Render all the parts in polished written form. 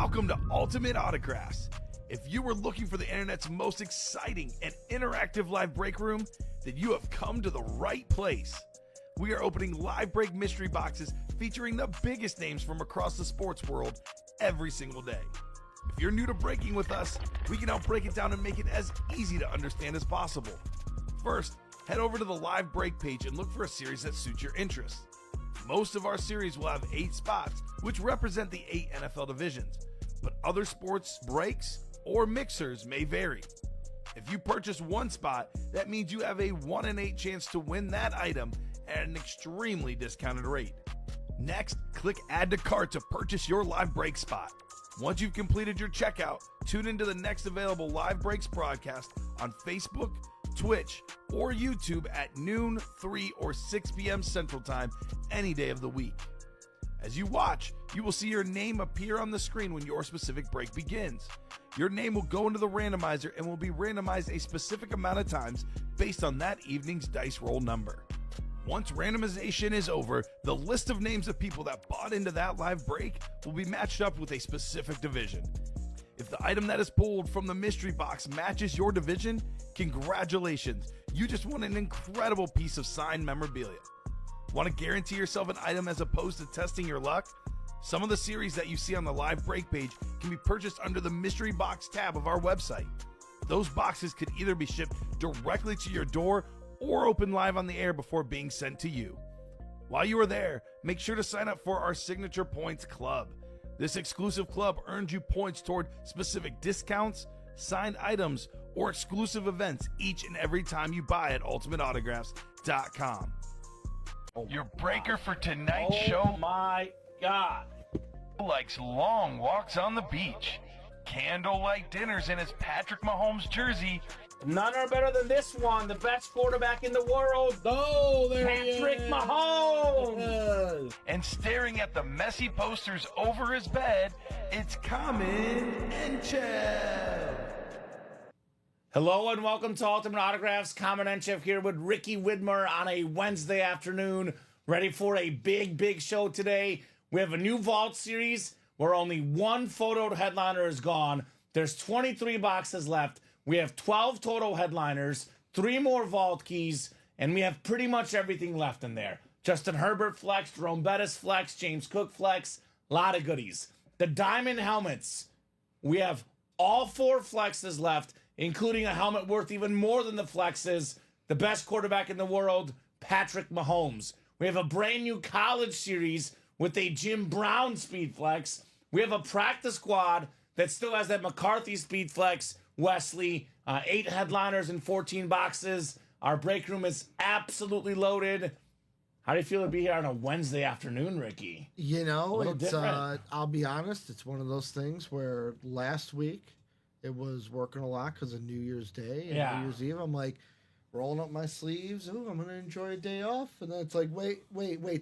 Welcome to Ultimate Autographs. If you were looking for the internet's most exciting and interactive live break room, then you have come to the right place. We are opening live break mystery boxes featuring the biggest names from across the sports world every single day. If you're new to breaking with us, we can help break it down and make it as easy to understand as possible. First, head over to the live break page and look for a series that suits your interests. Most of our series will have 8 spots, which represent the 8 NFL divisions, but other sports breaks or mixers may vary. If you purchase one spot, that means you have a 1 in 8 chance to win that item at an extremely discounted rate. Next, click Add to Cart to purchase your live break spot. Once you've completed your checkout, tune into the next available live breaks broadcast on Facebook, Twitch, or YouTube at noon, 3, or 6 p.m. Central Time any day of the week. As you watch, you will see your name appear on the screen when your specific break begins. Your name will go into the randomizer and will be randomized a specific amount of times based on that evening's dice roll number. Once randomization is over, the list of names of people that bought into that live break will be matched up with a specific division. If the item that is pulled from the mystery box matches your division, congratulations, you just won an incredible piece of signed memorabilia. Want to guarantee yourself an item as opposed to testing your luck? Some of the series that you see on the live break page can be purchased under the mystery box tab of our website. Those boxes could either be shipped directly to your door or open live on the air before being sent to you. While you are there, make sure to sign up for our Signature Points Club. This exclusive club earns you points toward specific discounts, signed items, or exclusive events each and every time you buy at ultimateautographs.com. Your breaker for tonight's show, Oh my God, likes long walks on the beach, candlelight dinners in his Patrick Mahomes jersey, none are better than this one, the best quarterback in the world. Oh, there Patrick he is. Mahomes. and staring at the messy posters over his bed, it's Kamen Entchev. Hello and welcome to Ultimate Autographs. Kamen Entchev here with Ricky Widmer on a Wednesday afternoon, ready for a big show today. We have a new Vault series where only one photo headliner is gone. There's 23 boxes left. We have 12 total headliners, 3 more Vault keys, and we have pretty much everything left in there. Justin Herbert flex, Jerome Bettis flex, James Cook flex, a lot of goodies. The diamond helmets, we have all 4 flexes left, including a helmet worth even more than the flexes. The best quarterback in the world, Patrick Mahomes. We have a brand new college series with a Jim Brown speed flex. We have a practice squad that still has that McCarthy speed flex, Wesley. 8 headliners and 14 boxes. Our break room is absolutely loaded. How do you feel to be here on a Wednesday afternoon, Ricky? You know, it's different. I'll be honest, it's one of those things where last week it was working a lot because of New Year's Day and Yeah. New Year's Eve. I'm like rolling up my sleeves. Ooh, I'm gonna enjoy a day off, and then it's like, wait,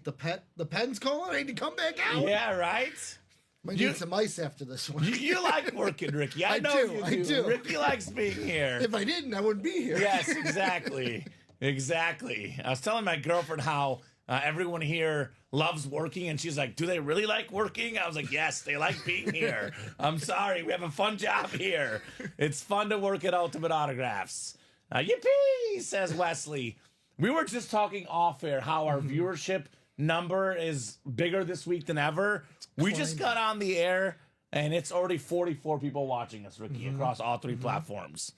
the pen's calling. I need to come back out. Yeah, right? Might You- need some ice after this one. You like working, Ricky. I know do, you I do. do. Ricky likes being here. If I didn't, I wouldn't be here. Yes, exactly. Exactly. I was telling my girlfriend how everyone here loves working, and she's like, do they really like working? I was like, yes, they like being here. I'm sorry. We have a fun job here. It's fun to work at Ultimate Autographs. Yippee, says Wesley. We were just talking off air how our viewership number is bigger this week than ever. We just got on the air, and it's already 44 people watching us, Ricky, across all 3 platforms.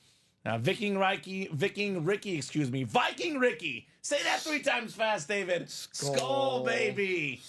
Now, Viking Ricky. Say that 3 times fast, David. Skull baby.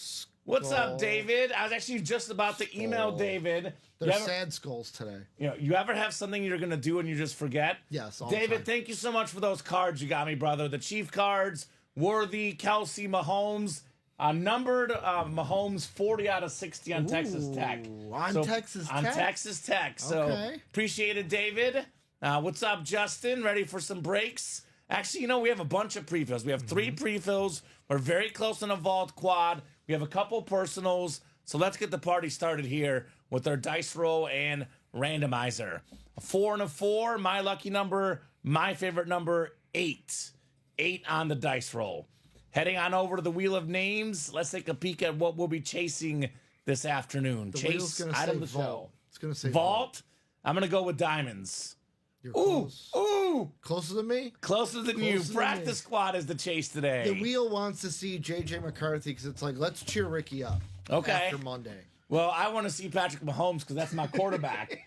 What's up, David? I was actually just about to email David. They're sad skulls today. You ever have something you're going to do and you just forget? Yes, all the David, time. thank you so much for those cards you got me, brother. The Chief cards, Worthy, Kelsey, Mahomes. Numbered Mahomes 40 out of 60 on Texas Tech. On Texas Tech? On Texas Tech. So Okay. appreciate it, David. What's up, Justin? Ready for some breaks? Actually, we have a bunch of pre-fills. We have 3 pre-fills. We're very close on a Vault quad. We have a couple personals. So let's get the party started here with our dice roll and randomizer. A 4 and a 4. My lucky number, my favorite number, 8. 8 on the dice roll. Heading on over to the Wheel of Names. Let's take a peek at what we'll be chasing this afternoon. The wheel's Chase gonna item say of the show. Vault. It's gonna say Vault. I'm gonna go with diamonds. You're Ooh, close. ooh, Closer than me. closer than you. Closer than Practice me. squad is the chase today. The wheel wants to see JJ McCarthy because it's like, let's cheer Ricky up. Okay. After Monday. Well, I want to see Patrick Mahomes because that's my quarterback.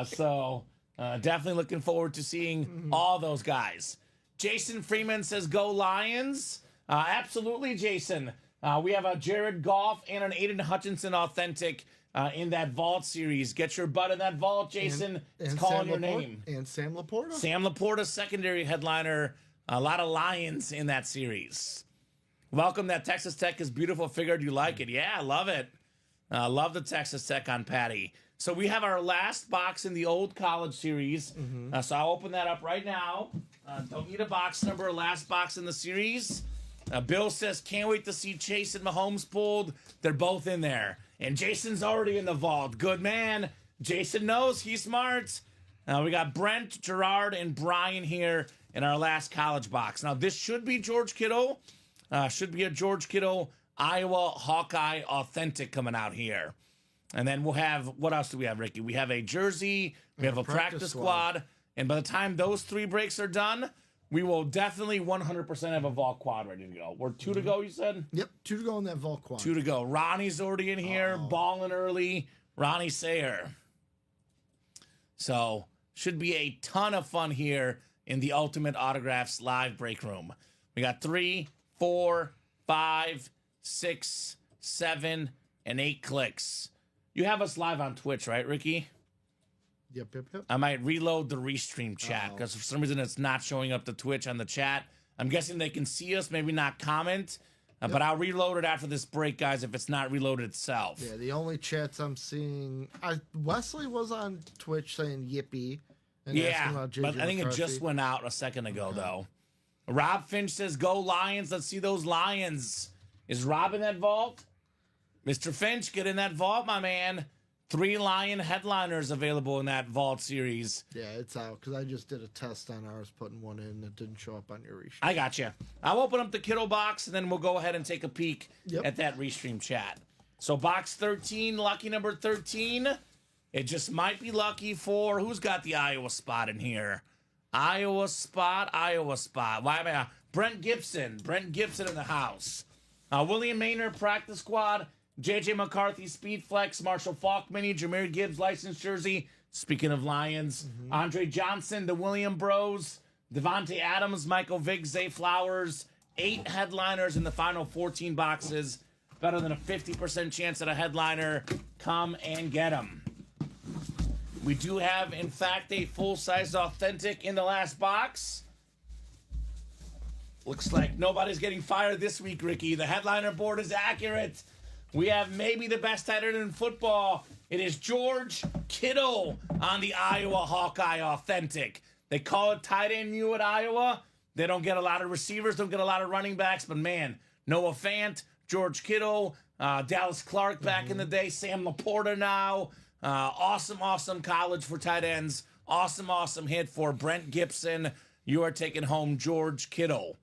So definitely looking forward to seeing all those guys. Jason Freeman says, "Go Lions!" Absolutely, Jason. We have a Jared Goff and an Aiden Hutchinson authentic in that vault series. Get your butt in that vault, Jason. It's calling Sam your Laporta, name. And Sam Laporta. Sam Laporta, secondary headliner. A lot of Lions in that series. Welcome. That Texas Tech is beautiful. Figured you like it. Yeah, I love it. Love the Texas Tech on Patty. So we have our last box in the old college series. So I'll open that up right now. Don't need a box number. Last box in the series. Bill says, can't wait to see Chase and Mahomes pulled. They're both in there. And Jason's already in the vault. Good man. Jason knows. He's smart. We got Brent, Gerard, and Brian here in our last college box. Now, this should be George Kittle. Should be a George Kittle Iowa Hawkeye authentic coming out here. And then we'll have, what else do we have, Ricky? We have a jersey. We have a practice squad. And by the time those 3 breaks are done, we will definitely 100% have a vault quad ready to go. We're 2 to go, you said? Yep, 2 to go in that vault quad. 2 to go. Ronnie's already in here, balling early. Ronnie Sayer. So, should be a ton of fun here in the Ultimate Autographs live break room. We got 3, 4, 5, 6, 7, and 8 clicks. You have us live on Twitch, right, Ricky? Yep. I might reload the restream chat because for some reason it's not showing up the Twitch on the chat. I'm guessing they can see us, maybe not comment, but I'll reload it after this break, guys, if it's not reloaded itself. Yeah, the only chats I'm seeing, Wesley was on Twitch saying yippee. And asking about JJ but I think McCarthy. it just went out a second ago, though. Rob Finch says, "Go Lions. Let's see those Lions." Is Rob in that vault? Mr. Finch, get in that vault, my man. 3 Lion headliners available in that vault series. Yeah, it's out because I just did a test on ours, putting one in that didn't show up on your restream. I got you. I'll open up the Kittle box, and then we'll go ahead and take a peek at that restream chat. So box 13, lucky number 13. It just might be lucky for, who's got the Iowa spot in here? Iowa spot. Why am I? Brent Gibson in the house. William Maynard practice squad. JJ McCarthy, Speed Flex, Marshall Falk Mini, Jameer Gibbs licensed jersey. Speaking of Lions, Andre Johnson, the William Bros, Devontae Adams, Michael Vick, Zay Flowers. 8 headliners in the final 14 boxes. Better than a 50% chance at a headliner. Come and get them. We do have, in fact, a full-size authentic in the last box. Looks like nobody's getting fired this week, Ricky. The headliner board is accurate. We have maybe the best tight end in football. It is George Kittle on the Iowa Hawkeye Authentic. They call it tight end U at Iowa. They don't get a lot of receivers, don't get a lot of running backs, but man, Noah Fant, George Kittle, Dallas Clark back in the day, Sam Laporta now. Awesome college for tight ends. Awesome hit for Brent Gibson. You are taking home George Kittle.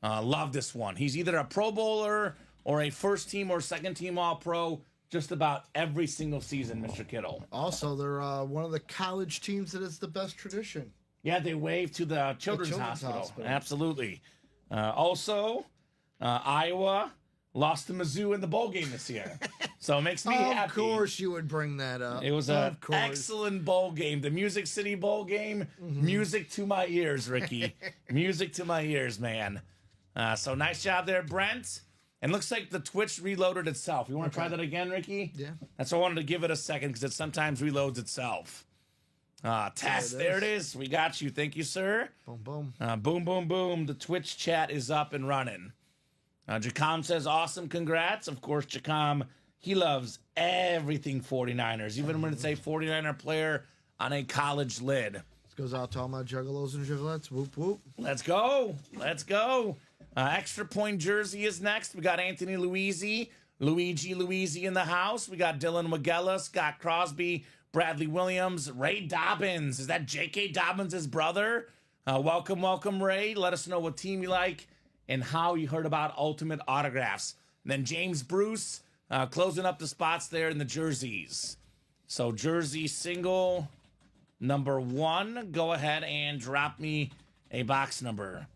Love this one. He's either a Pro Bowler or a first team or second team All-Pro just about every single season, Mr. Kittle. Also, they're one of the college teams that is the best tradition. Yeah, they wave to the Children's Hospital. Absolutely. Also, Iowa lost to Mizzou in the bowl game this year. So it makes me happy. Of course you would bring that up. It was an excellent bowl game. The Music City Bowl game, music to my ears, Ricky. Music to my ears, man. So nice job there, Brent. And looks like the Twitch reloaded itself. You want to try that again, Ricky? Yeah. That's why I wanted to give it a second because it sometimes reloads itself. Test, there it is. We got you. Thank you, sir. Boom. Boom. The Twitch chat is up and running. Jacom says, awesome, congrats. Of course, Jacom, he loves everything 49ers, even when it's a 49er player on a college lid. This goes out to all my juggalos and juggalettes. Whoop, whoop. Let's go. Extra point jersey is next. We got Anthony Luigi in the house. We got Dylan Wagella, Scott Crosby, Bradley Williams, Ray Dobbins. Is that J.K. Dobbins' brother? Welcome, Ray. Let us know what team you like and how you heard about Ultimate Autographs. And then James Bruce closing up the spots there in the jerseys. So jersey single number 1. Go ahead and drop me a box number.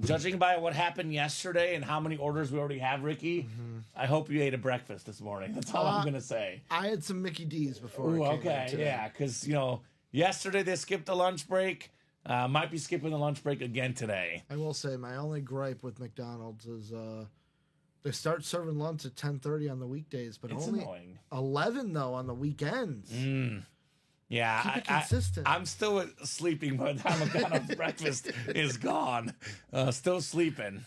Judging by what happened yesterday and how many orders we already have, Ricky, I hope you ate a breakfast this morning. That's all I'm going to say. I had some Mickey D's before. Ooh, I came okay, in today. yeah, because, you know, yesterday they skipped the lunch break. Might be skipping the lunch break again today. I will say my only gripe with McDonald's is they start serving lunch at 10:30 on the weekdays, but It's only annoying. 11 though on the weekends. Yeah, Keep it consistent. I'm still sleeping by the time McDonald's breakfast is gone. Still sleeping.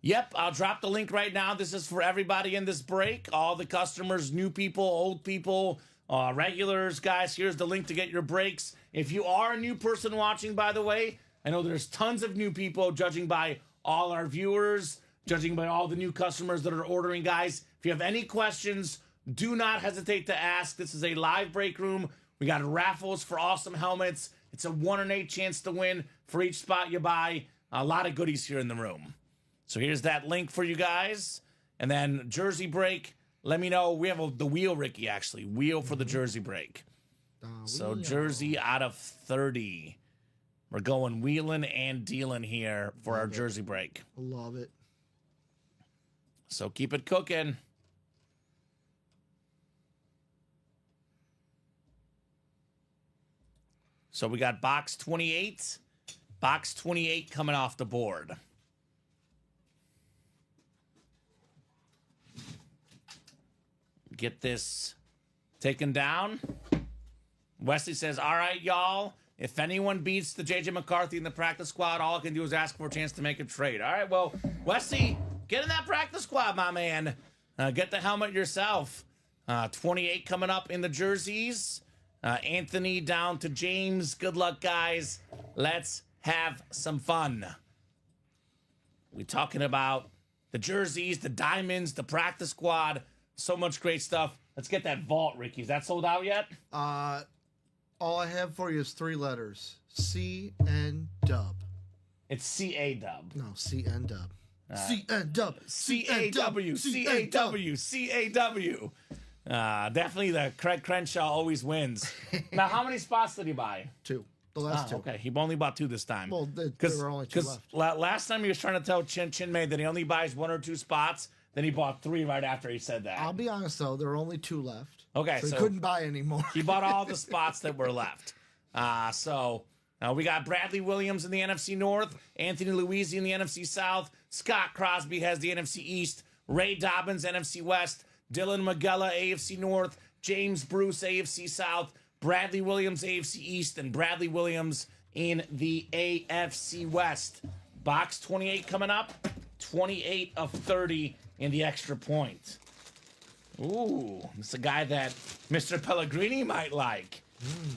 Yep, I'll drop the link right now. This is for everybody in this break. All the customers, new people, old people, regulars, guys. Here's the link to get your breaks. If you are a new person watching, by the way, I know there's tons of new people judging by all our viewers, judging by all the new customers that are ordering, guys. If you have any questions, do not hesitate to ask. This is a live break room. We got raffles for awesome helmets. It's a 1 in 8 chance to win for each spot you buy. A lot of goodies here in the room. So here's that link for you guys. And then jersey break. Let me know. We have the wheel, Ricky, actually. Wheel for the jersey break. So jersey out of 30. We're going wheeling and dealing here for our jersey break. Love it. So keep it cooking. So we got box 28. Box 28 coming off the board. Get this taken down. Wesley says, all right, y'all. If anyone beats the J.J. McCarthy in the practice squad, all I can do is ask for a chance to make a trade. All right, well, Wesley, get in that practice squad, my man. Get the helmet yourself. 28 coming up in the jerseys. Anthony down to James. Good luck, guys. Let's have some fun. We're talking about the jerseys, the diamonds, the practice squad. So much great stuff. Let's get that vault, Ricky. Is that sold out yet? All I have for you is 3 letters. C-N dub. It's C-A-Dub. No, C-N dub. C-N dub. C-A-W. C-A-W. C-A-W. Definitely the Craig Crenshaw always wins. Now, how many spots did he buy? 2. The last 2. Okay, he only bought 2 this time. Well, there were only 2 left. Last time he was trying to tell Chin May that he only buys 1 or 2 spots. Then he bought 3 right after he said that. I'll be honest, though. There were only 2 left. Okay, so he couldn't buy any more. He bought all the spots that were left. We got Bradley Williams in the NFC North, Anthony Luisi in the NFC South, Scott Crosby has the NFC East, Ray Dobbins, NFC West, Dylan Magella, AFC North, James Bruce, AFC South, Bradley Williams, AFC East, and Bradley Williams in the AFC West. Box 28 coming up, 28 of 30 in the extra point. Ooh, it's a guy that Mr. Pellegrini might like.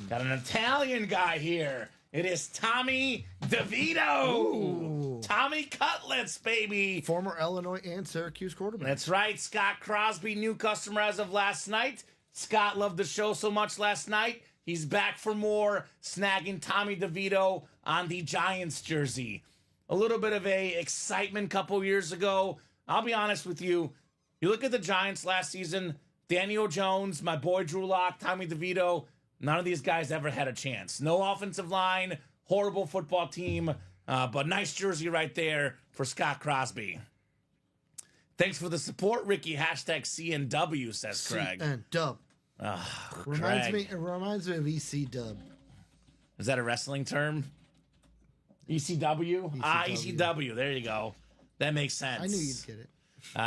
Got an Italian guy here. It is Tommy DeVito. Ooh. Tommy Cutlets, baby. Former Illinois and Syracuse quarterback. That's right. Scott Crosby, new customer as of last night. Scott loved the show so much last night. He's back for more, snagging Tommy DeVito on the Giants jersey. A little bit of a excitement couple years ago. I'll be honest with you. You look at the Giants last season, Daniel Jones, my boy Drew Lock, Tommy DeVito, none of these guys ever had a chance. No offensive line, horrible football team, but nice jersey right there for Scott Crosby. Thanks for the support, Ricky. Hashtag CNW, says Craig. C-N dub. Reminds me of EC dub. Is that a wrestling term? ECW? ECW. There you go. That makes sense. I knew you'd get it.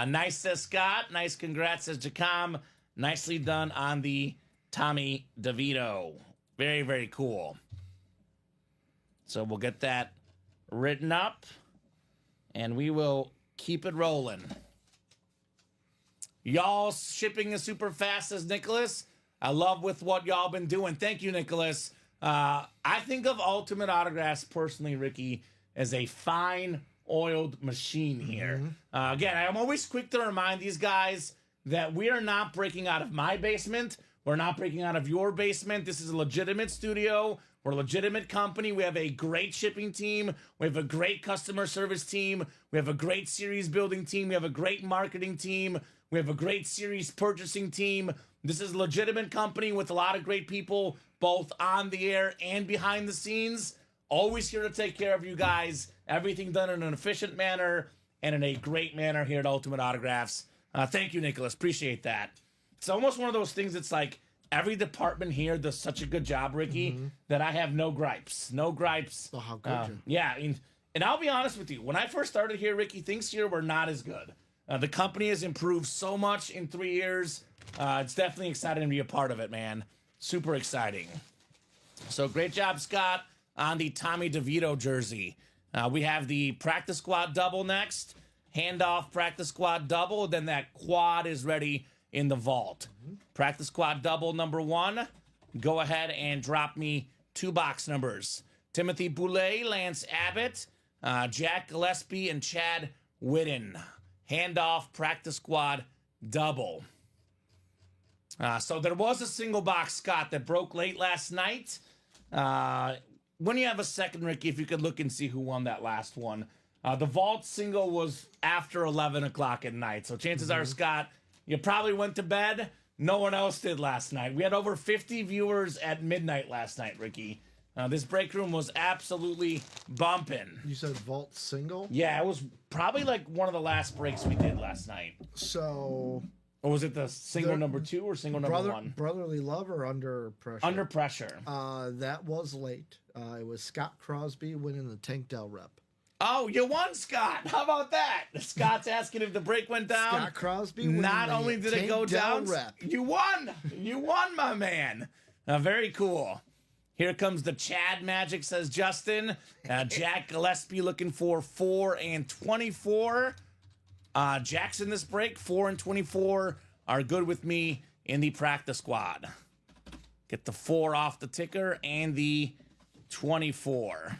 Nice, says Scott. Nice, congrats, says Jacom. Nicely done on the Tommy DeVito. Very, very cool. So we'll get that written up, and we will keep it rolling. Y'all shipping is super fast, says Nicholas. I love with what y'all been doing. Thank you, Nicholas. I think of Ultimate Autographs personally, Ricky, as a fine oiled machine here. Again, I'm always quick to remind these guys that we are not breaking out of my basement. We're not breaking out of your basement. This is a legitimate studio. We're a legitimate company. We have a great shipping team. We have a great customer service team. We have a great series building team. We have a great marketing team. We have a great series purchasing team. This is a legitimate company with a lot of great people, both on the air and behind the scenes. Always here to take care of you guys. Everything done in an efficient manner and in a great manner here at Ultimate Autographs. Thank you, Nicholas. Appreciate that. It's almost one of those things that's like every department here does such a good job, Ricky, that I have no gripes. No gripes. Oh, how could you? Yeah, and I'll be honest with you. When I first started here, Ricky, things here were not as good. The company has improved so much in 3 years. It's definitely exciting to be a part of it, man. Super exciting. So great job, Scott, on the Tommy DeVito jersey. We have the practice squad double next. Handoff practice squad double. Then that quad is ready in the vault. Practice squad double number 1. Go ahead and drop me 2 box numbers. Timothy Boulay, Lance Abbott, Jack Gillespie, and Chad Whitten. Handoff practice squad double. So there was a single box, Scott, that broke late last night. When you have a second, Ricky, if you could look and see who won that last one. The vault single was after 11 o'clock at night. So chances are, Scott, you probably went to bed. No one else did last night. We had over 50 viewers at midnight last night, Ricky. This break room was absolutely bumping. You said vault single? Yeah, it was probably like one of the last breaks we did last night. So... Or was it the single number 2 or single number 1? Brotherly Love or Under Pressure? Under Pressure. That was late. It was Scott Crosby winning the Tank Dell rep. Oh, you won, Scott. How about that? Scott's asking if the break went down. Scott Crosby winning Not the only did it Tank go Dell down, rep. you won. You won, my man. Very cool. Here comes the Chad magic, says Justin. Jack Gillespie looking for 4 and 24. Jackson this break, 4 and 24 are good with me in the practice squad. Get the 4 off the ticker and the 24.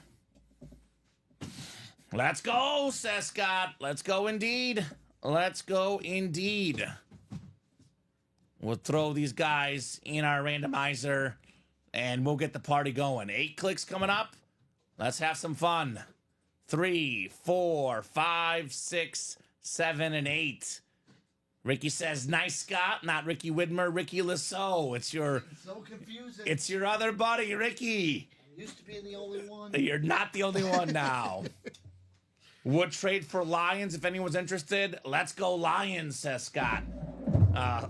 Let's go, says Scott. Let's go indeed. Let's go indeed. We'll throw these guys in our randomizer and we'll get the party going. 8 clicks coming up. Let's have some fun. 3, 4, 5, 6, 7, and 8. Ricky says, nice, Scott. Not Ricky Widmer, Ricky Lasso. It's so confusing. It's your other buddy, Ricky. I used to be the only one. You're not the only one now. Would trade for Lions if anyone's interested. Let's go Lions, says Scott.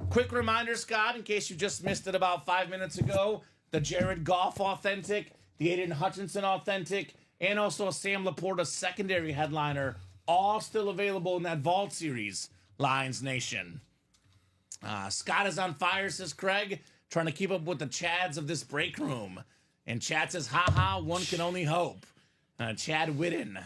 Quick reminder, Scott, in case you just missed it about 5 minutes ago, the Jared Goff authentic, the Aiden Hutchinson authentic, and also a Sam Laporta secondary headliner, all still available in that Vault series, Lions Nation. Scott is on fire, says Craig, trying to keep up with the Chads of this break room. And Chad says, haha, one can only hope. Chad Whitten.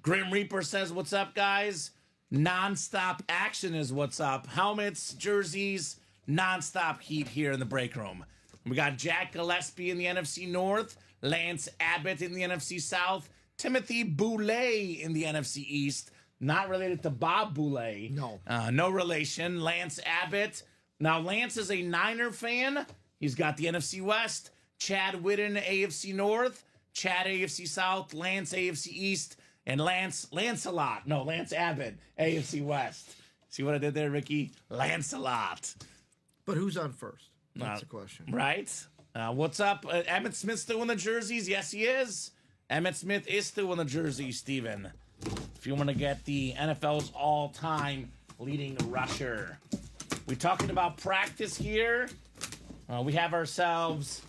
Grim Reaper says, what's up, guys? Nonstop action is what's up. Helmets, jerseys, nonstop heat here in the break room. We got Jack Gillespie in the NFC North, Lance Abbott in the NFC South, Timothy Boulay in the NFC East. Not related to Bob Boulay. No. No relation. Lance Abbott. Now, Lance is a Niner fan. He's got the NFC West. Chad Whitten, AFC North. Chad, AFC South. Lance, AFC East. And Lance Abbott, AFC West. See what I did there, Ricky? Lancelot. But who's on first? That's the question. Right? What's up? Emmitt Smith still in the jerseys? Yes, he is. Emmitt Smith is still in the jerseys, Steven. If you want to get the NFL's all-time leading rusher. We're talking about practice here. We have ourselves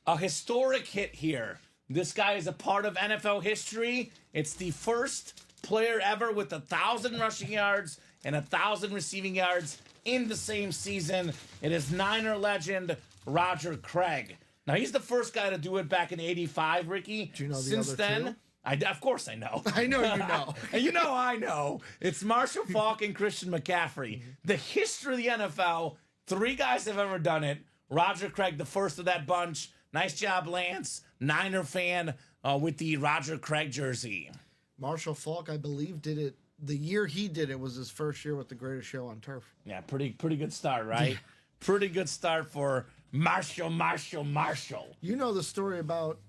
a historic hit here. This guy is a part of NFL history. It's the first player ever with 1,000 rushing yards and 1,000 receiving yards in the same season. It is Niner legend Roger Craig. Now, he's the first guy to do it back in '85, Ricky. Do you know the Since other then, two? Of course I know. I know you know. And you know I know. It's Marshall Faulk and Christian McCaffrey. The history of the NFL, 3 guys have ever done it. Roger Craig, the first of that bunch. Nice job, Lance. Niner fan with the Roger Craig jersey. Marshall Faulk, I believe, did it. The year he did it was his first year with the Greatest Show on Turf. Yeah, pretty good start, right? Pretty good start for Marshall. You know the story about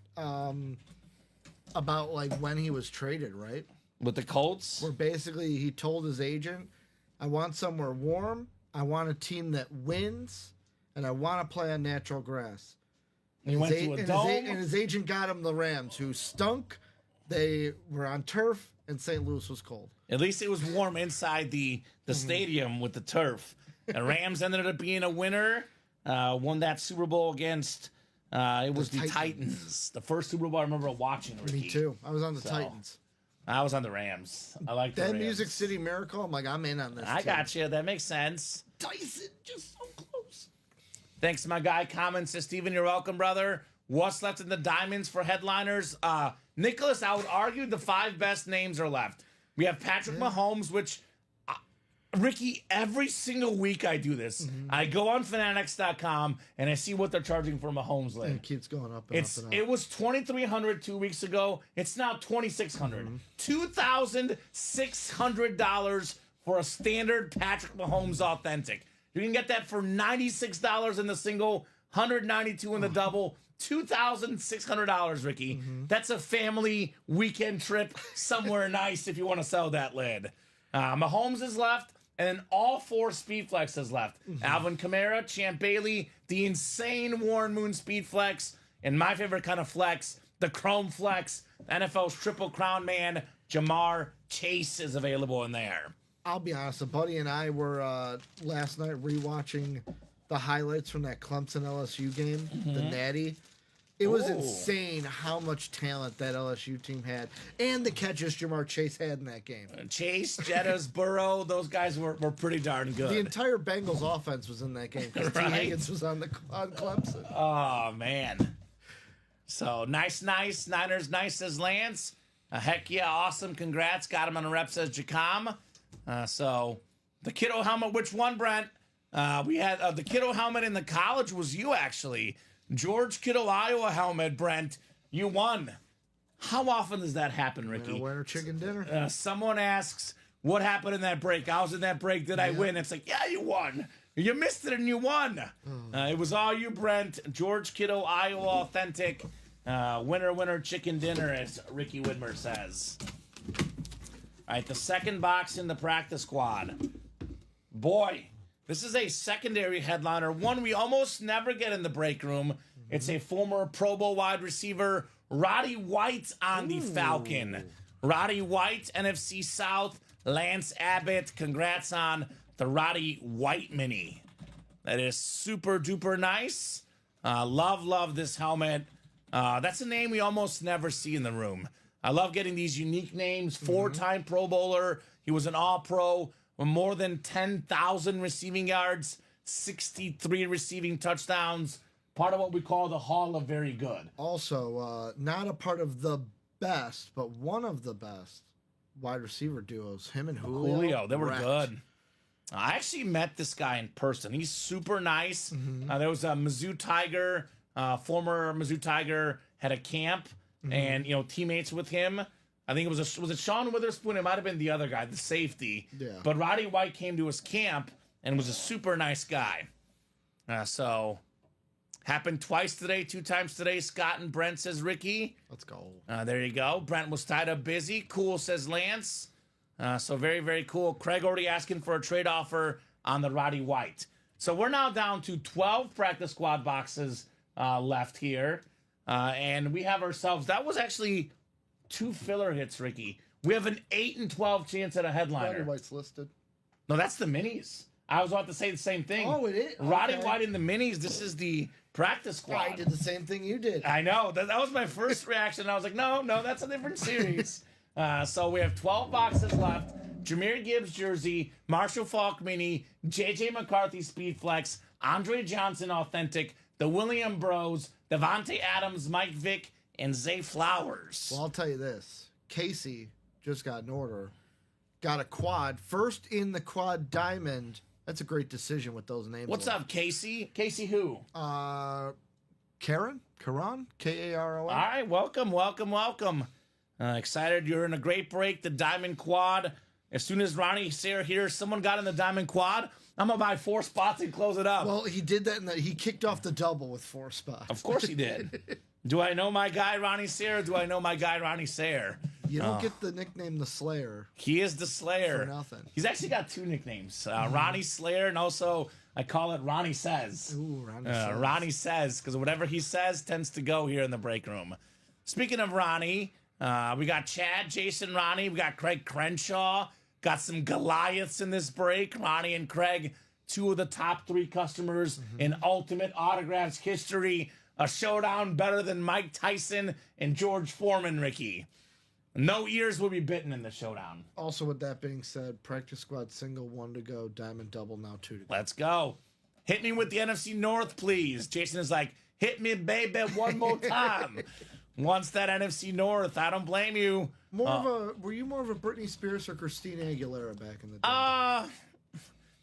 about like when he was traded, right? With the Colts? Where basically he told his agent, I want somewhere warm, I want a team that wins, and I want to play on natural grass. He went to a dome? And his agent got him the Rams, who stunk. They were on turf, and St. Louis was cold. At least it was warm inside the stadium with the turf. The Rams ended up being a winner. Won that Super Bowl against it was the Titans. The first Super Bowl I remember watching. Ricky. Me too. I was on the Titans. I was on the Rams. I like the that Rams. Music City Miracle. I'm like, I'm in on this. I got you. That makes sense. Tyson, just so close. Thanks to my guy. Comments to Steven. You're welcome, brother. What's left in the diamonds for headliners? Nicholas, I would argue the 5 best names are left. We have Patrick Mahomes, which, Ricky, every single week I do this. I go on Fanatics.com and I see what they're charging for Mahomes. And it keeps going up and up and up. It was $2,300 2 weeks ago. It's now $2,600. $2,600 for a standard Patrick Mahomes authentic. You can get that for $96 in the single, $192 in the double. $2,600, Ricky. That's a family weekend trip somewhere nice if you want to sell that lid. Mahomes is left, and then all 4 Speed Flex is left. Alvin Kamara, Champ Bailey, the insane Warren Moon Speed Flex, and my favorite kind of flex, the Chrome Flex. NFL's Triple Crown man, Jamar Chase is available in there. I'll be honest, a buddy and I were last night rewatching the highlights from that Clemson LSU game, the Natty. It was insane how much talent that LSU team had, and the catches Jamar Chase had in that game. Chase, Jettas, Burrow, those guys were pretty darn good. The entire Bengals offense was in that game because T. Higgins was on Clemson. Oh, man. So, nice. Niners, nice, says Lance. Heck yeah, awesome. Congrats. Got him on a rep, says Jacom. So, the kiddo helmet, which one, Brent? We had the kiddo helmet in the college was you, actually. George Kittle, Iowa helmet, Brent. You won. How often does that happen, Ricky? Winner chicken dinner. Someone asks, what happened in that break? I was in that break. Did I win? It's like, yeah, you won. You missed it and you won. It was all you, Brent. George Kittle, Iowa authentic. Winner, chicken dinner, as Ricky Widmer says. All right, the second box in the practice squad. Boy, this is a secondary headliner, one we almost never get in the break room. It's a former Pro Bowl wide receiver, Roddy White on the Falcon. Roddy White, NFC South, Lance Abbott. Congrats on the Roddy White mini. That is super duper nice. Love this helmet. That's a name we almost never see in the room. I love getting these unique names. 4-time Pro Bowler. He was an All-Pro. More than 10,000 receiving yards, 63 receiving touchdowns. Part of what we call the Hall of Very Good. Also, not a part of the best, but one of the best wide receiver duos. Him and Julio. They were good. I actually met this guy in person. He's super nice. There was a Mizzou Tiger, former Mizzou Tiger, had a camp, and teammates with him. I think was it Sean Witherspoon? It might have been the other guy, the safety. Yeah. But Roddy White came to his camp and was a super nice guy. So happened twice today, 2 times today. Scott and Brent, says Ricky. Let's go. There you go. Brent was tied up busy. Cool, says Lance. So very, very cool. Craig already asking for a trade offer on the Roddy White. So we're now down to 12 practice squad boxes left here. And we have ourselves, that was actually 2 filler hits, Ricky. We have an 8 and 12 chance at a headliner. Roddy White's listed. No, that's the minis. I was about to say the same thing. Oh, it is? Roddy Okay. White in the minis. This is the practice squad. I did the same thing you did. I know. That was my first reaction. I was like, no, that's a different series. So we have 12 boxes left. Jahmyr Gibbs jersey, Marshall Faulk mini, J.J. McCarthy Speed Flex, Andre Johnson authentic, the William Bros, Devontae Adams, Mike Vick, and Zay Flowers. Well, I'll tell you this. Casey just got an order. Got a quad. First in the quad diamond. That's a great decision with those names. What's up, Casey? Casey who? Karan? K-A-R-O-N. All right, welcome. Excited you're in a great break, the diamond quad. As soon as Ronnie Sayre hears someone got in the diamond quad, I'm going to buy 4 spots and close it up. Well, he did that, he kicked off the double with 4 spots. Of course he did. Do I know my guy Ronnie Sayer? Or do I know my guy Ronnie Sayer? You don't get the nickname the Slayer. He is the Slayer. For nothing. He's actually got two nicknames, Ronnie Slayer, and also I call it Ronnie Says. Ooh, Ronnie Says. Ronnie Says, because whatever he says tends to go here in the break room. Speaking of Ronnie, we got Chad, Jason, Ronnie. We got Craig Crenshaw. Got some Goliaths in this break. Ronnie and Craig, two of the top 3 customers in Ultimate Autographs history. A showdown better than Mike Tyson and George Foreman, Ricky. No ears will be bitten in the showdown. Also, with that being said, practice squad single, 1 to go, diamond double, now 2 to go. Let's go. Hit me with the NFC North, please. Jason is like, hit me, baby, one more time. Wants that NFC North. I don't blame you. Were you more of a Britney Spears or Christina Aguilera back in the day?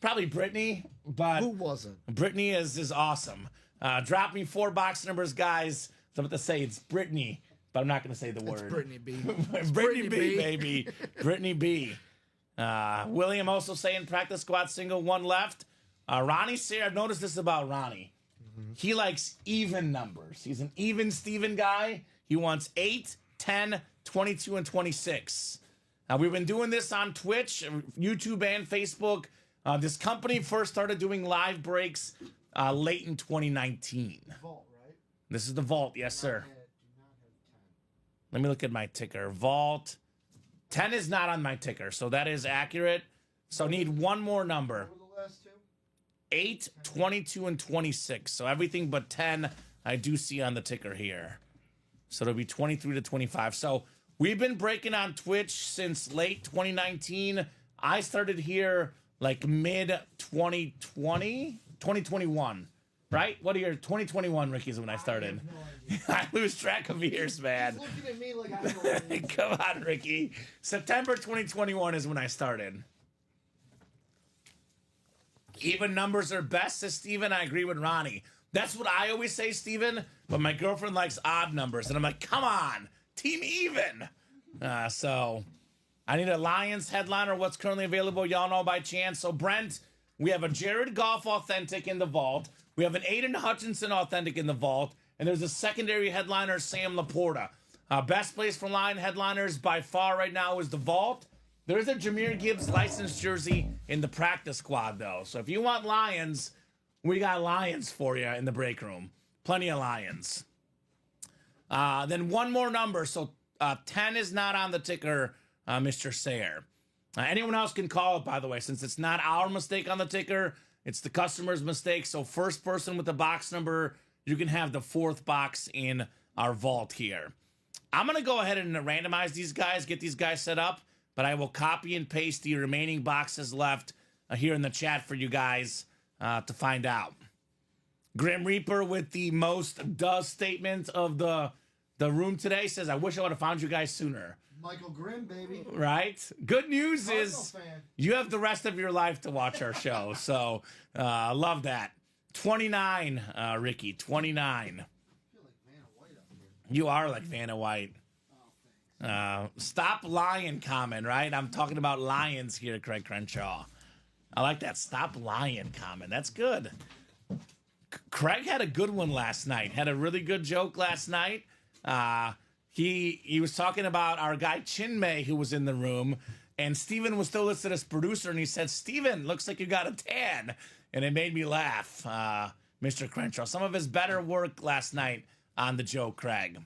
Probably Britney, but Who wasn't? Britney is awesome. Drop me 4 box numbers, guys. So I'm about to say it's Britney, but I'm not going to say the word. It's Brittany B. Brittany B, baby. Brittany B. William also saying practice squad single, 1 left. Ronnie Sayer, I've noticed this about Ronnie. He likes even numbers. He's an even Steven guy. He wants 8, 10, 22, and 26. We've been doing this on Twitch, YouTube, and Facebook. This company first started doing live breaks late in 2019. Vault, right? This is the Vault, yes, sir. Let me look at my ticker. Vault. 10 is not on my ticker, so that is accurate. So I need one more number. What were the last 2? 8, 22, and 26. So everything but 10 I do see on the ticker here. So it'll be 23 to 25. So we've been breaking on Twitch since late 2019. I started here like mid 2020, 2021, right? What year? 2021, Ricky, is when I started. I lose track of years, man. He's looking at me like I know. Come on, Ricky. September 2021 is when I started. Even numbers are best, says Steven. I agree with Ronnie. That's what I always say, Steven. But my girlfriend likes odd numbers. And I'm like, come on, team even. So I need a Lions headliner. What's currently available? Y'all know by chance. So, Brent, we have a Jared Goff authentic in the vault. We have an Aiden Hutchinson authentic in the vault. And there's a secondary headliner, Sam Laporta. Best place for line headliners by far right now is the vault. There's a Jahmyr Gibbs licensed jersey in the practice squad, though. So if you want Lions, we got Lions for you in the break room. Plenty of Lions. Then one more number. So 10 is not on the ticker, Mr. Sayer. Anyone else can call it, by the way, since it's not our mistake on the ticker. It's the customer's mistake. So first person with the box number, you can have the 4th box in our vault here. I'm going to go ahead and randomize these guys, get these guys set up. But I will copy and paste the remaining boxes left here in the chat for you guys to find out. Grim Reaper with the most does statement of the room today says, I wish I would have found you guys sooner. Michael Grimm, baby. Right? Good news Cardinal is fan. you have the rest of your life to watch our show. So love that. 29, Ricky. 29. I feel like Vanna White up here. You are like Vanna White. Stop lying, Kamen, right? I'm talking about lions here, Craig Crenshaw. I like that. Stop lying, Kamen. That's good. Craig had a good one last night. Had a really good joke last night. He was talking about our guy Chinmay, who was in the room, and Steven was still listed as producer, and he said, Steven, looks like you got a tan. And it made me laugh, Mr. Crenshaw. Some of his better work last night on the joke, Craig.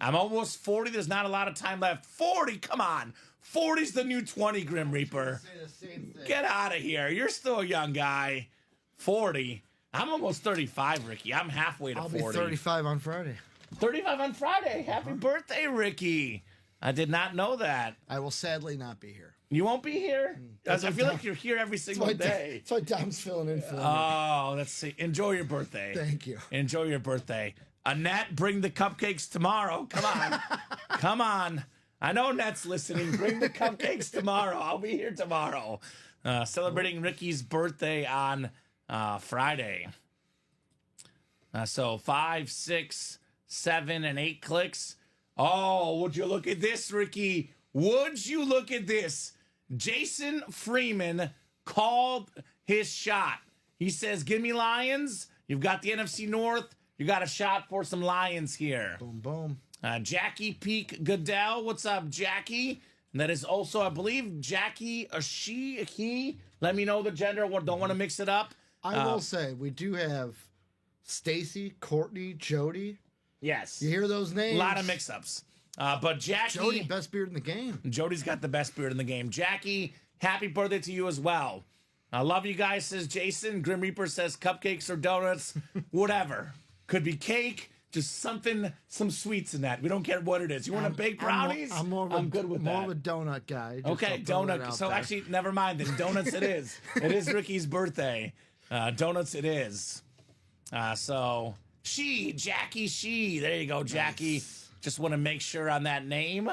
I'm almost 40. There's not a lot of time left. 40, come on. 40's the new 20, Grim Reaper. Say the same thing. Get out of here. You're still a young guy. 40. I'm almost 35, Ricky. I'm halfway to I'll 40. be 35 on Friday. 35 on Friday. Happy birthday, Ricky. I did not know that. I will sadly not be here. You won't be here? That's I feel what like you're here every single day. That's why Dom's filling in for me. Oh, let's see. Enjoy your birthday. Thank you. Enjoy your birthday. Annette, bring the cupcakes tomorrow. Come on. Come on. I know Annette's listening. Bring the cupcakes tomorrow. I'll be here tomorrow. Celebrating Ricky's birthday on Friday. So 5, 6, 7, and 8 clicks. Oh, would you look at this, Ricky? Would you look at this? Jason Freeman called his shot. He says, give me Lions. You've got the NFC North. You got a shot for some Lions here. Boom, boom. Jackie Peak Goodell. What's up, Jackie? And that is also, I believe, Jackie, a she, a he. Let me know the gender. Don't want to mix it up. I will say, we do have Stacy, Courtney, Jody. Yes. You hear those names? A lot of mix-ups. But Jackie... Jody, best beard in the game. Jody's got the best beard in the game. Jackie, happy birthday to you as well. I love you guys, says Jason. Grim Reaper says cupcakes or donuts. Whatever. Could be cake. Just something, some sweets in that. We don't care what it is. You want to bake brownies? I'm good with that. More of a donut guy. Okay, donut. So actually, never mind then. Donuts it is. It is Ricky's birthday. Donuts it is. So, Jackie. There you go, Jackie. Nice. Just want to make sure on that name.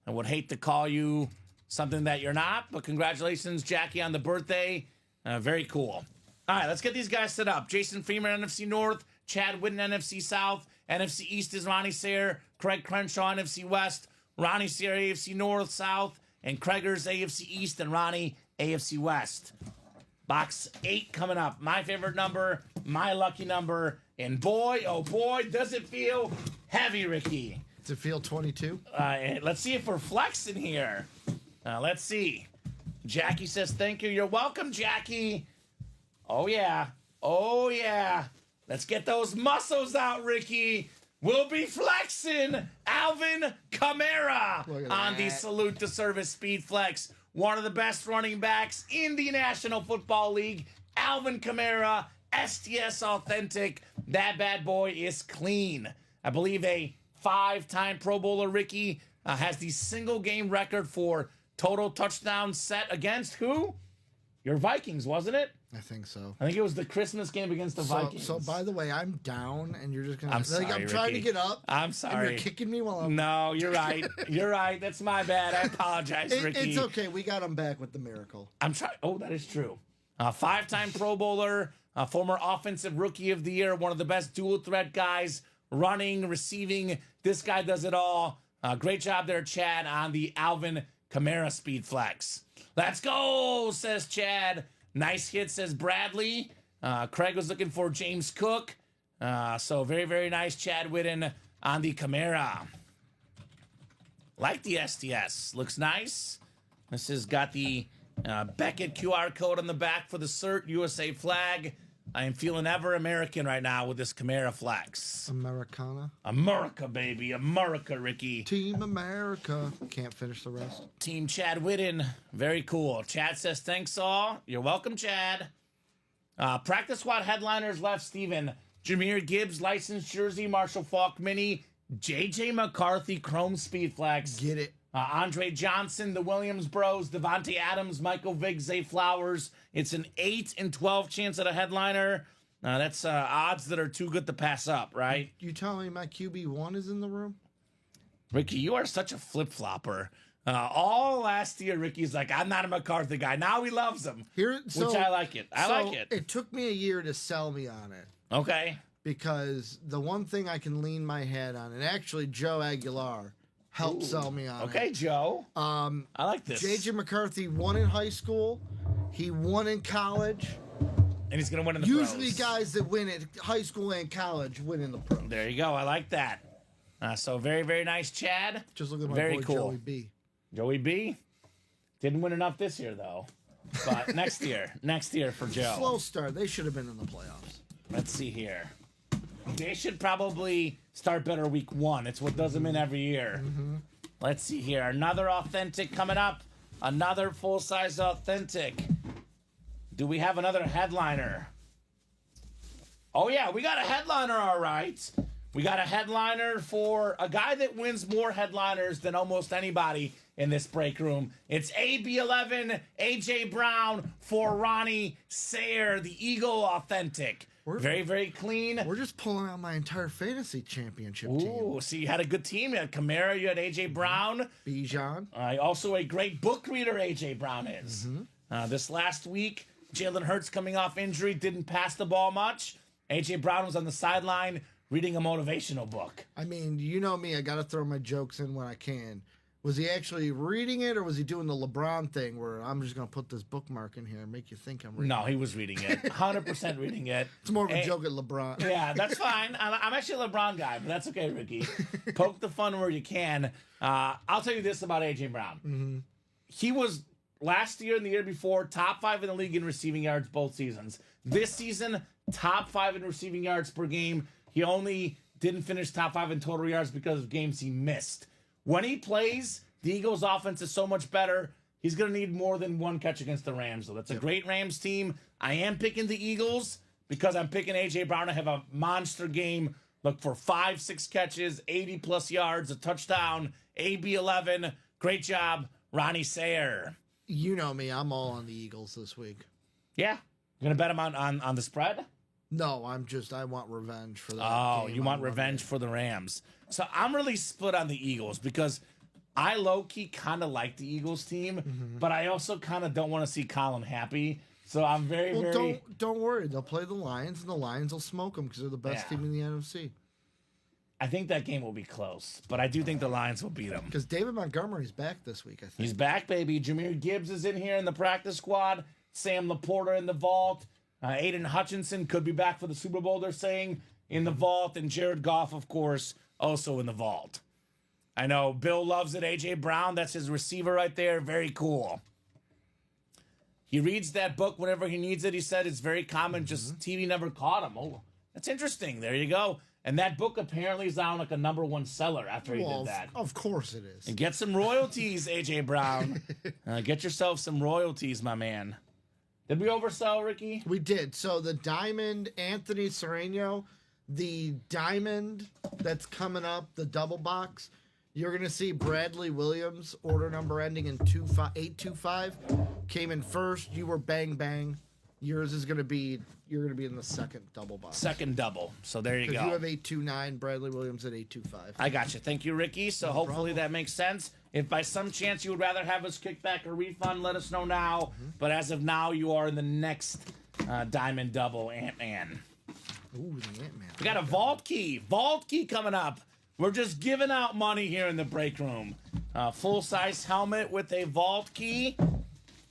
I would hate to call you something that you're not, but congratulations, Jackie, on the birthday. Very cool. All right, let's get these guys set up. Jason Freeman, NFC North. Chad Whitten, NFC South. NFC East is Ronnie Sayre. Craig Crenshaw, NFC West. Ronnie Sayre, AFC North, South. And Craigers, AFC East. And Ronnie, AFC West. Box 8 coming up. My favorite number, my lucky number. And boy, oh boy, does it feel heavy, Ricky. Does it feel 22? Let's see if we're flexing here. Let's see. Jackie says, thank you. You're welcome, Jackie. Oh, yeah. Oh, yeah. Let's get those muscles out, Ricky. We'll be flexing Alvin Kamara on the Salute to Service Speed Flex. One of the best running backs in the National Football League. Alvin Kamara, STS Authentic. That bad boy is clean. I believe a 5-time Pro Bowler, Ricky, has the single game record for total touchdowns set against who? Your Vikings, wasn't it? I think so. I think it was the Christmas game against the Vikings. So by the way, I'm down, and you're just gonna. I'm sorry, I'm trying Ricky. to get up. I'm sorry. And you're kicking me while I'm. No, you're right. You're right. That's my bad. I apologize, Ricky. It's okay. We got him back with the miracle. I'm trying. Oh, that is true. 5-time Pro Bowler, former Offensive Rookie of the Year, one of the best dual threat guys, running, receiving. This guy does it all. Great job there, Chad, on the Alvin Kamara Speed Flex. Let's go, says Chad. Nice hit, says Bradley. Craig was looking for James Cook. So very, very nice, Chad Whitten on the Kamara. Like the STS. Looks nice. This has got the Beckett QR code on the back for the cert, USA flag. I am feeling ever American right now with this Kamara flex. Americana. America, baby. America, Ricky. Team America. Can't finish the rest. Team Chad Whitten. Very cool. Chad says, thanks all. You're welcome, Chad. Practice squad headliners left, Steven. Jameer Gibbs, licensed jersey. Marshall Falk mini. J.J. McCarthy, chrome speed flex. Get it. Andre Johnson, the Williams Bros, Devontae Adams, Michael Vick, Zay Flowers. It's an 8 in 12 chance at a headliner. That's odds that are too good to pass up, right? You telling me my QB1 is in the room? Ricky, you are such a flip-flopper. All last year, Ricky's like, I'm not a McCarthy guy. Now he loves him, which I like it. I like it. It took me a year to sell me on it. Okay. Because the one thing I can lean my head on, and actually Joe Aguilar helped sell me on it. Okay, Joe. I like this. J.J. McCarthy won in high school. He won in college. And he's going to win in the pros. Usually guys that win at high school and college win in the pros. There you go. I like that. So very, very nice, Chad. Just look at my very boy cool. Joey B. Joey B. Didn't win enough this year, though. But next year. Next year for Joe. Slow start. They should have been in the playoffs. Let's see here. They should probably start better week 1. It's what does them in every year. Mm-hmm. Let's see here. Another authentic coming up. Another full-size authentic. Do we have another headliner? Oh, yeah. We got a headliner, all right. We got a headliner for a guy that wins more headliners than almost anybody in this break room. It's AB11, AJ Brown for Ronnie Sayre, the Eagle Authentic. Very, very clean. We're just pulling out my entire fantasy championship team. Ooh, so you had a good team. You had Kamara, you had AJ Brown. Bijan. Also a great book reader, AJ Brown is. Mm-hmm. This last week, Jalen Hurts coming off injury, didn't pass the ball much. AJ Brown was on the sideline reading a motivational book. I mean, you know me, I got to throw my jokes in when I can. Was he actually reading it, or was he doing the LeBron thing where I'm just going to put this bookmark in here and make you think I'm reading No, it? he was reading it. 100% reading it. It's more of a joke at LeBron. Yeah, that's fine. I'm actually a LeBron guy, but that's okay, Ricky. Poke the fun where you can. I'll tell you this about A.J. Brown. Mm-hmm. He was, last year and the year before, top 5 in the league in receiving yards both seasons. This season, top 5 in receiving yards per game. He only didn't finish top 5 in total yards because of games he missed. When he plays, the Eagles' offense is so much better. He's going to need more than one catch against the Rams, though. That's a great Rams team. I am picking the Eagles because I'm picking A.J. Brown to have a monster game. Look for 5-6 catches, 80-plus yards, a touchdown, AB 11. Great job, Ronnie Sayer. You know me. I'm all on the Eagles this week. Yeah. You're going to bet him on the spread? No, I want revenge for that. Oh, game you want on revenge Monday. for the Rams. So I'm really split on the Eagles because I low-key kind of like the Eagles team, but I also kind of don't want to see Colin happy. So I'm very. Don't worry. They'll play the Lions, and the Lions will smoke them because they're the best Yeah. team in the NFC. I think that game will be close, but I do think the Lions will beat them. Because David Montgomery's back this week, I think. He's back, baby. Jameer Gibbs is in here in the practice squad. Sam Laporta in the vault. Aiden Hutchinson could be back for the Super Bowl, they're saying, in the vault. And Jared Goff, of course, also in the vault. I know Bill loves it. A.J. Brown, that's his receiver right there. Very cool. He reads that book whenever he needs it. He said it's very common. Just TV never caught him. Oh, that's interesting. There you go. And that book apparently is on like a #1 seller after he did that. Of course it is. And get some royalties, A.J. Brown. Get yourself some royalties, my man. Did we oversell, Ricky? We did. So the Diamond, Anthony Sereno, the Diamond that's coming up, the double box, you're going to see Bradley Williams, order number ending in 825, came in first. You were bang, bang. Yours is going to be, you're going to be in the second double box. Second double. So there you go. Because you have 829, Bradley Williams at 825. I got you. Thank you, Ricky. So hopefully that makes sense. If by some chance you would rather have us kick back a refund, let us know now. But as of now, you are in the next Diamond Double Ant-Man. Ooh, the Ant-Man. We got a Vault Key. Vault Key coming up. We're just giving out money here in the break room. Full-size helmet with a Vault Key.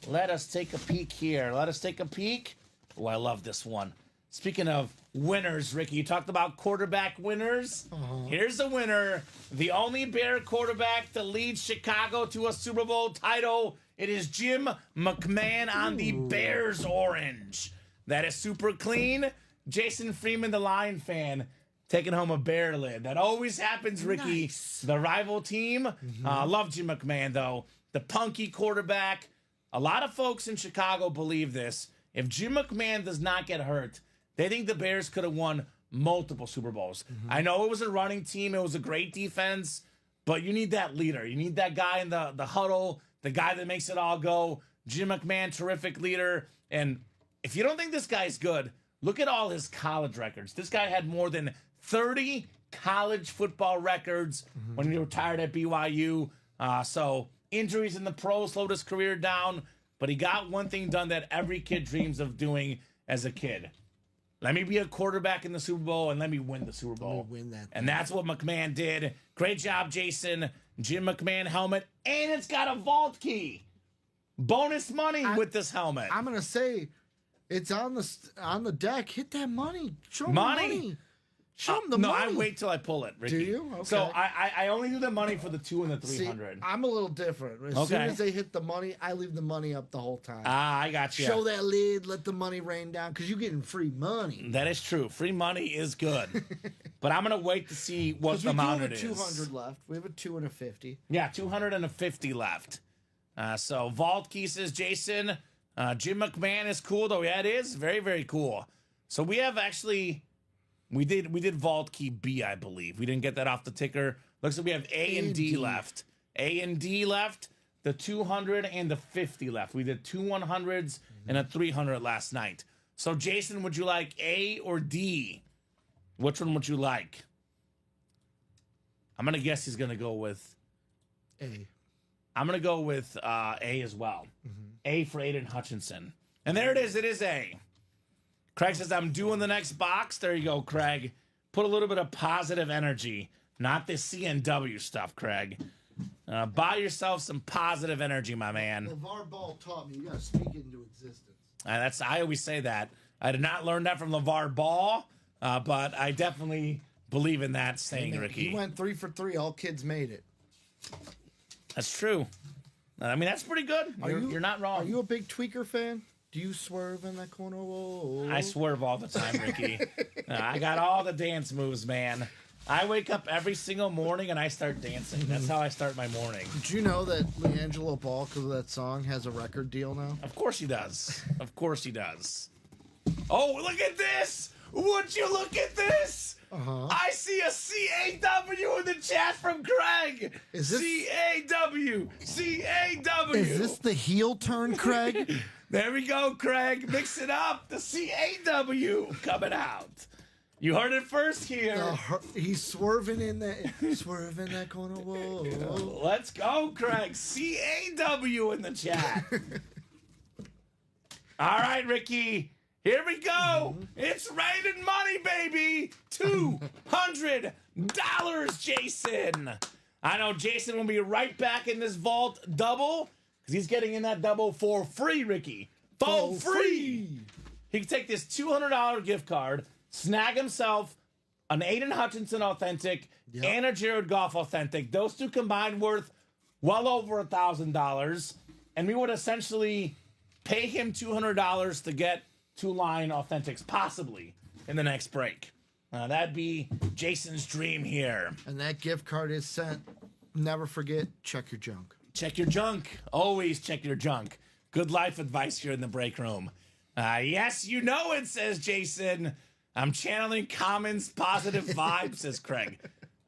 Let us take a peek here. Let us take a peek. Oh, I love this one. Speaking of winners, Ricky, you talked about quarterback winners. Here's a winner. The only Bear quarterback to lead Chicago to a Super Bowl title. It is Jim McMahon on the Bears orange. That is super clean. Jason Freeman, the Lion fan, taking home a Bear lid. That always happens, Ricky. Nice. The rival team. Love Jim McMahon, though. The punky quarterback. A lot of folks in Chicago believe this. If Jim McMahon does not get hurt, they think the Bears could have won multiple Super Bowls. I know it was a running team. It was a great defense. But you need that leader. You need that guy in the huddle, the guy that makes it all go. Jim McMahon, terrific leader. And if you don't think this guy's good, look at all his college records. This guy had more than 30 college football records when he retired at BYU. So injuries in the pros slowed his career down. But he got one thing done that every kid dreams of doing as a kid. Let me be a quarterback in the Super Bowl and let me win the Super Bowl. win that And that's what McMahon did. Great job, Jason. Jim McMahon helmet. And it's got a vault key. Bonus money with this helmet. I'm going to say it's on the deck. Hit that money. Show 'em Money. the money. Show them the No, money. I wait till I pull it, Ricky. Do you? Okay. So I only do the money for the 2 and the See, 300. I'm a little different. As soon Okay. as they hit the money, I leave the money up the whole time. I got you. Show that lid, let the money rain down, because you're getting free money. That is true. Free money is good. But I'm going to wait to see what the We amount have it a is. 200 left. We have a 2 and a 50. Yeah, 250 left. So Vault Key says Jason. Jim McMahon is cool, though. Yeah, it is. Very, very cool. So we have actually... We did Vault Key B, I believe. We didn't get that off the ticker. Looks like we have A and D left. A and D left. The 200 and the 50 left. We did 2 100s and a 300 last night. So, Jason, would you like A or D? Which one would you like? I'm going to guess he's going to go with... A. I'm going to go with A as well. A for Aiden Hutchinson. And there it is. It is A. Craig says, I'm doing the next box. There you go, Craig. Put a little bit of positive energy. Not this CNW stuff, Craig. Buy yourself some positive energy, my man. LeVar Ball taught me you got to speak it into existence. I always say that. I did not learn that from LeVar Ball, but I definitely believe in that saying, Ricky. He went 3 for 3. All kids made it. That's true. I mean, that's pretty good. You're not wrong. Are you a big Tweaker fan? Do you swerve in that corner? Whoa. I swerve all the time, Ricky. I got all the dance moves, man. I wake up every single morning and I start dancing. That's how I start my morning. Did you know that LeAngelo Ball, because of that song, has a record deal now? Of course he does. Of course he does. Oh, look at this! Would you look at this? I see a CAW in the chat from Craig. Is this CAW? CAW. Is this the heel turn, Craig? There we go, Craig. Mix it up. The CAW coming out. You heard it first here. He's swerving in that corner. Whoa. Let's go, Craig. CAW in the chat. All right, Ricky. Here we go. It's raining money, baby. $200, Jason. I know Jason will be right back in this vault double because he's getting in that double for free, Ricky. For free. He can take this $200 gift card, snag himself an Aiden Hutchinson authentic and a Jared Goff authentic. Those two combined worth well over $1,000. And we would essentially pay him $200 to get 2 line authentics possibly in the next break. That'd be Jason's dream here. And that gift card is sent. Never forget, check your junk. Check your junk. Always check your junk. Good life advice here in the break room. Yes, you know it, says Jason. I'm channeling Kamen's positive vibes, says Craig.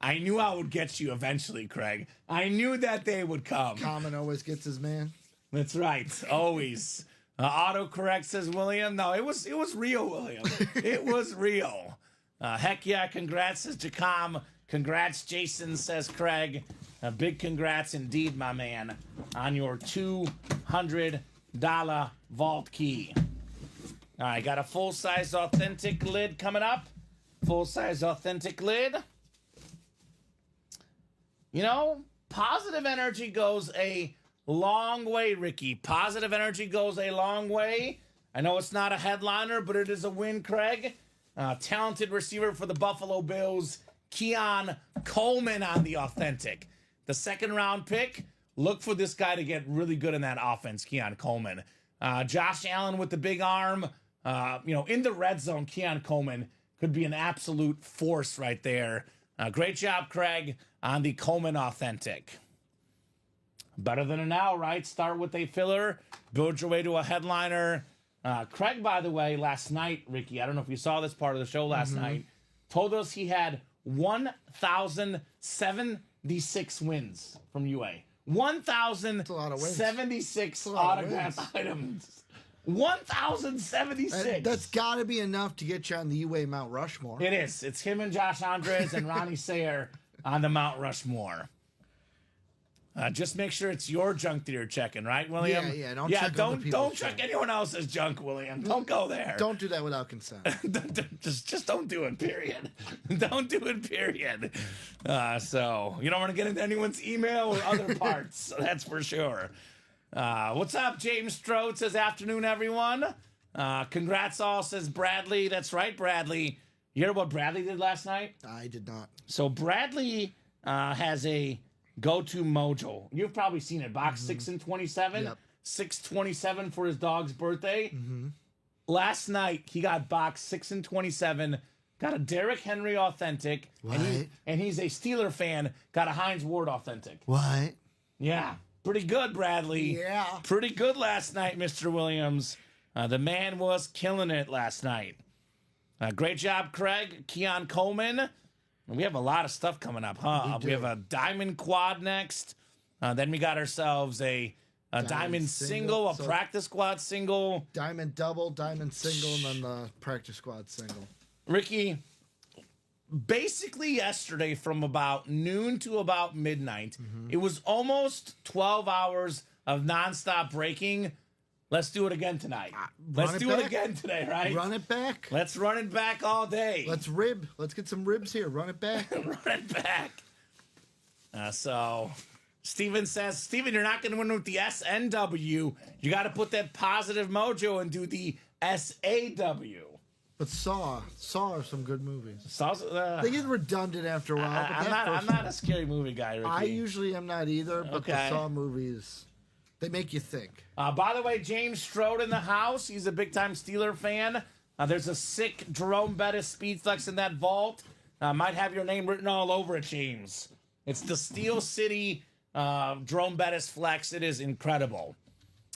I knew I would get you eventually, Craig. I knew that day would come. Kamen always gets his man. That's right. Always. Autocorrect, says William. No, it was real, William. It was real. Heck yeah, congrats, says Jacom. Congrats, Jason, says Craig. Big congrats indeed, my man, on your $200 vault key. All right, got a full-size authentic lid coming up. Full-size authentic lid. You know, positive energy goes a long way, Ricky. Positive energy goes a long way. I know it's not a headliner, but it is a win, Craig. Talented receiver for the Buffalo Bills, Keon Coleman on the authentic. The 2nd round pick. Look for this guy to get really good in that offense, Keon Coleman. Josh Allen with the big arm. In the red zone, Keon Coleman could be an absolute force right there. Great job, Craig, on the Coleman authentic. Better than a now, right? Start with a filler, build your way to a headliner. Craig, by the way, last night, Ricky, I don't know if you saw this part of the show last night, told us he had 1,076 wins from UA. 1,076 autograph items. 1,076. That's got to be enough to get you on the UA Mount Rushmore. It is. It's him and Josh Andres and Ronnie Sayer on the Mount Rushmore. Just make sure it's your junk that you're checking, right, William? Yeah. Don't check anyone else's junk, William. Don't go there. Don't do that without consent. just don't do it. Period. Don't do it. Period. So you don't want to get into anyone's email or other parts. So that's for sure. What's up, James Strode? Says afternoon, everyone. Congrats all, says Bradley. That's right, Bradley. You heard what Bradley did last night? I did not. So Bradley has a go-to mojo. You've probably seen it. Box 6 and 27. Yep. 627 for his dog's birthday. Last night, he got box 6 and 27. Got a Derrick Henry authentic. What? And he's a Steeler fan. Got a Hines Ward authentic. What? Yeah. Pretty good, Bradley. Yeah. Pretty good last night, Mr. Williams. The man was killing it last night. Great job, Craig. Keon Coleman. We have a lot of stuff coming up, huh? We have a diamond quad next. Then we got ourselves a diamond single, a practice squad single. Diamond double, diamond single, and then the practice squad single. Ricky, basically yesterday from about noon to about midnight, it was almost 12 hours of nonstop breaking. Let's do it again tonight. Let's do it again today, right? Run it back. Let's run it back all day. Let's get some ribs here. Run it back. Run it back. So Steven says, Steven, you're not going to win with the SNW. You got to put that positive mojo and do the SAW. But Saw are some good movies. Saw's, They get redundant after a while. But I'm not a scary movie guy, Ricky. I usually am not either, but Okay. the Saw movies, they make you think. By the way, James Strode in the house. He's a big-time Steeler fan. There's a sick Jerome Bettis Speed Flex in that vault. Might have your name written all over it, James. It's the Steel City Jerome Bettis Flex. It is incredible.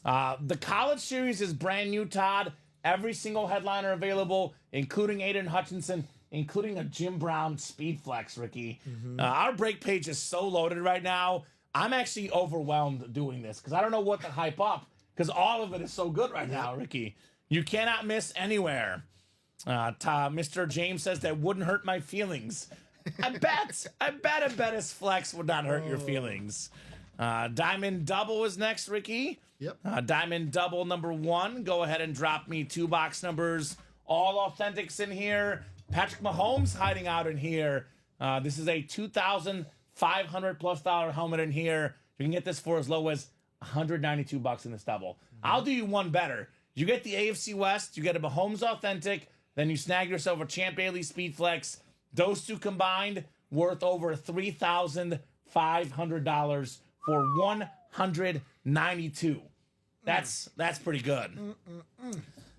The College Series is brand new, Todd. Every single headliner available, including Aiden Hutchinson, including a Jim Brown Speed Flex, Ricky. Our break page is so loaded right now. I'm actually overwhelmed doing this because I don't know what to hype up because all of it is so good right now, Ricky. You cannot miss anywhere. Mr. James says that wouldn't hurt my feelings. I bet a Bettis Flex would not hurt your feelings. Diamond Double is next, Ricky. Yep. Diamond Double number 1. Go ahead and drop me 2 box numbers. All authentics in here. Patrick Mahomes hiding out in here. This is a $2,500+ helmet in here. You can get this for as low as $192 in this double. I'll do you one better. You get the AFC West. You get a Mahomes authentic. Then you snag yourself a Champ Bailey Speed Flex. Those two combined worth over $3,500 for $192. That's pretty good.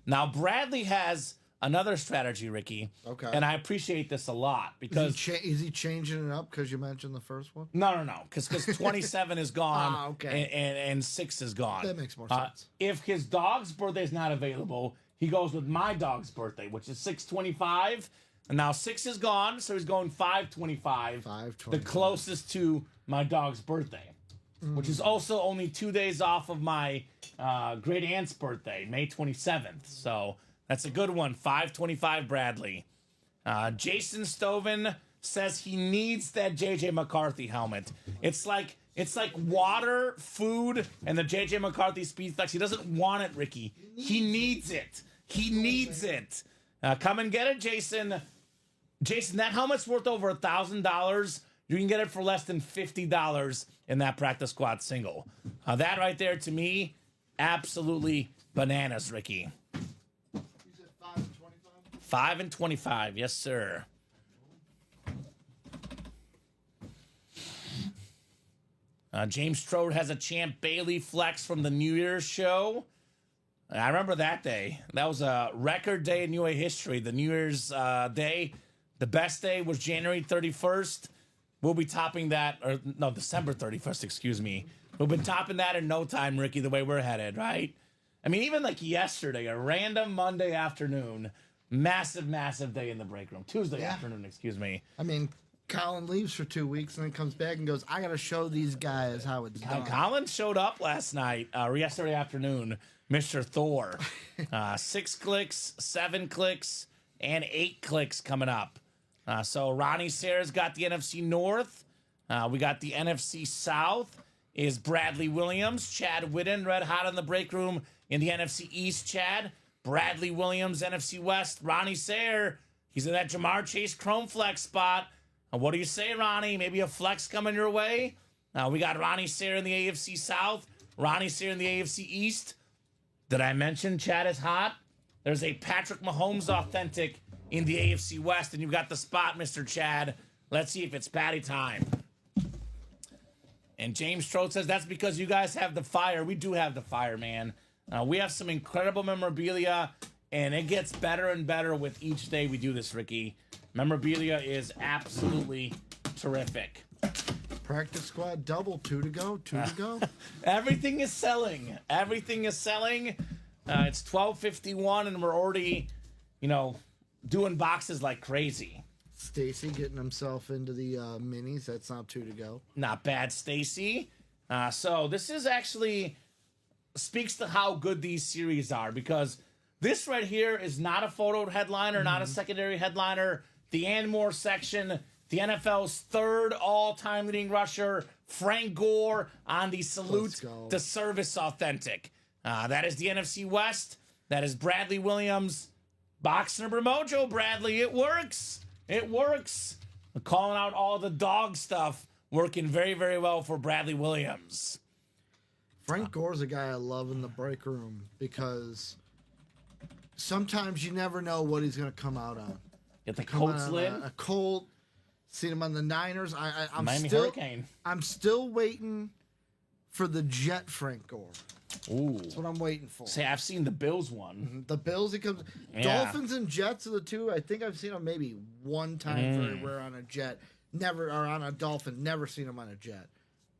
Now Bradley has another strategy, Ricky. Okay. And I appreciate this a lot because Is he changing it up because you mentioned the first one? no, because 27 is gone. Okay. and 6 is gone. That makes more sense. If his dog's birthday is not available, he goes with my dog's birthday, which is 6/25. And now 6 is gone, so he's going 5/25. 5/25. The closest to my dog's birthday, which is also only 2 days off of my great aunt's birthday, May 27th. So that's a good one. 5/25 Bradley. Jason Stoven says he needs that JJ McCarthy helmet. It's like water, food, and the JJ McCarthy Speed Flex. He doesn't want it, Ricky. He needs it. He needs it. Come and get it, Jason. Jason, that helmet's worth over $1,000. You can get it for less than $50 in that practice squad single. That right there, to me, absolutely bananas, Ricky. You said 5/25? 5/25, yes, sir. James Strode has a Champ Bailey Flex from the New Year's show. I remember that day. That was a record day in UA history. The New Year's day, the best day was January 31st. We'll be topping that, or no, December 31st, excuse me. We've been topping that in no time, Ricky, the way we're headed, right? I mean, even like yesterday, a random Monday afternoon, massive day in the break room. Tuesday afternoon, excuse me. I mean, Colin leaves for 2 weeks and then comes back and goes, I got to show these guys how it's done. Colin showed up last night, or yesterday afternoon, Mr. Thor. 6 clicks, 7 clicks, and 8 clicks coming up. So Ronnie Sayre's got the NFC North. We got the NFC South. Is Bradley Williams. Chad Whitten, red hot in the break room in the NFC East, Chad. Bradley Williams, NFC West. Ronnie Sayre, he's in that Jamar Chase Chrome Flex spot. What do you say, Ronnie? Maybe a flex coming your way? We got Ronnie Sayre in the AFC South. Ronnie Sayre in the AFC East. Did I mention Chad is hot? There's a Patrick Mahomes authentic in the AFC West, and you've got the spot, Mr. Chad. Let's see if it's Patty time. And James Strode says that's because you guys have the fire. We do have the fire, man. We have some incredible memorabilia, and it gets better and better with each day we do this, Ricky. Memorabilia is absolutely terrific. Practice squad double, 2 to go, 2 to go. Everything is selling. Everything is selling. It's 12:51, and we're already, doing boxes like crazy. Stacy getting himself into the minis. That's not 2 to go. Not bad, Stacy. So this is actually speaks to how good these series are, because this right here is not a photo headliner, not a secondary headliner. The Anmore section, the NFL's 3rd all-time leading rusher, Frank Gore, on the Salute to Service authentic. That is the NFC West. That is Bradley Williams. Box number mojo, Bradley. It works. It works. I'm calling out all the dog stuff working very, very well for Bradley Williams. Frank Gore's a guy I love in the break room because sometimes you never know what he's going to come out on. Get the Colts lid. A Colt. Seen him on the Niners. I'm Miami still, Hurricane. I'm still waiting for the Jet Frank Gore. Ooh. That's what I'm waiting for. Say, I've seen the Bills one. The Bills, he comes. Yeah. Dolphins and Jets are the two. I think I've seen him maybe one time very rare on a Jet. Never, or on a Dolphin. Never seen him on a Jet.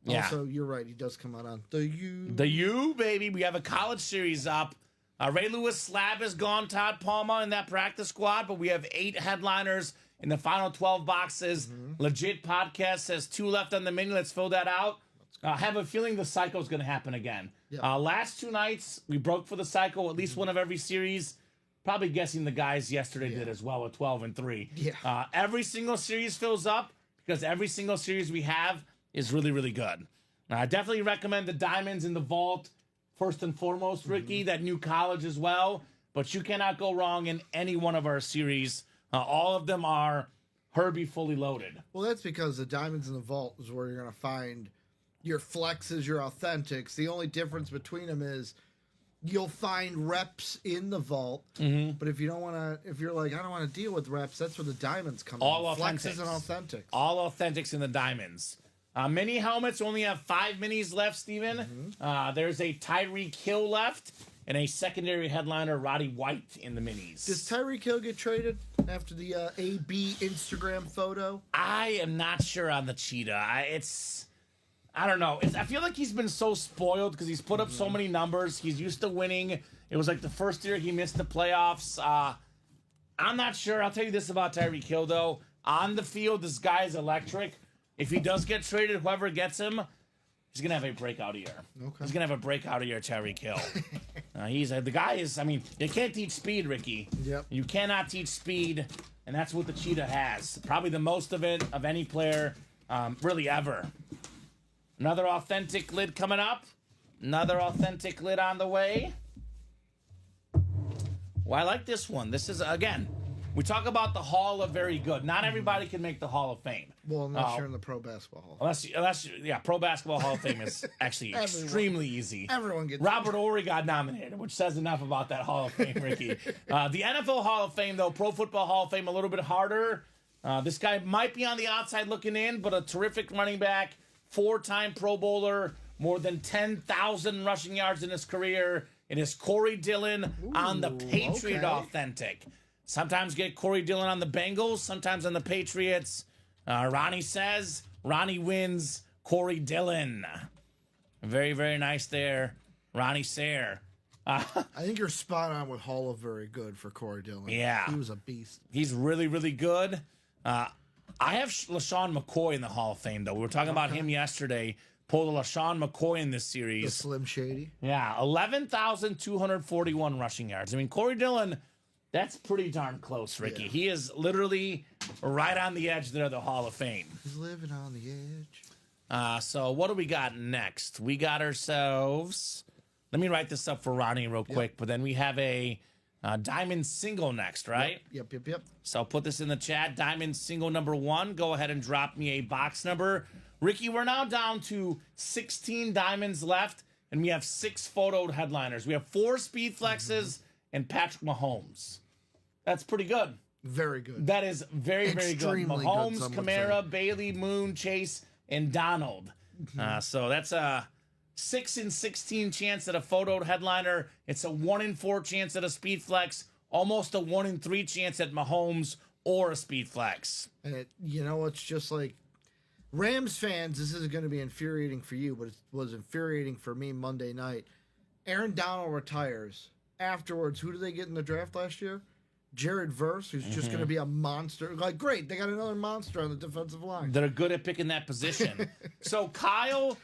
Yeah. Also, you're right. He does come out on the U. The U, baby. We have a college series up. Ray Lewis Slab is gone. Todd Palma in that practice squad, but we have 8 headliners in the final 12 boxes. Legit Podcast says 2 left on the menu. Let's fill that out. I have a feeling the cycle is going to happen again. Yep. Last 2 nights, we broke for the cycle, at least one of every series. Probably guessing the guys yesterday did as well with 12 and 3. Yeah. Every single series fills up because every single series we have is really, really good. I definitely recommend the Diamonds in the Vault, first and foremost, Ricky, that new college as well. But you cannot go wrong in any one of our series. All of them are Herbie fully loaded. Well, that's because the Diamonds in the Vault is where you're going to find your flexes, your authentics. The only difference between them is you'll find reps in the vault. But if you don't want to, if you're like, I don't want to deal with reps, that's where the diamonds come All in. authentics. Flexes and authentics. All authentics in the Diamonds. Mini helmets only have 5 minis left, Steven. There's a Tyreek Hill left and a secondary headliner, Roddy White, in the minis. Does Tyreek Hill get traded after the AB Instagram photo? I am not sure on the cheetah. I don't know. I feel like he's been so spoiled because he's put up so many numbers. He's used to winning. It was like the first year he missed the playoffs. I'm not sure. I'll tell you this about Tyreek Hill, though. On the field, this guy is electric. If he does get traded, whoever gets him, he's going to have a breakout year. Okay. He's going to have a breakout year, Tyreek Hill. The guy is, I mean, you can't teach speed, Ricky. Yep. You cannot teach speed, and that's what the cheetah has. Probably the most of it of any player really ever. Another authentic lid coming up. Another authentic lid on the way. Well, I like this one. This is, again, we talk about the Hall of Very Good. Not everybody can make the Hall of Fame. Well, unless you're in the Pro Basketball Hall. Unless Pro Basketball Hall of Fame is actually extremely easy. Everyone gets Robert Horry got nominated, which says enough about that Hall of Fame, Ricky. The NFL Hall of Fame, though, Pro Football Hall of Fame, a little bit harder. This guy might be on the outside looking in, but a terrific running back. 4-time Pro Bowler, more than 10,000 rushing yards in his career. It is Corey Dillon on the Patriot Authentic. Sometimes get Corey Dillon on the Bengals, sometimes on the Patriots. Ronnie says, Ronnie wins, Corey Dillon. Very, very nice there, Ronnie Sayre. I think you're spot on with Hall of Very Good for Corey Dillon. Yeah. He was a beast. He's really, really good. I have LaShawn McCoy in the Hall of Fame, though. We were talking about him yesterday. Pulled a LaShawn McCoy in this series. The Slim Shady. Yeah, 11,241 rushing yards. I mean, Corey Dillon, that's pretty darn close, Ricky. Yeah. He is literally right on the edge there of the Hall of Fame. He's living on the edge. So what do we got next? We got ourselves... Let me write this up for Ronnie real quick, but then we have a Diamond single next, right? Yep. So I'll put this in the chat. Diamond single number 1. Go ahead and drop me a box number. Ricky, we're now down to 16 diamonds left, and we have 6 photoed headliners. We have 4 speed flexes and Patrick Mahomes. That's pretty good. Very good. That is very, very good. Extremely Mahomes, good, some would Kamara, say. Bailey, Moon, Chase, and Donald. So that's a 6 in 16 chance at a photoed headliner. It's a 1 in 4 chance at a speed flex. Almost a 1 in 3 chance at Mahomes or a speed flex. And it's just like Rams fans, this is going to be infuriating for you, but it was infuriating for me Monday night. Aaron Donald retires. Afterwards, who did they get in the draft last year? Jared Verse, who's just going to be a monster. Like, great, they got another monster on the defensive line. They're good at picking that position. So, Kyle,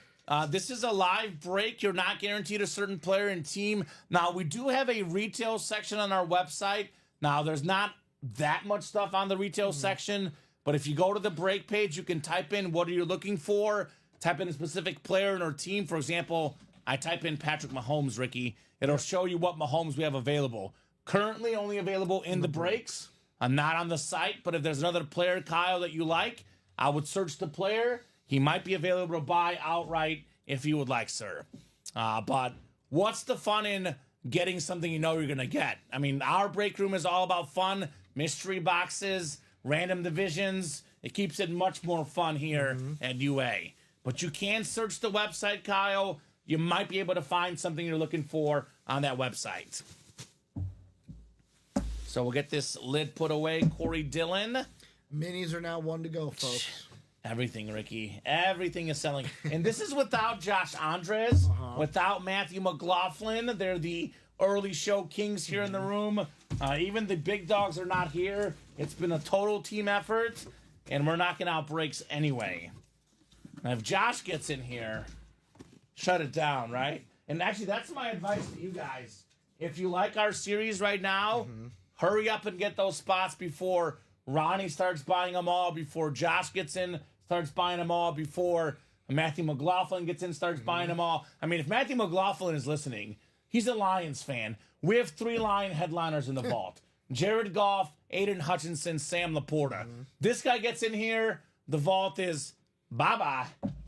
this is a live break. You're not guaranteed a certain player and team. Now, we do have a retail section on our website. Now, there's not that much stuff on the retail section, but if you go to the break page, you can type in what are you looking for, type in a specific player or team. For example, I type in Patrick Mahomes, Ricky. It'll show you what Mahomes we have available. Currently only available in the breaks. I'm not on the site, but if there's another player, Kyle, that you like, I would search the player, He might be available to buy outright if you would like, sir. But what's the fun in getting something you know you're going to get? I mean, our break room is all about fun, mystery boxes, random divisions. It keeps it much more fun here at UA. But you can search the website, Kyle. You might be able to find something you're looking for on that website. So we'll get this lid put away. Corey Dillon. Minis are now 1 to go, folks. Everything, Ricky. Everything is selling. And this is without Josh Andres, without Matthew McLaughlin. They're the early show kings here in the room. Even the big dogs are not here. It's been a total team effort, and we're knocking out breaks anyway. Now, if Josh gets in here, shut it down, right? And actually, that's my advice to you guys. If you like our series right now, hurry up and get those spots before Ronnie starts buying them all, before Josh gets in, starts buying them all, before Matthew McLaughlin gets in, starts buying them all. I mean, if Matthew McLaughlin is listening, he's a Lions fan. We have 3 Lion headliners in the vault. Jared Goff, Aiden Hutchinson, Sam Laporta. This guy gets in here, the vault is bye-bye.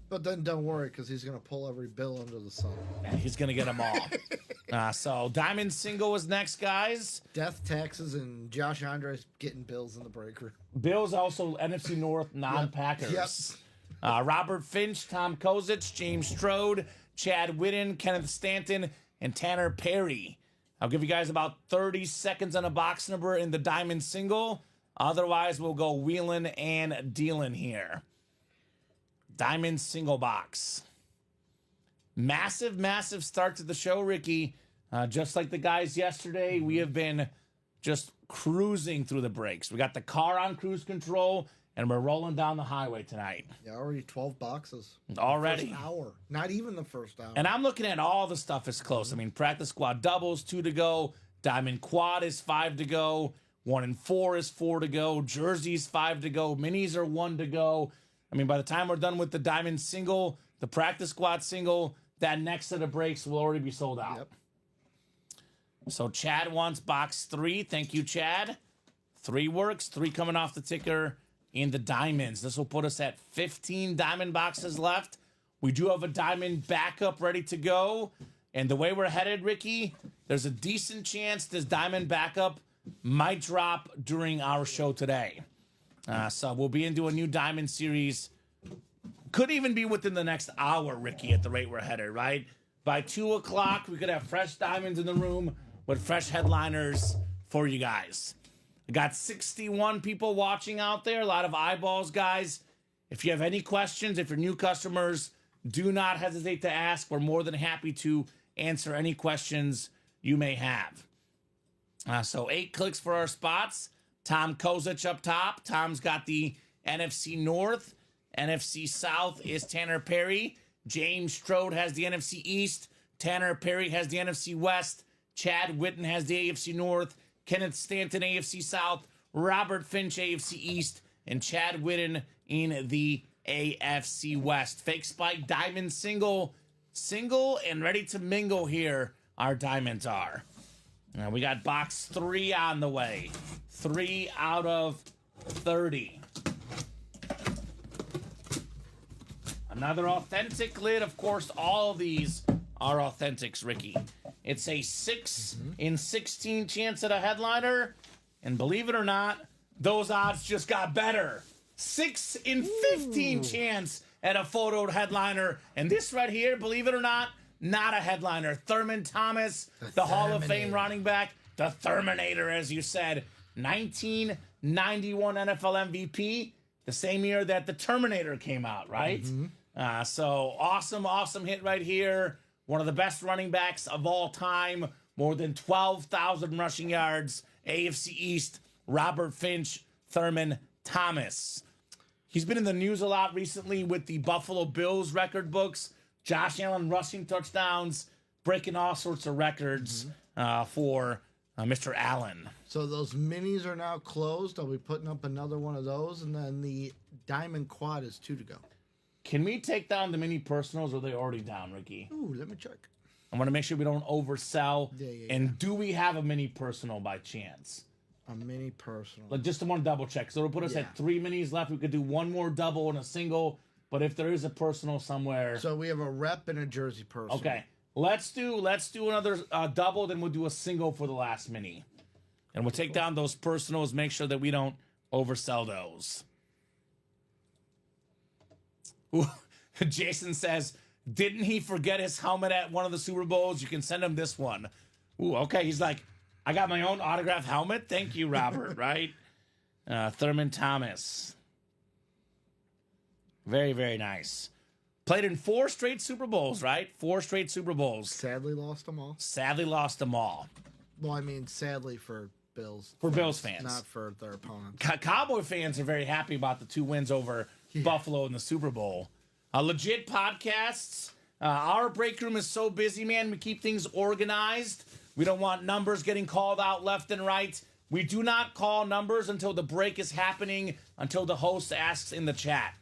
But then don't worry, because he's going to pull every bill under the sun. And he's going to get them all. So Diamond Single is next, guys. Death, taxes, and Josh Andres getting bills in the break room. Bills also NFC North non-Packers. Yep. Robert Finch, Tom Kozich, James Strode, Chad Whitten, Kenneth Stanton, and Tanner Perry. I'll give you guys about 30 seconds on a box number in the Diamond Single. Otherwise, we'll go wheeling and dealing here. Diamond Single box. Massive, massive start to the show, Ricky. Just like the guys yesterday, we have been just cruising through the breaks. We got the car on cruise control, and we're rolling down the highway tonight. Yeah, already 12 boxes. Already. First hour. Not even the first hour. And I'm looking at all the stuff is close. I mean, practice squad doubles, 2 to go. Diamond quad is 5 to go. 1 and 4 is 4 to go. Jerseys 5 to go. Minis are 1 to go. I mean, by the time we're done with the Diamond Single, the practice squad single, that next set of breaks will already be sold out. Yep. So Chad wants box 3. Thank you, Chad. 3 works. 3 coming off the ticker in the diamonds. This will put us at 15 diamond boxes left. We do have a diamond backup ready to go. And the way we're headed, Ricky, there's a decent chance this diamond backup might drop during our show today. So we'll be into a new diamond series. Could even be within the next hour, Ricky, at the rate we're headed, right? By 2 o'clock, we could have fresh diamonds in the room with fresh headliners for you guys. I got 61 people watching out there, a lot of eyeballs, guys. If you have any questions, if you're new customers, do not hesitate to ask. We're more than happy to answer any questions you may have. So 8 clicks for our spots. Tom Kozich up top. Tom's got the NFC North. NFC South is Tanner Perry. James Strode has the NFC East. Tanner Perry has the NFC West. Chad Whitten has the AFC North. Kenneth Stanton, AFC South. Robert Finch, AFC East. And Chad Whitten in the AFC West. Fake Spike Diamond Single and ready to mingle here. Our diamonds are. Now we got box 3 on the way. 3 out of 30. Another authentic lid. Of course, all of these are authentics, Ricky. It's a 6 in 16 chance at a headliner. And believe it or not, those odds just got better. 6 in 15 chance at a photoed headliner. And this right here, believe it or not a headliner. Thurman Thomas, the Hall of Fame running back. The Terminator, as you said. 1991 NFL MVP. The same year that the Terminator came out, right? So awesome hit right here. One of the best running backs of all time. More than 12,000 rushing yards. AFC East, Robert Finch, Thurman Thomas. He's been in the news a lot recently with the Buffalo Bills record books. Josh Allen rushing touchdowns, breaking all sorts of records for Mr. Allen. So those minis are now closed. I'll be putting up another one of those. And then the diamond quad is 2 to go. Can we take down the mini personals, or are they already down, Ricky? Ooh, let me check. I want to make sure we don't oversell. Yeah. And do we have a mini personal by chance? A mini personal. Like, just want to double check. So it'll put us at 3 minis left. We could do one more double and a single. but if there is a personal somewhere. So we have a rep and a jersey personal. Okay. Let's do another double, then we'll do a single for the last mini. And we'll take down those personals, make sure that we don't oversell those. Ooh, Jason says, didn't he forget his helmet at one of the Super Bowls? You can send him this one. Ooh, okay. He's like, I got my own autographed helmet. Thank you, Robert, right? Thurman Thomas. Very, very nice. Played in 4 straight Super Bowls, right? 4 straight Super Bowls. Sadly lost them all. Sadly lost them all. Well, I mean, sadly for Bills. For Bills fans. Not for their opponents. Cowboy fans are very happy about the 2 wins over Buffalo in the Super Bowl. Legit podcasts. Our break room is so busy, man. We keep things organized. We don't want numbers getting called out left and right. We do not call numbers until the break is happening, until the host asks in the chat.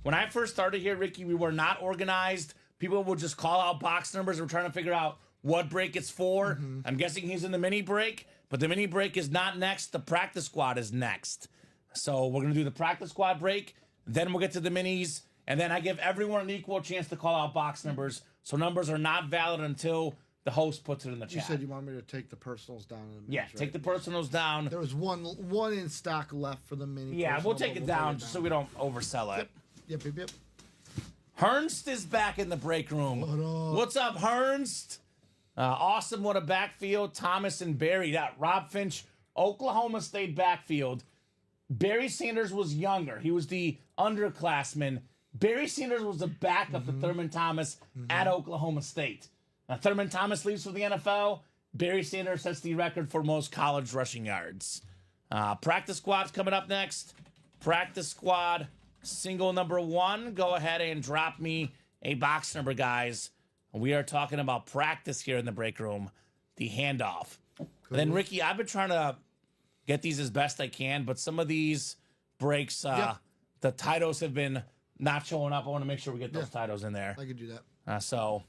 When I first started here, Ricky, we were not organized. People would just call out box numbers. We're trying to figure out what break it's for. Mm-hmm. I'm guessing he's in the mini break, but the mini break is not next. The practice squad is next. So we're going to do the practice squad break. Then we'll get to the minis. And then I give everyone an equal chance to call out box numbers. So numbers are not valid until the host puts it in the chat. You said you wanted me to take the personals down. In the minis, right? Take the personals down. There was one in stock left for the mini. Yeah, we'll take it down just so we don't oversell it. Yep. Hernst is back in the break room. What's up, Hernst? Awesome. What a backfield. Thomas and Barry. That Rob Finch, Oklahoma State backfield. Barry Sanders was younger. He was the underclassman. Barry Sanders was the backup to Thurman Thomas at Oklahoma State. Now, Thurman Thomas leaves for the NFL. Barry Sanders sets the record for most college rushing yards. Practice squad's coming up next. Practice squad, single number 1. Go ahead and drop me a box number, guys. We are talking about practice here in the break room. The handoff. Cool. And then, Ricky, I've been trying to get these as best I can, but some of these breaks, the titles have been not showing up. I want to make sure we get those titles in there. I could do that.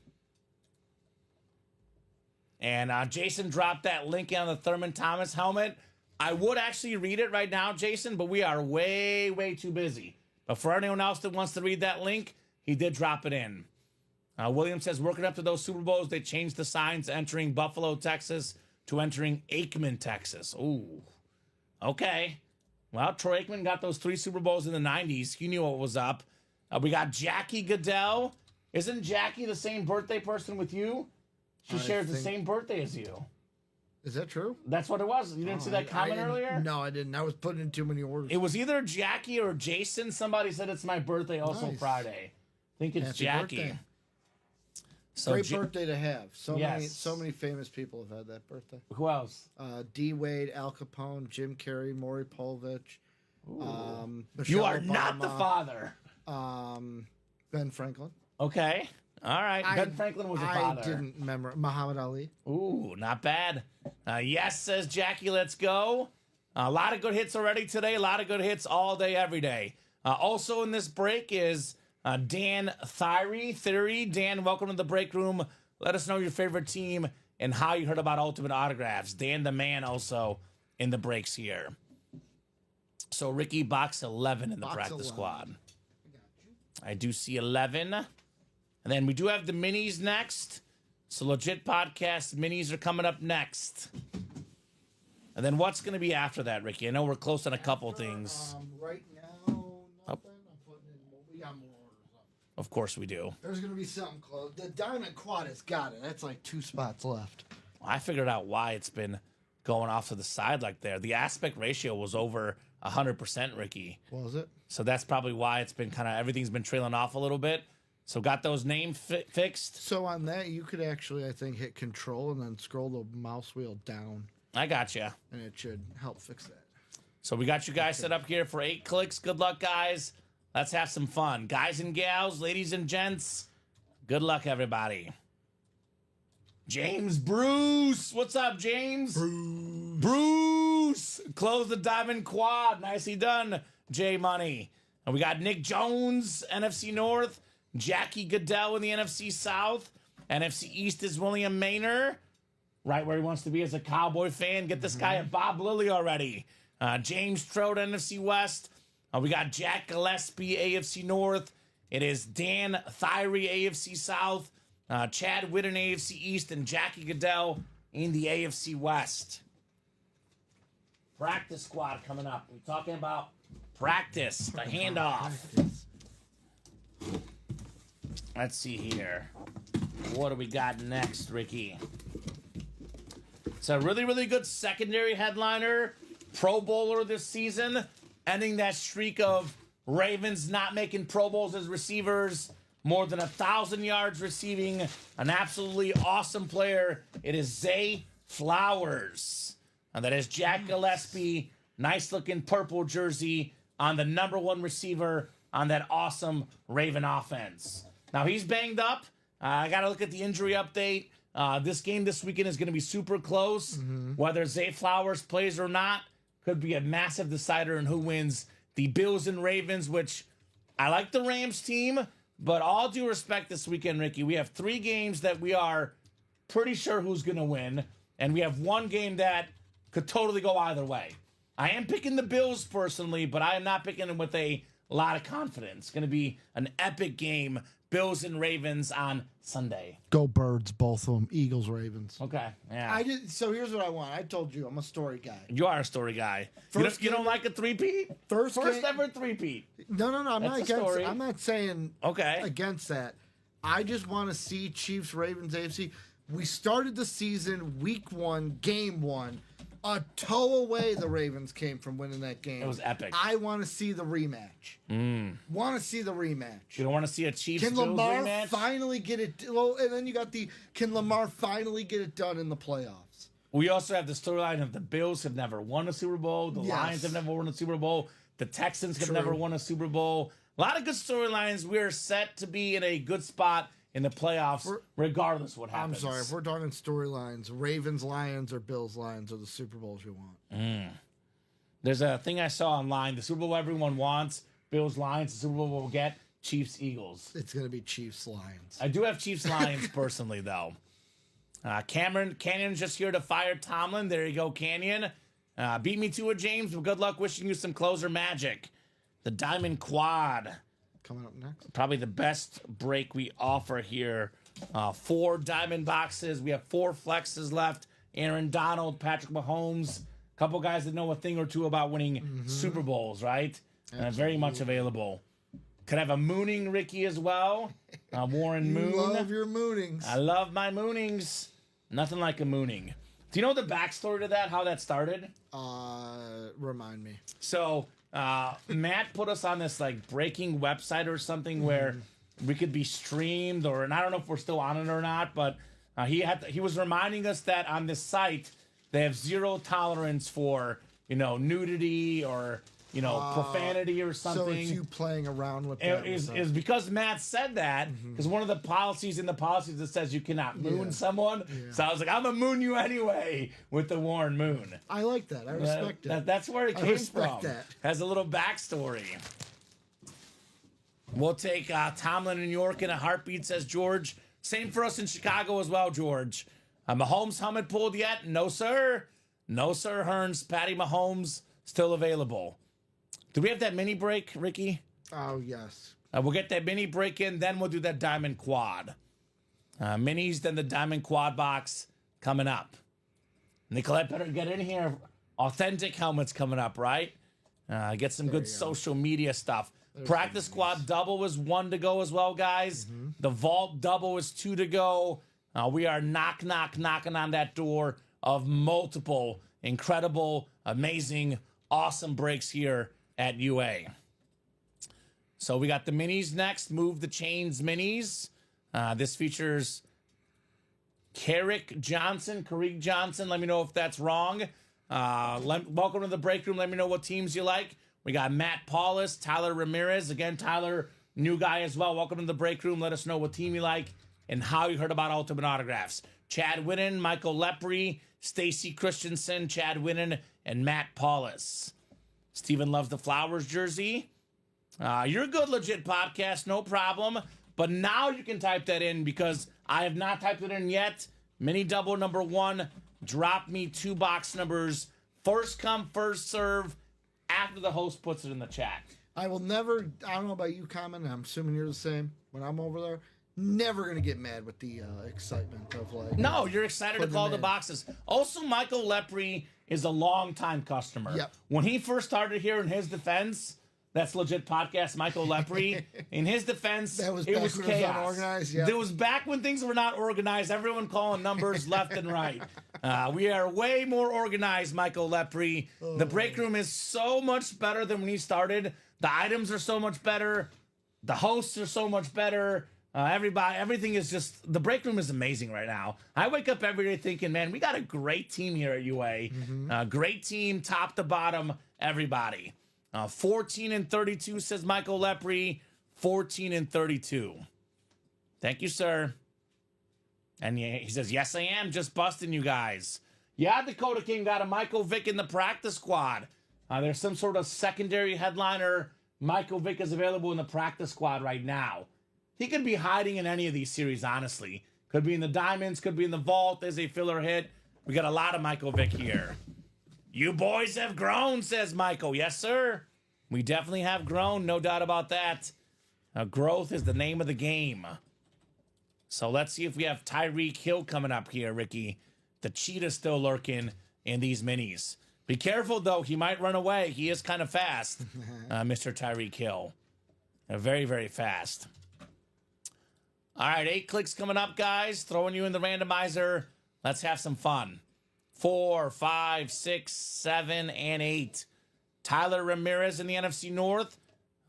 And Jason dropped that link on the Thurman Thomas helmet. I would actually read it right now, Jason, but we are way, way too busy. But for anyone else that wants to read that link, he did drop it in. William says, working up to those Super Bowls, they changed the signs entering Buffalo, Texas to entering Aikman, Texas. Ooh. Okay. Well, Troy Aikman got those 3 Super Bowls in the 90s. He knew what was up. We got Jackie Goodell. Isn't Jackie the same birthday person with you? She shares the same birthday as you. Is that true? That's what it was. You didn't see that comment earlier? No, I didn't. I was putting in too many orders. It was either Jackie or Jason. Somebody said it's my birthday also Friday. I think it's Happy Jackie. Birthday. So Great birthday to have. So many famous people have had that birthday. Who else? D. Wade, Al Capone, Jim Carrey, Maury Povich. You are not the father. Ben Franklin. Okay. All right. Ben Franklin was a father. I didn't remember. Muhammad Ali. Ooh, not bad. Yes, says Jackie, let's go. A lot of good hits already today. A lot of good hits all day, every day. Also in this break is Dan Theory. Dan, welcome to the break room. Let us know your favorite team and how you heard about Ultimate Autographs. Dan the man also in the breaks here. So Ricky, box 11 in the practice squad. I do see 11. And then we do have the minis next. So Legit Podcast minis are coming up next. And then what's going to be after that, Ricky? I know we're close on a couple things. Right now, nothing. We got more orders up. Of course we do. There's going to be something close. The Diamond Quad has got it. That's like 2 spots left. I figured out why it's been going off to the side like there. The aspect ratio was over 100%, Ricky. Was it? So that's probably why it's been everything's been trailing off a little bit. So got those names fixed. So on that, you could actually, I think, hit Control and then scroll the mouse wheel down. I got you. And it should help fix that. So we got you guys set up here for 8 clicks. Good luck, guys. Let's have some fun. Guys and gals, ladies and gents, good luck, everybody. James Bruce. What's up, James? Bruce. Close the Diamond Quad. Nicely done, J Money. And we got Nick Jones, NFC North. Jackie Goodell in the NFC South. NFC East is William Maynor. Right where he wants to be as a Cowboy fan. Get this guy a Bob Lilly already. James Trout, NFC West. We got Jack Gillespie, AFC North. It is Dan Thyre, AFC South, Chad Whitten, AFC East, and Jackie Goodell in the AFC West. Practice squad coming up. We're talking about practice, the handoff. Let's see here. What do we got next, Ricky? It's a really, really good secondary headliner. Pro Bowler this season. Ending that streak of Ravens not making Pro Bowls as receivers. More than 1,000 yards receiving. An absolutely awesome player. It is Zay Flowers. And that is Jack Gillespie. Nice looking purple jersey on the #1 receiver on that awesome Raven offense. Now he's banged up. I got to look at the injury update. This game this weekend is going to be super close. Whether Zay Flowers plays or not could be a massive decider in who wins the Bills and Ravens, which I like the Rams team, but all due respect this weekend, Ricky, we have 3 games that we are pretty sure who's going to win, and we have 1 game that could totally go either way. I am picking the Bills personally, but I am not picking them with a lot of confidence. It's going to be an epic game. Bills and Ravens on Sunday. Go Birds, both of them. Eagles, Ravens. Okay, yeah. So here's what I want. I told you I'm a story guy. You are a story guy. You don't like a three-peat? First ever three-peat. No. I'm not against. Story. I'm not saying against that. I just want to see Chiefs, Ravens, AFC. We started the season week 1, game 1. A toe away the Ravens came from winning that game. It was epic. I want to see the rematch. Want to see the rematch. You don't want to see a Chiefs-Bills rematch? Can Lamar rematch? finally get it? Well, and then you got can Lamar finally get it done in the playoffs? We also have the storyline of the Bills have never won a Super Bowl. The Lions have never won a Super Bowl. The Texans have never won a Super Bowl. A lot of good storylines. We're set to be in a good spot in the playoffs, regardless what happens. I'm sorry, if we're talking storylines, Ravens, Lions, or Bills, Lions are the Super Bowls you want. There's a thing I saw online. The Super Bowl everyone wants, Bills, Lions. The Super Bowl we'll get, Chiefs, Eagles. It's going to be Chiefs, Lions. I do have Chiefs, Lions personally, though. Canyon's just here to fire Tomlin. There you go, Canyon. Beat me to it, James. Well, good luck wishing you some closer magic. The Diamond Quad. Coming up next. Probably the best break we offer here. 4 diamond boxes. We have 4 flexes left. Aaron Donald, Patrick Mahomes. A couple guys that know a thing or two about winning Super Bowls, right? Very much available. Could have a mooning Ricky as well. Warren Moon. Love your moonings. I love my moonings. Nothing like a mooning. Do you know the backstory to that, how that started? Remind me. So... Matt put us on this like breaking website or something where we could be streamed, and I don't know if we're still on it or not, but he was reminding us that on this site they have 0 tolerance for nudity or profanity or something. So it's you playing around with that. Is because Matt said that, because one of the policies in the policies that says you cannot moon someone. Yeah. So I was like, I'm going to moon you anyway with the Warren Moon. I like that. I respect it. That's where it came from. That. Has a little backstory. We'll take Tomlin in New York in a heartbeat, says George. Same for us in Chicago as well, George. Mahomes helmet pulled yet? No, sir. No, sir, Hearns. Patty Mahomes still available. Do we have that mini break, Ricky? Oh, yes. We'll get that mini break in, then we'll do that diamond quad. Minis, then the diamond quad box coming up. Nicolette better get in here. Authentic helmets coming up, right? Get some good social media stuff. Practice squad double is 1 to go as well, guys. The vault double is 2 to go. We are knocking on that door of multiple incredible, amazing, awesome breaks here at UA. So we got the minis next. Move the Chains minis. This features Carrick Johnson. Let me know if that's wrong. Welcome to the break room. Let me know what teams you like. We got Matt Paulus, Tyler Ramirez. Again, Tyler, new guy as well. Welcome to the break room. Let us know what team you like and how you heard about Ultimate Autographs. Chad Whitten, Michael Lepre, Stacy Christensen, Chad Whitten, and Matt Paulus. Steven loves the Flowers jersey. You're a good, legit podcast, no problem. But now you can type that in because I have not typed it in yet. Mini double number 1. Drop me 2 box numbers. First come, first serve after the host puts it in the chat. I will never. I don't know about you, Kamen. I'm assuming you're the same. When I'm over there, never gonna get mad with the excitement of like. No, you're excited to putting call them the in. boxes. Also, Michael Lepre is a longtime customer. Yep. When he first started here, in his defense, that's legit podcast, Michael Lepre. In his defense, That was it back was when it was chaos. unorganized, yeah. It was back when things were not organized. Everyone calling numbers left and right. We are way more organized, Michael Lepre. The break room is so much better than when he started. The items are so much better. The hosts are so much better. Everything is just, the break room is amazing right now. I wake up every day thinking, man, we got a great team here at UA. Great team, top to bottom, everybody. 14-32 says Michael Lepre. 14-32. Thank you, sir. And he says, yes, I am just busting you guys. Yeah, Dakota King got a Michael Vick in the practice squad. There's some sort of secondary headliner. Michael Vick is available in the practice squad right now. He could be hiding in any of these series, honestly. Could be in the Diamonds, could be in the Vault as a filler hit. We got a lot of Michael Vick here. You boys have grown, says Michael. Yes, sir. We definitely have grown, no doubt about that. Growth is the name of the game. So let's see if we have Tyreek Hill coming up here, Ricky. The cheetah's still lurking in these minis. Be careful, though. He might run away. He is kind of fast, Mr. Tyreek Hill. Very, very fast. All right, 8 clicks coming up, guys. Throwing you in the randomizer. Let's have some fun. 4, 5, 6, 7, and 8. Tyler Ramirez in the NFC North.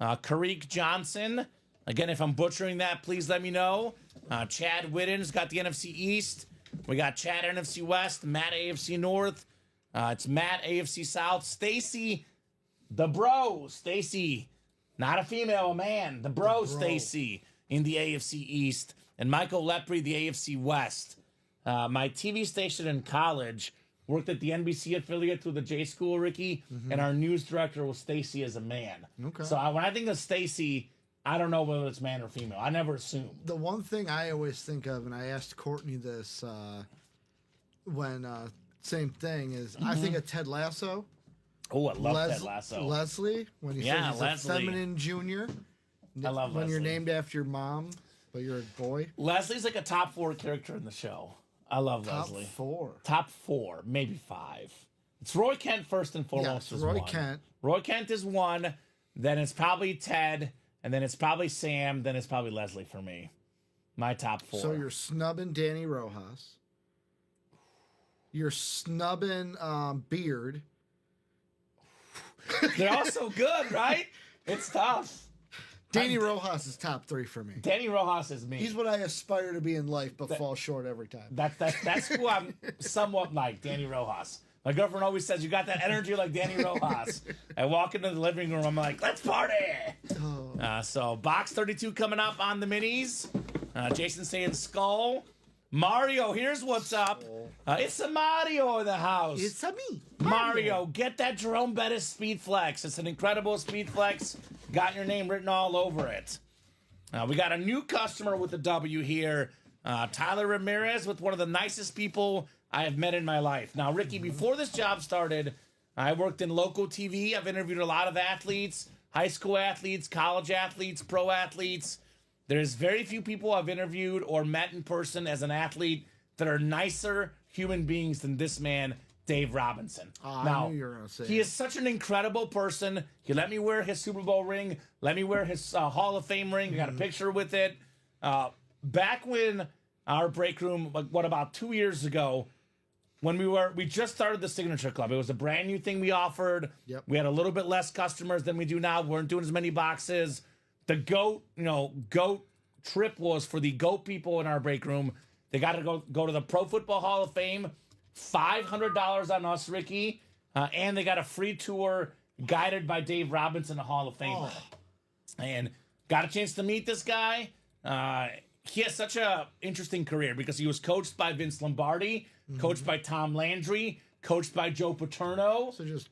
Kareek Johnson. Again, if I'm butchering that, please let me know. Chad Whitten's got the NFC East. We got Chad NFC West. Matt AFC North. It's Matt AFC South. Stacy, the bro. Stacy, not a female, a man. The bro. Stacy in the AFC East. And Michael Lepre, the AFC West. My TV station in college worked at the NBC affiliate through the J School, Ricky, and our news director was Stacy as a man. Okay. So when I think of Stacy, I don't know whether it's man or female. I never assume. The one thing I always think of, and I asked Courtney this when same thing is, I think of Ted Lasso. Oh, I love Ted Lasso. Leslie, when he says he's Leslie. a feminine junior. I love when you're Leslie. named after your mom, but you're a boy. Leslie's like a top 4 character in the show. I love Leslie. Top 4. Top 4, maybe 5. It's Roy Kent first and foremost. Yes, is Roy one. Kent. Roy Kent is 1. Then it's probably Ted. And then it's probably Sam. Then it's probably Leslie for me. My top 4. So you're snubbing Danny Rojas. You're snubbing Beard. They're all so good, right? It's tough. Danny Rojas is top 3 for me. Danny Rojas is me. He's what I aspire to be in life, but fall short every time. That's who I'm somewhat like, Danny Rojas. My girlfriend always says, you got that energy like Danny Rojas. I walk into the living room, I'm like, let's party! So, box 32 coming up on the minis. Jason saying Skull. Mario, here's what's up. It's a Mario in the house. It's a me. Mario, get that Jerome Bettis Speed Flex. It's an incredible Speed Flex. Got your name written all over it. We got a new customer with a W here. Tyler Ramirez with one of the nicest people I have met in my life. Now, Ricky, before this job started, I worked in local TV. I've interviewed a lot of athletes, high school athletes, college athletes, pro athletes. There's very few people I've interviewed or met in person as an athlete that are nicer human beings than this man, Dave Robinson. I knew you were going to say he it. is such an incredible person. He let me wear his Super Bowl ring, let me wear his Hall of Fame ring. I got a picture with it. Back when our break room, about 2 years ago, when we just started the Signature Club. It was a brand new thing we offered. Yep. We had a little bit less customers than we do now. We weren't doing as many boxes. The GOAT trip was for the GOAT people in our break room. They got to go to the Pro Football Hall of Fame. $500 on us, Ricky. And they got a free tour guided by Dave Robinson, the Hall of Famer. And got a chance to meet this guy. He has such a interesting career because he was coached by Vince Lombardi, coached by Tom Landry, coached by Joe Paterno. So just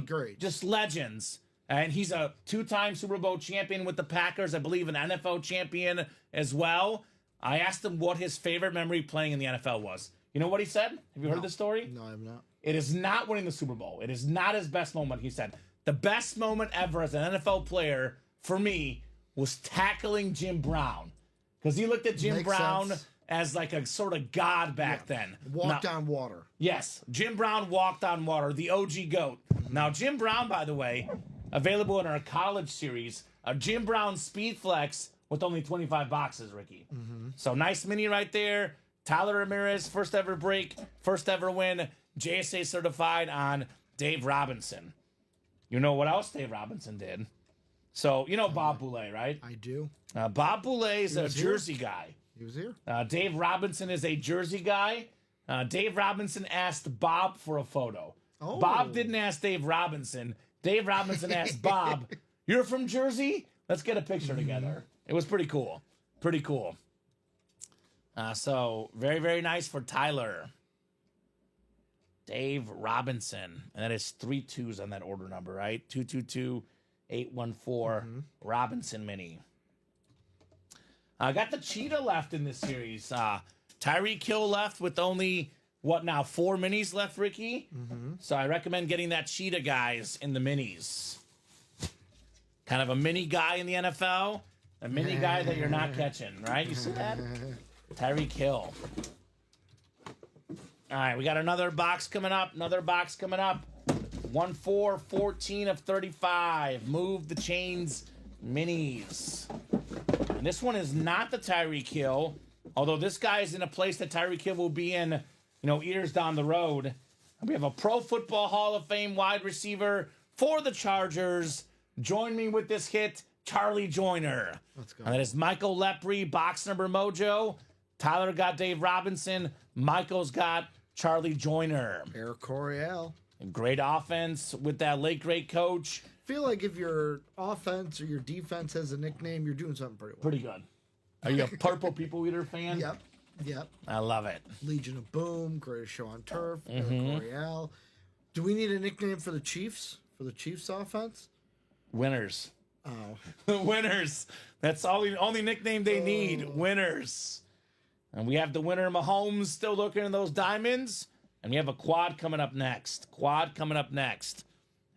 great. Just legends. And he's a 2-time Super Bowl champion with the Packers, I believe an NFL champion as well. I asked him what his favorite memory playing in the NFL was. You know what he said? Have you heard this story? No, I have not. It is not winning the Super Bowl. It is not his best moment, he said. The best moment ever as an NFL player, for me, was tackling Jim Brown. Because he looked at Jim Makes Brown sense. as like a sort of god back then. Walked on water. Yes, Jim Brown walked on water, the OG GOAT. Now, Jim Brown, by the way, available in our college series, a Jim Brown Speed Flex with only 25 boxes, Ricky. So nice mini right there. Tyler Ramirez, first ever break, first ever win. JSA certified on Dave Robinson. You know what else Dave Robinson did? So, you know Bob Boulay, right? I do. Bob Boulay is a was here. Jersey guy. He was here. Dave Robinson is a Jersey guy. Dave Robinson asked Bob for a photo. Oh. Bob didn't ask Dave Robinson. Dave Robinson asked Bob, "You're from Jersey? Let's get a picture together." It was pretty cool. Pretty cool. So, very, very nice for Tyler. Dave Robinson. And that is 3 2s on that order number, right? 222814 Robinson Mini. I got the Cheetah left in this series. Tyreek Hill left with only, 4 minis left, Ricky? So I recommend getting that Cheetah, guys, in the minis. Kind of a mini guy in the NFL. A mini guy that you're not catching, right? You see that? Tyreek Hill. All right, we got another box coming up. 1/4/14 of 35. Move the chains minis. And this one is not the Tyreek Hill, although this guy is in a place that Tyreek Hill will be in, years down the road. And we have a Pro Football Hall of Fame wide receiver for the Chargers. Join me with this hit, Charlie Joyner. Let's go. And that is Michael Lepre, box number mojo. Tyler got Dave Robinson. Michael's got Charlie Joyner. Air Coryell. Great offense with that late great coach. Feel like if your offense or your defense has a nickname, you're doing something pretty well. Pretty good. Are you a Purple People Eater fan? Yep. I love it. Legion of Boom, Greatest Show on Turf, Air Coryell. Do we need a nickname for the Chiefs? For the Chiefs offense? Winners. Oh. Winners. That's all the only nickname they need. Winners. And we have the winner Mahomes still looking in those diamonds. And we have a quad coming up next.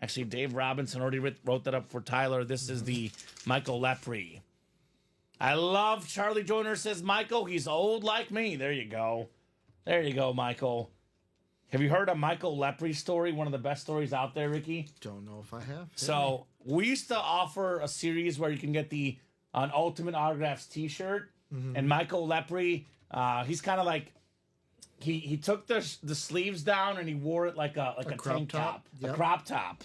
Actually, Dave Robinson already wrote that up for Tyler. This is the Michael Lepre. I love Charlie Joyner, says Michael. He's old like me. There you go. Michael. Have you heard a Michael Lepre story? One of the best stories out there, Ricky? Don't know if I have. So we used to offer a series where you can get an Ultimate Autographs t-shirt. And Michael Lepre, he's kind of like, he took the sleeves down and he wore it like a tank top, Yep. a crop top.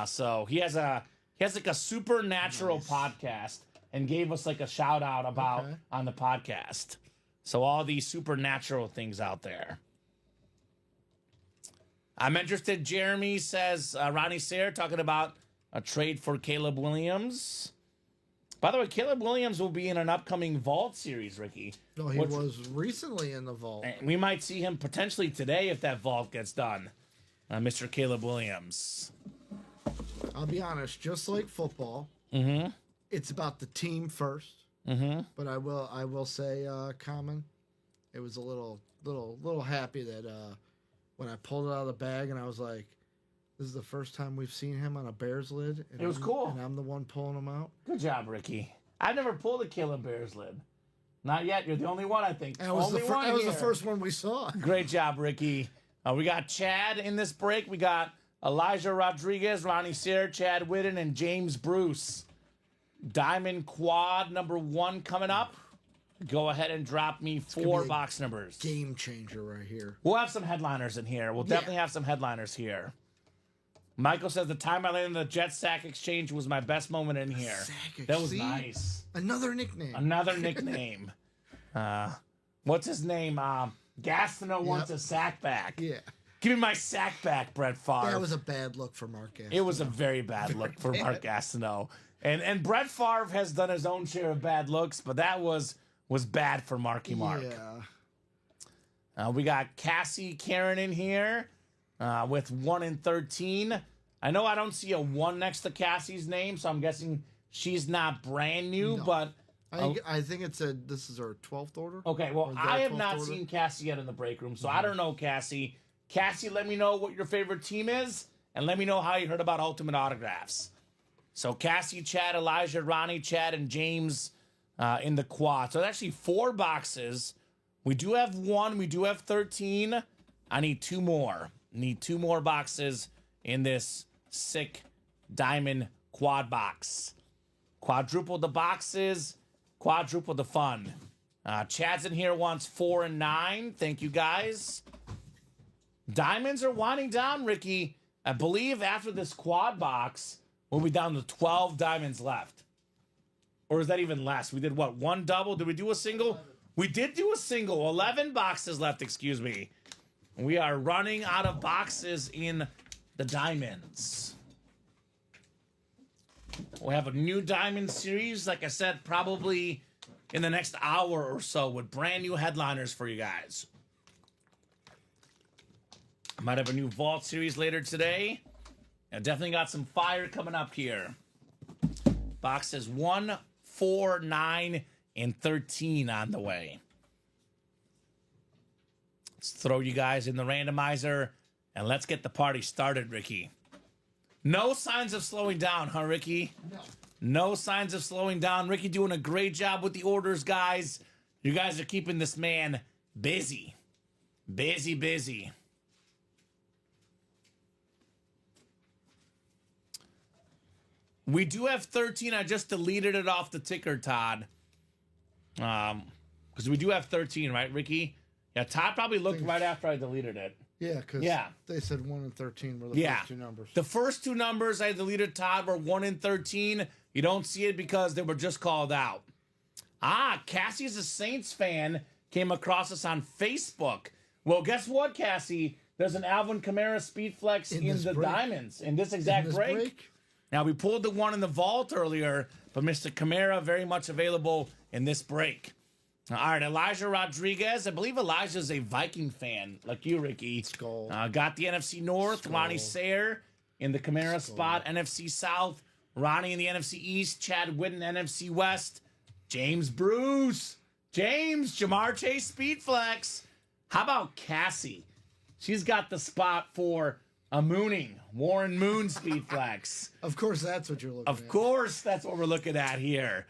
So he has like a supernatural podcast and gave us like a shout out about on the podcast. So all these supernatural things out there. I'm interested. Jeremy says Ronnie Sayre talking about a trade for Caleb Williams. By the way, Caleb Williams will be in an upcoming Vault series, Ricky. No, he was recently in the Vault. We might see him potentially today if that Vault gets done. Mr. Caleb Williams. I'll be honest, just like football, it's about the team first. But I will say, Kamen, it was a little happy that when I pulled it out of the bag and I was like, this is the first time we've seen him on a Bears lid. And It was cool. And I'm the one pulling him out. Good job, Ricky. I've never pulled a Caleb Bears lid. Not yet. You're the only one, I think. That was, that was the first one we saw. Great job, Ricky. We got Chad in this break. We got Elijah Rodriguez, Ronnie Sayre, Chad Whitten, and James Bruce. Diamond Quad number 1 coming up. Go ahead and drop me 4 box numbers. Game changer right here. We'll have some headliners in here. We'll definitely have some headliners here. Michael says the time I landed in the Jet Sack Exchange was my best moment in here. That was nice. Another nickname. What's his name? Gastineau wants a sack back. Yeah. Give me my sack back, Brett Favre. That was a bad look for Mark Gastineau. It was a very bad look for Mark Gastineau. And Brett Favre has done his own share of bad looks, but that was bad for Marky Mark. Yeah. We got Cassie Karen in here with 1 in 13. I know I don't see a 1 next to Cassie's name, so I'm guessing she's not brand new, but... I think this is her 12th order. Okay, well, I have not seen Cassie yet in the break room, so I don't know, Cassie. Cassie, let me know what your favorite team is, and let me know how you heard about Ultimate Autographs. So Cassie, Chad, Elijah, Ronnie, Chad, and James in the quad. So there's actually 4 boxes. We do have 1. We do have 13. I need 2 more. Need 2 more boxes in this sick diamond quad box. Quadruple the boxes, quadruple the fun. Chad's in here wants 4 and 9. Thank you, guys. Diamonds are winding down, Ricky. I believe after this quad box, we'll be down to 12 diamonds left. Or is that even less? We did what? 1 double? Did we do a single? 11. We did do a single. 11 boxes left, excuse me. We are running out of boxes in the diamonds. We'll have a new diamond series, like I said, probably in the next hour or so with brand new headliners for you guys. I might have a new vault series later today. I definitely got some fire coming up here. Boxes 1, 4, 9, and 13 on the way. Let's throw you guys in the randomizer and let's get the party started, Ricky. No signs of slowing down, huh, Ricky? No. No signs of slowing down. Ricky doing a great job with the orders, guys. You guys are keeping this man busy. Busy. We do have 13. I just deleted it off the ticker, Todd. Because we do have 13, right, Ricky? Yeah, Todd probably looked right after I deleted it. Yeah, because they said 1 and 13 were the first 2 numbers. The first 2 numbers I deleted, Todd, were 1 and 13. You don't see it because they were just called out. Cassie's a Saints fan. Came across us on Facebook. Well, guess what, Cassie? There's an Alvin Kamara Speed Flex in the diamonds in this exact break. Now, we pulled the one in the vault earlier, but Mr. Kamara very much available in this break. All right, Elijah Rodriguez. I believe Elijah's a Viking fan, like you, Ricky. Skull. Got the NFC North. Skull. Ronnie Sayer in the Kamara spot. NFC South. Ronnie in the NFC East. Chad Whitten, NFC West. James Bruce. Jamar Chase Speed Flex. How about Cassie? She's got the spot for a mooning. Warren Moon Speed Flex. Of course, that's what you're looking at. Of course, that's what we're looking at here.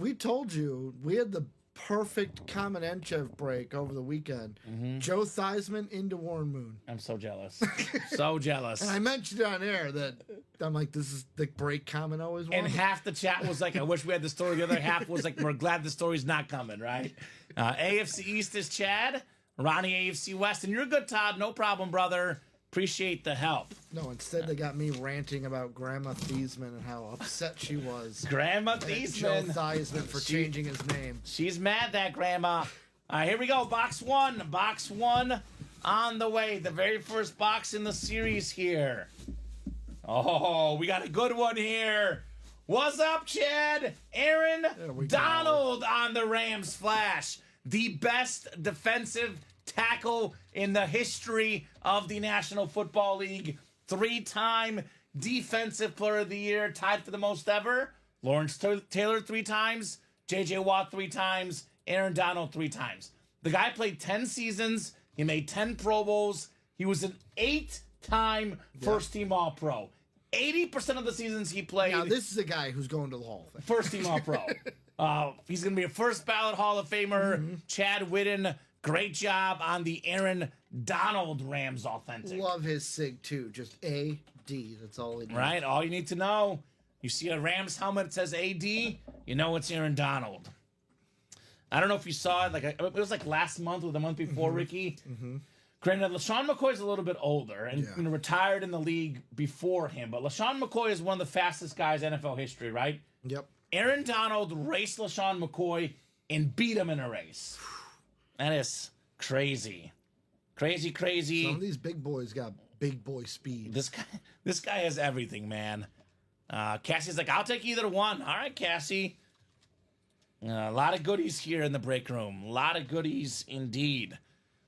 We told you, we had the perfect Kamen Entchev break over the weekend. Joe Theismann into Warren Moon. I'm so jealous. So jealous. And I mentioned on air that I'm like, this is the break Kamen always wanted. And half the chat was like, I wish we had the story. The other half was like, we're glad the story's not coming, right? AFC East is Chad. Ronnie, AFC West. And you're good, Todd. No problem, brother. Appreciate the help. No, instead they got me ranting about Grandma Theismann and how upset she was. Grandma at Joe Theismann. Theismann for changing his name. She's mad, that grandma. All right, here we go. Box 1. Box 1 on the way. The very first box in the series here. Oh, we got a good one here. What's up, Chad? Aaron Donald on the Rams flash. The best defensive tackle in the history of the National Football League. 3-time Defensive Player of the Year, tied for the most ever. Lawrence Taylor 3 times, J.J. Watt 3 times, Aaron Donald 3 times. The guy played 10 seasons. He made 10 Pro Bowls. He was an 8-time first-team All-Pro. 80% of the seasons he played. Now, this is a guy who's going to the Hall of Fame. First-team All-Pro. He's going to be a first-ballot Hall of Famer. Chad Whitten. Great job on the Aaron Donald Rams authentic. Love his SIG, too. Just A-D. That's all it needs. Right? All you need to know. You see a Rams helmet that says A-D, you know it's Aaron Donald. I don't know if you saw it. It was like last month or the month before, Ricky. Granted, LaShawn McCoy is a little bit older and retired in the league before him. But LaShawn McCoy is one of the fastest guys in NFL history, right? Yep. Aaron Donald raced LaShawn McCoy and beat him in a race. That is crazy. Crazy. Some of these big boys got big boy speed. This guy has everything, man. Cassie's like, I'll take either one. All right, Cassie. A lot of goodies here in the break room. A lot of goodies indeed.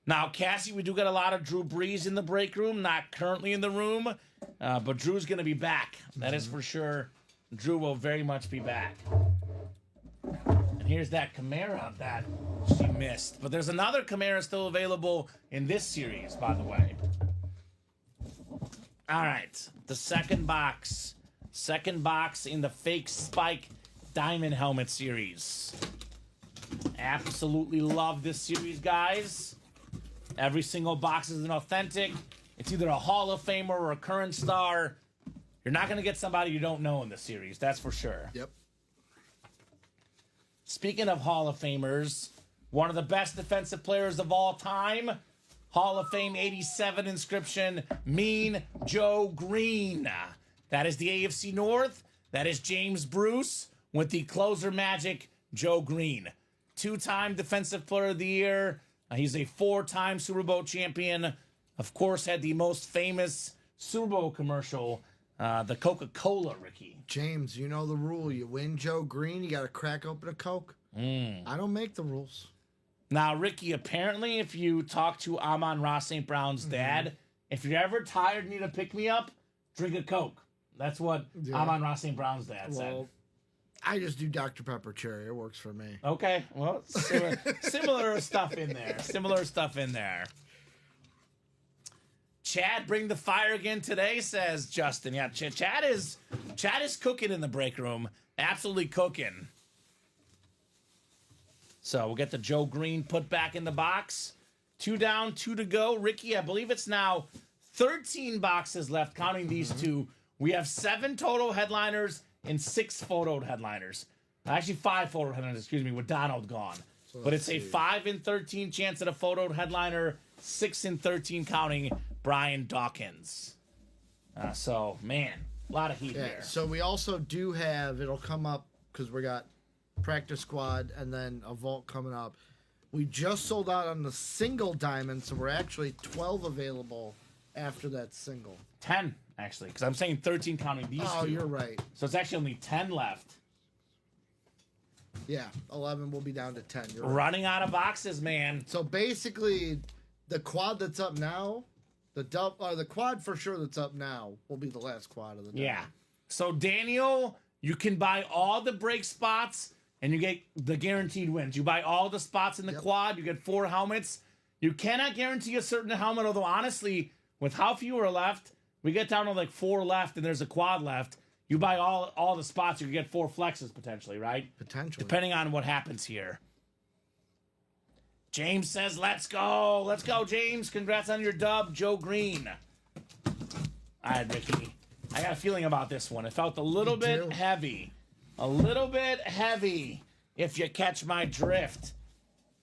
Now, Cassie, we do get a lot of Drew Brees in the break room. Not currently in the room, but Drew's going to be back. That is for sure. Drew will very much be back. And here's that Camara that she missed. But there's another Camara still available in this series, by the way. All right, the second box. Second box in the fake spike diamond helmet series. Absolutely love this series, guys. Every single box is an authentic. It's either a Hall of Famer or a current star. You're not going to get somebody you don't know in this series, that's for sure. Yep. Speaking of Hall of Famers, one of the best defensive players of all time, Hall of Fame 87 inscription, Mean Joe Green. That is the AFC North. That is James Bruce with the closer magic, Joe Green. 2-time Defensive Player of the Year. He's a 4-time Super Bowl champion. Of course, had the most famous Super Bowl commercial, the Coca-Cola, Ricky. James, you know the rule. You win Joe Green, you got to crack open a Coke. I don't make the rules. Now, Ricky, apparently, if you talk to Amon-Ra St. Brown's dad, if you're ever tired and need a pick-me-up, drink a Coke. That's what Amon-Ra St. Brown's dad said. I just do Dr. Pepper Cherry. It works for me. Okay, well, similar stuff in there. Similar stuff in there. Chad, bring the fire again today, says Justin. Yeah, Chad is cooking in the break room. Absolutely cooking. So we'll get the Joe Green put back in the box. 2 down, 2 to go. Ricky, I believe it's now 13 boxes left, counting these two. We have 7 total headliners and 6 photoed headliners. Actually, 5 photoed headliners, excuse me, with Donald gone. So but it's a 5 in 13 chance at a photoed headliner, 6 in 13 counting Brian Dawkins. So, man, a lot of heat here. So we also do have, it'll come up because we got practice squad and then a vault coming up. We just sold out on the single diamond, so we're actually 12 available after that single. 10, actually, because I'm saying 13 counting these two. Oh, you're right. So it's actually only 10 left. Yeah, 11 will be down to 10. You're right. Running out of boxes, man. So basically, the quad that's up now, the quad for sure that's up now will be the last quad of the day. Yeah. So, Daniel, you can buy all the break spots, and you get the guaranteed wins. You buy all the spots in the quad, you get 4 helmets. You cannot guarantee a certain helmet, although honestly, with how few are left, we get down to like 4 left, and there's a quad left. You buy all the spots, you can get 4 flexes potentially, right? Potentially. Depending on what happens here. James says, let's go. Let's go, James. Congrats on your dub, Joe Green. All right, Ricky. I got a feeling about this one. It felt a little bit heavy. A little bit heavy, if you catch my drift.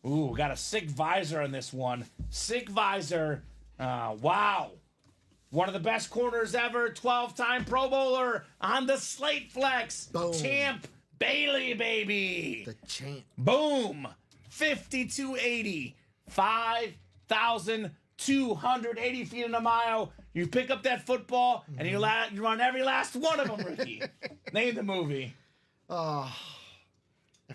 Ooh, got a sick visor on this one. Sick visor. Wow. One of the best corners ever. 12-time Pro Bowler on the Slate Flex. Boom. Champ Bailey, baby. The champ. Boom. 5280. 5,280 feet in a mile. You pick up that football, and you run every last one of them, Ricky. Name the movie. At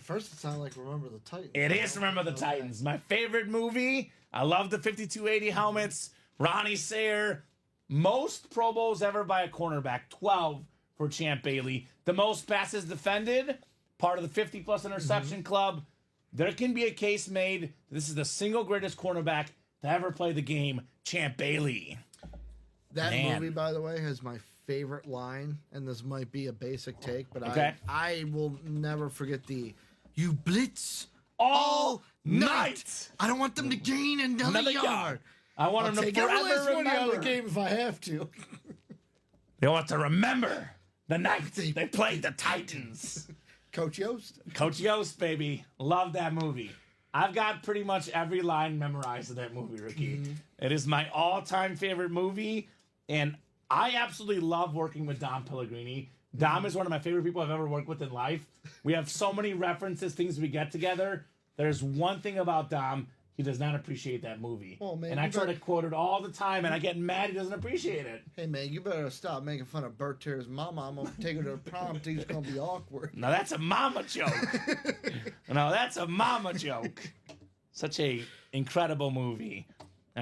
first it sounded like Remember the Titans. It is Remember the Titans. My favorite movie. I love the 5280 helmets. Ronnie Sayer. Most Pro Bowls ever by a cornerback. 12 for Champ Bailey. The most passes defended. Part of the 50-plus interception club. There can be a case made. This is the single greatest cornerback to ever play the game. Champ Bailey. That movie, by the way, has my favorite line, and this might be a basic take, but I will never forget the "You blitz all night. I don't want them to gain another yard. I want them to forever remember the game if I have to." They want to remember the night they played the Titans. Coach Yost. Coach Yost, baby. Love that movie. I've got pretty much every line memorized of that movie, Ricky. It is my all-time favorite movie, and I absolutely love working with Dom Pellegrini. Dom is one of my favorite people I've ever worked with in life. We have so many references, things we get together. There's one thing about Dom. He does not appreciate that movie. Oh, man, and I try to quote it all the time, and I get mad he doesn't appreciate it. Hey, man, you better stop making fun of Bert Terry's mama. I'm going to take her to the prom. Think it's going to be awkward. Now, that's a mama joke. No, that's a mama joke. Such a incredible movie.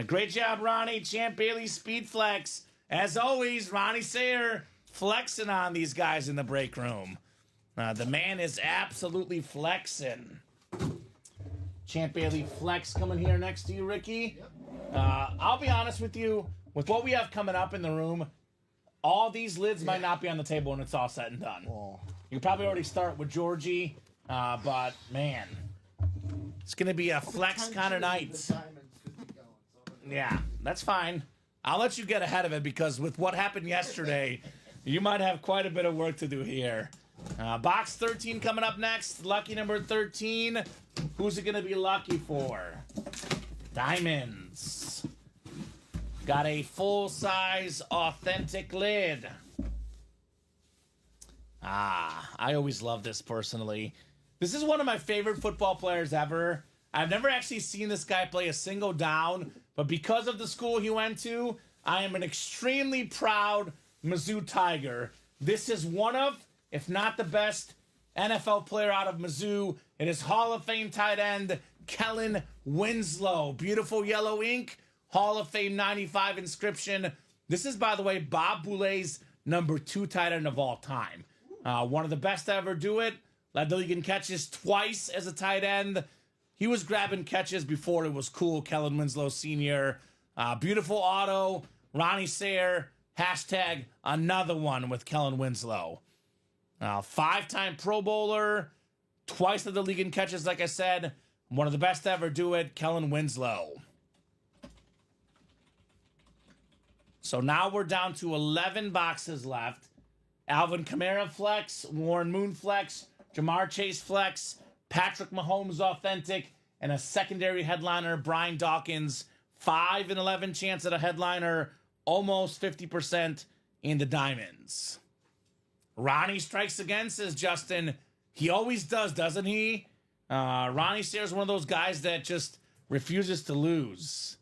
Great job, Ronnie. Champ Bailey, Speed Flex. As always, Ronnie Sayer flexing on these guys in the break room. The man is absolutely flexing. Champ Bailey Flex coming here next to you, Ricky. I'll be honest with you. With what we have coming up in the room, all these lids might not be on the table when it's all said and done. Oh. You could probably already start with Georgie, but man, it's going to be a flex kind of night. Yeah, that's fine. I'll let you get ahead of it because with what happened yesterday, you might have quite a bit of work to do here. Box 13 coming up next. Lucky number 13. Who's it going to be lucky for? Diamonds. Got a full-size authentic lid. I always love this personally. This is one of my favorite football players ever. I've never actually seen this guy play a single down, but because of the school he went to, I am an extremely proud Mizzou Tiger. This is one of, if not the best, NFL player out of Mizzou. It is Hall of Fame tight end Kellen Winslow. Beautiful yellow ink. Hall of Fame 95 inscription. This is, by the way, Bob Boulet's number 2 tight end of all time. One of the best to ever do it. Led the league in catches twice as a tight end. He was grabbing catches before it was cool. Kellen Winslow Sr. Beautiful auto. Ronnie Sayre. Hashtag another one with Kellen Winslow. 5-time Pro Bowler. Twice led the league in catches, like I said. One of the best to ever do it. Kellen Winslow. So now we're down to 11 boxes left. Alvin Kamara Flex, Warren Moon Flex, Jamar Chase Flex, Patrick Mahomes Authentic, and a secondary headliner, Brian Dawkins. 5 and 11 chance at a headliner, almost 50% in the diamonds. Ronnie strikes again, says Justin. He always does, doesn't he? Ronnie Sayre's one of those guys that just refuses to lose.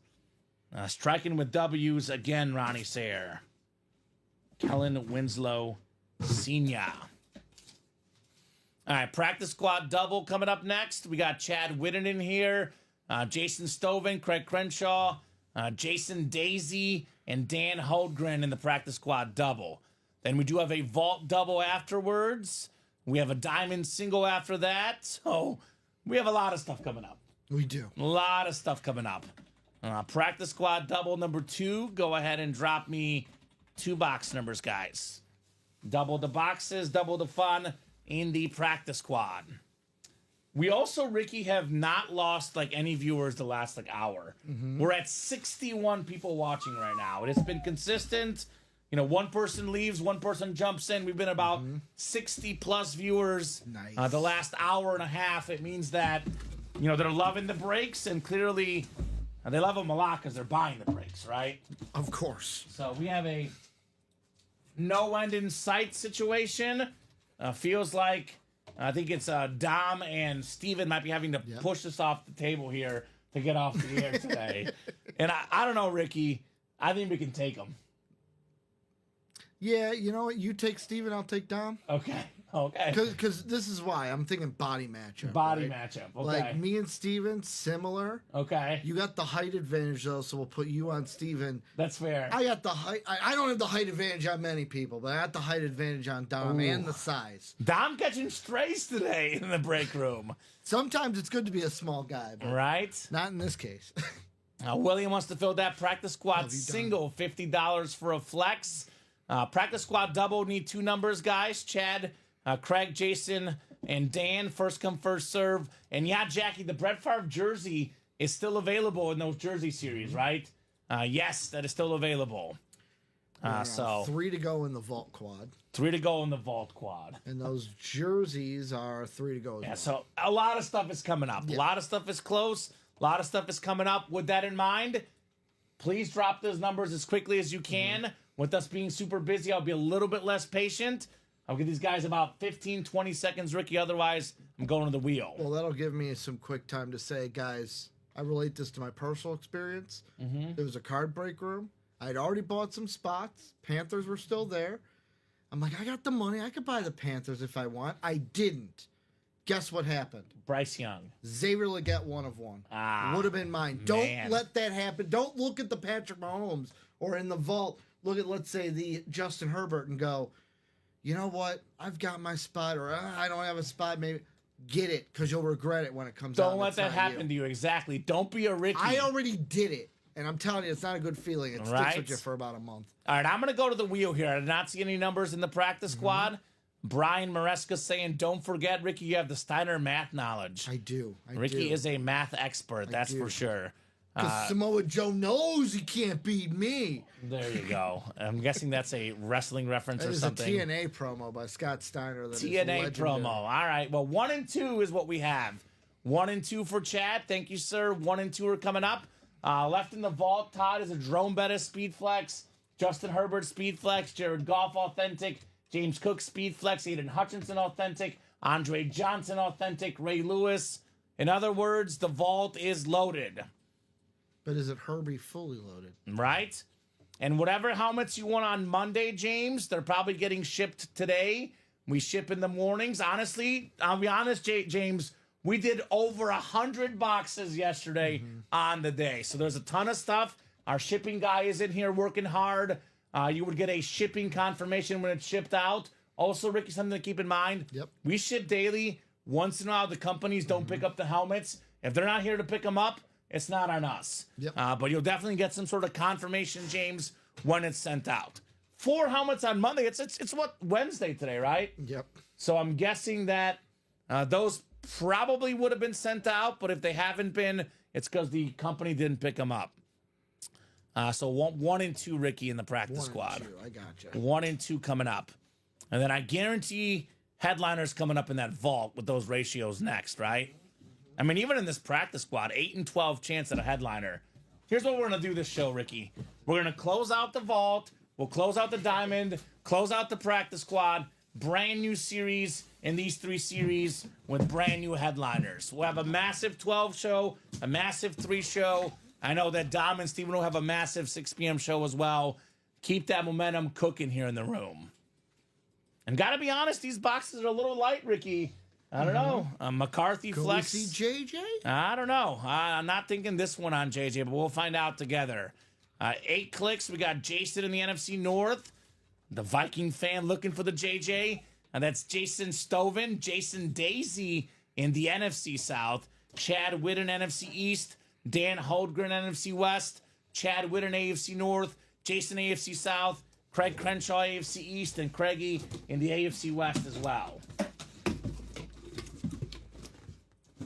Striking with W's again, Ronnie Sayre. Kellen Winslow Sr. All right, practice squad double coming up next. We got Chad Whitten in here, Jason Stoven, Craig Crenshaw, Jason Daisy, and Dan Holdgren in the practice squad double. Then we do have a vault double afterwards. We have a diamond single after that. So we have a lot of stuff coming up. We do. A lot of stuff coming up. Practice squad double number 2. Go ahead and drop me 2 box numbers, guys. Double the boxes, double the fun in the practice squad. We also, Ricky, have not lost like any viewers the last hour. We're at 61 people watching right now. It's been consistent. You know, one person leaves, one person jumps in. We've been about 60 plus viewers Nice. the last hour and a half. It means that, you know, they're loving the breaks, and clearly they love them a lot because they're buying the breaks, right? Of course. So we have a no end in sight situation. Feels like, I think it's Dom and Steven might be having to push us off the table here to get off the air today. And I don't know, Ricky. I think we can take them. Yeah, you know what? You take Steven, I'll take Dom. Okay. Because this is why. I'm thinking body matchup. Body right? matchup. Okay. Like me and Steven, similar. Okay. You got the height advantage, though, so we'll put you on Steven. That's fair. I got the height. I don't have the height advantage on many people, but I got the height advantage on Dom and the size. Dom catching strays today in the break room. Sometimes it's good to be a small guy, but Right? not in this case. William wants to fill that practice squad Have you done? single, $50 for a flex. Practice squad double, need 2 numbers, guys. Chad, Craig, Jason, and Dan. First come, first serve. And yeah, Jackie, the Brett Favre jersey is still available in those jersey series, right? Yes, that is still available. So 3 to go in the vault quad. 3 to go in the vault quad. And those jerseys are 3 to go as Yeah, well. so a lot of stuff is coming up. A lot of stuff is close. A lot of stuff is coming up. With that in mind, please drop those numbers as quickly as you can. With us being super busy, I'll be a little bit less patient. I'll give these guys about 15, 20 seconds, Ricky. Otherwise, I'm going to the wheel. Well, that'll give me some quick time to say, guys, I relate this to my personal experience. There was a card break room. I'd already bought some spots. Panthers were still there. I'm like, I got the money. I could buy the Panthers if I want. I didn't. Guess what happened? Bryce Young. Xavier Legette, 1 of 1. Would have been mine. man. Don't let that happen. Don't look at the Patrick Mahomes or in the vault. Look at, let's say, the Justin Herbert and go, you know what? I've got my spot, or I don't have a spot. Maybe get it, because you'll regret it when it comes out. Don't let that happen to you. Exactly. Don't be a Ricky. I already did it, and I'm telling you, it's not a good feeling. It Right. sticks with you for about a month. All right, I'm going to go to the wheel here. I did not see any numbers in the practice squad. Brian Maresca saying, don't forget, Ricky, you have the Steiner math knowledge. I do. Ricky is a math expert, that's for sure. Because Samoa Joe knows he can't beat me. There you go. I'm guessing that's a wrestling reference or something. It's a TNA promo by Scott Steiner. That TNA promo. All right. Well, 1 and 2 is what we have. 1 and 2 for Chad. Thank you, sir. 1 and 2 are coming up. Left in the vault, Todd is a Jerome Bettis Speed Flex, Justin Herbert Speed Flex, Jared Goff Authentic, James Cook Speed Flex, Aiden Hutchinson Authentic, Andre Johnson Authentic, Ray Lewis. In other words, the vault is loaded. But is it Herbie fully loaded? Right? And whatever helmets you want on Monday, James, they're probably getting shipped today. We ship in the mornings. Honestly, I'll be honest, James, we did over 100 boxes yesterday on the day. So there's a ton of stuff. Our shipping guy is in here working hard. You would get a shipping confirmation when it's shipped out. Also, Ricky, something to keep in mind. Yep. We ship daily. Once in a while, the companies don't pick up the helmets. If they're not here to pick them up, it's not on us. Yep. But you'll definitely get some sort of confirmation, James, when it's sent out. 4 helmets on Monday. It's what, Wednesday today, right? Yep. So I'm guessing that those probably would have been sent out, but if they haven't been, it's because the company didn't pick them up. So 1 and 2, Ricky, in the practice squad. 1 and 2. I gotcha. 1 and 2 coming up. And then I guarantee headliners coming up in that vault with those ratios next, right? I mean, even in this practice squad, 8 and 12 chance at a headliner. Here's what we're going to do this show, Ricky. We're going to close out the vault. We'll close out the diamond, close out the practice squad, brand new series in these 3 series with brand new headliners. We'll have a massive 12 show, a massive 3 show. I know that Dom and Steven will have a massive 6 p.m. show as well. Keep that momentum cooking here in the room. And got to be honest, these boxes are a little light, Ricky. I don't know. McCarthy Go Flex. see JJ? I don't know. I'm not thinking this one on JJ, but we'll find out together. 8 clicks. We got Jason in the NFC North. The Viking fan looking for the JJ. And that's Jason Stoven. Jason Daisy in the NFC South. Chad Whitten, NFC East. Dan Holdgren, NFC West. Chad Whitten, AFC North. Jason, AFC South. Craig Crenshaw, AFC East. And Craigie in the AFC West as well.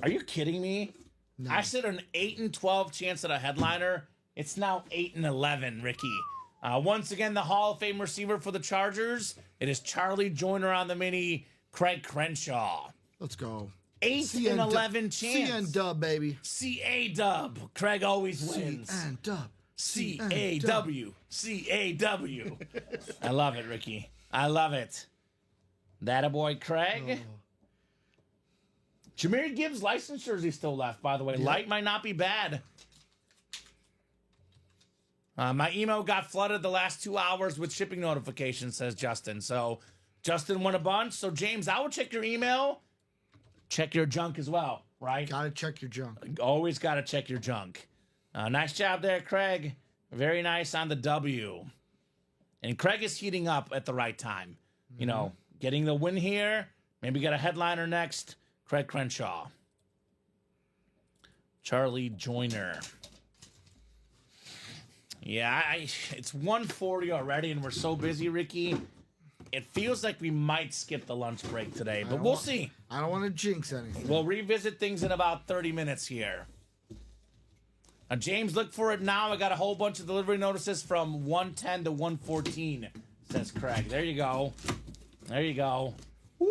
Are you kidding me? No. I said an 8 and 12 chance at a headliner. It's now 8 and 11, Ricky. Once again, the Hall of Fame receiver for the Chargers. It is Charlie Joyner on the mini, Craig Crenshaw. Let's go. 8 and 11 chance. CN dub, baby. CA dub. Craig always wins. CN dub. CAW. CAW. I love it, Ricky. I love it. That a boy, Craig. Oh. Jameer Gibbs' license jersey still left, by the way. Yeah. Light might not be bad. My email got flooded the last 2 hours with shipping notifications, says Justin. So Justin won a bunch. So, James, I would check your email. Check your junk as well, right? Got to check your junk. Always got to check your junk. Nice job there, Craig. Very nice on the W. And Craig is heating up at the right time. Mm-hmm. You know, getting the win here. Maybe get a headliner next. Craig Crenshaw. Charlie Joyner. Yeah, it's 1:40 already, and we're so busy, Ricky. It feels like we might skip the lunch break today, but we'll see. I don't want to jinx anything. We'll revisit things in about 30 minutes here. James, look for it now. I got a whole bunch of delivery notices from 110 to 114, says Craig. There you go. There you go. Woo,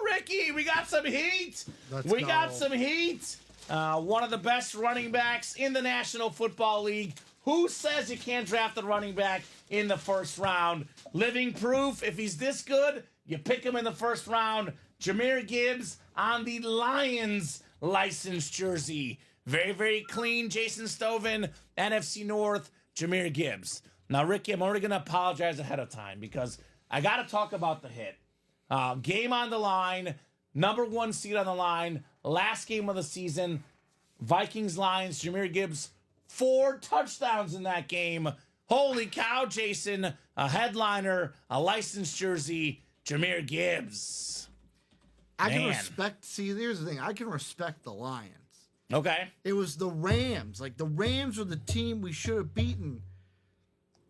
Ricky, we got some heat. We got some heat. One of the best running backs in the National Football League. Who says you can't draft a running back in the first round? Living proof, if he's this good, you pick him in the first round. Jameer Gibbs on the Lions license jersey. Very, very clean. Jason Stoven, NFC North, Jameer Gibbs. Now, Ricky, I'm already going to apologize ahead of time because I got to talk about the hit. Game on the line, number 1 seed on the line, last game of the season, Vikings-Lions, Jameer Gibbs, 4 touchdowns in that game. Holy cow, Jason, a headliner, a licensed jersey, Jahmyr Gibbs. I can Man. respect. See, here's the thing. I can respect the Lions. Okay. It was the Rams. Like, the Rams were the team we should have beaten.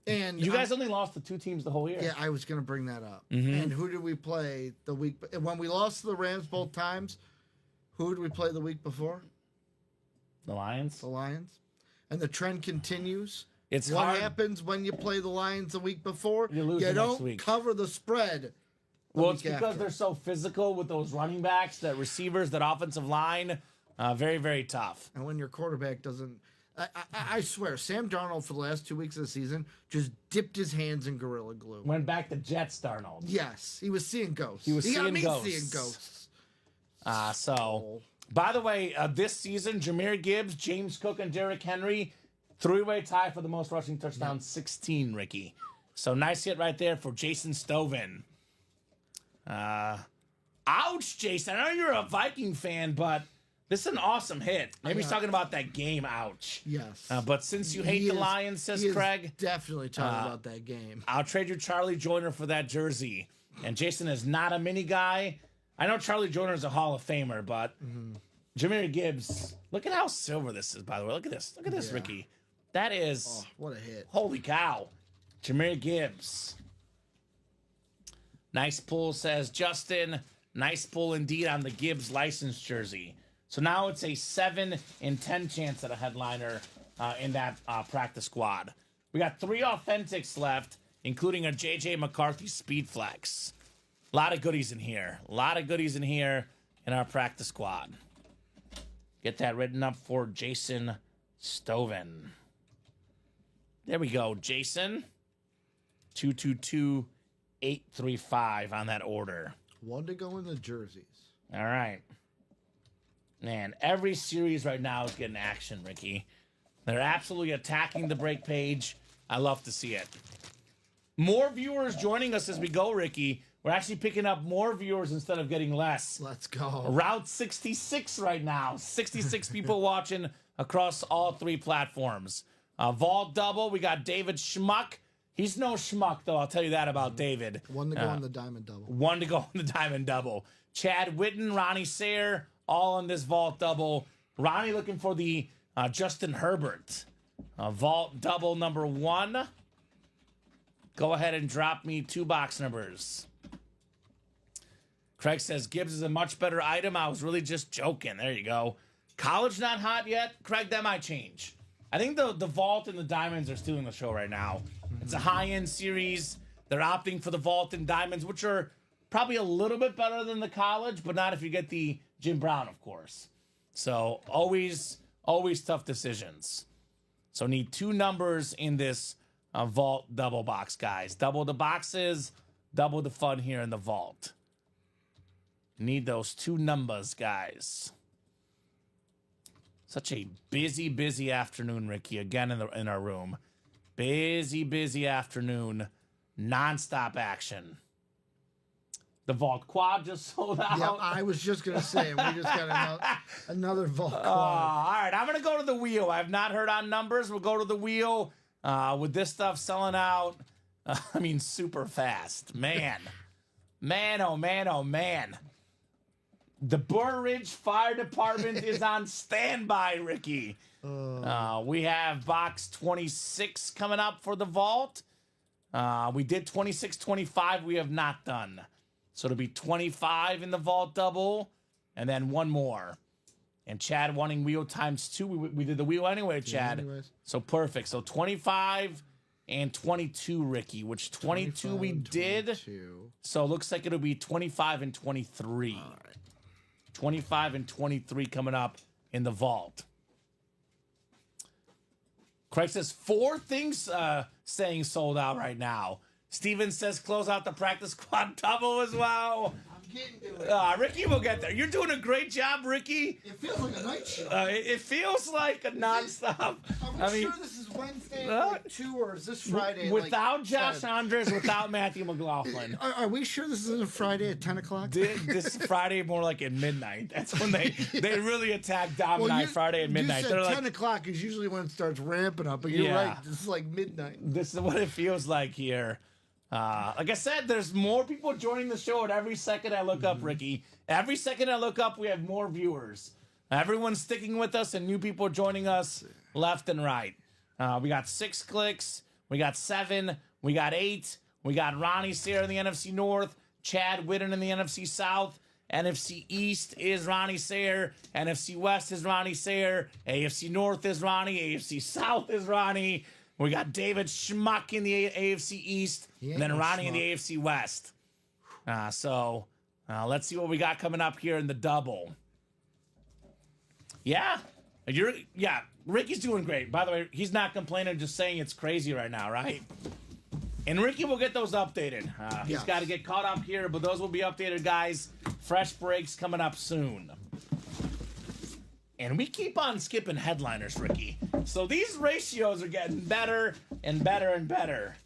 And You guys only lost to 2 teams the whole year. yeah, I was going to bring that up. Mm-hmm. And who did we play the week? When we lost to the Rams both times, who did we play the week before? The Lions. The Lions. And the trend continues. It's what hard. happens when you play the Lions the week before? You lose the next don't week. cover the spread. Well, it's week because after. they're so physical with those running backs, that receivers, that offensive line. Very, very tough. And when your quarterback doesn't, I swear, Sam Darnold for the last 2 weeks of the season just dipped his hands in Gorilla Glue. Went back to Jets, Darnold. Yes, he was seeing ghosts. He was got seeing me ghosts. seeing ghosts. So, by the way, this season, Jahmyr Gibbs, James Cook, and Derrick Henry, 3-way tie for the most rushing touchdowns, 16, Ricky. So, nice hit right there for Jason Stoven. Ouch, Jason. I know you're a Viking fan, but this is an awesome hit. Maybe he's talking about that game, ouch. Yes. But since you hate He the is- Lions, says he is Craig, definitely talking about that game. I'll trade you Charlie Joyner for that jersey. And Jason is not a mini guy. I know Charlie Joyner is a Hall of Famer, but Jahmyr Gibbs, look at how silver this is, by the way. Look at this. Look at this, Yeah. Ricky. That is, Oh, what a hit. holy cow. Jahmyr Gibbs. Nice pull, says Justin. Nice pull indeed on the Gibbs license jersey. So now it's a 7 in 10 chance at a headliner in that practice squad. We got 3 authentics left, including a J.J. McCarthy speed flex. A lot of goodies in here. A lot of goodies in here in our practice squad. Get that written up for Jason Stoven. There we go, Jason. 222835 on that order. One to go in the jerseys. All right. Man, every series right now is getting action, Ricky. They're absolutely attacking the break page. I love to see it. More viewers joining us as we go, Ricky. We're actually picking up more viewers instead of getting less. Let's go. Route 66 right now. 66 people watching across all 3 platforms. Vault double, we got David Schmuck. He's no schmuck, though. I'll tell you that about David. One to go in the diamond double. 1 to go in the diamond double. Chad Witten, Ronnie Sayer, all in this vault double. Ronnie looking for the Justin Herbert. Vault double number 1. Go ahead and drop me 2 box numbers. Craig says Gibbs is a much better item. I was really just joking. There you go. College not hot yet. Craig, that might change. I think the vault and the diamonds are stealing the show right now. It's a high-end series. They're opting for the vault and diamonds, which are probably a little bit better than the college, but not if you get the Jim Brown, of course. So always tough decisions. So need 2 numbers in this vault double box, guys. Double the boxes, double the fun here in the vault. Need those 2 numbers, guys. Such a busy afternoon, Ricky. Again in our room. Busy afternoon. Non-stop action. The Vault Quad just sold out. Yeah, I was just going to say, we just got another vault quad. All right, I'm going to go to the wheel. I have not heard on numbers. We'll go to the wheel with this stuff selling out. Super fast. Man, oh man. The Burr Ridge Fire Department is on standby, Ricky. We have box 26 coming up for the vault. We did 26, 25. We have not done. So it'll be 25 in the vault double, and then 1 more. And Chad wanting wheel times 2. We did the wheel anyway, Chad. anyways. So perfect. So 25 and 22, Ricky, which 22 we 25 and did. 22. So it looks like it'll be 25 and 23. All right. 25 and 23 coming up in the vault. Craig says 4 things saying sold out right now. Steven says close out the practice squad double as well. I'm getting to it. Ricky will get there. You're doing a great job, Ricky. It feels like a night show. It feels like a nonstop. Are we sure this is Wednesday at 2 or is this Friday? Without like Josh 10? Andres, without Matthew McLaughlin. Are we sure this isn't a Friday at 10 o'clock? This Friday more like at midnight. That's when they really attack Dominic Friday at midnight. You They're said like 10 o'clock is usually when it starts ramping up, but you're Yeah. right. This is like midnight. This is what it feels like here. Like I said, there's more people joining the show at every second I look up, Ricky. Every second I look up, we have more viewers. Everyone's sticking with us and new people joining us left and right. We got 6 clicks. We got 7. We got 8. We got Ronnie Sayre in the NFC North. Chad Whitten in the NFC South. NFC East is Ronnie Sayre. NFC West is Ronnie Sayre. AFC North is Ronnie. AFC South is Ronnie. We got David Schmuck in the AFC East. And then Ronnie in the AFC West. So let's see what we got coming up here in the double. Yeah. Ricky's doing great. By the way, he's not complaining, just saying it's crazy right now, right? And Ricky will get those updated. He's got to get caught up here, but those will be updated, guys. Fresh breaks coming up soon. And we keep on skipping headliners, Ricky. So these ratios are getting better and better and better.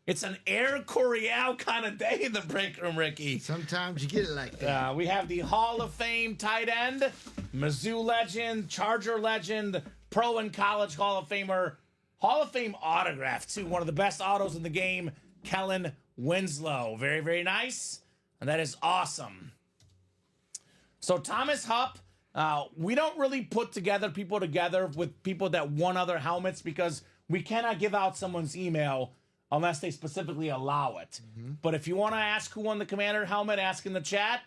It's an Air Coryell kind of day in the break room, Ricky. Sometimes you get it like that. We have the Hall of Fame tight end, Mizzou legend, Charger legend, pro and college Hall of Famer, Hall of Fame autograph, too. One of the best autos in the game, Kellen Winslow. Very, very nice. And that is awesome. So Thomas Hupp, we don't really put people together with people that won other helmets because we cannot give out someone's email unless they specifically allow it. But if you want to ask who won the Commander helmet, ask in the chat.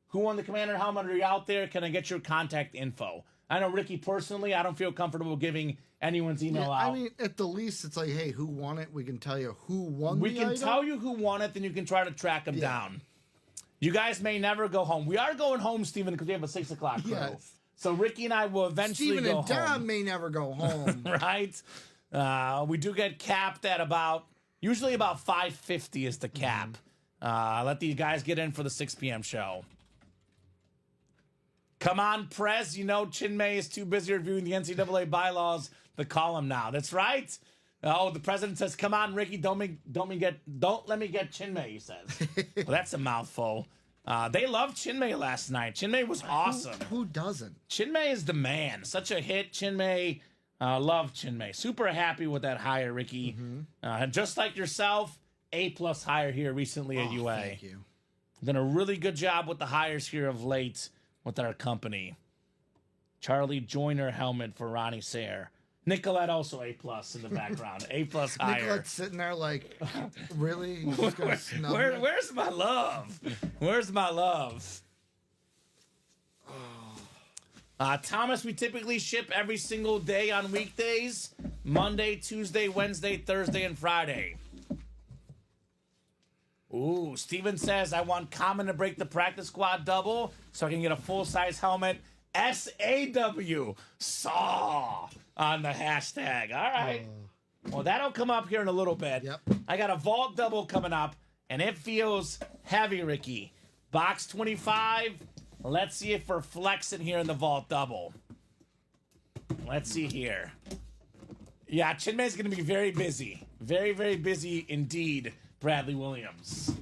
Who won the Commander helmet? Are you out there? Can I get your contact info? I know, Ricky, personally, I don't feel comfortable giving anyone's email out. I mean, at the least, it's like, hey, who won it? We can tell you who won We can tell you who won it, then you can try to track them down. You guys may never go home. We are going home, Steven, because we have a 6 o'clock crew. Yes. So Ricky and I will eventually Steven go and Dom home. may never go home. Right? We do get capped at usually about 5:50 is the cap. Let these guys get in for the 6 p.m. show. Come on, Prez. You know Chinmay is too busy reviewing the NCAA bylaws to call him now. That's right. Oh, the president says, "Come on, Ricky. Don't let me get Chinmay." He says. Well, that's a mouthful. They loved Chinmay last night. Chinmay was awesome. Who doesn't? Chinmay is the man. Such a hit. Chinmay. Love Chinmay. Super happy with that hire, Ricky. Just like yourself, A+ hire here recently at UA. Thank you. Done a really good job with the hires here of late with our company. Charlie Joyner helmet for Ronnie Sayre. Nicolette also A+ in the background. A+ hire. Nicolette's sitting there like, really? You just gonna snub me? Where's my love? Where's my love? Thomas, we typically ship every single day on weekdays. Monday, Tuesday, Wednesday, Thursday, and Friday. Ooh, Steven says, I want Kamen to break the practice squad double so I can get a full-size helmet. SAW. Saw on the hashtag. All right. Well, that'll come up here in a little bit. Yep. I got a vault double coming up, and it feels heavy, Ricky. Box 25. Let's see if we're flexing here in the vault double. Let's see here. Yeah, Chinmay's going to be very busy. Very, very busy indeed, Bradley Williams.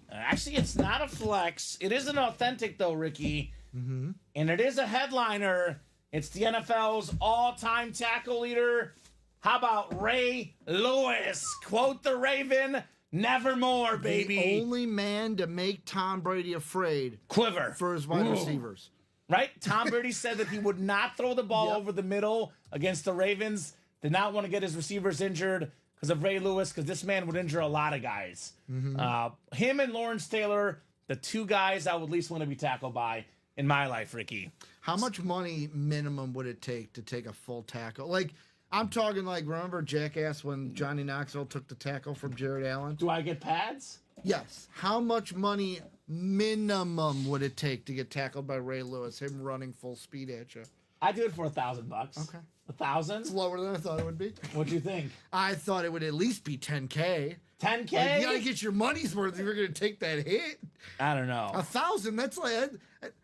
Actually, it's not a flex. It is an authentic, though, Ricky. And it is a headliner. It's the NFL's all-time tackle leader. How about Ray Lewis? Quote the Raven, nevermore, baby. The only man to make Tom Brady afraid. Quiver. For his wide receivers. Right? Tom Brady said that he would not throw the ball over the middle against the Ravens. Did not want to get his receivers injured because of Ray Lewis, because this man would injure a lot of guys. Him and Lawrence Taylor, the two guys I would least want to be tackled by in my life, Ricky. How much money minimum would it take to take a full tackle? Like, I'm talking like, remember Jackass when Johnny Knoxville took the tackle from Jared Allen? Do I get pads? Yes. How much money minimum would it take to get tackled by Ray Lewis, him running full speed at you? I do it for $1,000. Okay. 1,000? It's lower than I thought it would be. What do you think? I thought it would at least be 10K. 10K? Like, you gotta get your money's worth if you're gonna take that hit. I don't know. 1,000. That's like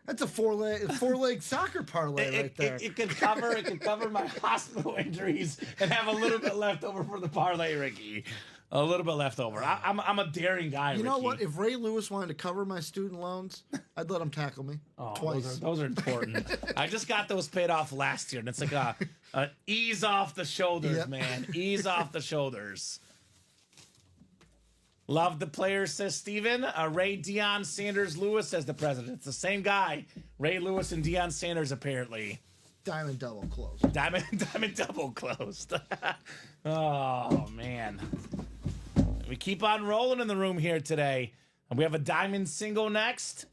that's a four leg soccer parlay right there. It could cover my hospital injuries and have a little bit left over for the parlay, Ricky. a little bit left over. I'm a daring guy. You know Ricky. what? If Ray Lewis wanted to cover my student loans, I'd let him tackle me twice. Those are important. I just got those paid off last year, and it's like a ease off the shoulders, man. Ease off the shoulders. Love the players, says Steven. Ray Deion Sanders Lewis says the president. It's the same guy. Ray Lewis and Deion Sanders, apparently. Diamond double closed. Diamond double closed. Oh, man. We keep on rolling in the room here today. And we have a diamond single next.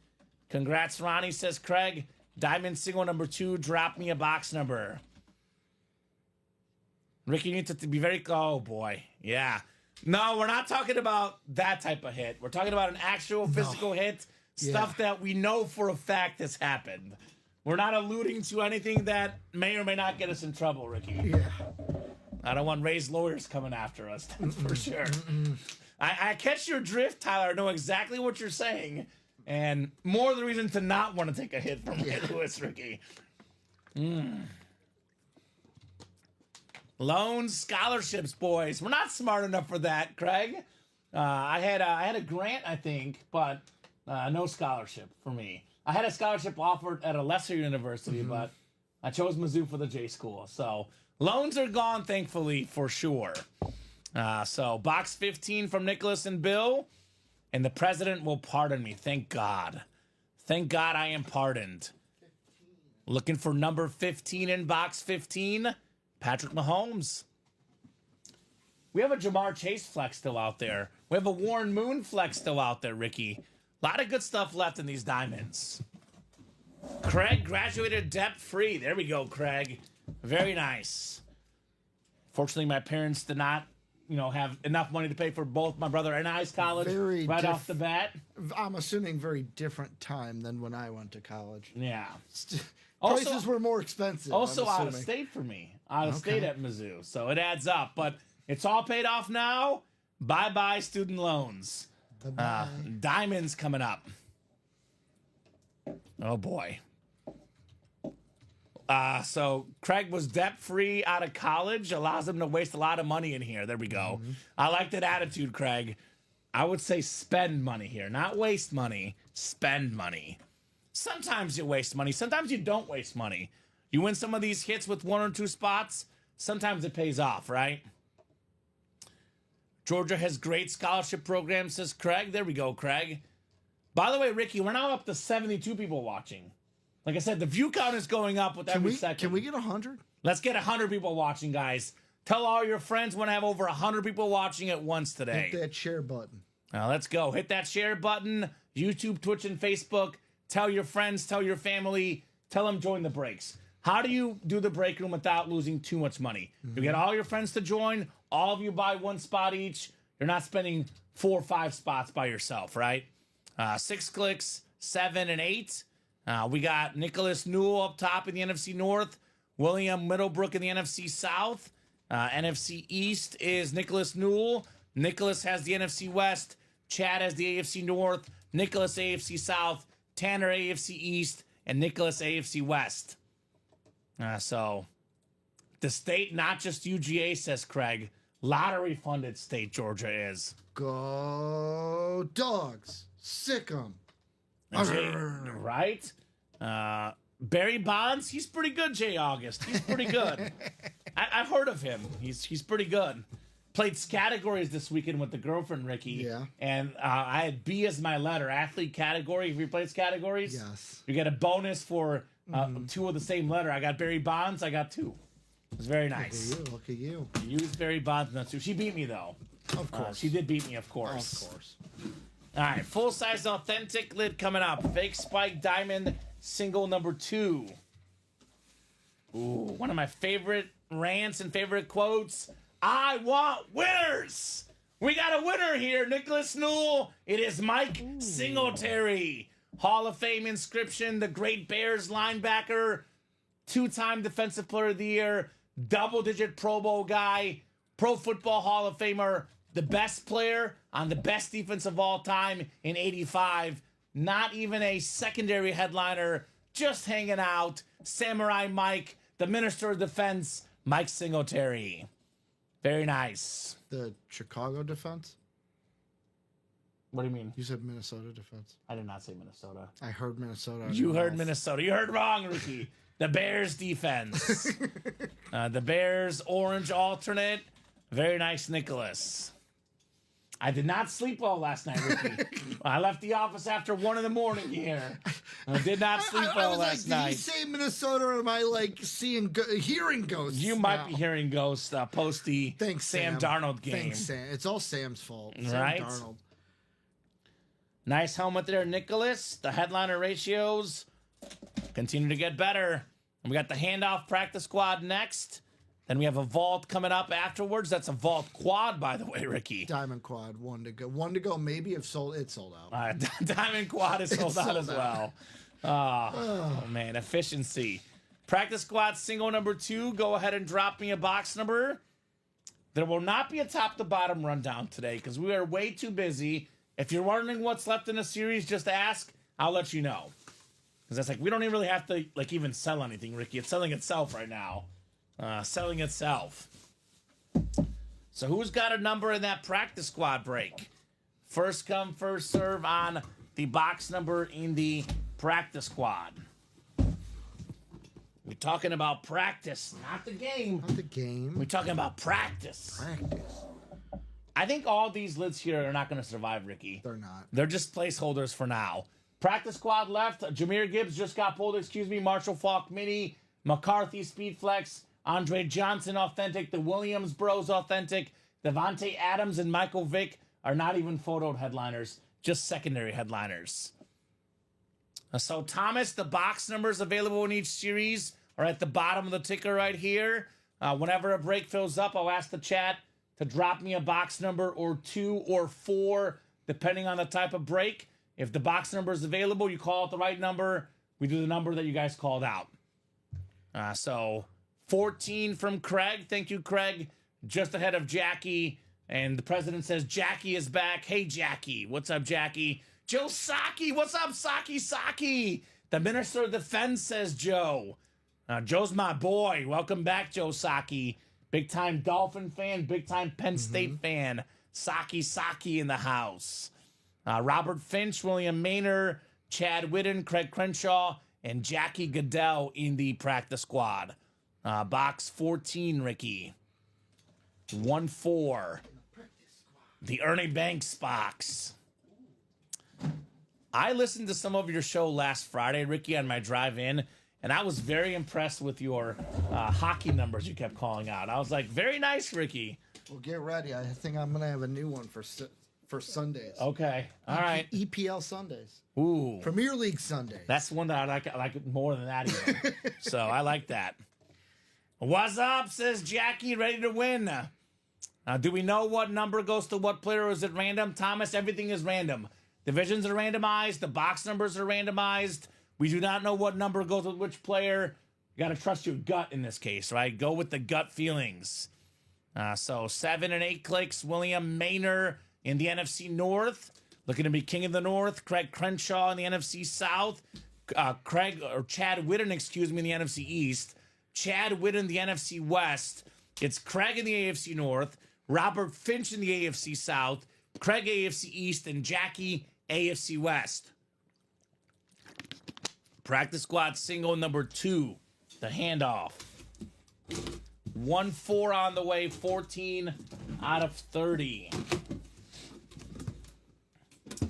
Congrats, Ronnie, says Craig. Diamond single number 2. Drop me a box number. Ricky, you need to be very... Oh, boy. Yeah. No, we're not talking about that type of hit. We're talking about an actual physical hit. Stuff that we know for a fact has happened. We're not alluding to anything that may or may not get us in trouble, Ricky. Yeah. I don't want Ray's lawyers coming after us, that's for sure. I catch your drift, Tyler. I know exactly what you're saying. And more the reason to not want to take a hit from Ray Lewis, Ricky. Loans, scholarships, boys. We're not smart enough for that, Craig. I had a grant, I think, but no scholarship for me. I had a scholarship offered at a lesser university, but I chose Mizzou for the J school. So loans are gone, thankfully, for sure. So box 15 from Nicholas and Bill, and the president will pardon me. Thank God. Thank God I am pardoned. 15. Looking for number 15 in box 15, Patrick Mahomes. We have a Jamar Chase flex still out there. We have a Warren Moon flex still out there, Ricky. A lot of good stuff left in these diamonds. Craig graduated debt-free. There we go, Craig. Very nice. Fortunately, my parents did not, have enough money to pay for both my brother and I's college off the bat. I'm assuming very different time than when I went to college. Yeah. Prices were more expensive. Also out of state for me. Out of state at Mizzou. So it adds up. But it's all paid off now. Bye-bye student loans. Diamonds coming up. Oh, boy. So Craig was debt-free out of college. Allows him to waste a lot of money in here. There we go. I like that attitude, Craig. I would say spend money here. Not waste money. Spend money. Sometimes you waste money. Sometimes you don't waste money. You win some of these hits with 1 or 2 spots. Sometimes it pays off, right? Georgia has great scholarship programs, says Craig. There we go, Craig. By the way, Ricky, we're now up to 72 people watching. Like I said, the view count is going up with every second. Can we get 100? Let's get 100 people watching, guys. Tell all your friends when I have over 100 people watching at once today. Hit that share button. Now, let's go. Hit that share button. YouTube, Twitch, and Facebook. Tell your friends, tell your family. Tell them join the breaks. How do you do the break room without losing too much money? You get all your friends to join. All of you buy 1 spot each. You're not spending 4 or 5 spots by yourself, right? 6 clicks, 7 and 8. We got Nicholas Newell up top in the NFC North. William Middlebrook in the NFC South. NFC East is Nicholas Newell. Nicholas has the NFC West. Chad has the AFC North. Nicholas AFC South. Tanner AFC East. And Nicholas AFC West. So the state, not just UGA, says Craig. Lottery funded state Georgia is. Go Dogs. Sick 'em. Right? Barry Bonds, he's pretty good, Jay August. He's pretty good. I've heard of him. He's pretty good. Played categories this weekend with the girlfriend, Ricky. Yeah. And I had B as my letter, athlete category. If you play categories, yes, you get a bonus for 2 of the same letter. I got Barry Bonds. I got 2. It was very nice. Look at you. I used Barry Bonds not to. She beat me though. Of course. She did beat me, of course. Of course. All right, full-size authentic lid coming up. Fake spike diamond single number 2. Ooh, one of my favorite rants and favorite quotes. I want winners. We got a winner here, Nicholas Newell. It is Mike Singletary. Hall of Fame inscription, the great Bears linebacker, 2-time Defensive Player of the Year, double-digit Pro Bowl guy, Pro Football Hall of Famer, the best player on the best defense of all time in '85. Not even a secondary headliner, just hanging out. Samurai Mike, the Minister of Defense, Mike Singletary. Very nice. the Chicago defense? What do you mean? You said Minnesota defense. I did not say Minnesota. I heard Minnesota. You heard Minnesota. You heard wrong, Ricky. The Bears defense. The Bears orange alternate. Very nice, Nicholas. I did not sleep well last night, Ricky. I left the office after 1 a.m. here. I did not sleep well last night. Did you say Minnesota, or am I like hearing ghosts? You might be hearing ghosts post the Sam Darnold game. Thanks, Sam. It's all Sam's fault. Right? Sam Darnold. Nice helmet there, Nicholas. The headliner ratios continue to get better. And we got the handoff practice squad next. Then we have a vault coming up afterwards. That's a vault quad, by the way, Ricky. Diamond quad, 1 to go. 1 to go. Maybe if sold, it's sold out. Diamond quad is sold out as well. Oh, man, efficiency. Practice squad single number 2. Go ahead and drop me a box number. There will not be a top to bottom rundown today because we are way too busy. If you're wondering what's left in the series, just ask. I'll let you know. Because that's like, we don't even really have to like even sell anything, Ricky. It's selling itself right now. Selling itself. So who's got a number in that practice squad break? First come, first serve on the box number in the practice squad. We're talking about practice, not the game. Not the game. We're talking about practice. Practice. I think all these lids here are not going to survive, Ricky. They're not. They're just placeholders for now. Practice squad left. Jameer Gibbs just got pulled, Marshall Faulk Mini, McCarthy Speedflex, Andre Johnson Authentic, the Williams Bros Authentic, Devontae Adams and Michael Vick are not even photoed headliners, just secondary headliners. So Thomas, the box numbers available in each series are at the bottom of the ticker right here. Whenever a break fills up, I'll ask the chat to drop me a box number or 2 or 4, depending on the type of break. If the box number is available, you call out the right number. We do the number that you guys called out. So 14 from Craig. Thank you, Craig. Just ahead of Jackie. And the president says Jackie is back. Hey, Jackie. What's up, Jackie? Joe Saki. What's up, Saki? The Minister of Defense says Joe. Joe's my boy. Welcome back, Joe Saki. Big-time Dolphin fan, big-time Penn State fan. Saki in the house. Robert Finch, William Maynard, Chad Whitten, Craig Crenshaw, and Jackie Goodell in the practice squad. Box 14, Ricky. 1-4. The Ernie Banks box. I listened to some of your show last Friday, Ricky, on my drive in, and I was very impressed with your hockey numbers you kept calling out. I was like, very nice, Ricky. Well, get ready. I think I'm going to have a new one for Sundays. Okay. All right. EPL Sundays. Ooh. Premier League Sundays. That's one that I like it more than that even. So I like that. What's up, says Jackie, ready to win. Do we know what number goes to what player, or is it random? Thomas, everything is random. Divisions are randomized. The box numbers are randomized. We do not know what number goes with which player. You got to trust your gut in this case, right? Go with the gut feelings. So 7 and 8 clicks. William Maynard in the NFC North. Looking to be king of the North. Craig Crenshaw in the NFC South. Chad Whitten, in the NFC East. Chad Whitten, the NFC West. It's Craig in the AFC North. Robert Finch in the AFC South. Craig AFC East. And Jackie AFC West. Practice squad single number 2. The handoff. 1-4 on the way. 14 out of 30.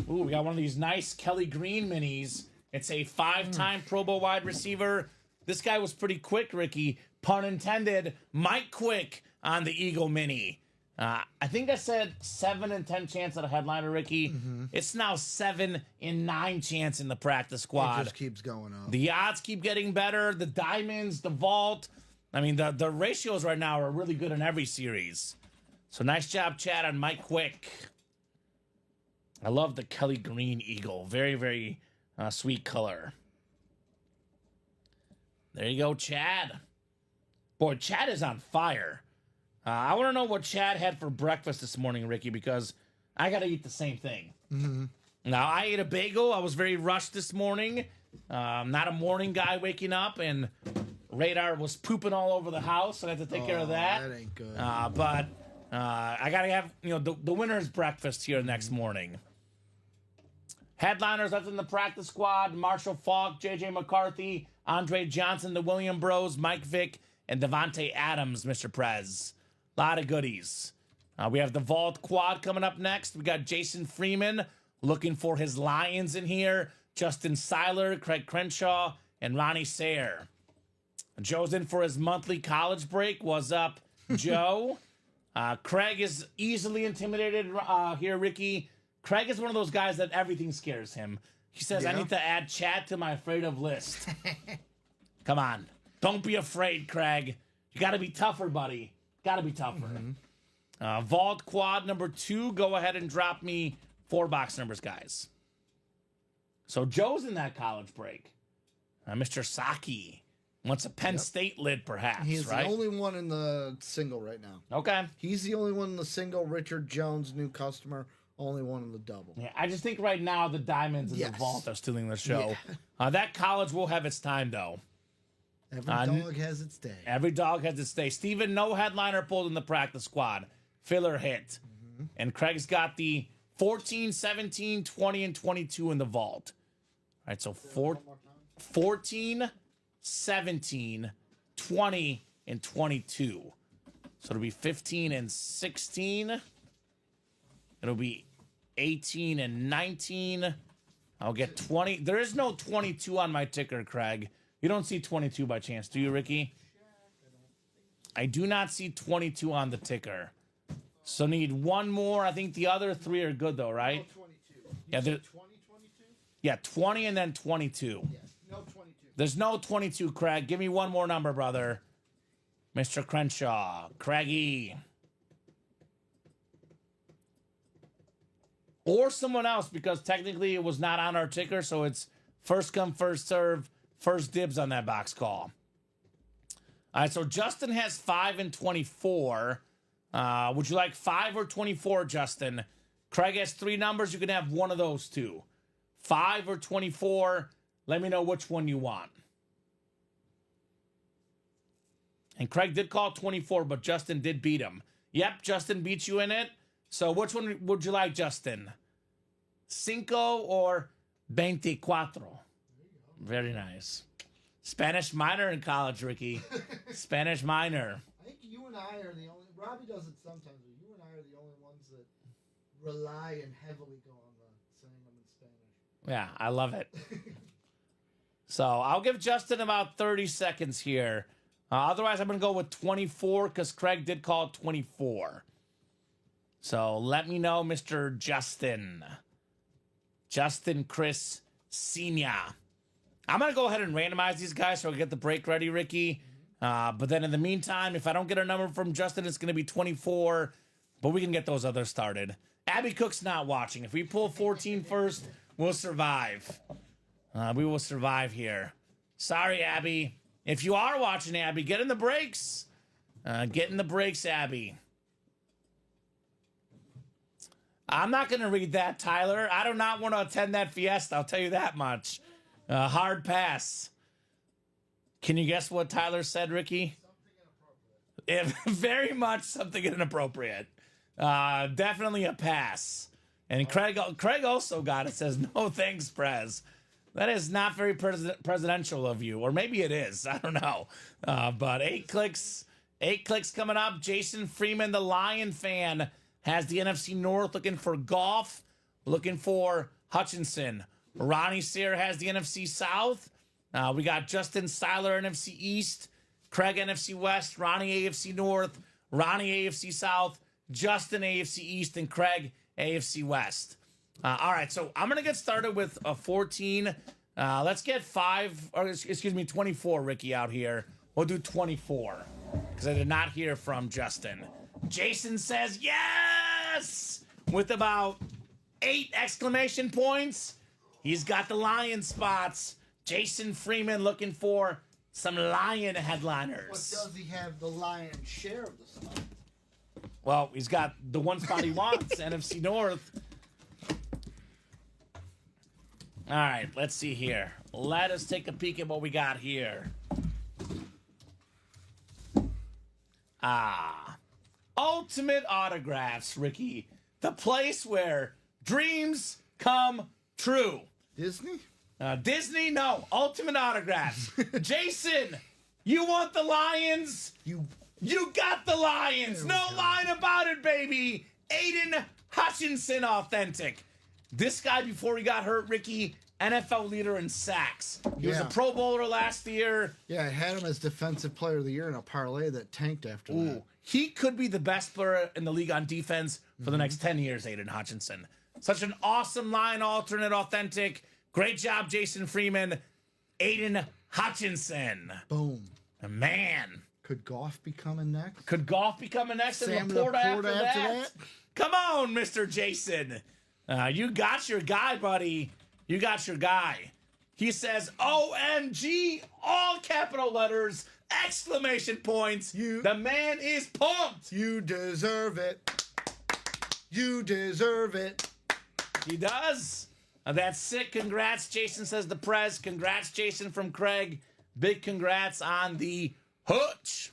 Ooh, we got one of these nice Kelly Green minis. It's a 5-time Pro Bowl wide receiver. This guy was pretty quick, Ricky. Pun intended. Mike Quick on the Eagle mini. I think I said 7 in 10 chance at a headliner, Ricky. It's now 7 in 9 chance in the practice squad. It just keeps going up. The odds keep getting better. The diamonds, the vault. I mean, the ratios right now are really good in every series. So nice job, Chad, on Mike Quick. I love the Kelly Green Eagle. Very, very sweet color. There you go, Chad. Boy, Chad is on fire. I want to know what Chad had for breakfast this morning, Ricky, because I got to eat the same thing. Now, I ate a bagel. I was very rushed this morning. Not a morning guy waking up, and Radar was pooping all over the house, so I had to take care of that. That ain't good. But I gotta have the winner's breakfast here next morning. Headliners left in the practice squad: Marshall Falk, J.J. McCarthy, Andre Johnson, the William Bros, Mike Vick, and Devontae Adams, Mr. Prez. A lot of goodies. We have the Vault Quad coming up next. We got Jason Freeman looking for his Lions in here. Justin Seiler, Craig Crenshaw, and Ronnie Sayre. Joe's in for his monthly college break. What's up, Joe? Craig is easily intimidated here, Ricky. Craig is one of those guys that everything scares him. He says, I need to add chat to my afraid of list. Come on. Don't be afraid, Craig. You got to be tougher, buddy. Got to be tougher. Vault Quad number 2. Go ahead and drop me 4 box numbers, guys. So Joe's in that college break. Mr. Saki wants a Penn State lid, perhaps. He's right? the only one in the single right now. Okay. He's the only one in the single. Richard Jones, new customer, only one in the double. Yeah, I just think right now the Diamonds and the Vault are stealing the show. Yeah. That college will have its time, though. Every dog has its day. Every dog has its day. Steven, no headliner pulled in the practice squad. Filler hit. And Craig's got the 14, 17, 20, and 22 in the vault. All right, so 14, 17, 20, and 22. So it'll be 15 and 16. It'll be 18 and 19. I'll get 20. There is no 22 on my ticker, Craig. You don't see 22 by chance, do you, Ricky? I do not see 22 on the ticker. So need one more. I think the other 3 are good, though, right? No 22. Yeah, 20, 22? Yeah, 20 and then 22. Yes, no 22. There's no 22, Craig. Give me one more number, brother. Mr. Crenshaw. Craigie. Or someone else, because technically it was not on our ticker, so it's first come, first serve, first dibs on that box call. All right, so Justin has 5 and 24. Would you like 5 or 24, Justin? Craig has 3 numbers. You can have one of those two. 5 or 24. Let me know which one you want. And Craig did call 24, but Justin did beat him. Yep, Justin beat you in it. So which one would you like, Justin? 5 or 24? Very nice. Spanish minor in college, Ricky. Spanish minor. I think you and I are the only... Robbie does it sometimes, but you and I are the only ones that rely and heavily go on the saying them in Spanish. Yeah, I love it. So I'll give Justin about 30 seconds here. Otherwise, I'm going to go with 24 because Craig did call 24. So let me know, Mr. Justin. Justin Chris Senior. I'm going to go ahead and randomize these guys so I can get the break ready, Ricky. But then in the meantime, if I don't get a number from Justin, it's going to be 24. But we can get those others started. Abby Cook's not watching. If we pull 14 first, we'll survive. We will survive here. Sorry, Abby. If you are watching, Abby, get in the breaks. Get in the breaks, Abby. I'm not going to read that, Tyler. I do not want to attend that fiesta. I'll tell you that much. Hard pass. Can you guess what Tyler said, Ricky? Something inappropriate. Very much something inappropriate. Definitely a pass. And Craig also got it. Says, no thanks, Prez. That is not very presidential of you. Or maybe it is. I don't know. But 8 clicks. 8 clicks coming up. Jason Freeman, the Lion fan, has the NFC North looking for Goff. Looking for Hutchinson. Ronnie Sayre has the NFC South. We got Justin Seiler, NFC East. Craig, NFC West. Ronnie, AFC North. Ronnie, AFC South. Justin, AFC East. And Craig, AFC West. All right, so I'm going to get started with a 14. Let's get 24, Ricky, out here. We'll do 24 because I did not hear from Justin. Jason says yes with about 8 exclamation points. He's got the Lion spots. Jason Freeman looking for some Lion headliners. But does he have the lion's share of the spot? Well, he's got the one spot he wants, NFC North. All right, let's see here. Let us take a peek at what we got here. Ultimate Autographs, Ricky. The place where dreams come true. Disney? Disney, no. Ultimate Autographs. Jason, you want the Lions? You got the Lions. No line about it, baby. Aiden Hutchinson authentic. This guy, before he got hurt, Ricky, NFL leader in sacks. He was a Pro Bowler last year. Yeah, I had him as Defensive Player of the Year in a parlay that tanked after that. He could be the best player in the league on defense for the next 10 years, Aiden Hutchinson. Such an awesome line alternate, authentic. Great job, Jason Freeman. Aiden Hutchinson. Boom. Man. Could Goff be coming next? Could Goff be coming next? Sam And Laporta after after that? Come on, Mr. Jason. You got your guy, buddy. You got your guy. He says, OMG, all capital letters, exclamation points. The man is pumped. You deserve it. You deserve it. He does. That's sick. Congrats, Jason, says the Prez. Congrats, Jason from Craig. Big congrats on the hooch.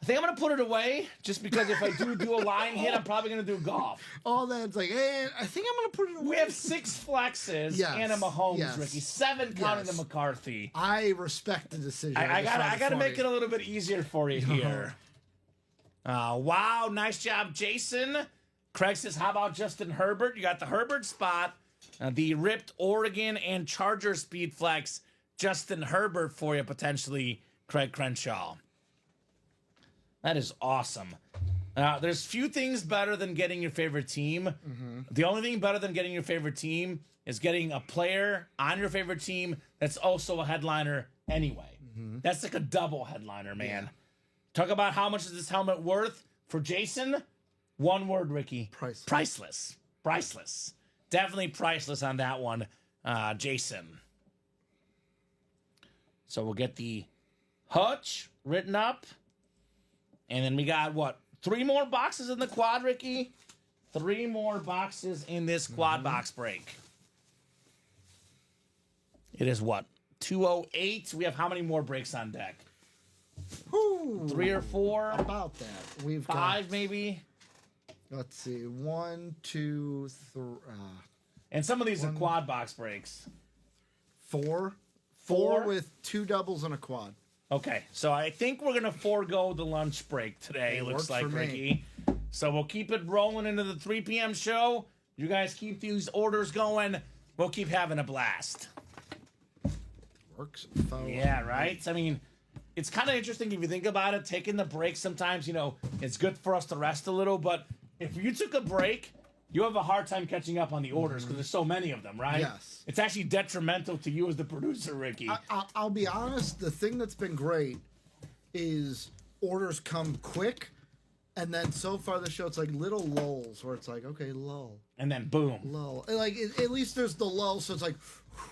I think I'm going to put it away just because if I do a line hit, I'm probably going to do golf. All that's like, hey, I think I'm going to put it away. We have 6 flexes and a Mahomes, Ricky. 7 counting the McCarthy. I respect the decision. I got to make it a little bit easier for you here. Wow, nice job, Jason. Craig says, how about Justin Herbert? You got the Herbert spot. The ripped Oregon and Charger speed flex. Justin Herbert for you, potentially, Craig Crenshaw. That is awesome. There's few things better than getting your favorite team. The only thing better than getting your favorite team is getting a player on your favorite team that's also a headliner anyway. That's like a double headliner, man. Talk about how much is this helmet worth for Jason? One word, Ricky. Priceless. Priceless. Priceless. Definitely priceless on that one, Jason. So we'll get the hutch written up. And then we got, 3 more boxes in the quad, Ricky? 3 more boxes in this quad box break. It is 208. We have how many more breaks on deck? Ooh, 3 or 4? About that. We've 5 got, maybe? let's see, 1, 2, 3. And some of these are quad box breaks. 4. 4 with 2 doubles and a quad. Okay, so I think we're going to forego the lunch break today, It looks works like, for me. Ricky. So we'll keep it rolling into the 3 p.m. show. You guys keep these orders going. We'll keep having a blast. Works. Fine. Yeah, right? I mean, it's kind of interesting if you think about it. Taking the break sometimes, it's good for us to rest a little. But if you took a break, you have a hard time catching up on the orders because there's so many of them, right? Yes. It's actually detrimental to you as the producer, Ricky. I'll be honest. The thing that's been great is orders come quick. And then so far the show, it's like little lulls where it's like, okay, lull. And then boom. Lull. Like, at least there's the lull, so it's like,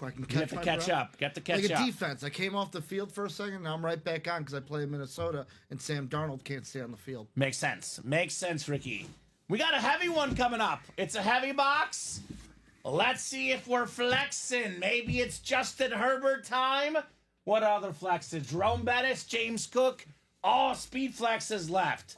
whew, I can catch You have to my catch breath. up. Got to catch Like up. a defense. I came off the field for a second, now I'm right back on because I play in Minnesota, and Sam Darnold can't stay on the field. Makes sense. Makes sense, Ricky. We got a heavy one coming up. It's a heavy box. Let's see if we're flexing. Maybe it's Justin Herbert time. What other flexes? Jerome Bettis, James Cook. All speed flexes left.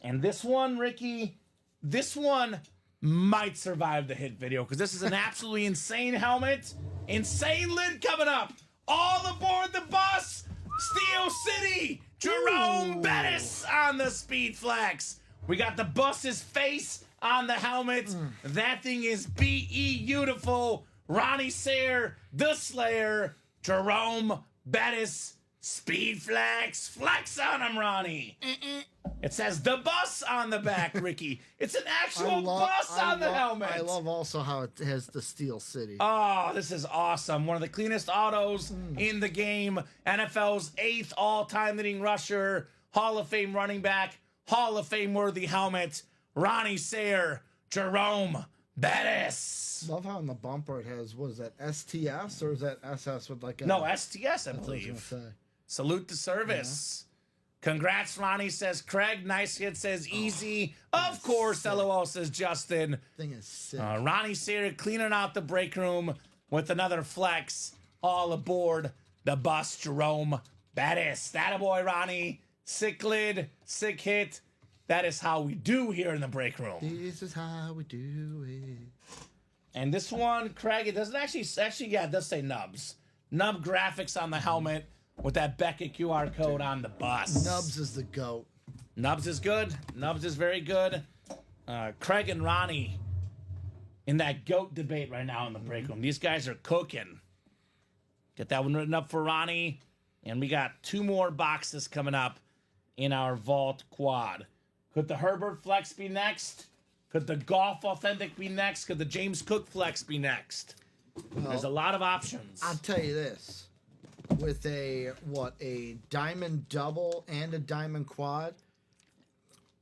And this one, Ricky, this one might survive the hit video because this is an absolutely insane helmet. Insane lid coming up. All aboard the bus. Steel City. Jerome Bettis on the speed flex. We got the bus's face on the helmet. That thing is beautiful. Ronnie Sayre, the Slayer. Jerome Bettis, speed flex. Flex on him, Ronnie. It says the bus on the back, Ricky. It's an actual bus on the helmet. I love also how it has the Steel City. Oh, this is awesome. One of the cleanest autos in the game. NFL's 8th all-time leading rusher. Hall of Fame running back. Hall of Fame worthy helmet. Ronnie Sayre. Jerome Bettis. Love how in the bumper it has, what is that, STS or is that SS with like a... No, STS, I I was believe. gonna say. Salute the service. Congrats, Ronnie, says Craig. Nice hit, says Easy. Of course, LOL, says Justin. Thing is sick. Ronnie Sayre cleaning out the break room with another flex. All aboard the bus, Jerome Bettis. That a boy, Ronnie. Sick lid, sick hit. that is how we do here in the break room. This is how we do it. And this one, Craig, it doesn't actually, yeah, it does say Nubs. Nub graphics on the helmet with that Beckett QR code on the bus. Nubs is the GOAT. Nubs is good. Nubs is very good. Craig and Ronnie in that GOAT debate right now in the break room. These guys are cooking. Get that one written up for Ronnie. And we got 2 more boxes coming up in our Vault Quad. Could the Herbert Flex be next? Could the Golf Authentic be next? Could the James Cook Flex be next? Well, There's a lot of options. I'll tell you this. With a diamond double and a diamond quad,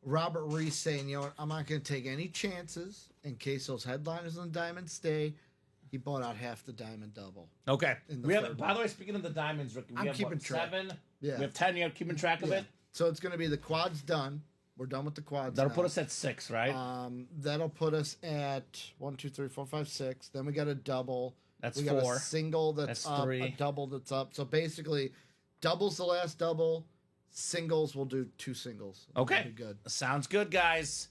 Robert Reese saying, you know what, I'm not going to take any chances in case those headliners on the diamond stay. He bought out half the diamond double. Okay. The We have, by the way, speaking of the diamonds, Ricky, we I'm have keeping track. 7. Yeah. We have 10. You're keeping track of it? So it's going to be the quads done. We're done with the quads. That'll now. put us at 6, right? That'll put us at 1, 2, 3, 4, 5, 6. Then we got a double. That's we got 4. a single that's up, 3. a double that's up. So basically, double's the last double. Singles, we'll do 2 singles. Okay. That'll be good. Sounds good, guys.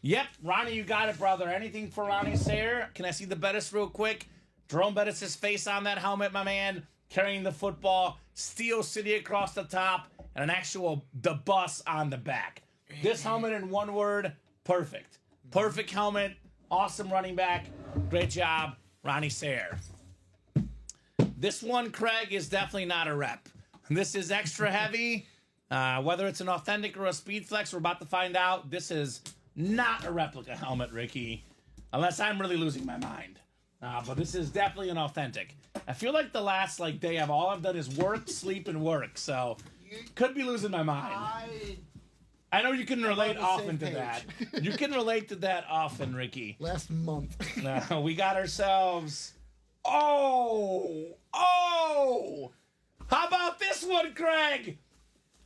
Yep, Ronnie, you got it, brother. Anything for Ronnie Sayer? Can I see the Bettis real quick? Jerome Bettis' face on that helmet, my man. Carrying the football. Steel City across the top. And an actual the bus on the back. This helmet in one word, perfect. Perfect helmet. Awesome running back. Great job, Ronnie Sayer. This one, Craig, is definitely not a rep. This is extra heavy. Whether it's an authentic or a speed flex, we're about to find out. This is not a replica helmet, Ricky. Unless I'm really losing my mind. But this is definitely an authentic. I feel like the last day all I've done is work, sleep, and work. So, could be losing my mind. I know you can relate often to that. You can relate to that often, Ricky. Last month. We got ourselves... Oh! How about this one, Craig?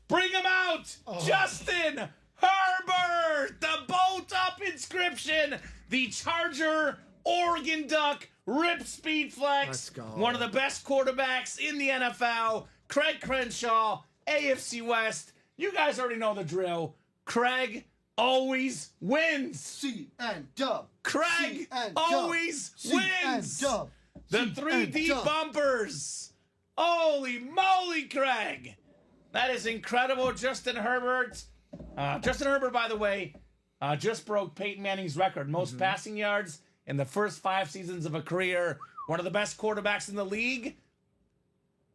Bring him out! Justin Herbert! The bolt-up inscription! The Charger Oregon Duck Rip Speed Flex. Let's go. One of the best quarterbacks in the NFL. Craig Crenshaw, AFC West. You guys already know the drill. Craig always wins. C-N-Dub. Craig always wins. C-N-Dub. The 3D bumpers. Holy moly, Craig. That is incredible. Justin Herbert. Justin Herbert, by the way, just broke Peyton Manning's record. Most passing yards in the first 5 seasons of a career. One of the best quarterbacks in the league.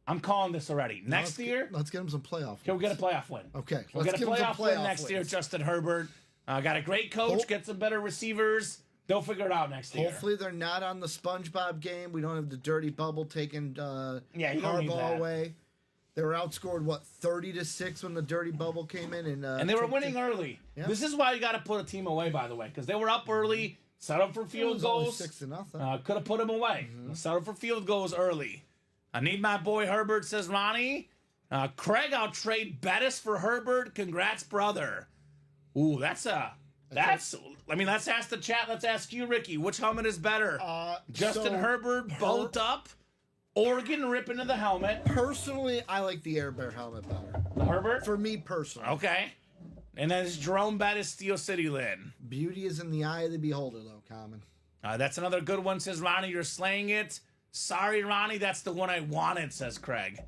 I'm calling this already. Next year, let's get him some playoff wins. he'll get a playoff win. Okay. We'll get a playoff win next year, Justin Herbert. Got a great coach, get some better receivers. They'll figure it out next year. Hopefully they're not on the SpongeBob game. We don't have the dirty bubble taking you don't need Harbaugh that. away. They were outscored 30-6 when the dirty bubble came in, and they were winning early. Yeah. This is why you got to put a team away, by the way, because they were up early, set up for field goals. 6-0. Could have put them away. Set up for field goals early. I need my boy Herbert, says Ronnie. Craig, I'll trade Bettis for Herbert. Congrats, brother. Ooh, let's ask the chat. Let's ask you, Ricky. Which helmet is better? Justin Herbert, bolt up. Oregon rip into the helmet. Personally, I like the Air Bear helmet better. The Herbert? For me personally. Okay. And then it's Jerome Bettis, Steel City lid. Beauty is in the eye of the beholder, though, Kamen. That's another good one, says Ronnie. You're slaying it. Sorry, Ronnie, that's the one I wanted, says Craig.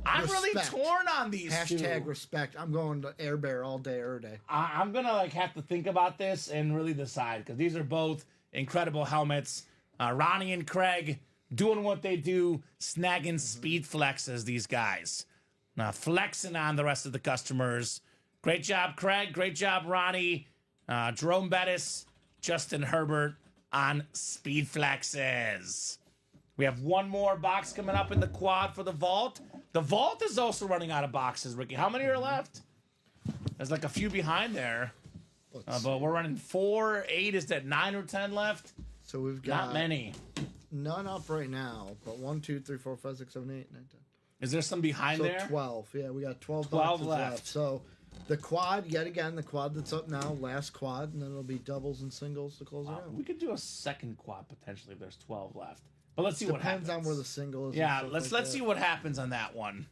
I'm really torn on these two. Hashtag respect. I'm going to Air Bear all day, every day. I'm going to have to think about this and really decide, because these are both incredible helmets. Ronnie and Craig doing what they do, snagging speed flexes, these guys. Flexing on the rest of the customers. Great job, Craig. Great job, Ronnie. Jerome Bettis, Justin Herbert on speed flexes. We have one more box coming up in the quad for the vault. The vault is also running out of boxes, Ricky. How many are left? There's like a few behind there. But we're running 4, 8. Is that 9 or 10 left? So we've got not many. None up right now, but 1, 2, 3, 4, 5, 6, 7, 8, 9, 10. Is there some behind there? 12. Yeah, we got 12 boxes left. So the quad, yet again, the quad that's up now, last quad, and then it'll be doubles and singles to close it out. We could do a second quad potentially if there's 12 left. But let's see what happens. Depends on where the single is. Yeah, let's see what happens on that one.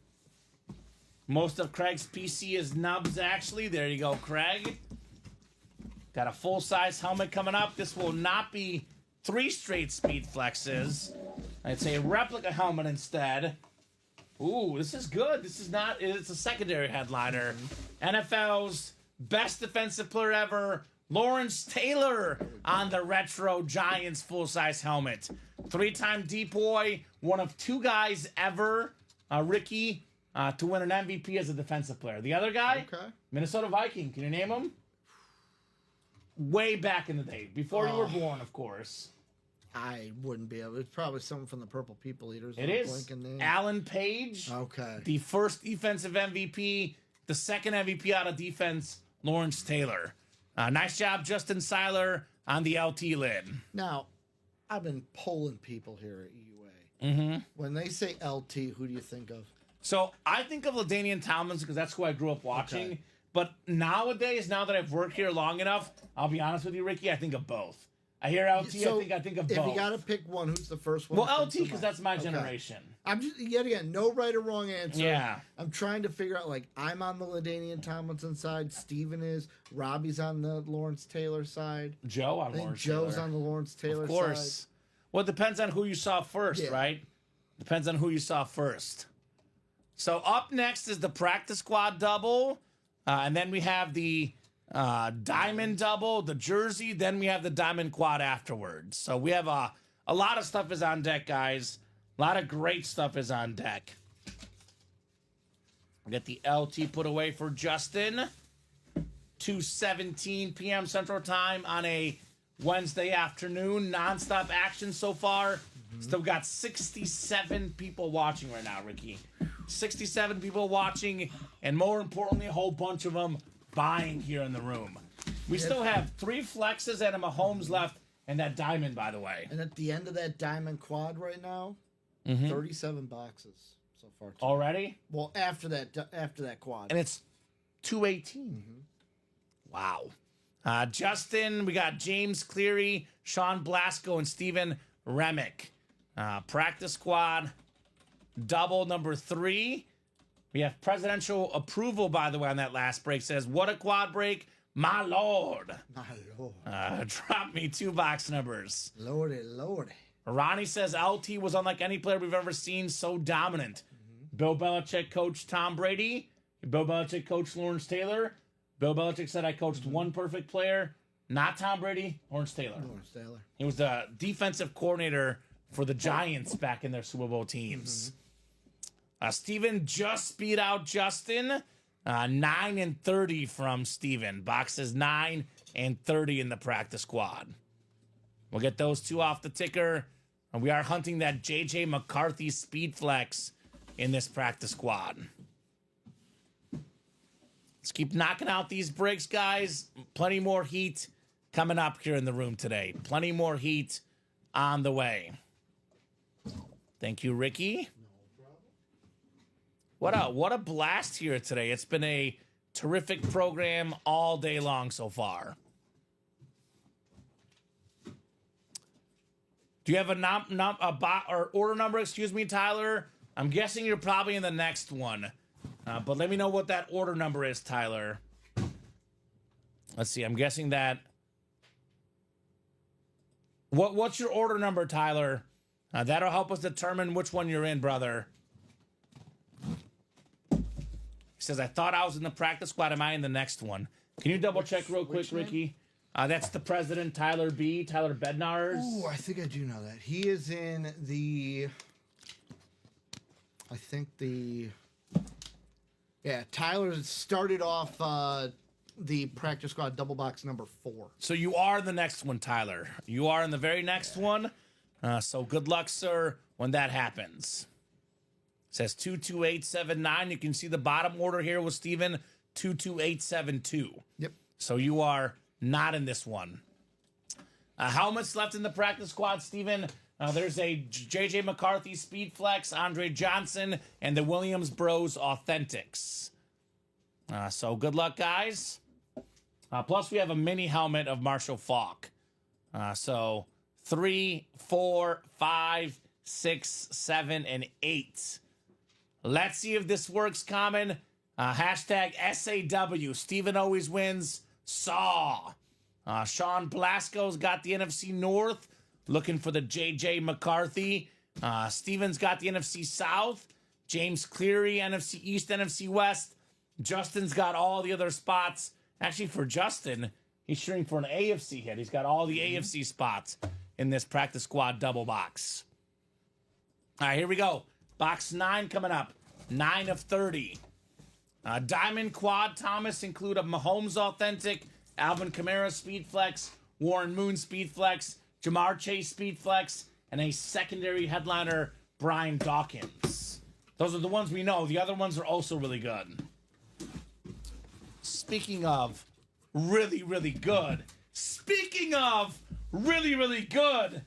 Most of Craig's PC is nubs, actually. There you go, Craig. Got a full-size helmet coming up. This will not be 3 straight speed flexes. It's a replica helmet instead. Ooh, this is good. This is not... It's a secondary headliner. NFL's best defensive player ever, Lawrence Taylor, on the retro Giants full-size helmet. 3-time DPOY, one of 2 guys ever, Ricky, to win an MVP as a defensive player. The other guy, Minnesota Viking. Can you name him? Way back in the day, before you were born, of course. I wouldn't be able. It's probably someone from the Purple People Eaters. It is Alan Page. Okay. The first defensive MVP, the second MVP out of defense, Lawrence Taylor. Nice job, Justin Seiler, on the LT lid. Now, I've been polling people here at EUA. When they say LT, who do you think of? So I think of LaDainian Tomlinson because that's who I grew up watching. Okay. But nowadays, now that I've worked here long enough, I'll be honest with you, Ricky, I think of both. I hear LT, so I think of both. If you got to pick one, who's the first one? Well, LT, because that's my generation. I'm just, yet again, no right or wrong answer. Yeah. I'm trying to figure out, like, I'm on the LaDainian Tomlinson side. Steven is. Robbie's on the Lawrence Taylor side. Joe on Lawrence Taylor. Joe's on the Lawrence Taylor side. Of course. Well, it depends on who you saw first, right? Depends on who you saw first. So up next is the practice squad double. And then we have the diamond double, the jersey. Then we have the diamond quad afterwards. So we have a lot of stuff is on deck, guys. A lot of great stuff is on deck. Get the LT put away for Justin. 2:17 p.m. Central Time on a Wednesday afternoon. Non-stop action so far. Still got 67 people watching right now, Ricky. 67 people watching, and more importantly, a whole bunch of them buying here in the room. We still have 3 flexes and a Mahomes left, and that diamond, by the way. And at the end of that diamond quad right now, 37 boxes so far. Already? Well, after that quad. And it's 218. Wow. Justin, we got James Cleary, Sean Blasco, and Steven Remick. Practice squad. Double number 3. We have presidential approval, by the way, on that last break. Says, what a quad break, my lord. My lord. Drop me 2 box numbers. Lordy, lordy. Ronnie says, LT was unlike any player we've ever seen, so dominant. Bill Belichick coached Tom Brady. Bill Belichick coached Lawrence Taylor. Bill Belichick said, I coached one perfect player. Not Tom Brady, Lawrence Taylor. Lawrence Taylor. He was the defensive coordinator for the Giants back in their Super Bowl teams. Steven just beat out Justin. 9-30 from Steven. Boxes 9 and 30 in the practice squad. We'll get those 2 off the ticker. And we are hunting that J.J. McCarthy speed flex in this practice squad. Let's keep knocking out these breaks, guys. Plenty more heat coming up here in the room today. Plenty more heat on the way. Thank you, Ricky. What a blast here today. It's been a terrific program all day long so far. Do you have a order number, excuse me, Tyler? I'm guessing you're probably in the next one. But let me know what that order number is, Tyler. Let's see. I'm guessing that. What's your order number, Tyler? That'll help us determine which one you're in, brother. He says, I thought I was in the practice squad. Am I in the next one? Can you double check real quick, Ricky? That's the president, Tyler B. Tyler Bednarz. Oh, I think I do know that. He is in the... I think the... Yeah, Tyler started off the practice squad double box number 4. So you are the next one, Tyler. You are in the very next one. So good luck, sir, when that happens. It says 22879. You can see the bottom order here with Steven, 22872. Yep. So you are not in this one. How much left in the practice squad, Steven? There's a J.J. McCarthy Speed Flex, Andre Johnson, and the Williams Bros Authentics. So good luck, guys. Plus, we have a mini helmet of Marshall Faulk. So 3, 4, 5, 6, 7, and 8. Let's see if this works, Kamen. Hashtag SAW. Steven always wins. Saw. Sean Blasco's got the NFC North. Looking for the JJ McCarthy. Steven's got the NFC South. James Cleary, NFC East, NFC West. Justin's got all the other spots. Actually, for Justin, he's shooting for an AFC hit. He's got all the AFC spots in this practice squad double box. All right, here we go. Box 9 coming up. 9 of 30. Diamond Quad Thomas include a Mahomes Authentic, Alvin Kamara Speed Flex, Warren Moon Speed Flex, Jamar Chase Speed Flex, and a secondary headliner, Brian Dawkins. Those are the ones we know. The other ones are also really good. Speaking of really, really good. Speaking of really, really good.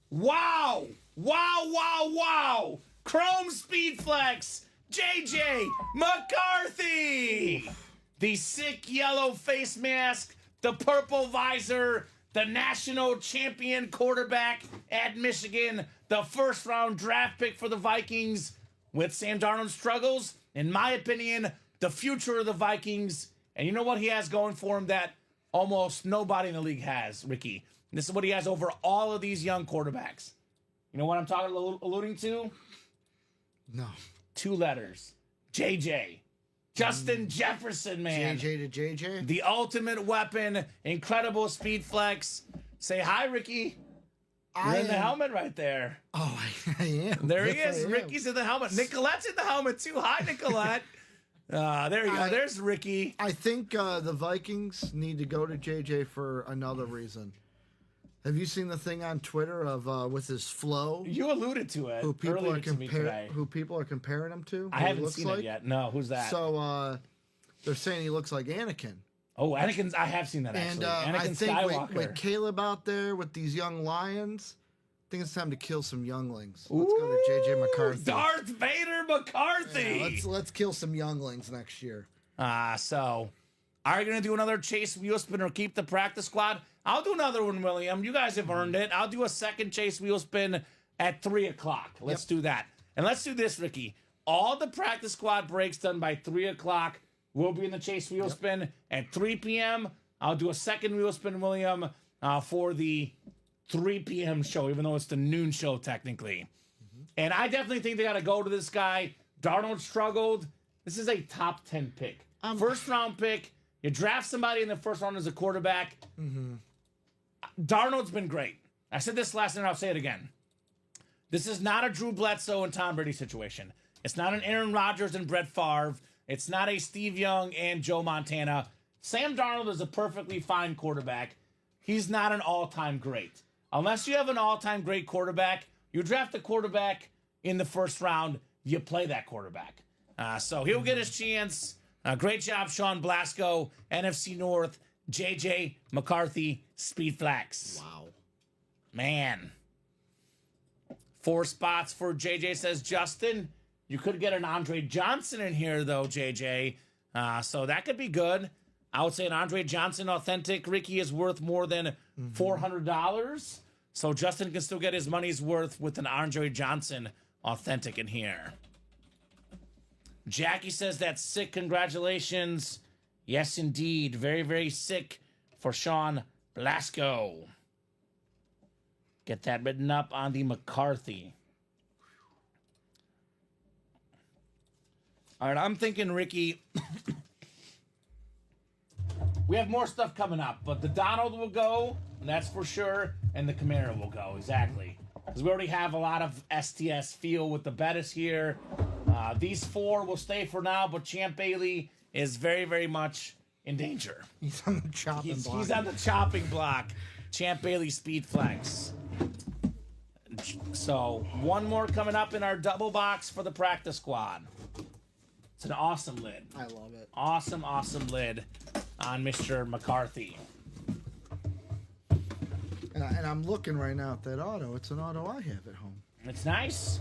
Wow. Wow, wow, wow. Chrome Speed Flex. JJ McCarthy. The sick yellow face mask. The purple visor. The national champion quarterback at Michigan. The first round draft pick for the Vikings. With Sam Darnold's struggles, in my opinion, the future of the Vikings. And you know what he has going for him that almost nobody in the league has, Ricky? This is what he has over all of these young quarterbacks. You know what I'm alluding to? No. 2 letters. JJ. Justin Jefferson, man. JJ to JJ? The ultimate weapon. Incredible speed flex. Say hi, Ricky. You're in the helmet right there. Oh, I am. There he is. Ricky's in the helmet. Nicolette's in the helmet, too. Hi, Nicolette. There you go. There's Ricky. I think the Vikings need to go to JJ for another reason. Have you seen the thing on Twitter of with his flow? You alluded to it. Who people are comparing him to? I haven't seen it yet. No, who's that? So they're saying he looks like Anakin. Oh, Anakin's. I have seen that actually. And Anakin I think Skywalker. with Caleb out there with these young lions, I think it's time to kill some younglings. Let's go to JJ McCarthy. Darth Vader McCarthy. Yeah, let's kill some younglings next year. So are you gonna do another chase wheel spin or keep the practice squad? I'll do another one, William. You guys have earned it. I'll do a second chase wheel spin at 3 o'clock. Let's do that. And let's do this, Ricky. All the practice squad breaks done by 3 o'clock. We'll be in the chase wheel spin at 3 p.m. I'll do a second wheel spin, William, for the 3 p.m. show, even though it's the noon show technically. And I definitely think they got to go to this guy. Darnold struggled. This is a top 10 pick. First round pick. You draft somebody in the first round as a quarterback. Darnold's been great. I said this last night, I'll say it again. This is not a Drew Bledsoe and Tom Brady situation. It's not an Aaron Rodgers and Brett Favre. It's not a Steve Young and Joe Montana. Sam Darnold is a perfectly fine quarterback. He's not an all-time great. Unless you have an all-time great quarterback, you draft a quarterback in the first round, you play that quarterback. So he'll get his chance. Great job, Sean Blasco, NFC North, JJ McCarthy, Speed Flex. Wow. Man. 4 spots for JJ, says Justin. You could get an Andre Johnson in here, though, JJ. So that could be good. I would say an Andre Johnson authentic, Ricky, is worth more than $400. So Justin can still get his money's worth with an Andre Johnson authentic in here. Jackie says that's sick. Congratulations. Yes, indeed. Very, very sick for Sean Blasco. Get that written up on the McCarthy. All right, I'm thinking, Ricky, we have more stuff coming up, but the Donald will go, and that's for sure, and the Camaro will go, exactly. Because we already have a lot of STS feel with the Bettis here. These 4 will stay for now, but Champ Bailey is very, very much in danger. He's on the chopping block. He's on the chopping block. Champ Bailey Speed Flex. So, one more coming up in our double box for the practice squad. It's an awesome lid. I love it. Awesome, awesome lid on Mr. McCarthy. And I'm looking right now at that auto. It's an auto I have at home. It's nice.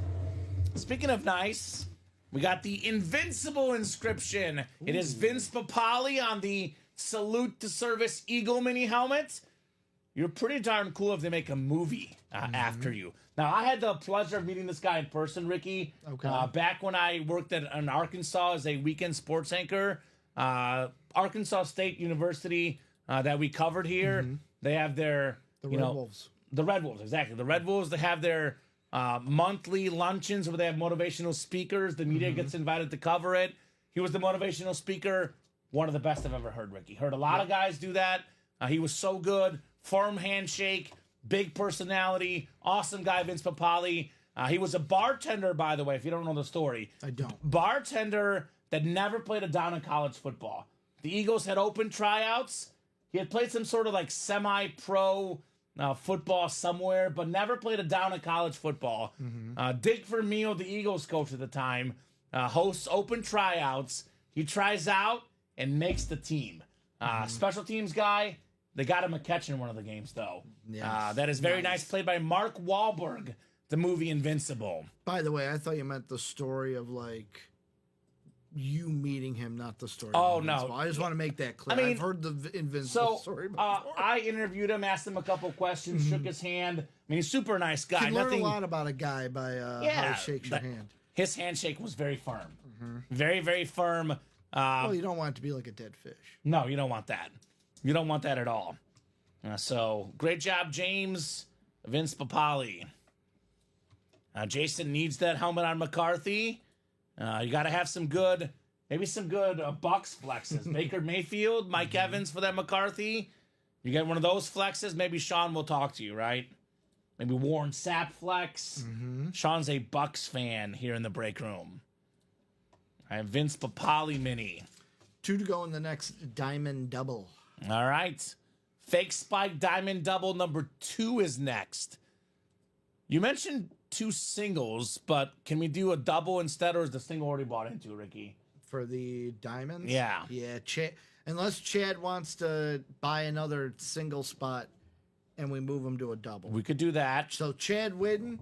Speaking of nice, we got the Invincible inscription. Ooh. It is Vince Papale on the Salute to Service Eagle mini helmet. you're pretty darn cool if they make a movie after you. Now, I had the pleasure of meeting this guy in person, Ricky. Okay. Back when I worked in Arkansas as a weekend sports anchor, Arkansas State University that we covered here, they have their The Red Wolves. The Red Wolves, exactly. The Red Wolves, they have their monthly luncheons where they have motivational speakers. The media gets invited to cover it. He was the motivational speaker. One of the best I've ever heard, Ricky. Heard a lot of guys do that. He was so good. Firm handshake, big personality, awesome guy, Vince Papali. He was a bartender, by the way, if you don't know the story. I don't. Bartender that never played a down in college football. The Eagles had open tryouts. He had played some sort of like semi-pro football somewhere, but never played a down in college football. Dick Vermeil, the Eagles coach at the time, hosts open tryouts. He tries out and makes the team. Special teams guy. They got him a catch in one of the games, though. Yes. That is very nice. Played by Mark Wahlberg, the movie Invincible. By the way, I thought you meant the story of like you meeting him, not the story. Oh, of no. Invincible. I just want to make that clear. I mean, I've heard the Invincible story before. I interviewed him, asked him a couple questions, shook his hand. I mean, he's a super nice guy. You learn a lot about a guy by how he shakes your hand. His handshake was very firm. Very, very firm. Well, you don't want it to be like a dead fish. No, you don't want that. You don't want that at all. So, great job, James. Vince Papali. Jason needs that helmet on McCarthy. You got to have some good, maybe some good Bucks flexes. Baker Mayfield, Mike Evans for that McCarthy. You get one of those flexes, maybe Sean will talk to you, right? Maybe Warren Sapp flex. Sean's a Bucks fan here in the break room. All right, Vince Papali mini. 2 to go in the next diamond double. All right. Fake Spike Diamond Double number 2 is next. You mentioned 2 singles, but can we do a double instead, or is the single already bought into, Ricky? For the diamonds? Yeah. Yeah, unless Chad wants to buy another single spot and we move him to a double. We could do that. So Chad Whidden,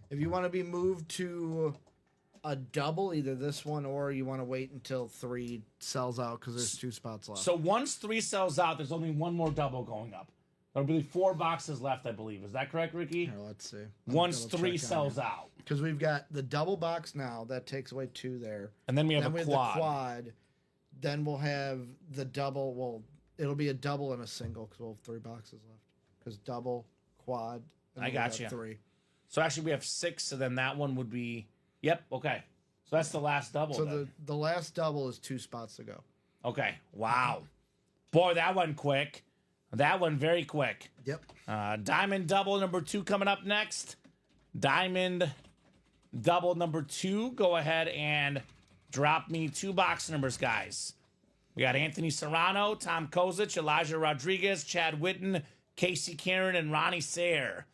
if you want to be moved to a double, either this one or you want to wait until 3 sells out because there's 2 spots left. So once 3 sells out, there's only one more double going up. There'll be 4 boxes left, I believe. Is that correct, Ricky? Here, let's see. Once 3 sells out. Because we've got the double box now. That takes away 2 there. And then we have then a we quad. have the quad. Then we'll have the double. Well, it'll be a double and a single because we'll have 3 boxes left. Because double, quad, and I then got we have you. 3. So actually we have 6, so then that one would be... Yep, okay. So that's the last double. So then. the last double is 2 spots to go. Okay, wow. Boy, that went quick. That one very quick. Yep. Diamond double number 2 coming up next. Diamond double number 2. Go ahead and drop me 2 box numbers, guys. We got Anthony Serrano, Tom Kozic, Elijah Rodriguez, Chad Whitten, Casey Karen, and Ronnie Sayre.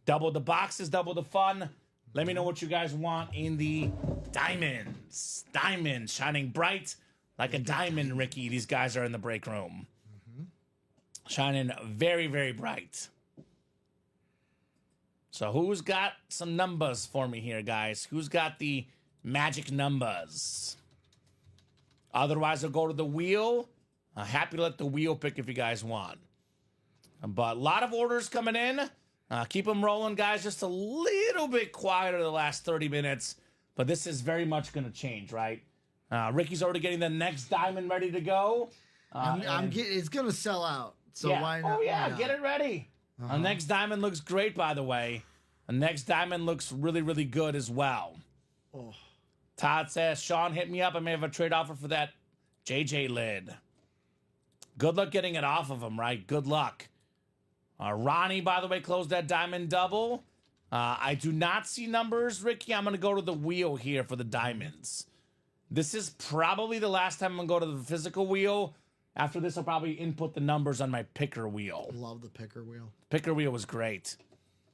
Double the boxes, double the fun. Let me know what you guys want in the diamonds. Diamonds shining bright like a diamond, Ricky. These guys are in the break room. Shining very, very bright. So who's got some numbers for me here, guys? Who's got the magic numbers? Otherwise, I'll go to the wheel. Happy to let the wheel pick if you guys want. But a lot of orders coming in. Keep them rolling, guys. Just a little bit quieter the last 30 minutes. But this is very much going to change, right? Ricky's already getting the next diamond ready to go. It's going to sell out. So yeah. why not? Oh, yeah. Get it ready. Our next diamond looks great, by the way. The next diamond looks really, really good as well. Oh. Todd says, Sean, hit me up. I may have a trade offer for that JJ lid. Good luck getting it off of him, right? Good luck. Ronnie, by the way, closed that diamond double. I do not see numbers, Ricky. I'm going to go to the wheel here for the diamonds. This is probably the last time I'm going to go to the physical wheel. After this, I'll probably input the numbers on my picker wheel. Love the picker wheel. Picker wheel was great.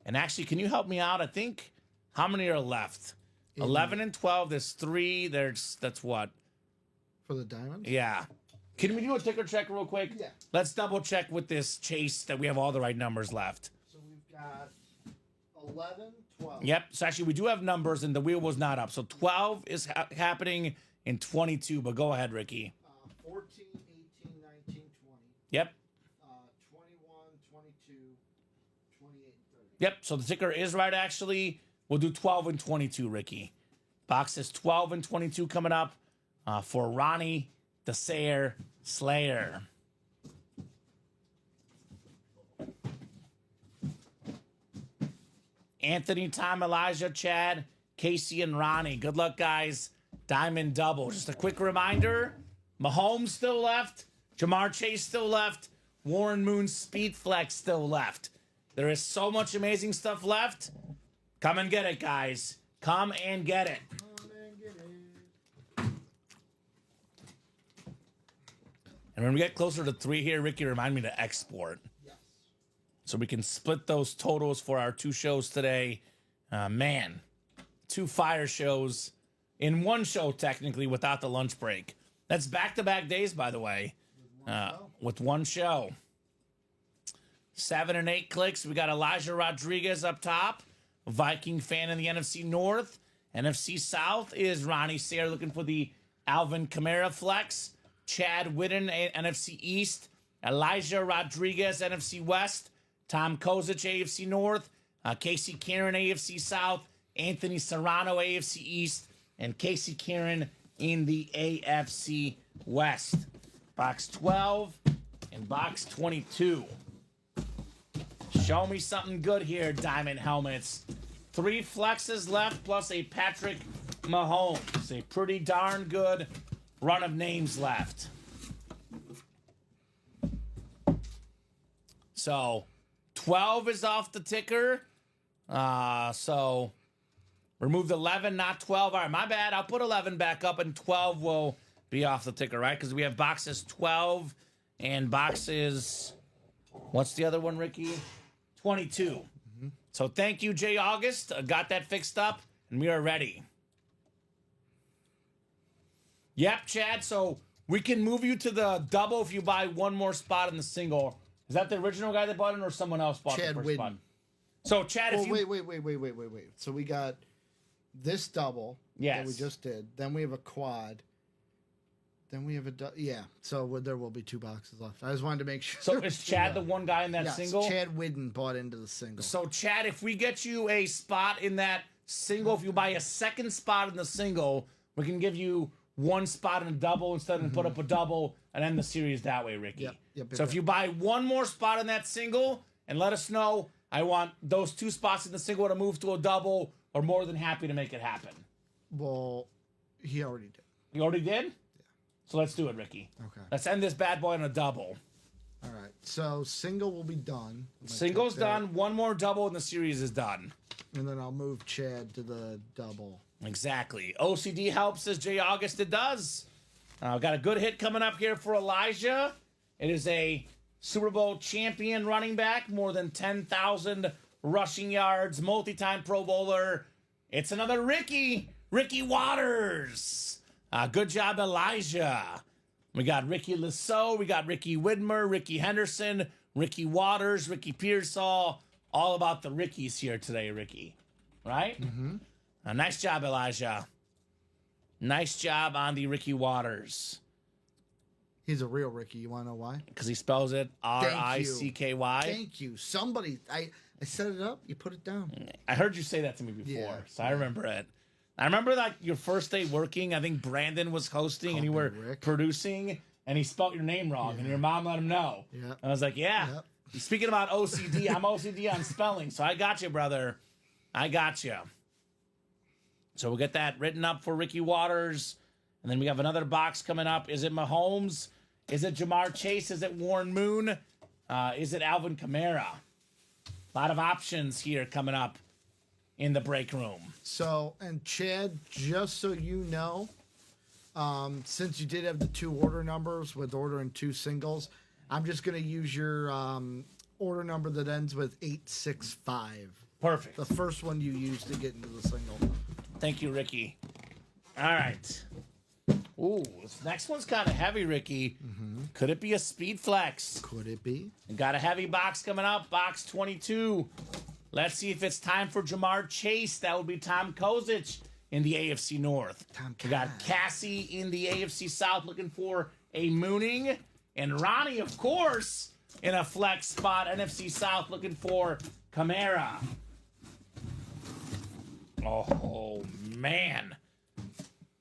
And actually, can you help me out? I think, how many are left? 11 and 12. There's 3. That's what? For the diamonds? Yeah. Can we do a ticker check real quick? Yeah. Let's double check with this chase that we have all the right numbers left. So we've got 11, 12. Yep. So actually, we do have numbers, and the wheel was not up. So 12 is happening in 22. But go ahead, Ricky. 14, 18, 19, 20. Yep. 21, 22, Yep, so the ticker is right, actually. We'll do 12 and 22, Ricky. Boxes 12 and 22 coming up for Ronnie the Sayer Slayer. Anthony, Tom, Elijah, Chad, Casey, and Ronnie. Good luck, guys. Diamond double. Just a quick reminder, Mahomes still left. Jamar Chase still left. Warren Moon's Speed Flex still left. There is so much amazing stuff left. Come and get it, guys. Come and get it. And when we get closer to 3 here, Ricky, remind me to export. Yes. So we can split those totals for our 2 shows today. Man, 2 fire shows in 1 show, technically, without the lunch break. That's back-to-back days, by the way, with 1 show. 7 and 8 clicks. We got Elijah Rodriguez up top, a Viking fan in the NFC North. NFC South is Ronnie Sayer looking for the Alvin Kamara flex. Chad Whitten, NFC East. Elijah Rodriguez, NFC West. Tom Kozich, AFC North. Casey Kieran, AFC South. Anthony Serrano, AFC East. And Casey Kieran in the AFC West. Box 12 and box 22. Show me something good here, Diamond Helmets. 3 flexes left plus a Patrick Mahomes. A pretty darn good run of names left. So 12 is off the ticker. So removed 11, not 12. All right, my bad. I'll put 11 back up and 12 will be off the ticker, right? Because we have boxes 12 and boxes, what's the other one, Ricky? 22. Mm-hmm. So thank you, Jay August. Got that fixed up, and we are ready. Yep, Chad. So we can move you to the double if you buy 1 more spot in the single. Is that the original guy that bought it, or someone else bought Chad the first Whitten. spot? So Chad, if you wait. So we got this double that we just did. Then we have a quad. Then we have a So there will be 2 boxes left. I just wanted to make sure. So is Chad the one guy in that yes, single? Chad Whitten bought into the single. So Chad, if we get you a spot in that single, if you buy a second spot in the single, we can give you 1 spot in a double instead of put up a double and end the series that way, Ricky. Yep, so if you buy 1 more spot in that single and let us know, I want those 2 spots in the single to move to a double, or more than happy to make it happen. Well, he already did. You already did? Yeah. So let's do it, Ricky. Okay. Let's end this bad boy in a double. All right. So single will be done. Single's done. 1 more double and the series is done. And then I'll move Chad to the double. Exactly. OCD helps, as Jay August it does. Got a good hit coming up here for Elijah. It is a Super Bowl champion running back, more than 10,000 rushing yards, multi-time Pro Bowler. It's another Ricky Waters. Good job, Elijah. We got Ricky Lasso, we got Ricky Widmer, Ricky Henderson, Ricky Waters, Ricky Pearsall. All about the Rickies here today, Ricky. Right? Mm-hmm. Nice job, Elijah. Nice job on the Ricky Waters. He's a real Ricky. You want to know why? Because he spells it R-I-C-K-Y. Thank you. Somebody, I set it up. You put it down. I heard you say that to me before, so I remember it. I remember like your first day working. I think Brandon was hosting and you were producing, and he spelled your name wrong, and your mom let him know. Yeah. And I was like, yeah. Yep. Speaking about OCD, I'm OCD on spelling, so I got you, brother. I got you. So we'll get that written up for Ricky Waters. And then we have another box coming up. Is it Mahomes? Is it Jamar Chase? Is it Warren Moon? Is it Alvin Kamara? A lot of options here coming up in the break room. So, and Chad, just so you know, since you did have the 2 order numbers with ordering 2 singles, I'm just going to use your order number that ends with 865. Perfect. The first one you used to get into the single. Thank you, Ricky. All right. Ooh, this next one's kind of heavy, Ricky. Mm-hmm. Could it be a speed flex? Could it be? And got a heavy box coming up, box 22. Let's see if it's time for Jamar Chase. That would be Tom Kozich in the AFC North. We got Cassie in the AFC South looking for a mooning. And Ronnie, of course, in a flex spot, NFC South looking for Kamara. Oh, man.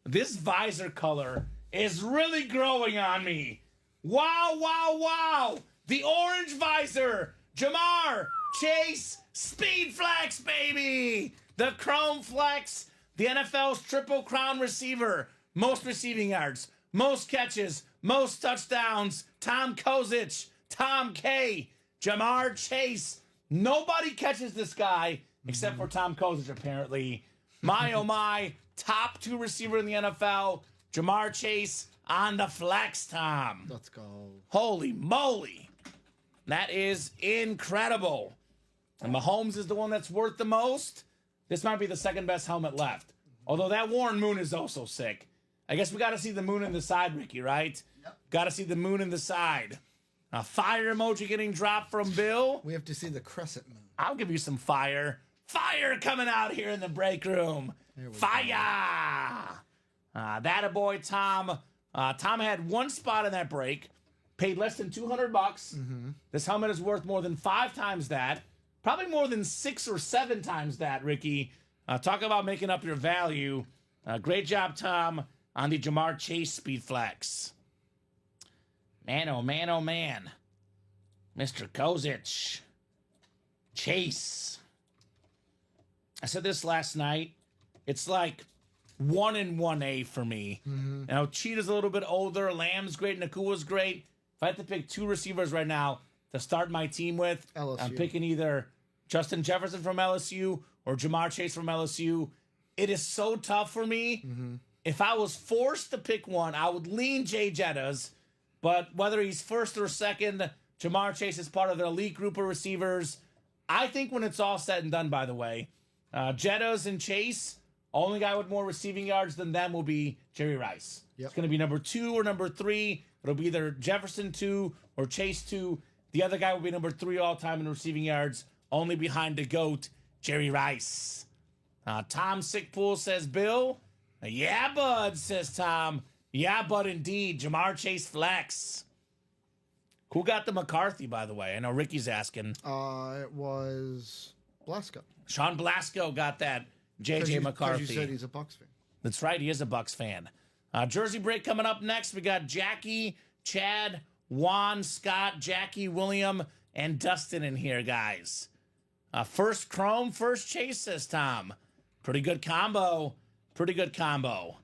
This visor color is really growing on me. Wow, wow, wow. The orange visor. Jamar Chase Speed Flex, baby. The Chrome Flex. The NFL's Triple Crown receiver. Most receiving yards. Most catches. Most touchdowns. Tom Kozich. Tom K. Jamar Chase. Nobody catches this guy except for Tom Kozich, apparently. My, oh my. Top 2 receiver in the NFL. Jamar Chase on the flex, Tom. Let's go. Holy moly. That is incredible. And Mahomes is the one that's worth the most. This might be the second best helmet left. Although that Warren Moon is also sick. I guess we got to see the moon in the side, Ricky, right? Yep. Got to see the moon in the side. A fire emoji getting dropped from Bill. We have to see the crescent moon. I'll give you some fire. Fire coming out here in the break room. Fire! That a boy, Tom. Tom had one spot in that break. Paid less than $200. Mm-hmm. This helmet is worth more than 5 times that. Probably more than 6 or 7 times that, Ricky. Talk about making up your value. Great job, Tom, on the Jamar Chase Speed Flex. Man, oh man, oh man. Mr. Kozich. Chase. I said this last night. It's like 1 and 1A for me. Mm-hmm. You know, Cheetah's a little bit older. Lamb's great. Nakua's great. If I had to pick 2 receivers right now to start my team with, LSU. I'm picking either Justin Jefferson from LSU or Jamar Chase from LSU. It is so tough for me. Mm-hmm. If I was forced to pick one, I would lean Jay Jettas. But whether he's first or second, Jamar Chase is part of the elite group of receivers. I think when it's all said and done, by the way, Jettas and Chase, only guy with more receiving yards than them will be Jerry Rice. Yep. It's going to be number 2 or number 3. It'll be either Jefferson 2 or Chase 2. The other guy will be number 3 all-time in receiving yards, only behind the GOAT, Jerry Rice. Tom Sickpool says, Bill. Yeah, bud, says Tom. Yeah, bud, indeed. Jamar Chase flex. Who got the McCarthy, by the way? I know Ricky's asking. It was Blasco. Sean Blasco got that J.J. McCarthy. Because you said he's a Bucs fan. That's right, he is a Bucs fan. Jersey break coming up next. We got Jackie, Chad, Juan, Scott, Jackie, William, and Dustin in here, guys. First Chrome, first Chase, says Tom. Pretty good combo. Pretty good combo.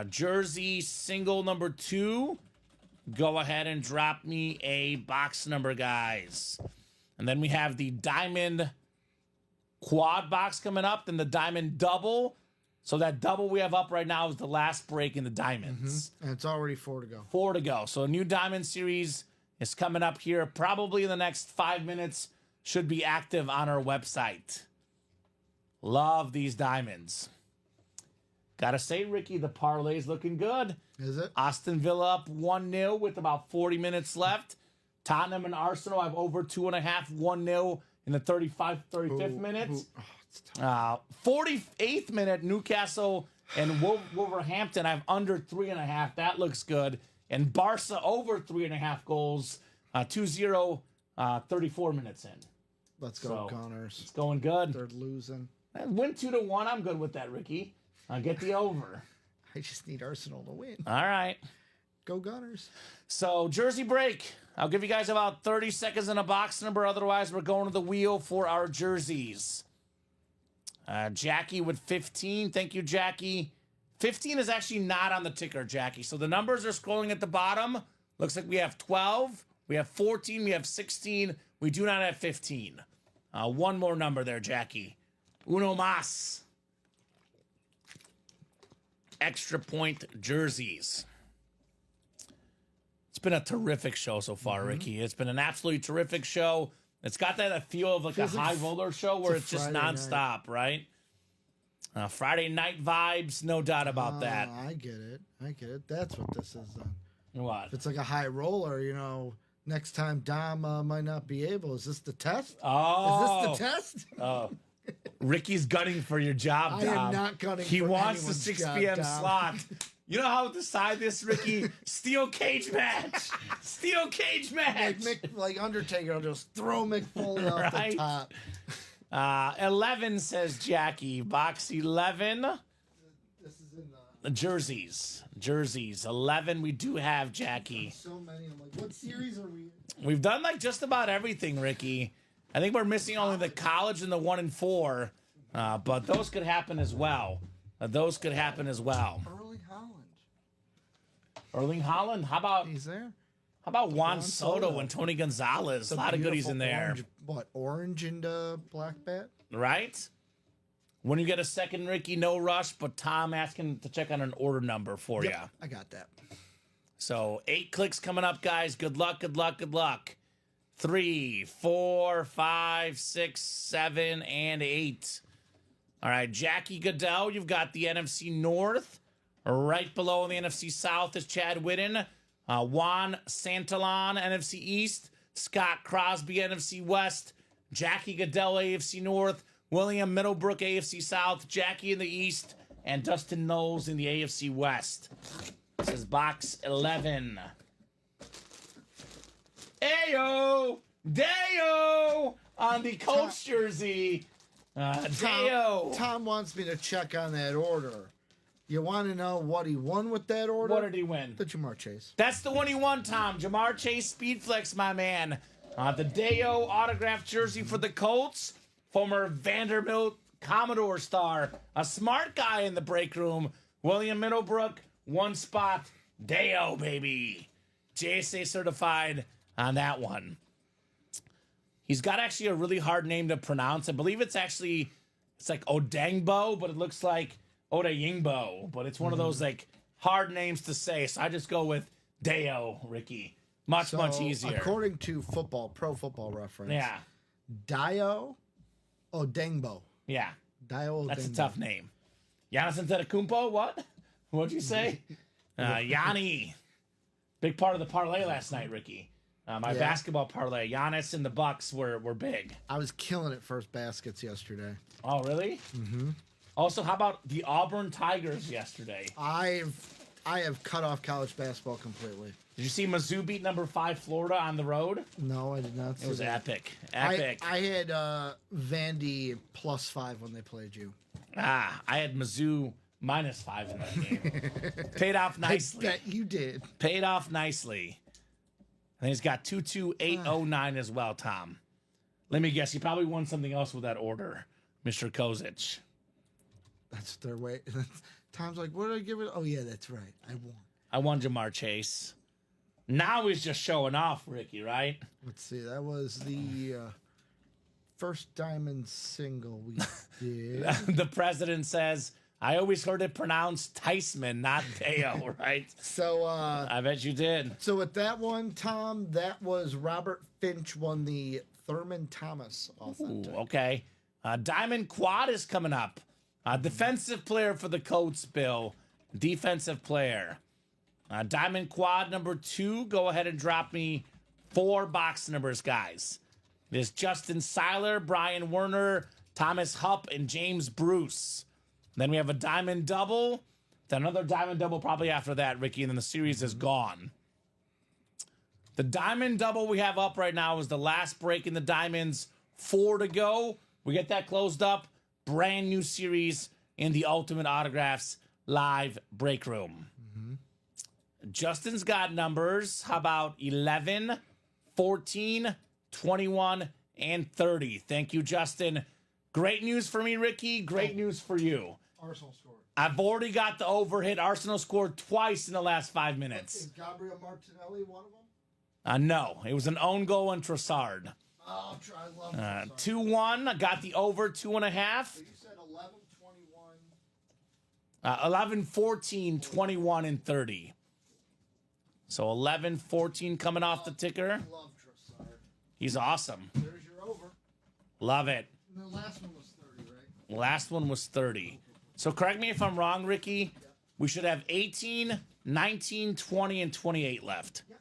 Jersey single number 2. Go ahead and drop me a box number, guys. And then we have the Diamond quad box coming up, then the Diamond double. So that double we have up right now is the last break in the Diamonds. Mm-hmm. And it's already 4 to go. 4 to go. So a new Diamond series is coming up here probably in the next 5 minutes. Should be active on our website. Love these Diamonds. Gotta say, Ricky, the parlay's looking good. Is it? Aston Villa up 1-0 with about 40 minutes left. Tottenham and Arsenal have over 2.5, 1-0 in the 35th minute. 48th minute, Newcastle and Wolverhampton have under 3.5. That looks good. And Barca over 3.5 goals. 2-0, 34 minutes in. Let's go, Gunners. It's going good. They're losing. Win 2-1. I'm good with that, Ricky. I'll get the over. I just need Arsenal to win. All right. Go Gunners. So, Jersey break. I'll give you guys about 30 seconds in a box number. Otherwise, we're going to the wheel for our jerseys. Jackie with 15. Thank you, Jackie. 15 is actually not on the ticker, Jackie. So the numbers are scrolling at the bottom. Looks like we have 12. We have 14. We have 16. We do not have 15. One more number there, Jackie. Uno mas. Extra point jerseys. It's been a terrific show so far, Ricky. It's been an absolutely terrific show. It's got that feel of like a high roller show where it's just nonstop, right? Friday night vibes, no doubt about that. I get it. That's what this is then. What? If it's like a high roller, next time Dom might not be able. Is this the test? Oh. Is this the test? Oh. Ricky's gunning for your job, Dom. I am not gunning He for wants the anyone's 6 job, p.m. Dom. slot. You know how to decide this, Ricky? Steel cage match. Steel cage match. Like Undertaker will just throw Mick Foley off the top. 11 says Jackie. Box 11. This is in The jerseys. 11. We do have Jackie. so many. I'm like, what series are we in? We've done like just about everything, Ricky. I think we're missing only the college and the 1 and 4. But those could happen as well. Erling Holland. Erling Holland. How about He's there. Juan Soto and Tony Gonzalez? A lot of goodies in there. Orange and black bat? Right? When you get a second, Ricky, no rush, but Tom asking to check on an order number for you. I got that. So 8 clicks coming up, guys. Good luck, good luck, good luck. 3, 4, 5, 6, 7, and 8. All right, Jackie Goodell, you've got the NFC North. Right below in the NFC South is Chad Whitten. Juan Santillan, NFC East. Scott Crosby, NFC West. Jackie Goodell, AFC North. William Middlebrook, AFC South. Jackie in the East. And Dustin Knowles in the AFC West. This is box 11. Ayo! Dayo! On the Colts jersey. Dayo. Tom wants me to check on that order. You want to know what he won with that order? What did he win? The Jamar Chase. That's the one he won, Tom. Jamar Chase Speedflex, my man. The Dayo autographed jersey for the Colts. Former Vanderbilt Commodore star. A smart guy in the break room. William Middlebrook, 1 spot. Dayo, baby. JSA certified on that one. He's got actually a really hard name to pronounce. I believe it's like Odangbo, but it looks like Odayingbo. But it's one of those like hard names to say. So I just go with Dayo, Ricky. Much easier. According to Pro Football Reference. Yeah. Dayo Odangbo. Yeah. Dayo Odangbo. That's a tough name. Giannis Antetokounmpo, what? What'd you say? Yanni. Big part of the parlay last night, Ricky. My basketball parlay. Giannis and the Bucks were big. I was killing it first baskets yesterday. Oh, really? Mm-hmm. Also, how about the Auburn Tigers yesterday? I have cut off college basketball completely. Did you see Mizzou beat number 5 Florida on the road? No, I did not see It was that. epic. Epic. I had Vandy +5 when they played you. I had Mizzou -5 in that game. Paid off nicely. I bet you did. Paid off nicely. I think he's got 22809 as well, Tom. Let me guess. You probably won something else with that order, Mr. Kozic. That's their way. Tom's like, what did I give it? Oh, yeah, that's right. I won. I won Jamar Chase. Now he's just showing off, Ricky, right? Let's see. That was the first diamond single we did. The president says, I always heard it pronounced Tysman, not Deo, right? So, I bet you did. So with that one, Tom, that was Robert Finch won the Thurman Thomas authentic. Ooh, okay. Diamond Quad is coming up. Defensive player for the Colts, Bill. Defensive player. Diamond Quad number 2. Go ahead and drop me 4 box numbers, guys. There's Justin Seiler, Brian Werner, Thomas Hupp, and James Bruce. Then we have a diamond double. Then another diamond double probably after that, Ricky, and then the series is gone. The diamond double we have up right now is the last break in the diamonds. 4 to go. We get that closed up. Brand new series in the Ultimate Autographs live break room. Justin's got numbers. How about 11, 14, 21, and 30? Thank you, Justin. Great news for me, Ricky. Great news for you. Arsenal scored. I've already got the overhit. Arsenal scored twice in the last 5 minutes. Is Gabriel Martinelli one of them? No, it was an own goal on Trossard. Oh, I love that. 2-1. I got the over 2.5. So you said 11, 21. 11, 14, 21, and 30. So 11, 14 coming off the ticker. I love Trossard. He's awesome. There's your over. Love it. And the last one was 30, right? Last one was 30. So correct me if I'm wrong, Ricky. We should have 18, 19, 20, and 28 left. Yep.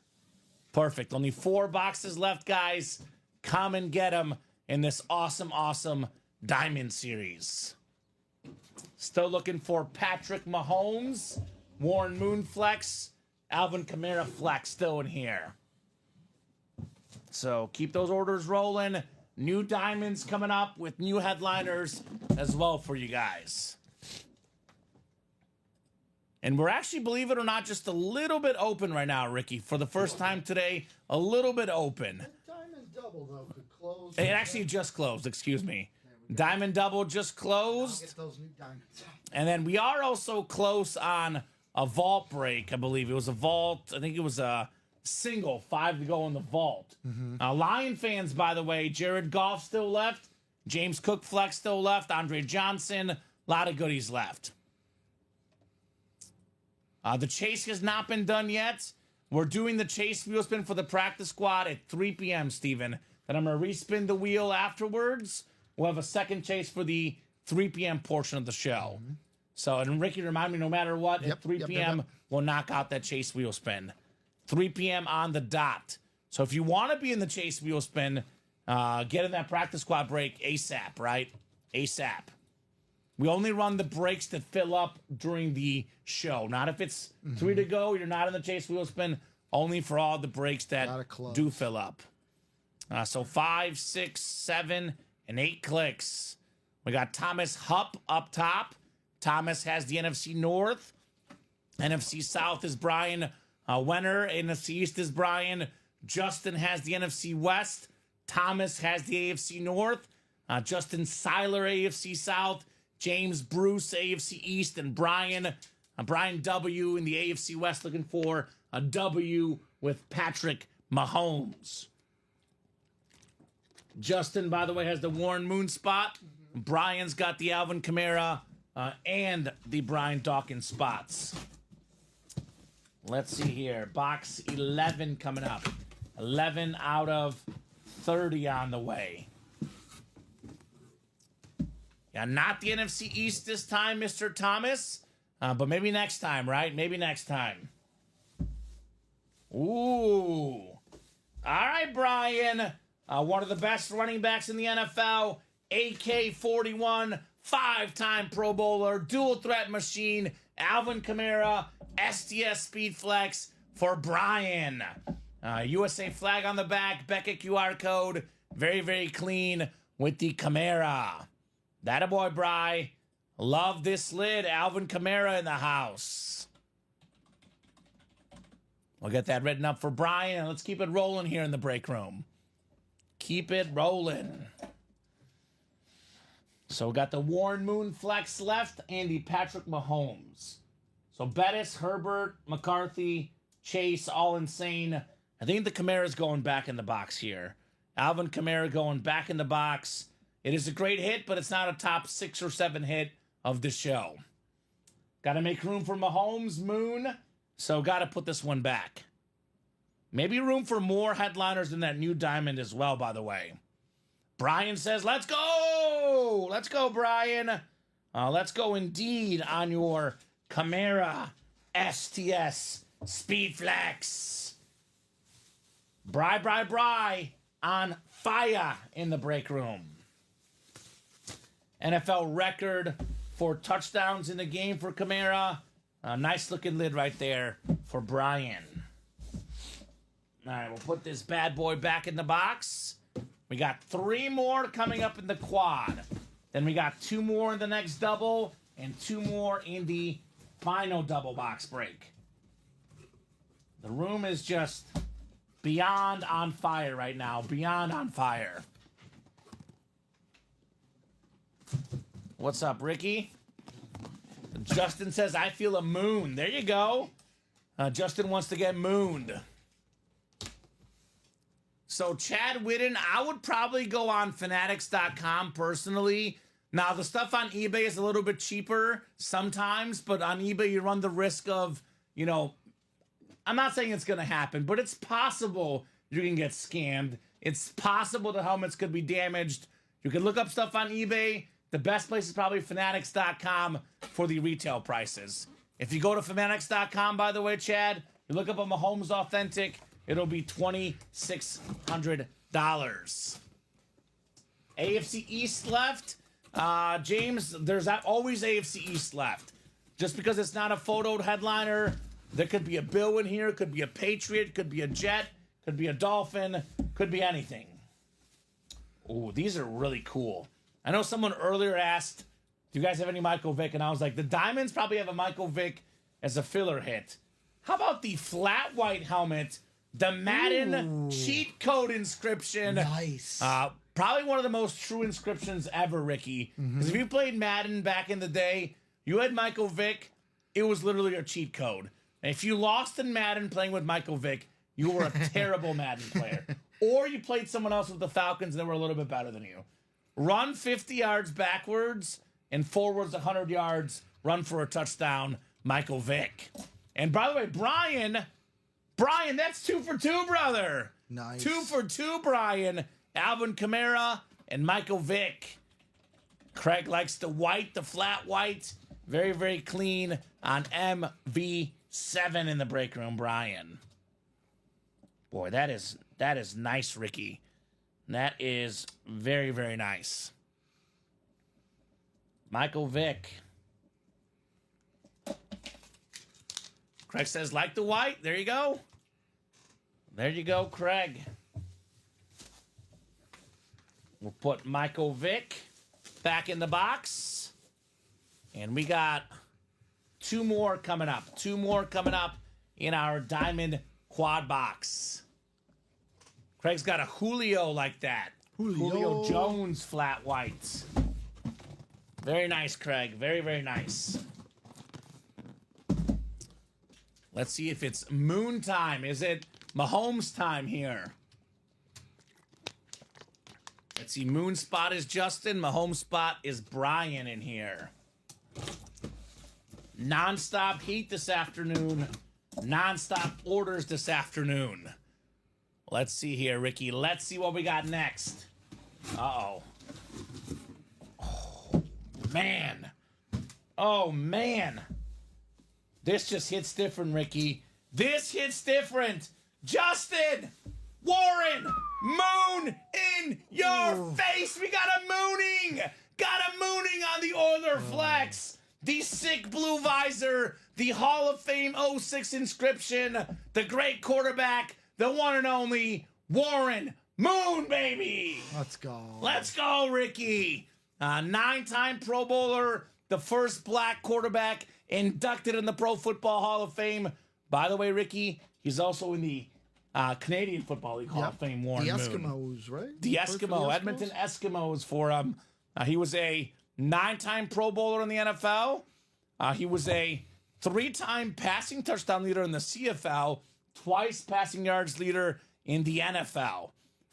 Perfect. Only 4 boxes left, guys. Come and get them in this awesome, awesome Diamond Series. Still looking for Patrick Mahomes. Warren Moon flex, Alvin Kamara flex still in here. So keep those orders rolling. New diamonds coming up with new headliners as well for you guys. And we're actually, believe it or not, just a little bit open right now, Ricky. For the first time today, a little bit open. Diamond double, though, could close. It actually just closed, excuse me. Diamond double just closed. Get those new diamonds. And then we are also close on a vault break, I believe. It was a vault. I think it was a single, 5 to go in the vault. Lion fans, by the way, Jared Goff still left. James Cook flex still left. Andre Johnson, a lot of goodies left. The chase has not been done yet. We're doing the chase wheel spin for the practice squad at 3 p.m., Steven. Then I'm going to respin the wheel afterwards. We'll have a second chase for the 3 p.m. portion of the show. So, and Ricky, remind me, no matter what, at 3 p.m., we'll knock out that chase wheel spin. 3 p.m. on the dot. So if you want to be in the chase wheel spin, get in that practice squad break ASAP, right? ASAP. We only run the breaks that fill up during the show. Not if it's 3 to go, you're not in the chase wheel spin. Only for all the breaks that do fill up. So 5, 6, 7, and 8 clicks. We got Thomas Hupp up top. Thomas has the NFC North. NFC South is Brian Wenner. NFC East is Brian. Justin has the NFC West. Thomas has the AFC North. Justin Seiler, AFC South. James Bruce, AFC East. And Brian W. in the AFC West, looking for a W with Patrick Mahomes. Justin, by the way, has the Warren Moon spot. Brian's got the Alvin Kamara and the Brian Dawkins spots. Let's see here. Box 11 coming up. 11 out of 30 on the way. Yeah, not the NFC East this time, Mr. Thomas. But maybe next time, right? Maybe next time. Ooh. All right, Brian. One of the best running backs in the NFL. AK-41, 5-time Pro Bowler, dual threat machine, Alvin Kamara, STS Speed Flex for Brian. USA flag on the back, Beckett QR code. Very, very clean with the Kamara. That a boy, Bri. Love this lid. Alvin Kamara in the house. We'll get that written up for Brian, and let's keep it rolling here in the break room. Keep it rolling. So we got the Warren Moon flex left and the Patrick Mahomes. So Bettis, Herbert, McCarthy, Chase, all insane. I think the Kamara's going back in the box here. Alvin Kamara going back in the box. It is a great hit, but it's not a top 6 or 7 hit of the show. Got to make room for Mahomes, Moon. So got to put this one back. Maybe room for more headliners than that new diamond as well, by the way. Brian says, let's go! Let's go, Brian. Let's go indeed on your Kamara STS Speed Flex. Bri on fire in the break room. NFL record for touchdowns in the game for Kamara. Nice looking lid right there for Brian. All right, we'll put this bad boy back in the box. We got 3 more coming up in the quad. Then we got 2 more in the next double and 2 more in the final double box break. The room is just beyond on fire right now. Beyond on fire. What's up, Ricky? Justin says, I feel a moon. There you go. Justin wants to get mooned. So, Chad Whitten, I would probably go on Fanatics.com personally. Now, the stuff on eBay is a little bit cheaper sometimes, but on eBay, you run the risk of, you know, I'm not saying it's going to happen, but it's possible you can get scammed. It's possible the helmets could be damaged. You can look up stuff on eBay. The best place is probably Fanatics.com for the retail prices. If you go to Fanatics.com, by the way, Chad, you look up a Mahomes Authentic, it'll be $2,600. AFC East left. James, there's always AFC East left. Just because it's not a photoed headliner, there could be a Bill in here, could be a Patriot, could be a Jet, could be a Dolphin, could be anything. Ooh, these are really cool. I know someone earlier asked, do you guys have any Michael Vick? And I was like, the Diamonds probably have a Michael Vick as a filler hit. How about the flat white helmet, the Madden cheat code inscription? Nice. Probably one of the most true inscriptions ever, Ricky. Because if you played Madden back in the day, you had Michael Vick, it was literally a cheat code. And if you lost in Madden playing with Michael Vick, you were a terrible Madden player. Or you played someone else with the Falcons that were a little bit better than you. Run 50 yards backwards and forwards 100 yards, run for a touchdown, Michael Vick. And by the way, Brian, that's 2 for 2, brother. Nice. 2 for 2, Brian. Alvin Kamara and Michael Vick. Craig likes the white, the flat white. Very, very clean on MV7 in the break room, Brian. Boy, that is nice, Ricky. That is very, very nice. Michael Vick. Craig says, like the white. There you go. There you go, Craig. We'll put Michael Vick back in the box. And we got 2 more coming up. 2 more coming up in our Diamond Quad Box. Craig's got a Julio like that. Julio Jones flat whites. Very nice, Craig. Very, very nice. Let's see if it's Moon time. Is it Mahomes time here? Let's see. Moon spot is Justin. Mahomes spot is Brian in here. Non-stop heat this afternoon. Non-stop orders this afternoon. Let's see here, Ricky. Let's see what we got next. Uh-oh. Oh, man. Oh, man. This just hits different, Ricky. This hits different. Justin! Warren! Moon in your face! We got a mooning! Got a mooning on the Oiler Flex! The sick blue visor, the Hall of Fame 06 inscription, the great quarterback, the one and only Warren Moon, baby! Let's go. Let's go, Ricky! 9-time Pro Bowler, the first black quarterback inducted in the Pro Football Hall of Fame. By the way, Ricky, he's also in the Canadian Football League Hall of Fame, Warren Moon. The Eskimos, right? The Eskimo, Edmonton Eskimos for him. He was a 9-time Pro Bowler in the NFL. He was a 3-time passing touchdown leader in the CFL, twice passing yards leader in the NFL.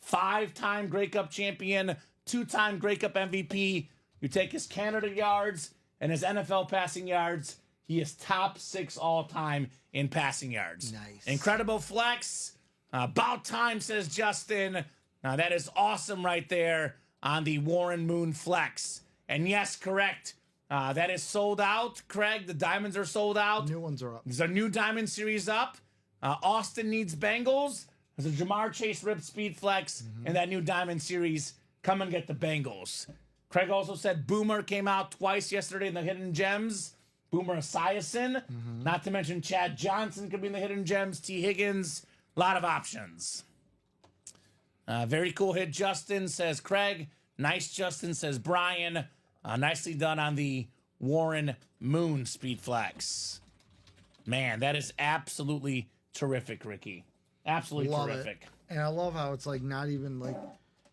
5-time Grey Cup champion, 2-time Grey Cup MVP. You take his Canada yards and his NFL passing yards, he is top 6 all-time in passing yards. Nice. Incredible flex. About time, says Justin. That is awesome right there on the Warren Moon flex. And yes, correct. That is sold out, Craig. The diamonds are sold out. New ones are up. There's a new diamond series up. Austin needs Bengals. There's a Jamar Chase Rip Speed Flex and that new diamond series. Come and get the Bengals. Craig also said Boomer came out twice yesterday in the Hidden Gems. Boomer Esiason. Not to mention Chad Johnson could be in the Hidden Gems. T. Higgins. A lot of options. Very cool hit, Justin, says Craig. Nice, Justin, says Brian. Nicely done on the Warren Moon Speed Flex. Man, that is absolutely terrific, Ricky. Absolutely Love terrific. It. And I love how it's like not even like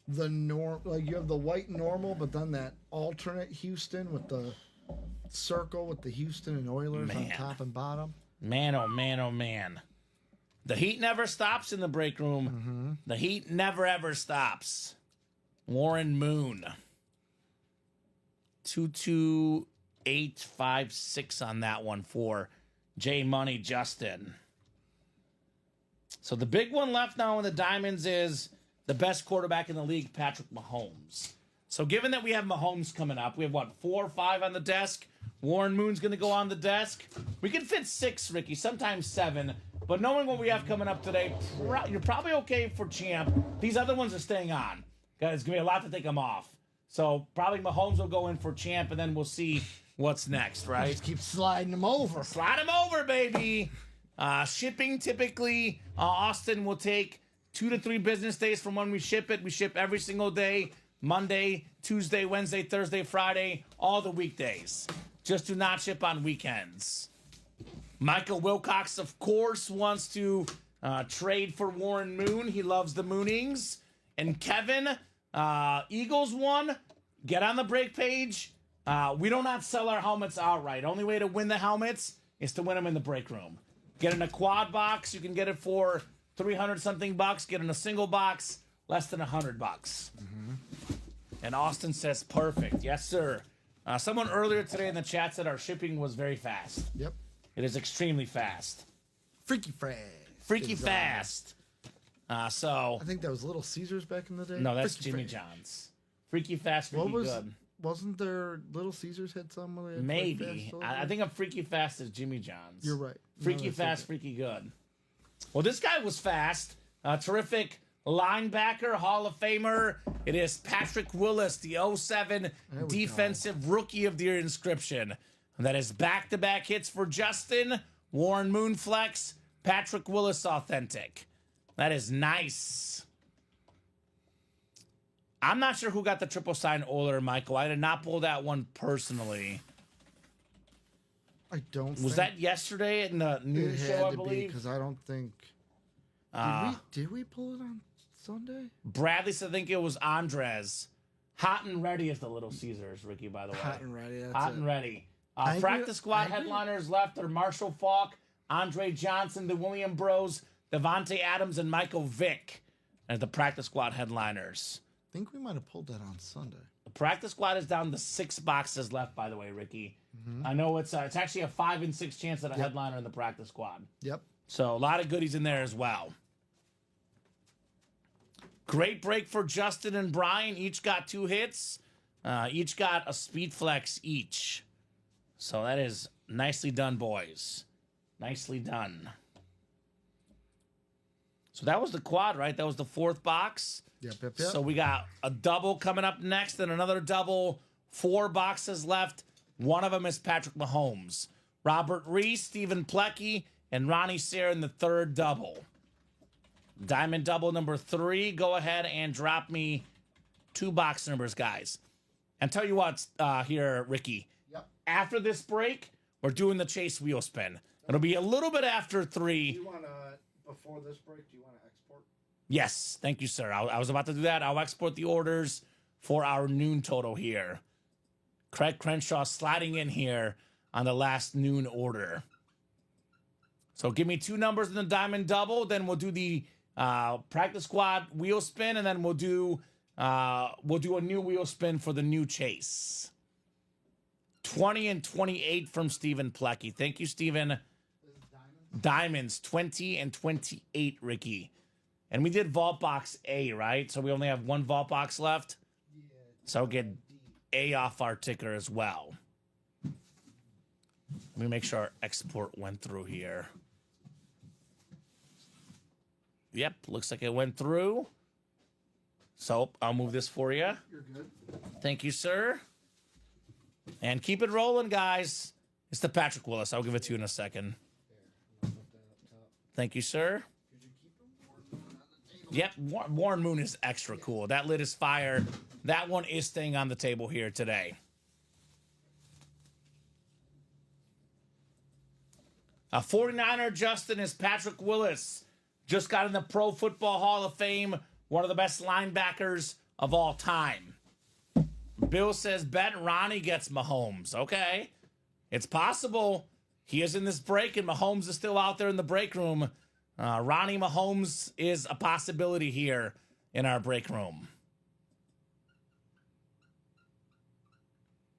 the norm. Like you have the white normal, but then that alternate Houston with the circle with the Houston and Oilers on top and bottom. Man, oh man, oh man. The heat never stops in the break room. The heat never, ever stops. Warren Moon. 22856 on that one for J Money Justin. So the big one left now in the Diamonds is the best quarterback in the league, Patrick Mahomes. So given that we have Mahomes coming up, we have, 4 or 5 on the desk. Warren Moon's going to go on the desk. We can fit 6, Ricky, sometimes 7. But knowing what we have coming up today, you're probably okay for Champ. These other ones are staying on. Guys, it's going to be a lot to take them off. So probably Mahomes will go in for champ, and then we'll see what's next, right? Just keep sliding them over. Slide them over, baby. Shipping typically, Austin will take 2 to 3 business days from when we ship it. We ship every single day, Monday, Tuesday, Wednesday, Thursday, Friday, all the weekdays. Just do not ship on weekends. Michael Wilcox, of course, wants to trade for Warren Moon. He loves the Moonings. And Kevin, Eagles won. Get on the break page. We do not sell our helmets outright. Only way to win the helmets is to win them in the break room. Get in a quad box. You can get it for 300 something bucks. Get in a single box, less than $100 bucks. And Austin says, perfect. Yes, sir. Someone earlier today in the chat said our shipping was very fast. Yep. It is extremely fast. Freaky fast. Freaky fast. So I think that was Little Caesars back in the day. no, that's Freaky Jimmy fast. John's. Freaky fast, freaky good. Wasn't there Little Caesars had some where they had Maybe. fast I think a freaky fast is Jimmy John's. You're right. Freaky fast, freaky good. Well, this guy was fast. Terrific linebacker, Hall of Famer. It is Patrick Willis, the 07 Defensive Rookie of the Year inscription. That is back-to-back hits for Justin, Warren Moonflex, Patrick Willis authentic. That is nice. I'm not sure who got the triple sign Oiler, Michael. I did not pull that one personally. I don't. Was think that yesterday in the news it show, had I to be believe? because I don't think. Did we pull it on Sunday? Bradley said I think it was Andres. Hot and Ready is the Little Caesars, Ricky, by the way. Hot and ready. That's Hot it. and Ready. I Practice agree- squad I agree. headliners left are Marshall Falk, Andre Johnson, the William Bros, Devontae Adams, and Michael Vick as the practice squad headliners. I think we might have pulled that on Sunday. The practice squad is down to 6 boxes left, by the way, Ricky. I know it's actually a 5 and 6 chance at a headliner in the practice squad. Yep. So a lot of goodies in there as well. Great break for Justin and Brian. Each got 2 hits. Each got a speed flex each. So that is nicely done, boys. Nicely done. So that was the quad, right? That was the 4th box. Yep. So we got a double coming up next and another double. 4 boxes left. One of them is Patrick Mahomes. Robert Reese, Stephen Plecky, and Ronnie Sayre in the 3rd double. Diamond double number 3. Go ahead and drop me 2 box numbers, guys. And tell you what, here, Ricky. Yep. After this break, we're doing the chase wheel spin. It'll be a little bit after 3. Do you want to, before this break, do you want to export? Yes, thank you, sir. I was about to do that. I'll export the orders for our noon total here. Craig Crenshaw sliding in here on the last noon order. So give me 2 numbers in the diamond double, then we'll do the practice squad wheel spin, and then we'll do a new wheel spin for the new chase. 20 and 28 from Stephen Plecky. Thank you, Stephen. Diamonds, 20 and 28, Ricky. And we did Vault Box A, right? So we only have 1 Vault Box left. So I'll get A off our ticker as well. Let me make sure our export went through here. Yep, looks like it went through. So I'll move this for you. You're good. Thank you, sir. And keep it rolling, guys. It's the Patrick Willis. I'll give it to you in a second. Thank you, sir. Yep, Warren Moon is extra cool. That lid is fire. That one is staying on the table here today. A 49er Justin is Patrick Willis. Just got in the Pro Football Hall of Fame. One of the best linebackers of all time. Bill says, bet Ronnie gets Mahomes. Okay. It's possible. He is in this break, and Mahomes is still out there in the break room. Ronnie Mahomes is a possibility here in our break room.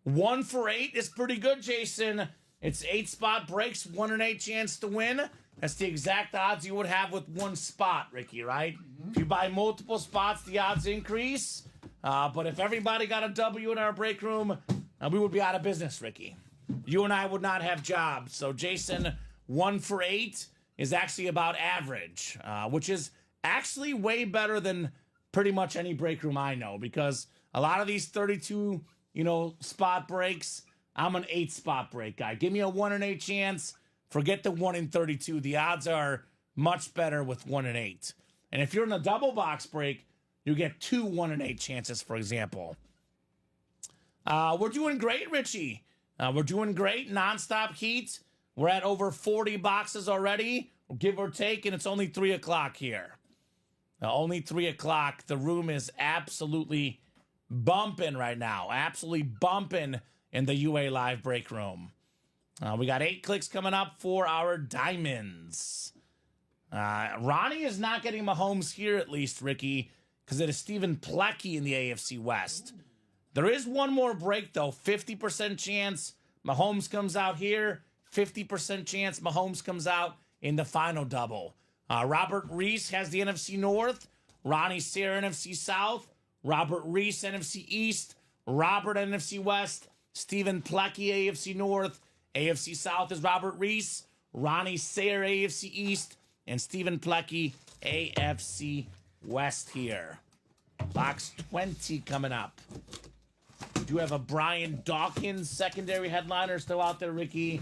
1 for 8 is pretty good, Jason. It's 8 spot breaks, 1 in 8 chance to win. That's the exact odds you would have with 1 spot, Ricky, right? If you buy multiple spots, the odds increase. But if everybody got a W in our break room, we would be out of business, Ricky. You and I would not have jobs. So, Jason, 1 for 8 is actually about average, which is actually way better than pretty much any break room I know, because A lot of these 32, spot breaks, I'm an 8 spot break guy. Give me a 1 in 8 chance. Forget the 1 in 32. The odds are much better with 1 in 8. And if you're in a double box break, you get 2 1 in 8 chances, for example. We're doing great, Richie. We're doing great. Nonstop heat. We're at over 40 boxes already, give or take, and it's only 3 o'clock here. Only 3 o'clock. The room is absolutely bumping right now. Absolutely bumping in the UA Live break room. We got 8 clicks coming up for our diamonds. Ronnie is not getting Mahomes here, at least, Ricky, because it is Stephen Plecky in the AFC West. There is one more break, though. 50% chance Mahomes comes out here. 50% chance Mahomes comes out in the final double. Robert Reese has the NFC North. Ronnie Sayre, NFC South. Robert Reese, NFC East. Robert, NFC West. Stephen Plecky, AFC North. AFC South is Robert Reese. Ronnie Sayre, AFC East. And Stephen Plecky, AFC West here. Box 20 coming up. We do have a Brian Dawkins secondary headliner still out there, Ricky.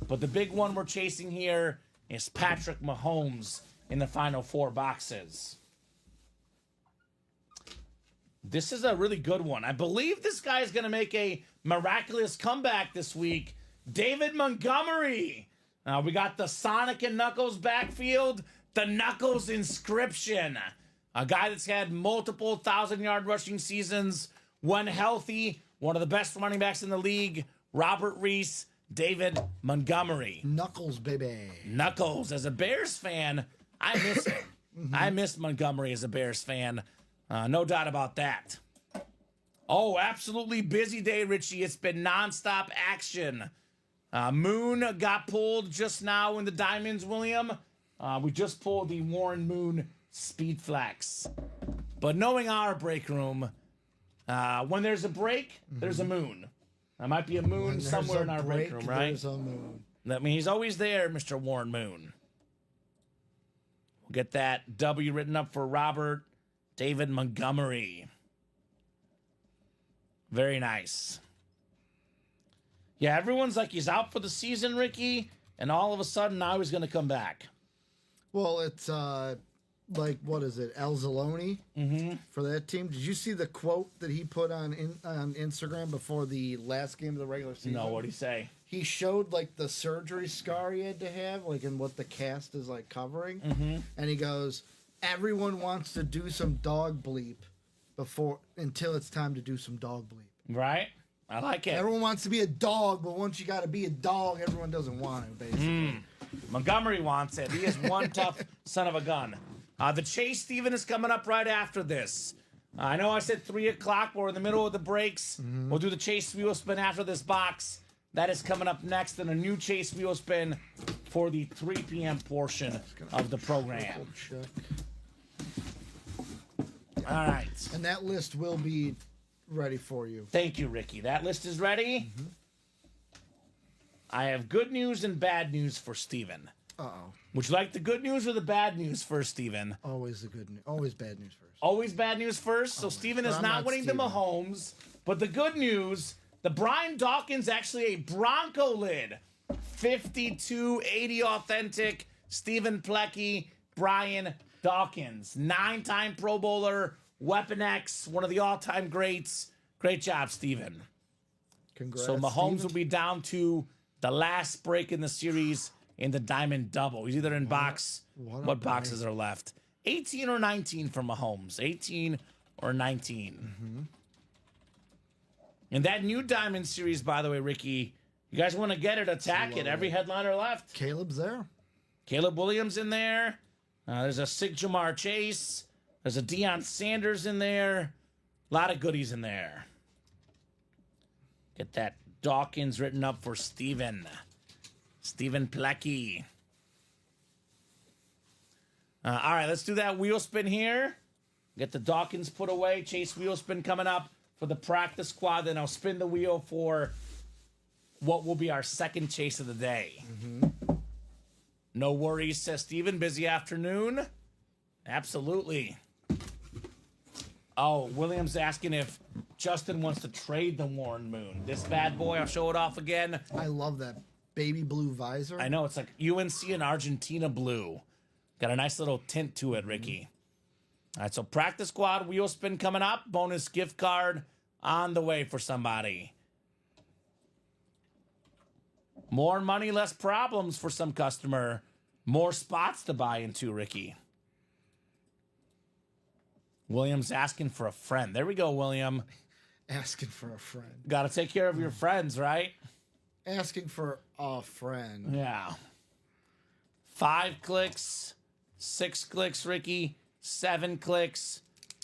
But the big one we're chasing here is Patrick Mahomes in the final 4 boxes. This is a really good one. I believe this guy is going to make a miraculous comeback this week. David Montgomery. We got the Sonic and Knuckles backfield. The Knuckles inscription. A guy that's had multiple 1,000-yard rushing seasons. When healthy, one of the best running backs in the league. Robert Reese, David Montgomery. Knuckles, baby. Knuckles. As a Bears fan, I miss him. I miss Montgomery as a Bears fan. No doubt about that. Oh, absolutely busy day, Richie. It's been nonstop action. Moon got pulled just now in the Diamonds, William. We just pulled the Warren Moon Speed Flex. But knowing our break room, when there's a break, there's a moon. There might be a moon somewhere in our break room, right? There's a moon. That means he's always there, Mr. Warren Moon. We'll get that W written up for Robert David Montgomery. Very nice. Yeah, everyone's like he's out for the season, Ricky, and all of a sudden now he's going to come back. Well, it's like, what is it, El Zaloni for that team? Did you see the quote that he put on Instagram before the last game of the regular season? No, what'd he say? He showed, like, the surgery scar he had to have, like, and what the cast is, like, covering. And he goes, everyone wants to do some dog bleep until it's time to do some dog bleep. Right? I like it. Everyone wants to be a dog, but once you got to be a dog, everyone doesn't want it, basically. Montgomery wants it. He is one tough son of a gun. The Chase Steven is coming up right after this. I know I said 3 o'clock. We're in the middle of the breaks. We'll do the Chase Wheel Spin after this box. That is coming up next, and a new Chase Wheel Spin for the 3 p.m. portion of the program. All right. And that list will be ready for you. Thank you, Ricky. That list is ready. I have good news and bad news for Steven. Uh-oh. Would you like the good news or the bad news first, Steven? Always the good news. Always bad news first. Always bad news first. So Steven is not winning the Mahomes. But the good news, the Brian Dawkins actually a Bronco lid. 5280 authentic. Stephen Plecky, Brian Dawkins. 9-time Pro Bowler. Weapon X, one of the all-time greats. Great job, Steven. Congrats. So Mahomes Steven. will be down to the last break in the series in the Diamond Double. He's either in box. What boxes are left? 18 or 19 for Mahomes. 18 or 19. And that new Diamond series, by the way, Ricky, you guys want to get it, attack it. Every headliner left. Caleb's there. Caleb Williams in there. There's a Sig Jamar Chase. There's a Deion Sanders in there. A lot of goodies in there. Get that Dawkins written up for Steven. Stephen Plecky. All right, let's do that wheel spin here. Get the Dawkins put away. Chase wheel spin coming up for the practice squad. Then I'll spin the wheel for what will be our second chase of the day. No worries, says Steven. Busy afternoon. Absolutely. Oh, William's asking if Justin wants to trade the Warren Moon. This bad boy, I'll show it off again. I love that baby blue visor. I know, it's like UNC and Argentina blue. Got a nice little tint to it, Ricky. All right, so practice squad wheel spin coming up. Bonus gift card on the way for somebody. More money, less problems for some customer. More spots to buy into, Ricky. William's asking for a friend. There we go, William. Asking for a friend. Got to take care of your friends, right? Asking for a friend. Yeah. 5 clicks, 6 clicks, Ricky, 7 clicks,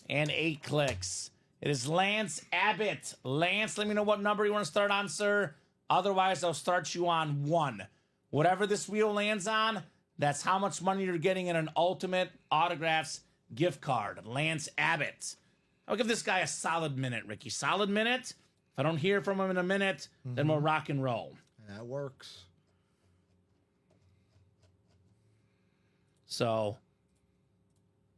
and 8 clicks. It is Lance Abbott. Lance, let me know what number you want to start on, sir. Otherwise, I'll start you on 1. Whatever this wheel lands on, that's how much money you're getting in an Ultimate Autographs gift card. Lance Abbott. I'll give this guy a solid minute, Ricky. Solid minute. If I don't hear from him in a minute, then we'll rock and roll. That works. So,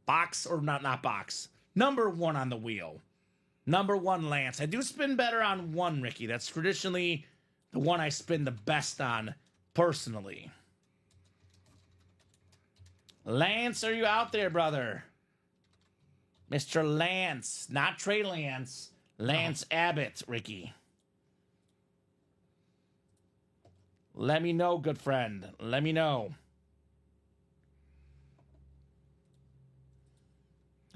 box or not box. Number 1 on the wheel. Number 1, Lance. I do spin better on 1, Ricky. That's traditionally the one I spin the best on personally. Lance, are you out there, brother? Mr. Lance, not Trey Lance. Lance Abbott, Ricky. Let me know, good friend. Let me know.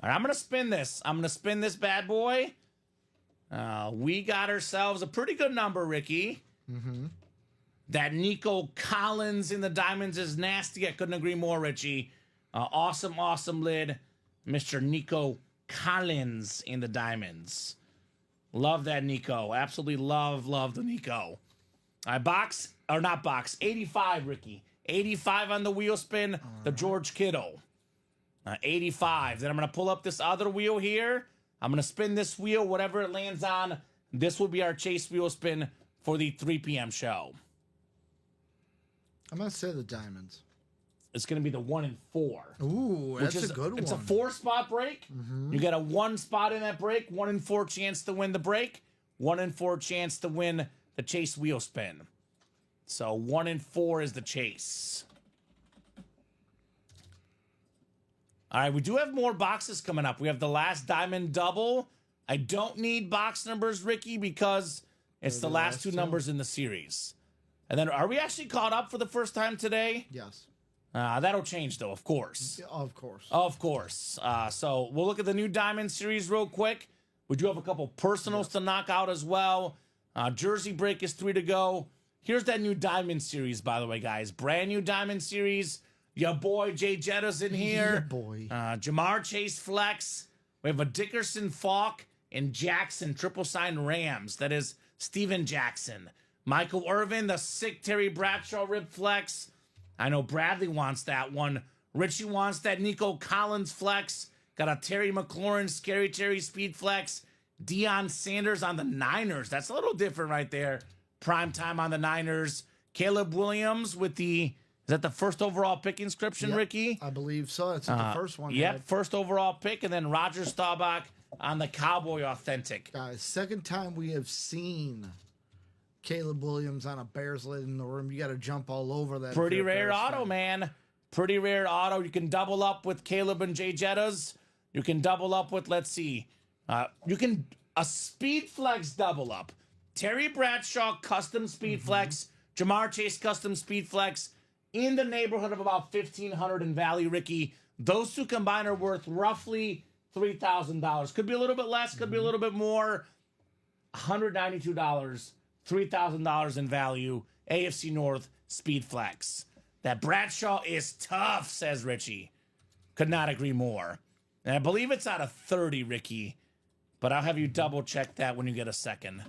All right, I'm going to spin this. I'm going to spin this bad boy. We got ourselves a pretty good number, Ricky. Mm-hmm. That Nico Collins in the diamonds is nasty. I couldn't agree more, Richie. Awesome, awesome lid. Mr. Nico Collins in the diamonds. Love that Nico. Absolutely love the Nico. All right, box, or not box, 85, Ricky. 85 on the wheel spin, the George Kittle. 85. Then I'm going to pull up this other wheel here. I'm going to spin this wheel, whatever it lands on. This will be our chase wheel spin for the 3 p.m. show. I'm going to say the diamonds. It's going to be the 1 and 4. Ooh, that's a good one. It's a 4-spot break. You get a 1 spot in that break, 1 in 4 chance to win the break, 1 in 4 chance to win the chase wheel spin. So 1 in 4 is the chase. All right, we do have more boxes coming up. We have the last diamond double. I don't need box numbers, Ricky, because it's the last 2 numbers in the series. And then, are we actually caught up for the first time today? Yes. That'll change, though, of course. Yeah, of course. Of course. So we'll look at the new Diamond Series real quick. We do have a couple personals to knock out as well. Jersey break is 3 to go. Here's that new Diamond Series, by the way, guys. Brand new Diamond Series. Your boy Jay Jetta's in here. Yeah, boy. Jamar Chase Flex. We have a Dickerson Falk and Jackson triple sign Rams. That is Steven Jackson. Michael Irvin, the sick Terry Bradshaw Rib Flex. I know Bradley wants that one. Richie wants that Nico Collins Flex. Got a Terry McLaurin Scary Terry Speed Flex. Deion Sanders on the Niners. That's a little different right there. Prime time on the Niners. Caleb Williams with the... Is that the first overall pick inscription, Yep, Ricky? I believe so. That's the first one. Yep, first overall pick. And then Roger Staubach on the Cowboy Authentic. Guys, second time we have seen Caleb Williams on a Bears lid in the room. You got to jump all over that. Pretty rare auto, man. Pretty rare auto. You can double up with Caleb and Jay Jettas. You can double up with, let's see. You can, a Speed Flex double up. Terry Bradshaw custom Speed Flex. Jamar Chase custom Speed Flex. In the neighborhood of about $1,500 in value, Ricky. Those 2 combined are worth roughly $3,000. Could be a little bit less, could be a little bit more. $192, $3,000 in value. AFC North Speed Flex. That Bradshaw is tough, says Richie. Could not agree more. And I believe it's out of 30, Ricky. But I'll have you double check that when you get a second.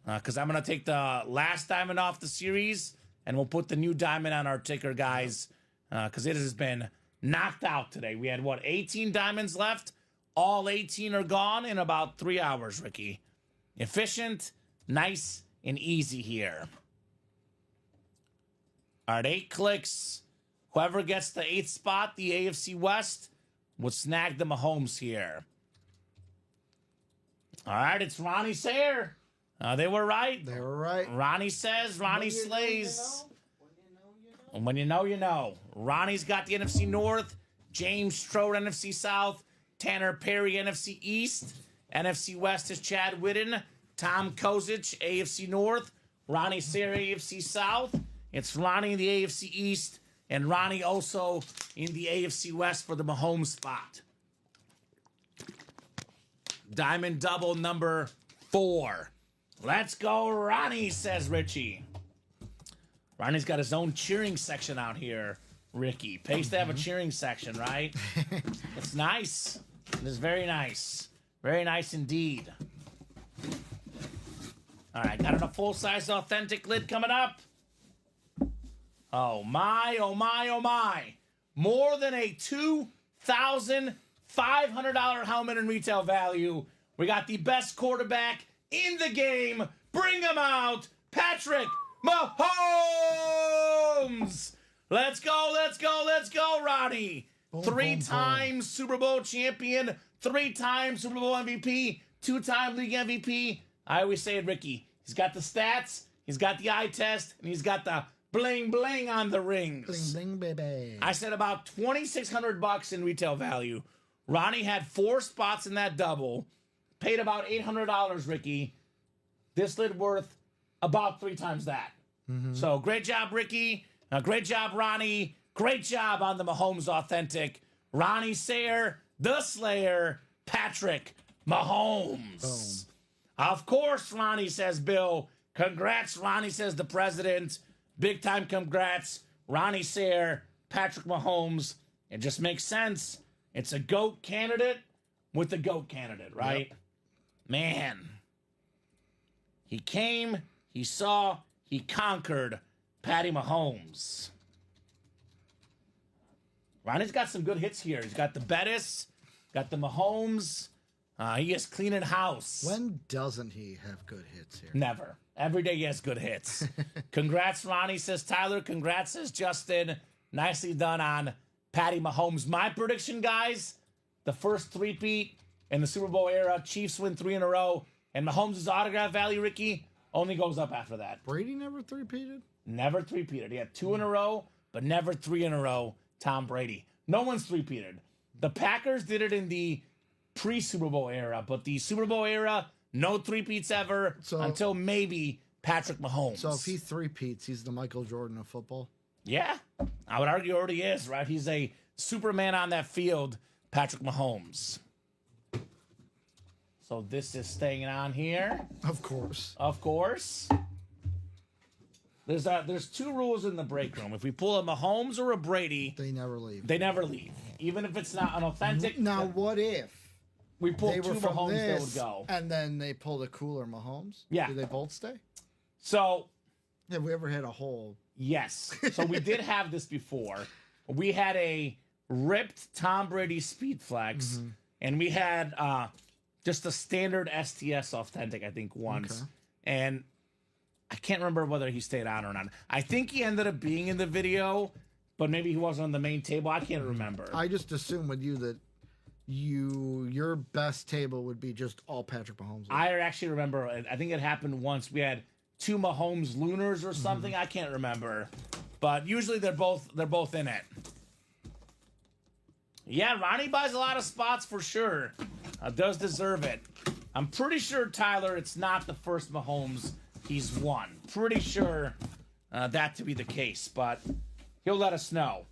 Because I'm going to take the last diamond off the series. And we'll put the new diamond on our ticker, guys, because it has been knocked out today. We had, 18 diamonds left? All 18 are gone in about 3 hours, Ricky. Efficient, nice, and easy here. All right, 8 clicks. Whoever gets the 8th spot, the AFC West, will snag the Mahomes here. All right, it's Ronnie Sayer. They were right. They were right. Ronnie says, Ronnie slays. And when you know, you know. Ronnie's got the NFC North. James Strode, NFC South. Tanner Perry, NFC East. NFC West is Chad Whitten. Tom Kozich, AFC North. Ronnie Sayer, AFC South. It's Ronnie in the AFC East. And Ronnie also in the AFC West for the Mahomes spot. Diamond double number 4. Let's go, Ronnie, says Richie. Ronnie's got his own cheering section out here, Ricky. Pays to have a cheering section, right? It's nice. It is very nice. Very nice indeed. All right, got a full-size authentic lid coming up. Oh, my, oh, my, oh, my. More than a $2,500 helmet in retail value. We got the best quarterback in the game. Bring him out, Patrick Mahomes. Let's go, let's go, let's go, Ronnie. Boom, 3-time Super Bowl champion, 3-time Super Bowl MVP, 2-time league MVP. I always say it, Ricky. He's got the stats, he's got the eye test, and he's got the bling bling on the rings. Bling, bling, baby. I said about $2,600 in retail value. Ronnie had 4 spots in that double. Paid about $800, Ricky. This lid worth about 3 times that. So great job, Ricky. Great job, Ronnie. Great job on the Mahomes Authentic. Ronnie Sayer, the Slayer, Patrick Mahomes. Of course, Ronnie, says Bill. Congrats, Ronnie, says the president. Big time congrats. Ronnie Sayer, Patrick Mahomes. It just makes sense. It's a GOAT candidate with a GOAT candidate, right? Yep. Man. He came, he saw, he conquered Patty Mahomes. Ronnie's got some good hits here. He's got the Bettis, got the Mahomes. He is cleaning house. When doesn't he have good hits here? Never. Every day he has good hits. Congrats, Ronnie, says Tyler. Congrats, says Justin. Nicely done on Patty Mahomes. My prediction, guys, the first three-peat in the Super Bowl era. Chiefs win 3 in a row. And Mahomes' autograph value, Ricky, only goes up after that. Brady never three-peated? Never three-peated. He had 2 in a row, but never 3 in a row. Tom Brady. No one's three-peated. The Packers did it in the pre-Super Bowl era, but the Super Bowl era, no three-peats ever until maybe Patrick Mahomes. So if he three-peats, he's the Michael Jordan of football? Yeah. I would argue already is, right? He's a Superman on that field, Patrick Mahomes. So this is staying on here. Of course. Of course. There's 2 rules in the break room. If we pull a Mahomes or a Brady, they never leave. They never leave. Even if it's not an authentic. Now, what if we pull 2 from Mahomes, this, they would go. And then they pulled a cooler Mahomes? Yeah. Do they both stay? So. Have we ever had a whole? Yes. So we did have this before. We had a ripped Tom Brady Speed Flex, and we had just a standard STS authentic, I think, once. Okay. And I can't remember whether he stayed on or not. I think he ended up being in the video, but maybe he wasn't on the main table. I can't remember. I just assumed with you that your best table would be just all Patrick Mahomes. I actually remember. I think it happened once. We had 2 Mahomes Lunars or something. I can't remember, but usually they're both in it. Yeah, Ronnie buys a lot of spots for sure. Does deserve it. I'm pretty sure, Tyler, it's not the first Mahomes he's won. Pretty sure that to be the case, but he'll let us know.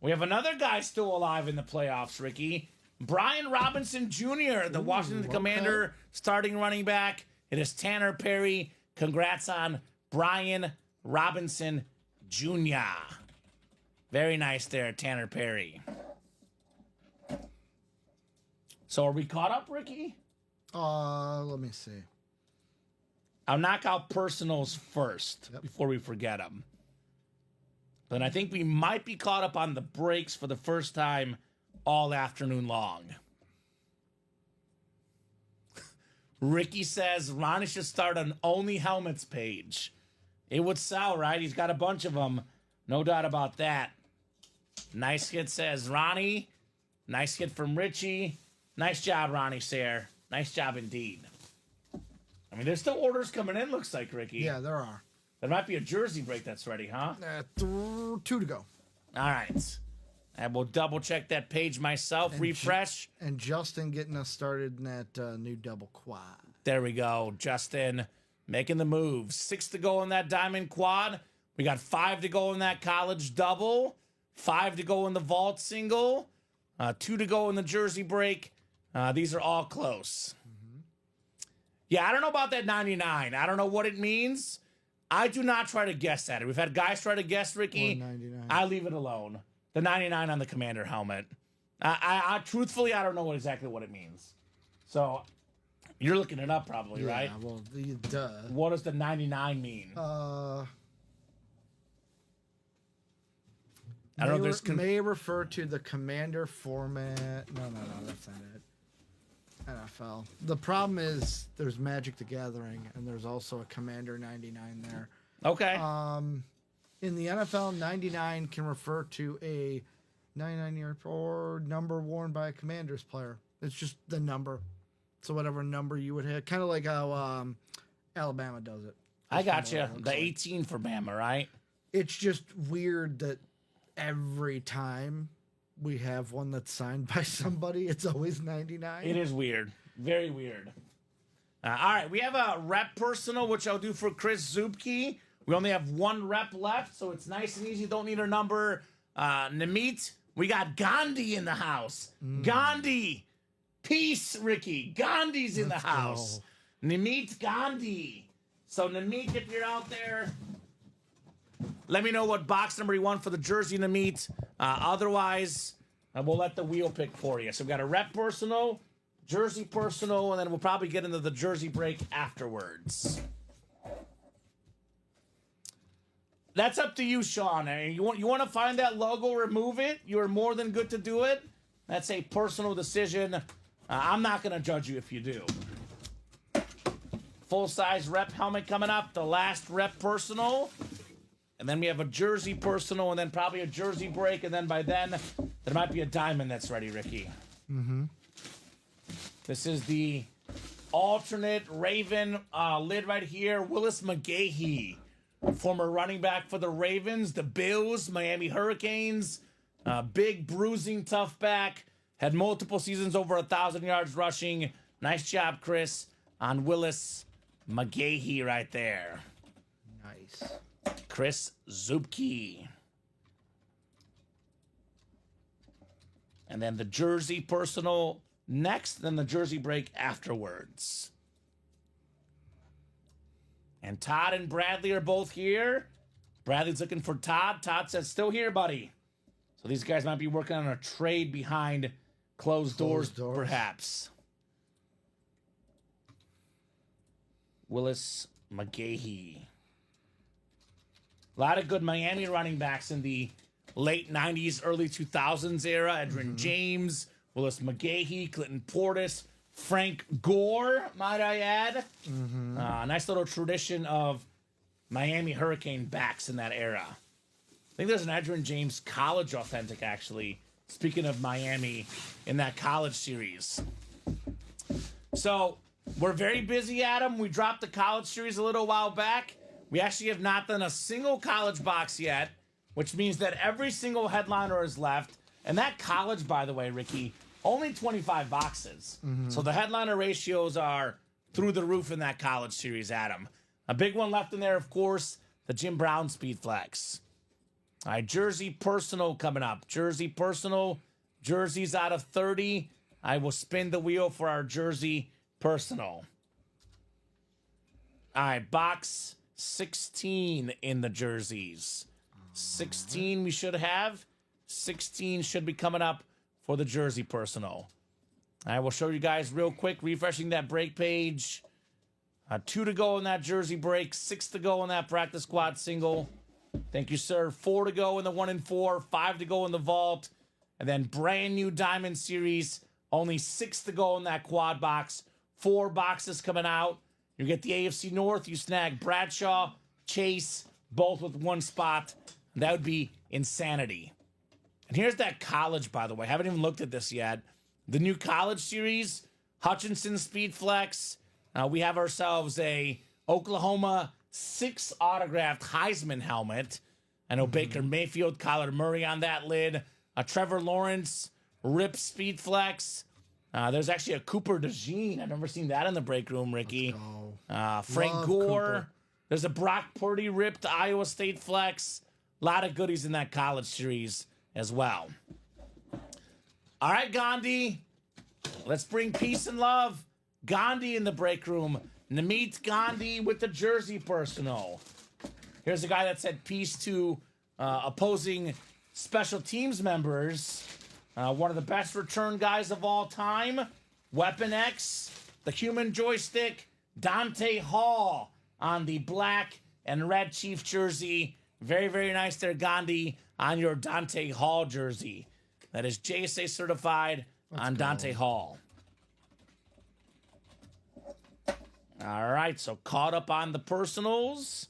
We have another guy still alive in the playoffs, Ricky. Brian Robinson Jr., the Washington Commander starting running back. It is Tanner Perry. Congrats on Brian Robinson Jr. Very nice there, Tanner Perry. So are we caught up, Ricky? Let me see. I'll knock out personals first before we forget them. But I think we might be caught up on the breaks for the first time all afternoon long. Ricky says Ronnie should start an Only Helmets page. It would sell, right? He's got a bunch of them. No doubt about that. Nice hit, says Ronnie. Nice hit from Richie. Nice job, Ronnie Sayer. Nice job indeed. I mean, there's still orders coming in, looks like, Ricky. Yeah, there are. There might be a jersey break that's ready, huh? 2 to go. All right. I will double check that page myself, refresh. And Justin getting us started in that new double quad. There we go. Justin making the moves. 6 to go in that diamond quad. We got 5 to go in that college double. 5 to go in the vault single. 2 to go in the jersey break. These are all close. Yeah, I don't know about that 99. I don't know what it means. I do not try to guess at it. We've had guys try to guess, Ricky. 99. I leave it alone. The 99 on the Commander helmet. I truthfully, I don't know exactly what it means. So, you're looking it up probably, right? Yeah, well, duh. What does the 99 mean? I I don't know if there's... may refer to the Commander format. No, that's not it. NFL. The problem is there's Magic the Gathering, and there's also a Commander 99 there. Okay. In the NFL, 99 can refer to a 99-year or number worn by a Commanders player. It's just the number. So whatever number you would hit. Kind of like how Alabama does it. I got you. The 18 for Bama, right? It's just weird that every time we have one that's signed by somebody, it's always 99. It is weird. Very weird. All right, we have a rep personal, which I'll do for Chris Zubke. We only have 1 rep left, so it's nice and easy. Don't need her number. Namit, we got Gandhi in the house. Gandhi. Peace, Ricky. Gandhi's in the house. Namit Gandhi. So, Namit, if you're out there, let me know what box number you want for the jersey, Namit. Otherwise, we'll let the wheel pick for you. So, we've got a rep personal, jersey personal, and then we'll probably get into the jersey break afterwards. That's up to you, Sean. You want to find that logo, remove it. You are more than good to do it. That's a personal decision. I'm not going to judge you if you do. Full-size rep helmet coming up. The last rep personal. And then we have a jersey personal, and then probably a jersey break. And then by then, there might be a diamond that's ready, Ricky. Mm-hmm. This is the alternate Raven lid right here. Willis McGahee. Former running back for the Ravens, the Bills, Miami Hurricanes. Big, bruising, tough back. Had multiple seasons over 1,000 yards rushing. Nice job, Chris, on Willis McGahee right there. Nice. Chris Zubke. And then the jersey personal next, then the jersey break afterwards. And Todd and Bradley are both here. Bradley's looking for Todd. Todd says, still here, buddy. So these guys might be working on a trade behind closed doors, perhaps. Willis McGahee. A lot of good Miami running backs in the late 90s, early 2000s era. Edgerrin James, Willis McGahee, Clinton Portis, Frank Gore, might I add. Nice little tradition of Miami Hurricane backs in that era. I think there's an Edgerrin James college authentic, actually. Speaking of Miami in that college series. So, we're very busy, Adam. We dropped the college series a little while back. We actually have not done a single college box yet, which means that every single headliner is left. And that college, by the way, Ricky, only 25 boxes. So the headliner ratios are through the roof in that college series, Adam. A big one left in there, of course, the Jim Brown Speed Flex. All right, jersey personal coming up. Jersey personal. Jerseys out of 30. I will spin the wheel for our jersey personal. All right, box 16 in the jerseys. 16 we should have. 16 should be coming up for the jersey personal. I will show you guys real quick, refreshing that break page. 2 to go in that jersey break, 6 to go in that practice squad single. Thank you, sir. 4 to go in the 1 and 4, 5 to go in the vault, and then brand new diamond series. Only 6 to go in that quad box. 4 boxes coming out. You get the AFC North. You snag Bradshaw, Chase, both with 1 spot. That would be insanity. And here's that college, by the way. I haven't even looked at this yet. The new college series, Hutchinson Speed Flex. We have ourselves a Oklahoma 6 autographed Heisman helmet. I know Baker Mayfield, Kyler Murray on that lid. Trevor Lawrence, Rip Speed Flex. There's actually a Cooper DeJean. I've never seen that in the break room, Ricky. Frank Love Gore. Cooper. There's a Brock Purdy ripped Iowa State Flex. A lot of goodies in that college series as well. All right, Gandhi. Let's bring peace and love. Gandhi in the break room. Namit Gandhi with the jersey personal. Here's a guy that said peace to opposing special teams members. One of the best return guys of all time. Weapon X, the human joystick, Dante Hall on the black and red Chief jersey. Very, very nice there, Gandhi, on your Dante Hall jersey. That is JSA certified on Dante Hall. All right, so caught up on the personals.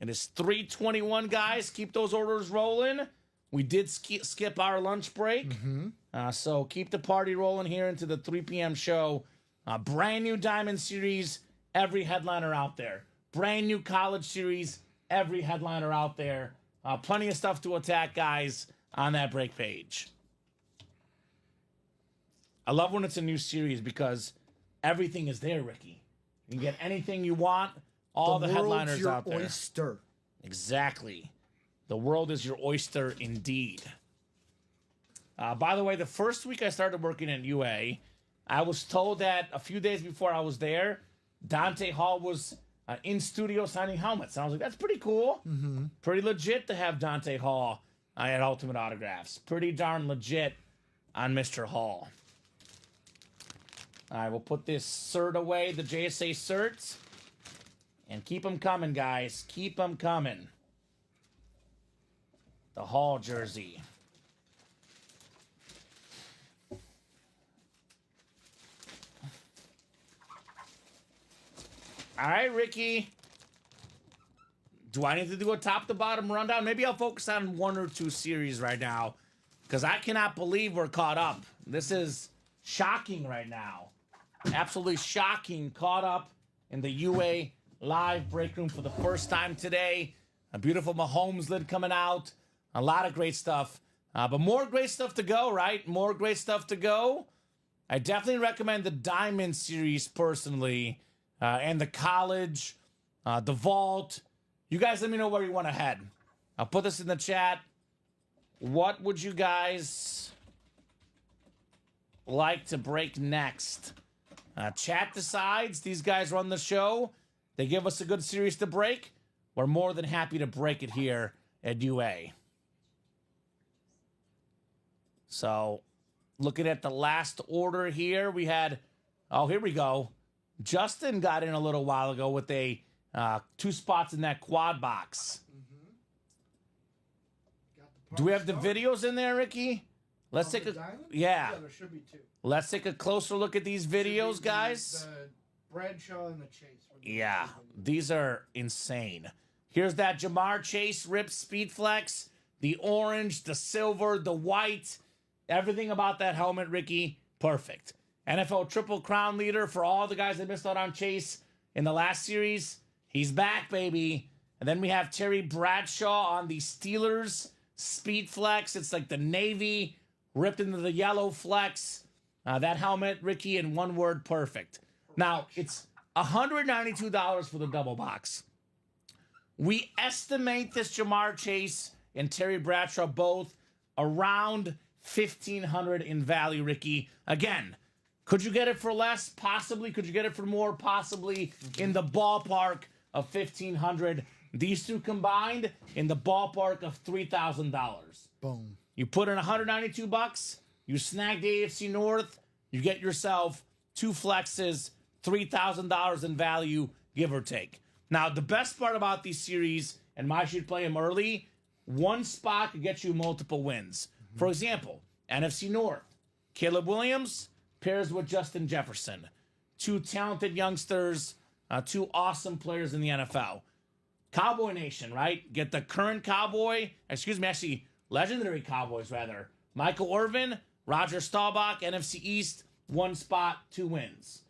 It is 3:21, guys. Keep those orders rolling. We did skip our lunch break. So keep the party rolling here into the 3 p.m. show. Brand new Diamond Series, every headliner out there. Brand new College Series, every headliner out there. Plenty of stuff to attack, guys, on that break page. I love when it's a new series because everything is there, Ricky. You can get anything you want. All the headliners your out there. oyster. Exactly. The world is your oyster indeed. By the way, the first week I started working at UA, I was told that a few days before I was there, Dante Hall was in studio signing helmets. And I was like, that's pretty cool. Pretty legit to have Dante Hall at Ultimate Autographs. Pretty darn legit on Mr. Hall. All right, we'll put this cert away, the JSA certs. And keep them coming, guys. Keep them coming. The Hall jersey. All right, Ricky. Do I need to do a top-to-bottom rundown? Maybe I'll focus on 1 or 2 series right now because I cannot believe we're caught up. This is shocking right now. Absolutely shocking. Caught up in the UA live break room for the first time today. A beautiful Mahomes lid coming out. A lot of great stuff. But more great stuff to go, right? More great stuff to go. I definitely recommend the Diamond Series personally. And the college, the vault. You guys let me know where you want to head. I'll put this in the chat. What would you guys like to break next? Chat decides. These guys run the show. They give us a good series to break. We're more than happy to break it here at UA. So, looking at the last order here, we had, oh, here we go. Justin got in a little while ago with a 2 spots in that quad box. Do we have the videos in there, Ricky? Let's take a Yeah, there should be 2. Let's take a closer look at these videos, guys. The Bradshaw and the Chase. Yeah, these are insane. Here's that Jamar Chase Rip Speed Flex. The orange, the silver, the white. Everything about that helmet, Ricky, perfect. NFL Triple Crown leader for all the guys that missed out on Chase in the last series. He's back, baby. And then we have Terry Bradshaw on the Steelers Speed Flex. It's like the navy ripped into the yellow flex. That helmet, Ricky, in one word, perfect. Now, it's $192 for the double box. We estimate this Jamar Chase and Terry Bradshaw both around $1,500 in value, Ricky. Again, could you get it for less? Possibly. Could you get it for more? Possibly. In the ballpark of $1,500. These two combined in the ballpark of $3,000. Boom. You put in $192. You snag the AFC North. You get yourself 2 flexes, $3,000 in value, give or take. Now, the best part about these series, and why you should play them early, 1 spot could get you multiple wins. For example, NFC North, Caleb Williams pairs with Justin Jefferson. 2 talented youngsters, 2 awesome players in the NFL. Cowboy Nation, right? Get the current Cowboy, actually, legendary Cowboys, rather. Michael Irvin Roger Staubach, NFC East, 1 spot, 2 wins.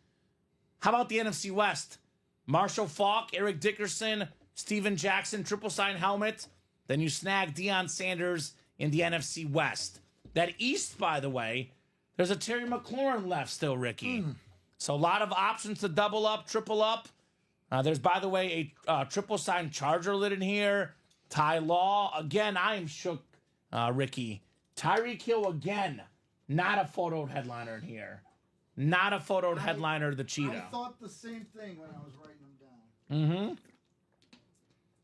How about the NFC West? Marshall Faulk, Eric Dickerson, Steven Jackson, triple sign helmet. Then you snag Deion Sanders in the NFC West. That East, by the way, there's a Terry McLaurin left still, Ricky. So a lot of options to double up, triple up. There's, by the way, a triple sign Charger lid in here. Ty Law. Again, I am shook, Ricky. Tyreek Hill again. Not a photoed headliner in here. Not a photoed headliner of the Cheetah. I thought the same thing when I was writing them down. Mm-hmm.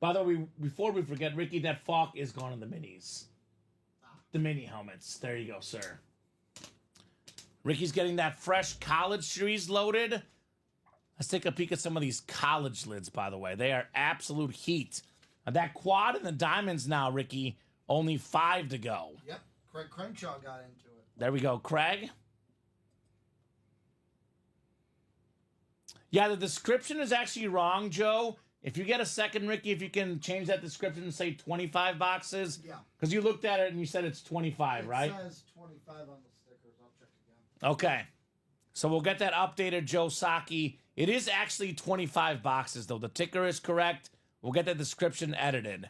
By the way, before we forget, Ricky, that Falk is gone in the minis. The mini helmets. There you go, sir. Ricky's getting that fresh college series loaded. Let's take a peek at some of these college lids, by the way. They are absolute heat. That quad and the diamonds now, Ricky, only 5 to go. Yep. Craig Crenshaw got into it. There we go, Craig. Yeah, the description is actually wrong, Joe. If you get a second, Ricky, if you can change that description and say 25 boxes. Yeah. Because you looked at it and you said it's 25, right? It says 25 on the stickers. I'll check again. Okay. So we'll get that updated, Joe Saki. It is actually 25 boxes, though. The ticker is correct. We'll get the description edited.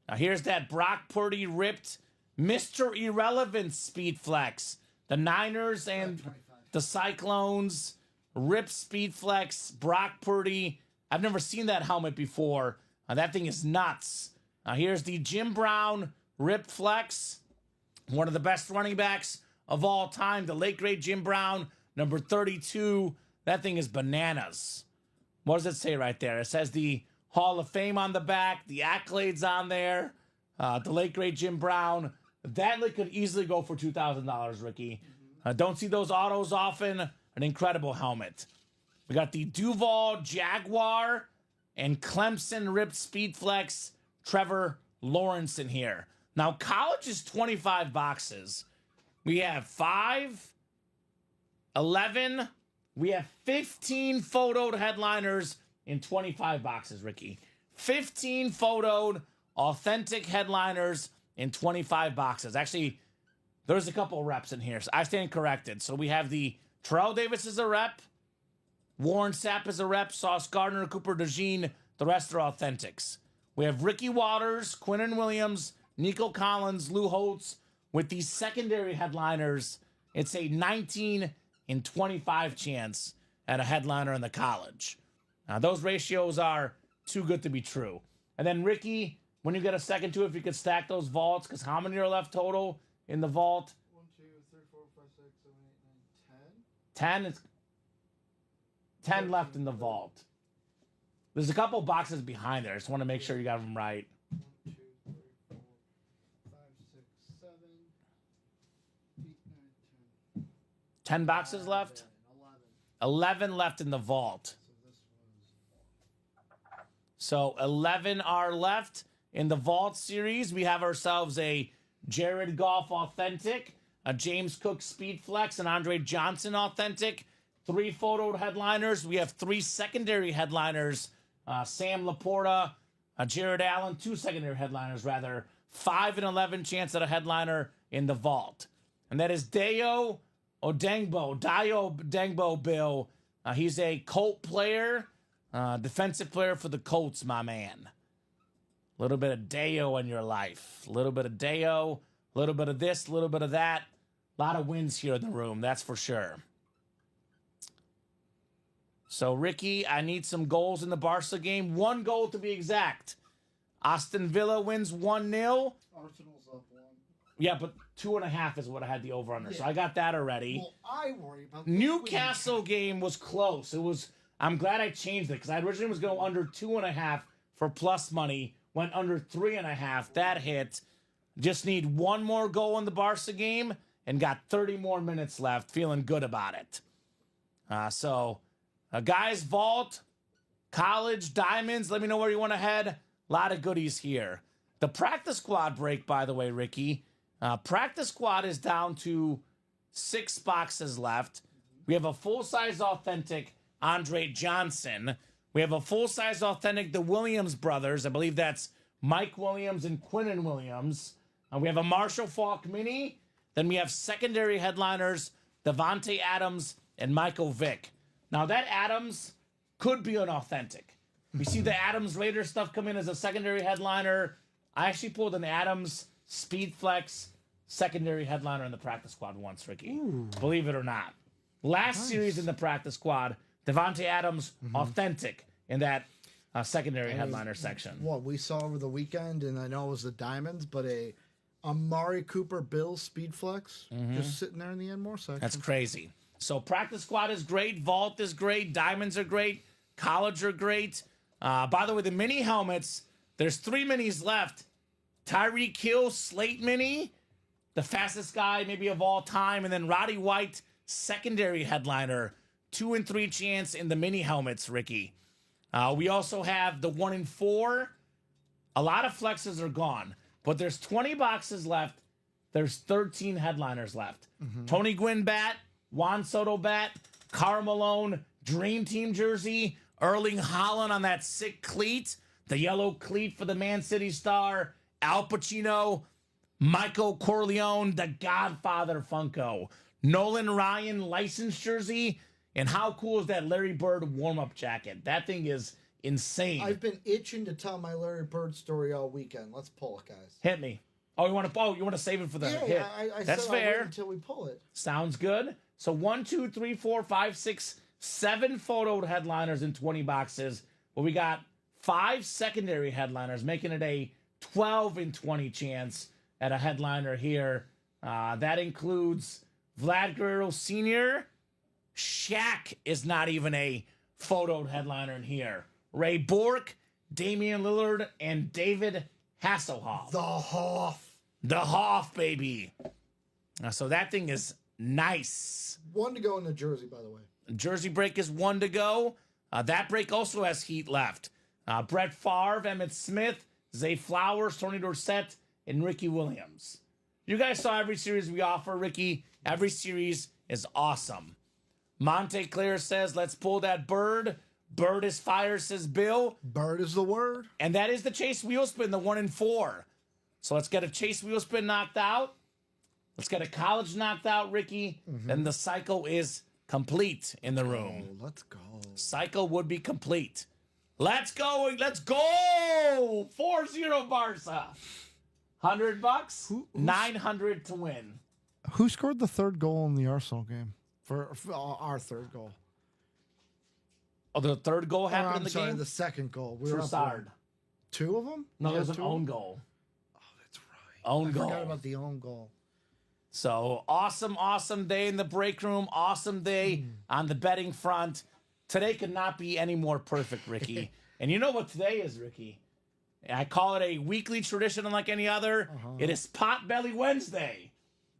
Now, here's that Brock Purdy ripped Mr. Irrelevant Speed Flex. The Niners and the Cyclones ripped Speed Flex. Brock Purdy. I've never seen that helmet before. That thing is nuts. Here's the Jim Brown ripped Flex. One of the best running backs of all time. The late, great Jim Brown, number 32. That thing is bananas. What does it say right there? It says the Hall of Fame on the back, the accolades on there, the late, great Jim Brown. That could easily go for $2,000, Ricky. Don't see those autos often. An incredible helmet. We got the Duval Jaguar and Clemson ripped Speedflex Trevor Lawrence in here. Now, college is 25 boxes. We have 5, 11, we have 15 photoed headliners in 25 boxes, Ricky. 15 photoed authentic headliners in 25 boxes. Actually, there's a couple reps in here. So I stand corrected. So we have the Terrell Davis is a rep. Warren Sapp is a rep. Sauce Gardner, Cooper DeJean. The rest are authentics. We have Ricky Waters, Quinnen Williams, Nico Collins, Lou Holtz. With these secondary headliners, it's a 19 in 25 chance at a headliner in the college. Now, those ratios are too good to be true. And then, Ricky, when you get a second to it, if you could stack those vaults, because how many are left total in the vault? 1, 2, 3, 4, 5, 6, 7, 8, 9, 10. 10? It's 10 left in the vault. There's a couple boxes behind there. I just want to make sure you got them right. 1, 2, 3, 4, 5, 6, 7, 8, 9, 10. 10 boxes left? 11 left in the vault. So 11 are left in the vault series. We have ourselves a Jared Goff authentic, a James Cook Speed Flex, and Andre Johnson authentic. 3 photoed headliners. We have 3 secondary headliners. Sam Laporta, Jared Allen, 2 secondary headliners rather. 5 and 11 chance at a headliner in the vault. And that is Dayo Odengbo Bill. He's a Colt player, defensive player for the Colts, my man. A little bit of Dayo in your life. A little bit of Dayo, a little bit of this, a little bit of that. A lot of wins here in the room, that's for sure. So, Ricky, I need some goals in the Barca game. 1 goal to be exact. Aston Villa wins 1-0. Arsenal's up 1. Yeah, but 2.5 is what I had the over-under. Yeah. So I got that already. Well, I worry about Newcastle game was close. I'm glad I changed it because I originally was going under 2.5 for plus money. Went under 3.5. That hit. Just need 1 more goal in the Barca game and got 30 more minutes left. Feeling good about it. Guys, vault, college, diamonds. Let me know where you want to head. A lot of goodies here. The practice squad break, by the way, Ricky. Practice squad is down to 6 boxes left. We have a full-size authentic Andre Johnson. We have a full-size authentic the Williams brothers. I believe that's Mike Williams and Quinnen Williams. We have a Marshall Faulk mini. Then we have secondary headliners, Devontae Adams and Michael Vick. Now, that Adams could be an authentic. We see the Adams Raiders stuff come in as a secondary headliner. I actually pulled an Adams Speed Flex secondary headliner in the practice squad once, Ricky. Ooh. Believe it or not. Last series in the practice squad, Devontae Adams, authentic in that secondary headliner section. What we saw over the weekend, and I know it was the Diamonds, but a Amari Cooper Bill Speed Flex just sitting there in the Enmore section. That's crazy. So practice squad is great. Vault is great. Diamonds are great. College are great. By the way, the mini helmets, there's 3 minis left. Tyreek Hill Slate mini, the fastest guy maybe of all time, and then Roddy White secondary headliner, 2 and 3 chance in the mini helmets, Ricky. We also have the 1 and 4. A lot of flexes are gone, but there's 20 boxes left. There's 13 headliners left. Tony Gwynn bat, Juan Soto bat, Karl Malone Dream Team jersey, Erling Haaland on that sick cleat, the yellow cleat for the Man City star, Al Pacino, Michael Corleone, the Godfather Funko, Nolan Ryan license jersey, and how cool is that Larry Bird warm-up jacket? That thing is insane. I've been itching to tell my Larry Bird story all weekend. Let's pull it, guys. Hit me. Oh, you want to save it for the hit? I That's said I'll fair. wait until we pull it. Sounds good. So 1, 2, 3, 4, 5, 6, 7 photoed headliners in 20 boxes. Well, we got 5 secondary headliners, making it a 12 in 20 chance at a headliner here. That includes Vlad Guerrero Sr. Shaq is not even a photoed headliner in here. Ray Bork, Damian Lillard, and David Hasselhoff. The Hoff. The Hoff, baby. So that thing is nice. 1 to go in the jersey, by the way. Jersey break is 1 to go. That break also has heat left. Brett Favre, Emmitt Smith, Zay Flowers, Tony Dorsett, and Ricky Williams. You guys saw every series we offer, Ricky. Every series is awesome. Monte Claire says, let's pull that bird. Bird is fire, says Bill. Bird is the word. And that is the Chase Wheel Spin, the 1 and 4. So let's get a Chase Wheel Spin knocked out. Let's get a college knocked out, Ricky. Then the cycle is complete in the room. Oh, let's go. Cycle would be complete. Let's go. Let's go. 4-0 Barca. $100, 900 to win. Who scored the 3rd goal in the Arsenal game? For our 3rd goal. Oh, the 3rd goal happened in the game? The 2nd goal. We were up Trossard. 2 of them? No, We there's had an 2? own goal. Oh, that's right. Own I goal. forgot about the own goal. So awesome day in the break room. Awesome day on the betting front. Today could not be any more perfect, Ricky. And you know what today is, Ricky? I call it a weekly tradition unlike any other. It is Potbelly Wednesday.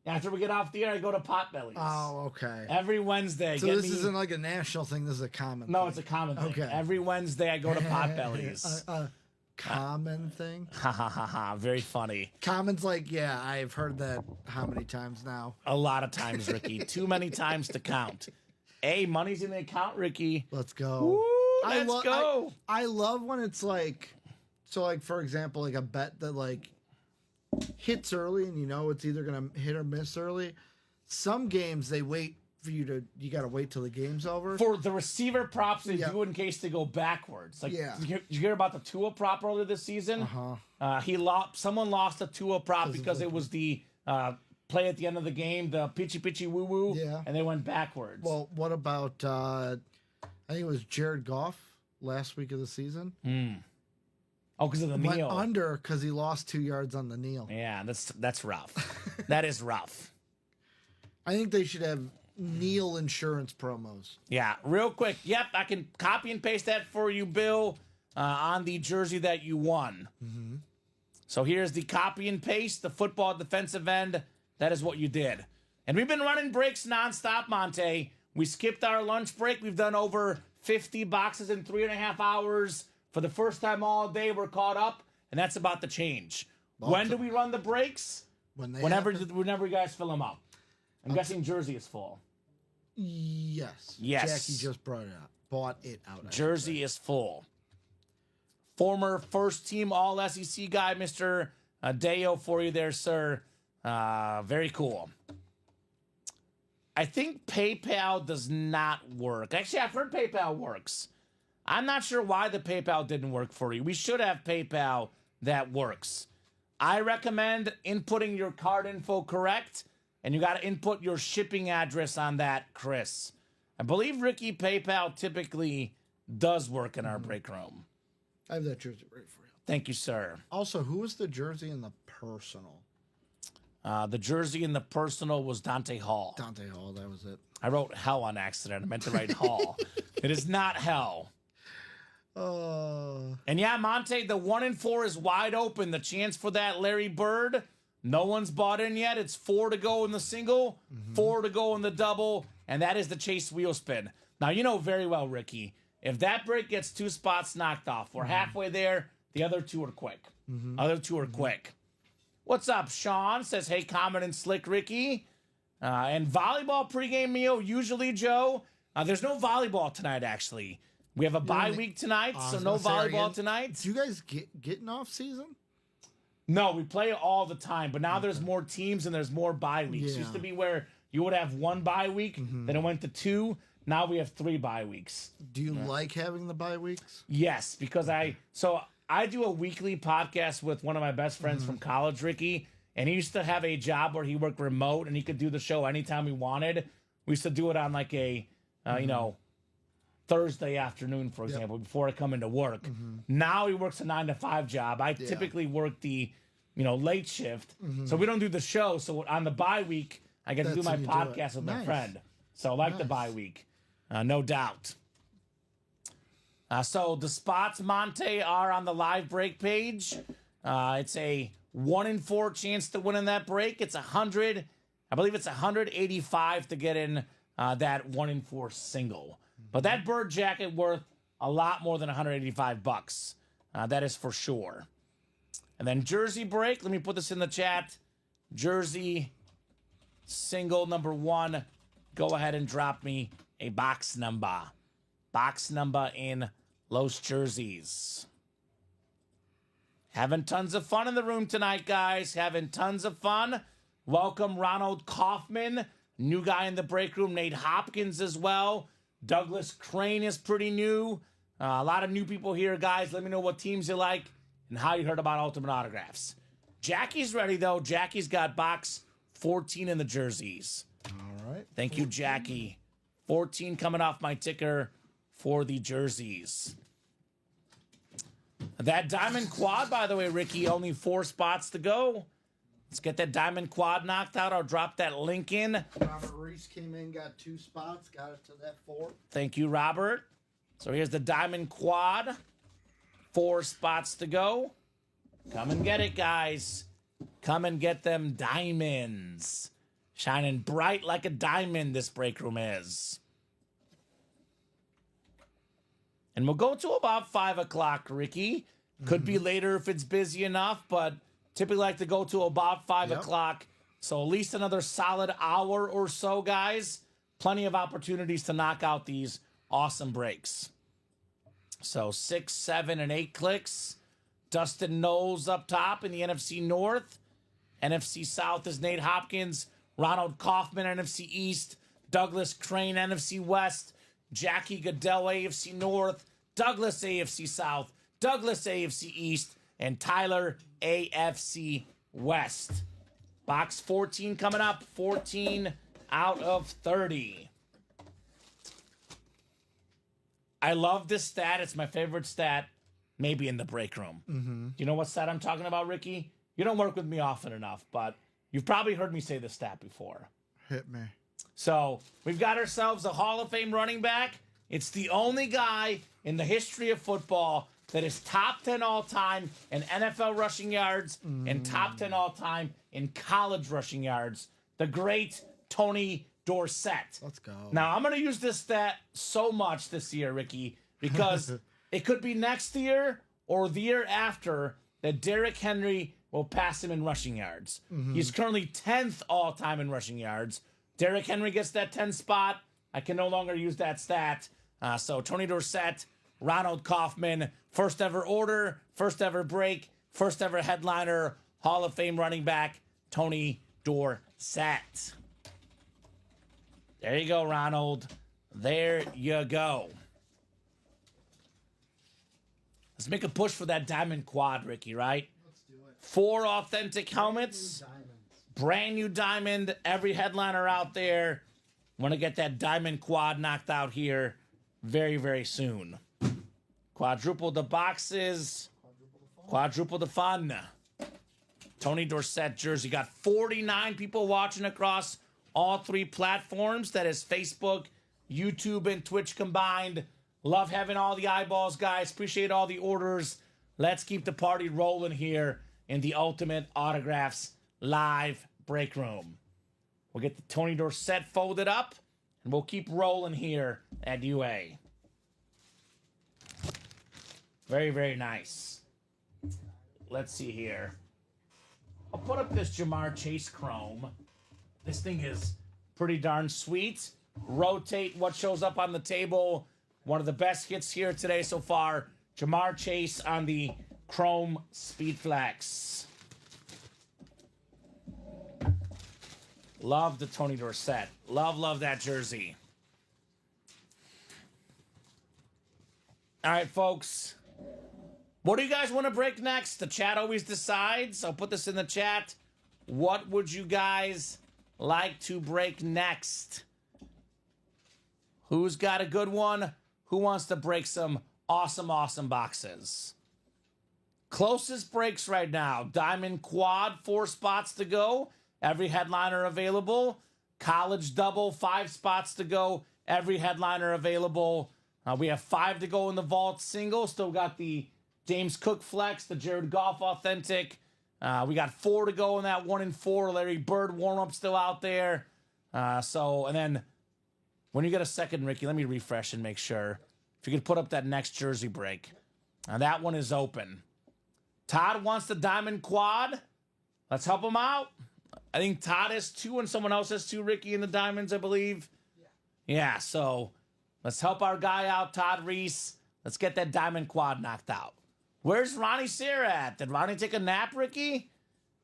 After we get off the air, I go to Potbellies. Oh, okay. Every Wednesday. So this isn't like a national thing. This is a common No, thing. it's a common thing. Okay. Every Wednesday, I go to Potbellies. A common thing? Ha ha ha ha. Very funny. Common's like, yeah, I've heard that how many times now? A lot of times, Ricky. Too many times to count. Hey, money's in the account, Ricky. Let's go. Woo, let's go. I love when it's like, so like, for example, like a bet that like hits early and you know it's either going to hit or miss early. Some games they wait for you got to wait till the game's over. For the receiver props, they do in case they go backwards. Like, did you hear about the Tua prop earlier this season? Someone lost a Tua prop because it was the play at the end of the game, the pitchy woo woo, and they went backwards. Well, what about I think it was Jared Goff last week of the season. Oh, because of the Went kneel. under because he lost 2 yards on the kneel. Yeah, that's rough. That is rough. I think they should have kneel insurance promos. Yeah, real quick. Yep, I can copy and paste that for you, Bill, on the jersey that you won. So here's the copy and paste, the football defensive end. That is what you did. And we've been running breaks nonstop, Monte. We skipped our lunch break. We've done over 50 boxes in 3.5 hours. For the first time all day, we're caught up, and that's about to change. When do we run the breaks? Whenever you guys fill them up. I'm guessing Jersey is full. Yes. Yes. Jackie just bought it out. Jersey is full. Former first team All SEC guy, Mr. Deo, for you there, sir. Very cool. I think PayPal does not work. Actually, I've heard PayPal works. I'm not sure why the PayPal didn't work for you. We should have PayPal that works. I recommend inputting your card info correct, and you got to input your shipping address on that, Chris. I believe, Ricky, PayPal typically does work in our break room. I have that jersey ready for you. Thank you, sir. Also, who was the jersey in the personal? The jersey in the personal was Dante Hall. Dante Hall, that was it. I wrote Hell on accident. I meant to write Hall. It is not Hell. And yeah, Monte, the 1-4 is wide open. The chance for that Larry Bird, no one's bought in yet. It's 4 to go in the single, 4 to go in the double, and that is the Chase wheel spin. Now, you know very well, Ricky, if that break gets 2 spots knocked off, we're halfway there. The other 2 are quick. Other 2 are quick. What's up, Sean? Says, hey, Kamen and Slick Ricky. And volleyball pregame meal, usually, Joe. There's no volleyball tonight, actually. We have a bye week tonight, so no volleyball tonight. Do you guys get an off season? No, we play all the time, but now there's more teams and there's more bye weeks. Yeah. Used to be where you would have 1 bye week, then it went to 2. Now we have 3 bye weeks. Do you like having the bye weeks? Yes, because I do a weekly podcast with one of my best friends from college, Ricky, and he used to have a job where he worked remote and he could do the show anytime he wanted. We used to do it on like a, Thursday afternoon, for example, before I come into work. Now he works a 9 to 5 job. I typically work the, late shift. So we don't do the show. So on the bye week, I get to do my podcast with my friend. So I like the bye week. No doubt. So the spots, Monte, are on the live break page. It's a 1-4 chance to win in that break. It's 100. I believe it's 185 to get in that 1-4 single. But that bird jacket worth a lot more than $185. That is for sure. And then jersey break. Let me put this in the chat. Jersey single number 1. Go ahead and drop me a box number. Box number in Los Jerseys. Having tons of fun in the room tonight, guys. Having tons of fun. Welcome Ronald Kaufman. New guy in the break room. Nate Hopkins as well. Douglas Crane is pretty new. A lot of new people here, guys. Let me know what teams you like and how you heard about Ultimate Autographs. Jackie's ready, though. Jackie's got box 14 in the jerseys. All right. Thank you, Jackie. 14 coming off my ticker for the jerseys. That diamond quad, by the way, Ricky, only 4 spots to go. Let's get that diamond quad knocked out. I'll drop that link in. Robert Reese came in, got 2 spots, got it to that 4. Thank you, Robert. So here's the diamond quad. 4 spots to go. Come and get it, guys. Come and get them diamonds. Shining bright like a diamond, this break room is. And we'll go to about 5 o'clock, Ricky. Could be later if it's busy enough, but typically like to go to about 5 o'clock. So at least another solid hour or so, guys. Plenty of opportunities to knock out these awesome breaks. So 6, 7, and 8 clicks. Dustin Knowles up top in the NFC North. NFC South is Nate Hopkins. Ronald Kaufman, NFC East. Douglas Crane, NFC West. Jackie Goodell, AFC North. Douglas, AFC South. Douglas, AFC East. And Tyler, AFC West. Box 14 coming up. 14 out of 30. I love this stat. It's my favorite stat, maybe in the break room. Do you know what stat I'm talking about, Ricky? You don't work with me often enough, but you've probably heard me say this stat before. Hit me. So we've got ourselves a Hall of Fame running back. It's the only guy in the history of football that is top 10 all-time in NFL rushing yards and top 10 all-time in college rushing yards. The great Tony Dorsett. Let's go. Now, I'm going to use this stat so much this year, Ricky, because it could be next year or the year after that Derrick Henry will pass him in rushing yards. He's currently 10th all-time in rushing yards. Derrick Henry gets that 10 spot. I can no longer use that stat. So Tony Dorsett, Ronald Kaufman, first ever order, first ever break, first ever headliner, Hall of Fame running back, Tony Dorsett. There you go, Ronald. There you go. Let's make a push for that diamond quad, Ricky, right? Let's do it. 4 authentic helmets. Brand new diamond. Every headliner out there. Want to get that diamond quad knocked out here very, very soon. Quadruple the boxes. Quadruple the fun. Tony Dorsett jersey. Got 49 people watching across all 3 platforms. That is Facebook, YouTube, and Twitch combined. Love having all the eyeballs, guys. Appreciate all the orders. Let's keep the party rolling here in the Ultimate Autographs live break room. We'll get the Tony Dorsett folded up, and we'll keep rolling here at UA. Very, very nice. Let's see here. I'll put up this Jamar Chase Chrome. This thing is pretty darn sweet. Rotate what shows up on the table. One of the best hits here today so far. Jamar Chase on the Chrome Speed Flex. Love the Tony Dorsett. Love that jersey. All right, folks. What do you guys want to break next? The chat always decides. I'll put this in the chat. What would you guys like to break next? Who's got a good one? Who wants to break some awesome boxes? Closest breaks right now. Diamond quad, 4 spots to go. Every headliner available. College double, 5 spots to go. Every headliner available. We have 5 to go in the vault single. Still got the James Cook Flex, the Jared Goff Authentic. We got 4 to go in that 1 in 4. Larry Bird warm-up still out there. And then when you get a second, Ricky, let me refresh and make sure. If you could put up that next jersey break. Now that one is open. Todd wants the diamond quad. Let's help him out. I think Todd has 2 and someone else has 2, Ricky, in the diamonds, I believe. Yeah, so let's help our guy out, Todd Reese. Let's get that diamond quad knocked out. Where's Ronnie Sarah at? Did Ronnie take a nap, Ricky?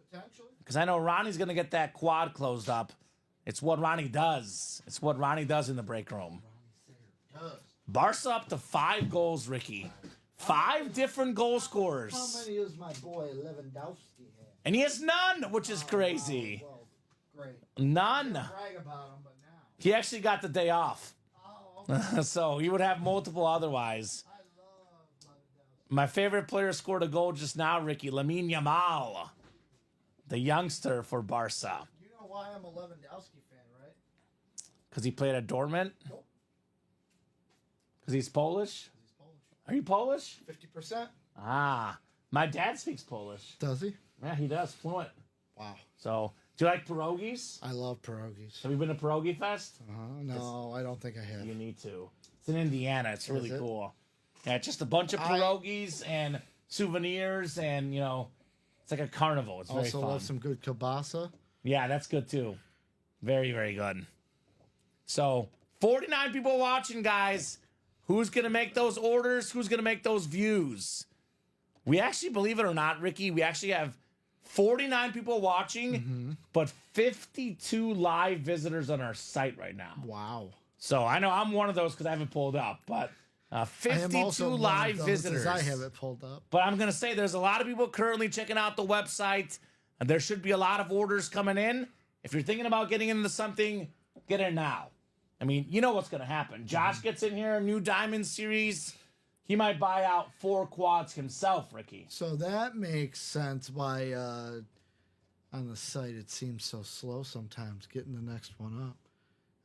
Potentially. Because I know Ronnie's going to get that quad closed up. It's what Ronnie does. It's what Ronnie does in the break room. Barca up to 5 goals, Ricky. 5 different goal scorers. How many is my boy Lewandowski have? And he has none, which is crazy. Well, great. None. Brag about him, but now. He actually got the day off. Oh, So he would have multiple otherwise. I love Lewandowski. My favorite player scored a goal just now, Ricky. Lamine Yamal. The youngster for Barca. You know why I'm a Lewandowski fan, right? Because he played at Dortmund? Nope. Because he's Polish? He's Polish. Are you Polish? 50%. Ah. My dad speaks Polish. Does he? Yeah, he does. Fluent. Wow. So, do you like pierogies? I love pierogies. Have you been to Pierogi Fest? No, I don't think I have. You need to. It's in Indiana. It's really it? cool. Yeah, just a bunch of pierogies and souvenirs, and it's like a carnival. It's very Also fun. love some good kielbasa. Yeah, that's good too. Very, very good. So, 49 people watching, guys. Who's going to make those orders? Who's going to make those views? We actually, believe it or not, Ricky, we actually have 49 people watching, but 52 live visitors on our site right now. Wow. So I know I'm one of those because I haven't pulled up, but I am 52 also one of live those, visitors. as I have it pulled up. But I'm going to say there's a lot of people currently checking out the website, and there should be a lot of orders coming in. If you're thinking about getting into something, get in now. I mean, you know what's going to happen. Josh gets in here, new Diamond Series. He might buy out 4 quads himself, Ricky. So that makes sense why on the site it seems so slow sometimes getting the next one up.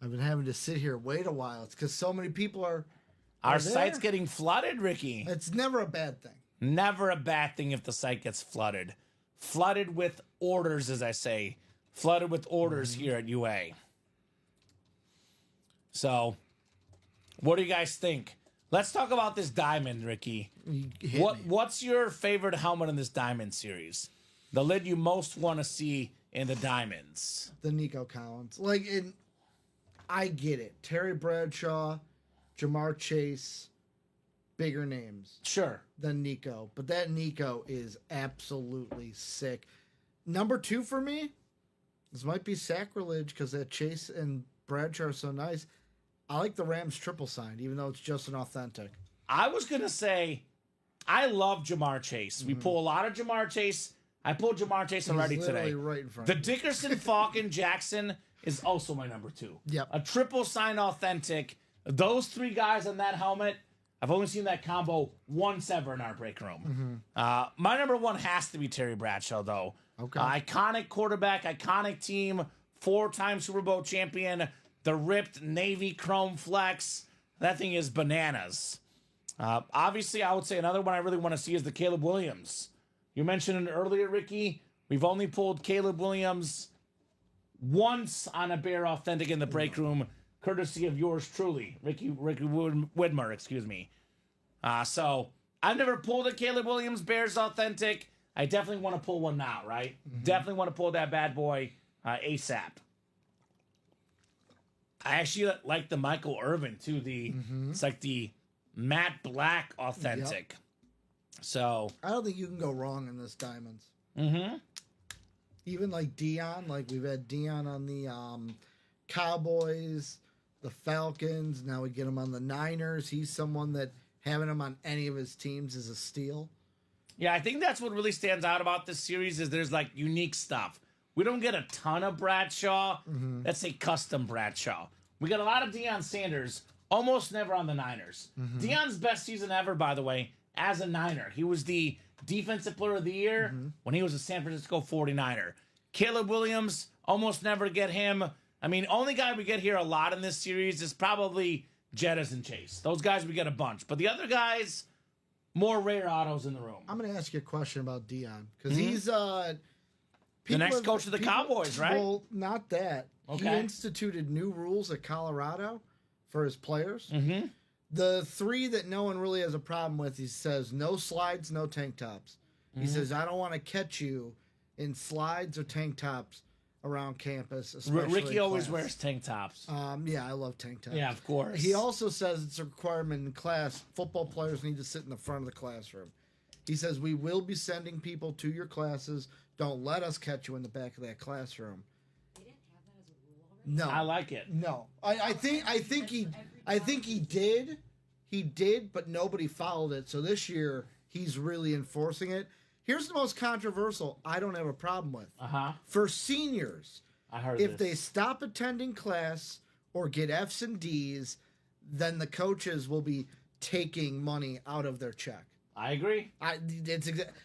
I've been having to sit here wait a while. It's because so many people are Our there. site's getting flooded, Ricky. It's never a bad thing. Never a bad thing if the site gets flooded. Flooded with orders, as I say. Flooded with orders here at UA. So, what do you guys think? Let's talk about this diamond, Ricky. What's your favorite helmet in this diamond series? The lid you most want to see in the diamonds? The Nico Collins. I get it. Terry Bradshaw, Jamar Chase, bigger names Sure. than Nico. But that Nico is absolutely sick. Number 2 for me, this might be sacrilege because that Chase and Bradshaw are so nice. I like the Rams triple signed, even though it's just an authentic. I was going to say, I love Jamar Chase. We pull a lot of Jamar Chase. I pulled Jamar Chase already today. Right in front The of you. Dickerson, Falcon, Jackson is also my number 2. Yep. A triple sign authentic. Those 3 guys on that helmet, I've only seen that combo once ever in our break room. My number 1 has to be Terry Bradshaw, though. Okay. Iconic quarterback, iconic team, 4-time Super Bowl champion, the ripped Navy Chrome Flex. That thing is bananas. Obviously, I would say another one I really want to see is the Caleb Williams. You mentioned it earlier, Ricky. We've only pulled Caleb Williams once on a Bear Authentic in the break room, courtesy of yours truly, Ricky Widmer, excuse me. So I've never pulled a Caleb Williams Bears Authentic. I definitely want to pull one now, right? Definitely want to pull that bad boy ASAP. I actually like the Michael Irvin too. It's like the matte black authentic. So I don't think you can go wrong in this diamonds. Mm-hmm. Even like Dion, like we've had Dion on the Cowboys, the Falcons. Now we get him on the Niners. He's someone that having him on any of his teams is a steal. Yeah, I think that's what really stands out about this series is there's like unique stuff. We don't get a ton of Bradshaw. Let's say custom Bradshaw. We got a lot of Deion Sanders, almost never on the Niners. Deion's best season ever, by the way, as a Niner. He was the Defensive Player of the Year when he was a San Francisco 49er. Caleb Williams, almost never get him. I mean, only guy we get here a lot in this series is probably Jettis and Chase. Those guys we get a bunch. But the other guys, more rare autos in the room. I'm going to ask you a question about Dion because he's the next coach of the Cowboys, right? Well, not that. Okay. He instituted new rules at Colorado for his players. The 3 that no one really has a problem with, he says, no slides, no tank tops. He says, I don't want to catch you in slides or tank tops around campus. Especially Ricky in always class. wears tank tops. Yeah, I love tank tops. Yeah, of course. He also says it's a requirement in class. Football players need to sit in the front of the classroom. He says, we will be sending people to your classes. Don't let us catch you in the back of that classroom. They didn't have that as a rule already? No. I like it. No. I think he did. He did, but nobody followed it. So this year he's really enforcing it. Here's the most controversial I don't have a problem with. For seniors, I heard if this. they stop attending class or get F's and D's, then the coaches will be taking money out of their check. I agree. I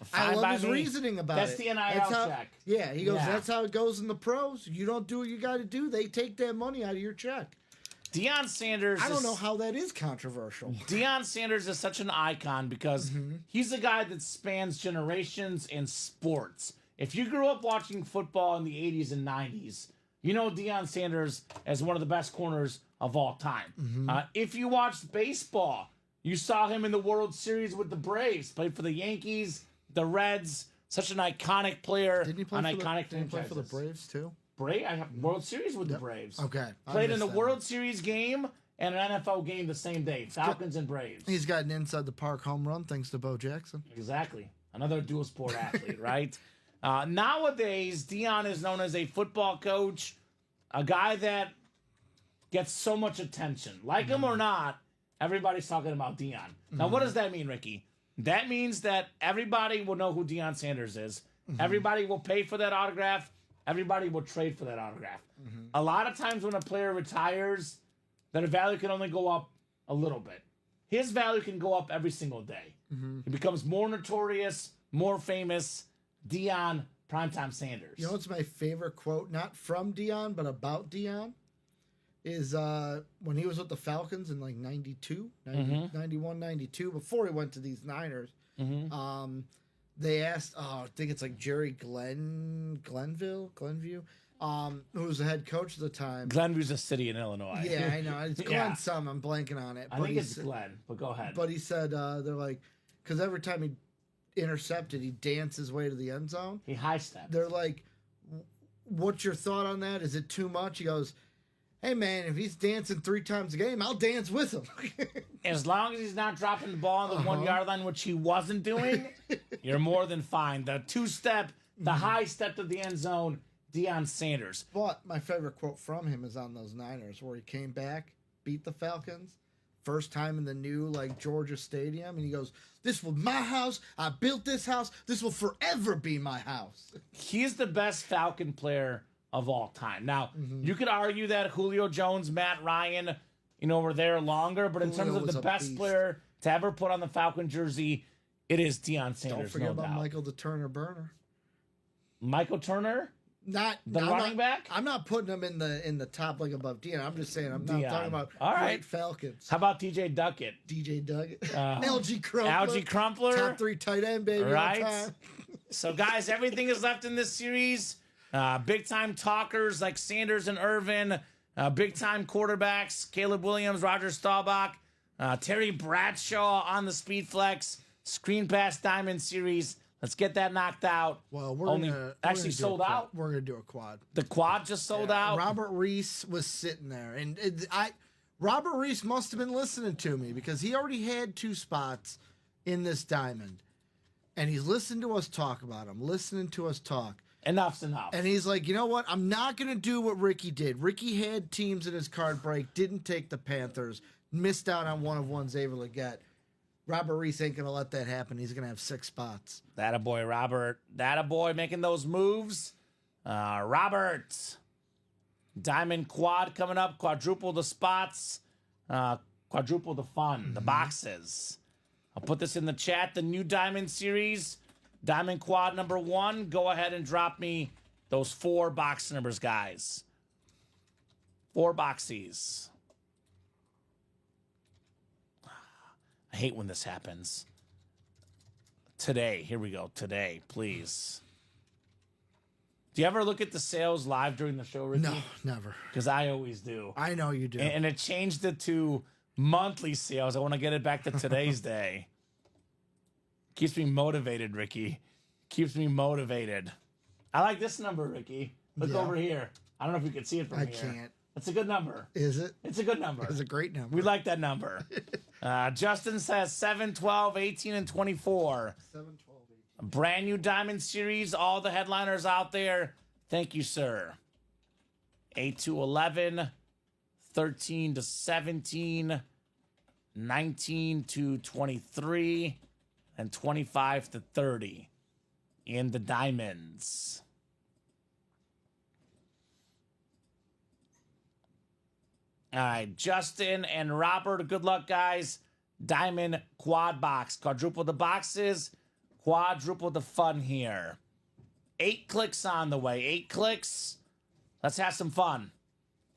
Fine love by his me. reasoning about That's it. the NIL check. Yeah, he goes, Yeah. that's how it goes in the pros. You don't do what you got to do. They take that money out of your check. Deion Sanders I don't know how that is controversial. Deion Sanders is such an icon because he's a guy that spans generations in sports. If you grew up watching football in the 80s and 90s, you know Deion Sanders as one of the best corners of all time. If you watched baseball, you saw him in the World Series with the Braves, played for the Yankees, the Reds, such an iconic player Didn't he play, on for the, iconic didn't he play for the franchises. Braves too? I have World Series with the Braves. Okay. I Played in missed a that World one. Series game and an NFL game the same day. Falcons and Braves. He's got an inside the park home run thanks to Bo Jackson. Exactly. Another dual sport athlete, right? Nowadays, Deion is known as a football coach, a guy that gets so much attention. Like him or not, everybody's talking about Deion. Now, what does that mean, Ricky? That means that everybody will know who Deion Sanders is. Everybody will pay for that autograph. Everybody will trade for that autograph. A lot of times when a player retires, their value can only go up a little bit. His value can go up every single day. He becomes more notorious, more famous. Deion Primetime Sanders. You know what's my favorite quote? Not from Dion, but about Dion? Is when he was with the Falcons in like 92, 91, 92, before he went to these Niners. They asked, I think it's like Jerry Glenview, who was the head coach at the time. Glenview's a city in Illinois. Yeah, I know. It's Glenn Yeah. some. I'm blanking on it. I think it's Glenn, but go ahead. But he said, they're like, because every time he intercepted, he danced his way to the end zone. He high stepped. They're like, what's your thought on that? Is it too much? He goes, hey, man, if he's dancing 3 times a game, I'll dance with him. As long as he's not dropping the ball on the 1 yard line, which he wasn't doing, you're more than fine. The 2-step, the high step to the end zone, Deion Sanders. But my favorite quote from him is on those Niners where he came back, beat the Falcons, first time in the new like Georgia Stadium, and he goes, "This was my house. I built this house. This will forever be my house." He's the best Falcon player of all time. Now, you could argue that Julio Jones, Matt Ryan, were there longer, but in Julio terms of was the a best beast. player to ever put on the Falcon jersey, it is Deion Sanders. Don't forget no about doubt. Michael the Turner Burner. Michael Turner, Not the I'm running not, back. I'm not putting him in the top like above Deion. I'm just saying I'm not Deion. talking about All right. great Falcons. How about TJ Duckett? DJ Duggett, Algie Crumpler, Algie Crumpler. top 3 tight end baby Right. all time. So, guys, everything is left in this series. Big time talkers like Sanders and Irvin. Big time quarterbacks: Caleb Williams, Roger Staubach, Terry Bradshaw on the Speed Flex. Screen Pass Diamond Series. Let's get that knocked out. Well, we're Only gonna actually do a sold quad. out. We're gonna do a quad. The quad just sold out. Robert Reese was sitting there, and Robert Reese must have been listening to me because he already had 2 spots in this diamond, and he's listening to us talk about him, listening to us talk, Enough's enough. and he's like, you know what? I'm not gonna do what Ricky did. Ricky had teams in his card break, didn't take the Panthers, missed out on one of ones able to get. Robert Reese ain't gonna let that happen. He's gonna have 6 spots. That a boy, Robert. That a boy making those moves. Robert. Diamond quad coming up. Quadruple the spots. Quadruple the fun. The boxes. I'll put this in the chat. The new Diamond series. Diamond quad number 1. Go ahead and drop me those 4 box numbers, guys. 4 boxies. I hate when this happens. Today. Here we go. Today, please. Do you ever look at the sales live during the show, Ricky? No, never. Because I always do. I know you do. And it changed it to monthly sales. I want to get it back to today's day. Keeps me motivated, Ricky. Keeps me motivated. I like this number, Ricky. Look Yeah. over here. I don't know if you can see it from I here. can't. It's a good number. Is it? It's a good number. It's a great number. We like that number. Justin says 7, 12, 18, and 24. 7, 12, 18. Brand new Diamond Series. All the headliners out there. Thank you, sir. 8 to 11, 13 to 17, 19 to 23, and 25 to 30 in the Diamonds. All right, Justin and Robert, good luck, guys. Diamond quad box. Quadruple the boxes, quadruple the fun here. 8 clicks on the way. 8 clicks. Let's have some fun.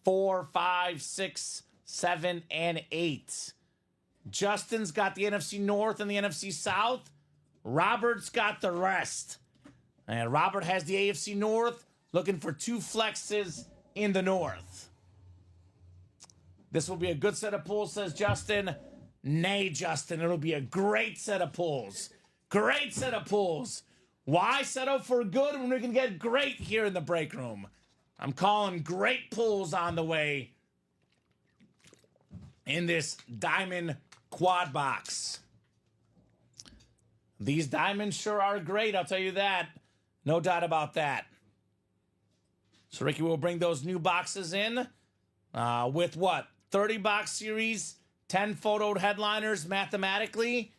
4, 5, 6, 7, and 8. Justin's got the NFC North and the NFC South. Robert's got the rest. And Robert has the AFC North, looking for 2 flexes in the North. This will be a good set of pulls, says Justin. Nay, Justin, it'll be a great set of pulls. Great set of pulls. Why settle for good when we can get great here in the break room? I'm calling great pulls on the way in this diamond quad box. These diamonds sure are great, I'll tell you that. No doubt about that. So Ricky will bring those new boxes in with what? 30 box series, 10 photoed headliners mathematically.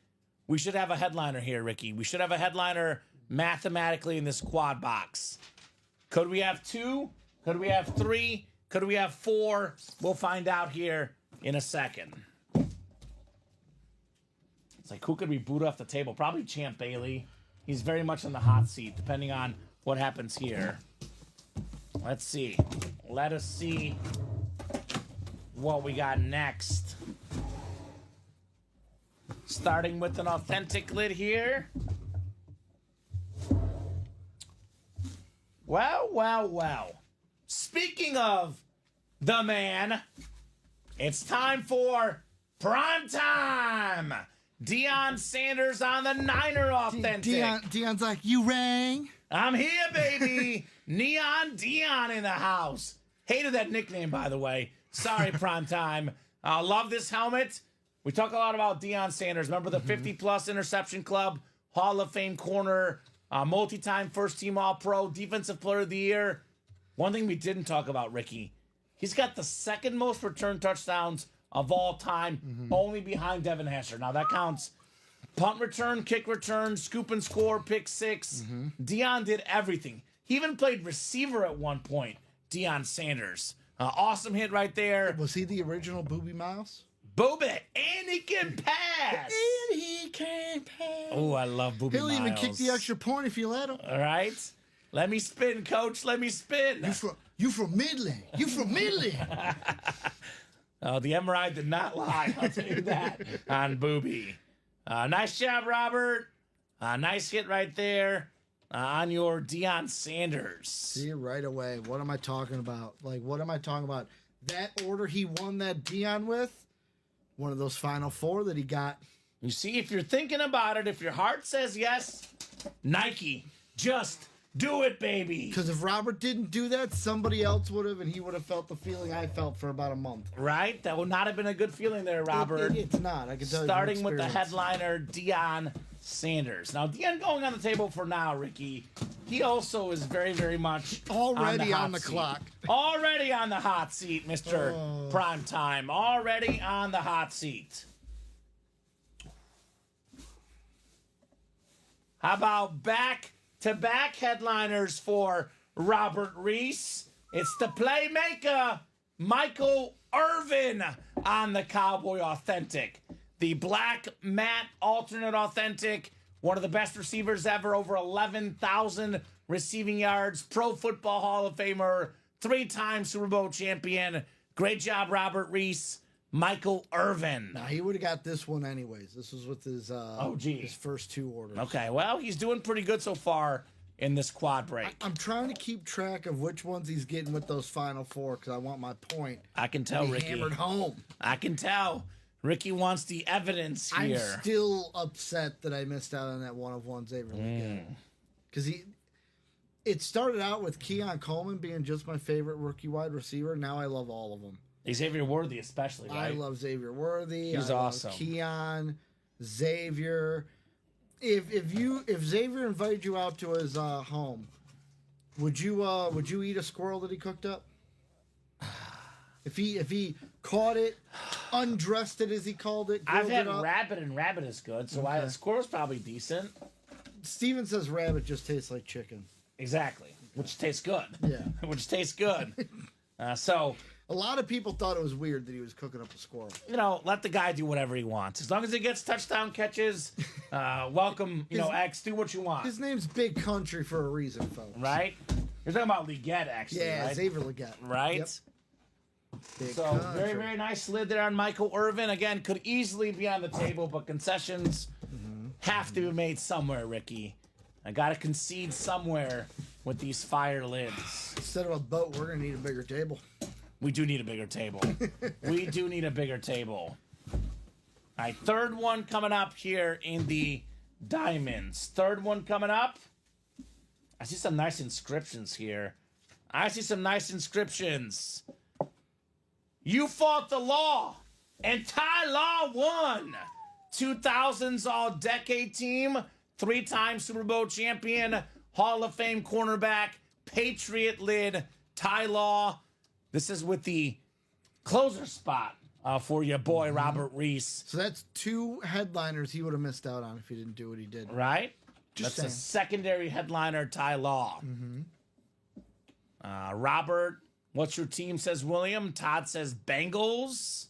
We should have a headliner here, Ricky. We should have a headliner mathematically in this quad box. Could we have 2? Could we have 3? Could we have 4? We'll find out here in a second. It's like, who could we boot off the table? Probably Champ Bailey. He's very much in the hot seat, depending on what happens here. Let's see. Let us see what we got next. Starting with an authentic lid here. Well, well, well. Speaking of the man, it's time for prime time. Deion Sanders on the Niner Authentic. Deion's like, you rang? I'm here, baby. Neon Deion in the house. Hated that nickname, by the way. Sorry, prime time. Love this helmet. We talk a lot about Deion Sanders. Remember the 50-plus interception club, Hall of Fame corner, multi-time first-team All-Pro, Defensive Player of the Year. One thing we didn't talk about, Ricky, he's got the second most return touchdowns of all time, only behind Devin Hester. Now, that counts punt return, kick return, scoop and score, pick six. Deion did everything. He even played receiver at one point, Deion Sanders. Awesome hit right there. Was he the original Booby Miles? Booby, and he can pass. And he can pass. Oh, I love Booby He'll Miles. even kick the extra point if you let him. All right. Let me spin, coach. Let me spin. You from Midland. You from Midland. Oh, the MRI did not lie. I'll tell you that on Booby. Nice job, Robert. Nice hit right there on your Deion Sanders. See right away. What am I talking about? What am I talking about? That order he won that Deion with, one of those Final Four that he got. You see, if you're thinking about it, if your heart says yes, Nike, just do it, baby. Because if Robert didn't do that, somebody else would have, and he would have felt the feeling I felt for about a month. Right? That would not have been a good feeling there, Robert. It's not. I can tell you. Starting with the headliner, Deion Sanders. Now, Deion going on the table for now, Ricky. He also is very, very much already on the seat. clock. Already on the hot seat, Mr. Prime Time. Already on the hot seat. How about back-to-back headliners for Robert Reese? It's the playmaker, Michael Irvin, on the Cowboy Authentic. The black matte alternate authentic, one of the best receivers ever, over 11,000 receiving yards, Pro Football Hall of Famer, 3-time Super Bowl champion. Great job, Robert Reese. Michael Irvin. Now, he would have got this one anyways. This was with his his first two orders. Okay, well, he's doing pretty good so far in this quad break. I'm trying to keep track of which ones he's getting with those Final Four because I want my point. I can tell, Ricky. Hammered home. I can tell. Ricky wants the evidence here. I'm still upset that I missed out on that one-of-one Xavier because it started out with Keon Coleman being just my favorite rookie wide receiver. Now I love all of them. Xavier Worthy especially, right? I love Xavier Worthy. He's awesome. Keon, Xavier. If Xavier invited you out to his home, would you eat a squirrel that he cooked up? If he caught it, undressed it as he called it, I've had it up. rabbit, and rabbit is good. So Okay. squirrel's probably decent. Steven says rabbit just tastes like chicken. Exactly, which tastes good. Yeah. Which tastes good. So a lot of people thought it was weird that he was cooking up a squirrel. let the guy do whatever he wants. As long as he gets touchdown catches, welcome, X, do what you want. His name's Big Country for a reason, folks. Right? You're talking about Leggett, actually, Yeah, right? Xavier Leggett. Right? Yep. Big So, Country. very, very nice lid there on Michael Irvin. Again, could easily be on the table, but concessions have to be made somewhere, Ricky. I got to concede somewhere with these fire lids. Instead of a boat, we're going to need a bigger table. We do need a bigger table. We do need a bigger table. All right, third one coming up here in the diamonds. Third one coming up. I see some nice inscriptions here. You fought the law, and Ty Law won. 2000s All-Decade Team, 3-time Super Bowl champion, Hall of Fame cornerback, Patriot lid, Ty Law. This is with the closer spot for your boy, Robert Reese. So that's two headliners he would have missed out on if he didn't do what he did. Right? Just That's saying. a secondary headliner, Ty Law. Robert, what's your team, says William. Todd says Bengals.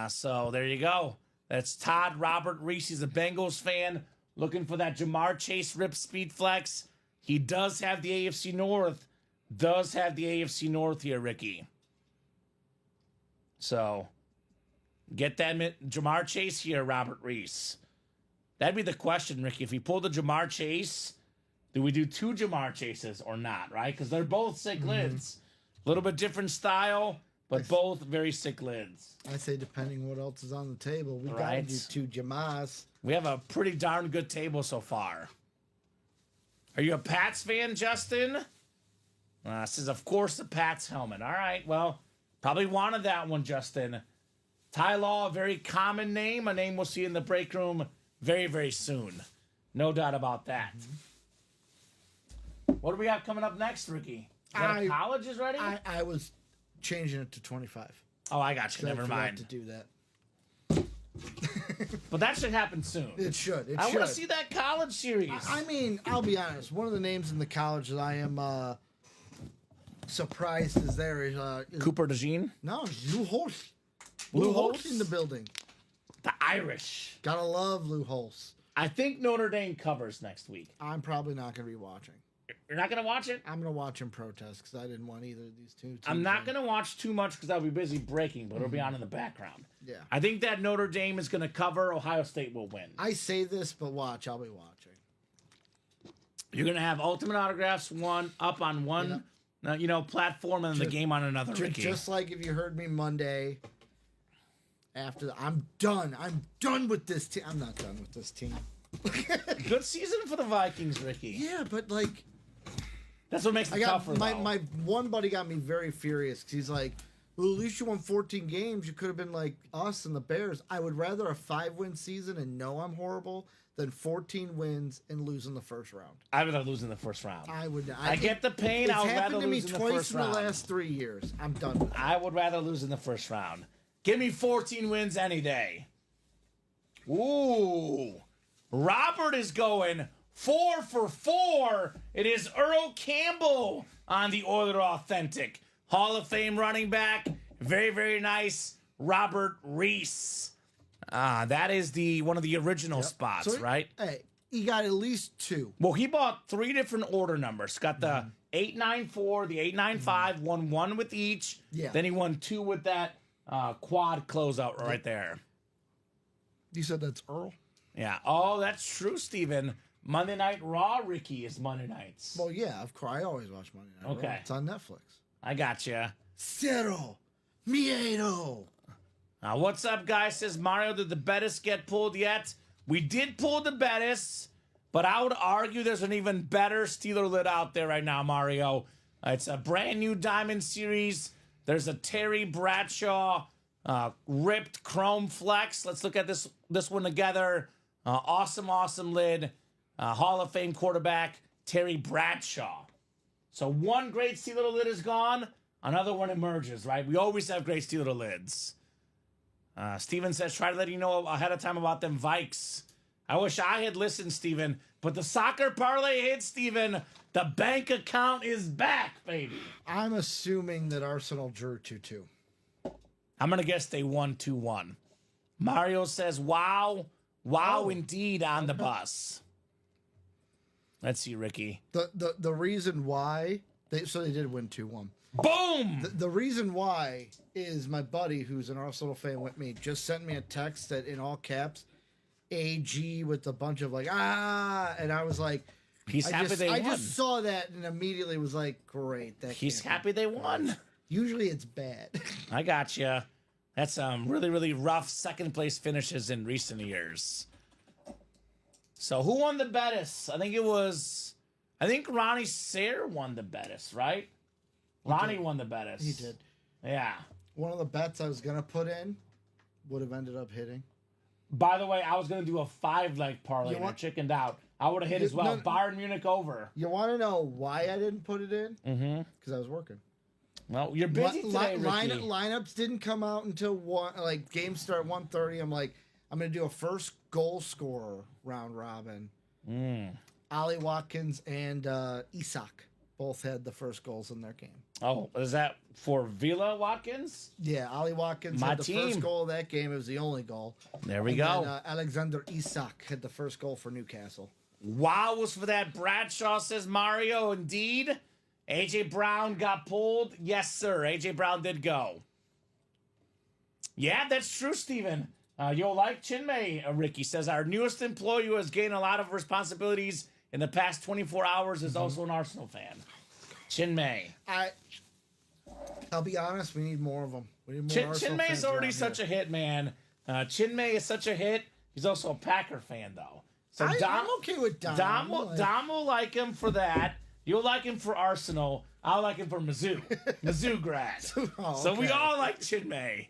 So there you go. That's Todd, Robert Reese. He's a Bengals fan looking for that Jamar Chase rip speed flex. He does have the AFC North. Here, Ricky. So get that Jamar Chase here, Robert Reese. That'd be the question, Ricky. If we pull the Jamar Chase, do we do two Jamar Chases or not, right? Because they're both sick lids. A little bit different style, but both very sick lids. I say depending what else is on the table, we got to Right. do two Jamas. We have a pretty darn good table so far. Are you a Pats fan, Justin? Says, of course, the Pats helmet. All right, well, probably wanted that one, Justin. Ty Law, a very common name, a name we'll see in the break room very, very soon. No doubt about that. What do we have coming up next, Ricky? College is ready? I was changing it to 25. Oh, I got you. I Never forgot mind. to do that. But that should happen soon. It should. I want to see that college series. I mean, I'll be honest. One of the names in the college that I am surprised is there is Cooper DeJean? no, it's Lou Holtz. Lou Lou Holtz? Holtz in the building. The Irish. Gotta love Lou Holtz. I think Notre Dame covers next week. I'm probably not gonna be watching. You're not going to watch it? I'm gonna watch him protest because I didn't want either of these two. I'm not going to watch too much because I'll be busy breaking, but it'll be on in the background. Yeah. I think that Notre Dame is going to cover. Ohio State will win. I say this, but watch. I'll be watching. You're going to have Ultimate Autographs up on one platform and the game on another, Ricky. Just like if you heard me Monday. I'm done. I'm done with this team. I'm not done with this team. Good season for the Vikings, Ricky. Yeah, but like. That's what makes it tougher, my one buddy got me very furious because he's like, well, at least you won 14 games. You could have been like us and the Bears. I would rather a 5-win season and know I'm horrible than 14 wins and lose in the first round. I would rather lose in the first round. I would. I get the pain. I would rather lose in the first round. It's happened to me twice in the last 3 years. I'm done with it. I would rather lose in the first round. Give me 14 wins any day. Ooh. Robert is going 4 for 4. It is Earl Campbell on the Oiler Authentic. Hall of Fame running back. Very, very nice. Robert Reese. That is one of the original spots, So, right? Hey, he got at least 2. Well, he bought 3 different order numbers. Got the 894, the 895, won 1 with each. Yeah. Then he won 2 with that quad closeout right there. You said that's Earl? Yeah. Oh, that's true, Steven. Monday Night Raw, Ricky, is Monday nights. Well, yeah, of course. I always watch Monday Night Raw. Okay. It's on Netflix. I got you. Cero Miedo. What's up, guys? Says Mario, did the Bettis get pulled yet? We did pull the Bettis, but I would argue there's an even better Steeler lid out there right now, Mario. It's a brand new Diamond Series. There's a Terry Bradshaw ripped chrome flex. Let's look at this one together. Awesome lid. Hall of Fame quarterback, Terry Bradshaw. So one great Steeler lid is gone. Another one emerges, right? We always have great Steeler lids. Steven says, try to let you know ahead of time about them Vikes. I wish I had listened, Steven. But the soccer parlay hit, Steven. The bank account is back, baby. I'm assuming that Arsenal drew 2-2. I'm going to guess they won 2-1. Mario says, wow. Wow, indeed, on the bus. Let's see, Ricky. The reason why they did win 2-1. Boom! The reason why is my buddy who's an Arsenal fan with me just sent me a text that in all caps, AG with a bunch of like and I was like, he's happy they won. I just saw that and immediately was like, great. He's happy they won. Usually it's bad. I got you. That's really, really rough second place finishes in recent years. So who won the Bettis? I think Ronnie Sayre won the Bettis, right? Ronnie won the Bettis. He did. Yeah. One of the bets I was going to put in would have ended up hitting. By the way, I was going to do a 5-leg parlay and I chickened out. I would have hit as well. Bayern Munich over. You want to know why I didn't put it in? Mm-hmm. Because I was working. Well, you're busy today, Ricky. Lineups didn't come out until game start 1:30. I'm like, I'm going to do a first goal scorer round robin. Ollie Watkins and Isak both had the first goals in their game. Oh, is that for Villa Watkins? Yeah, Ollie Watkins had the first goal of that game. It was the only goal. There we go. Then, Alexander Isak had the first goal for Newcastle. Wow was for that Bradshaw, says Mario. Indeed. A.J. Brown got pulled. Yes, sir. A.J. Brown did go. Yeah, that's true, Steven. You'll like Chinmay, Ricky says. Our newest employee who has gained a lot of responsibilities in the past 24 hours is also an Arsenal fan. Chinmay. I'll be honest, we need more of them. We need more Arsenal Chinmay fans is already around such here. a hit, man. Chinmay is such a hit. He's also a Packer fan, though. So I'm okay with Dom. Dom will like him for that. You'll like him for Arsenal. I'll like him for Mizzou. Mizzou grad. So we all like Chinmay.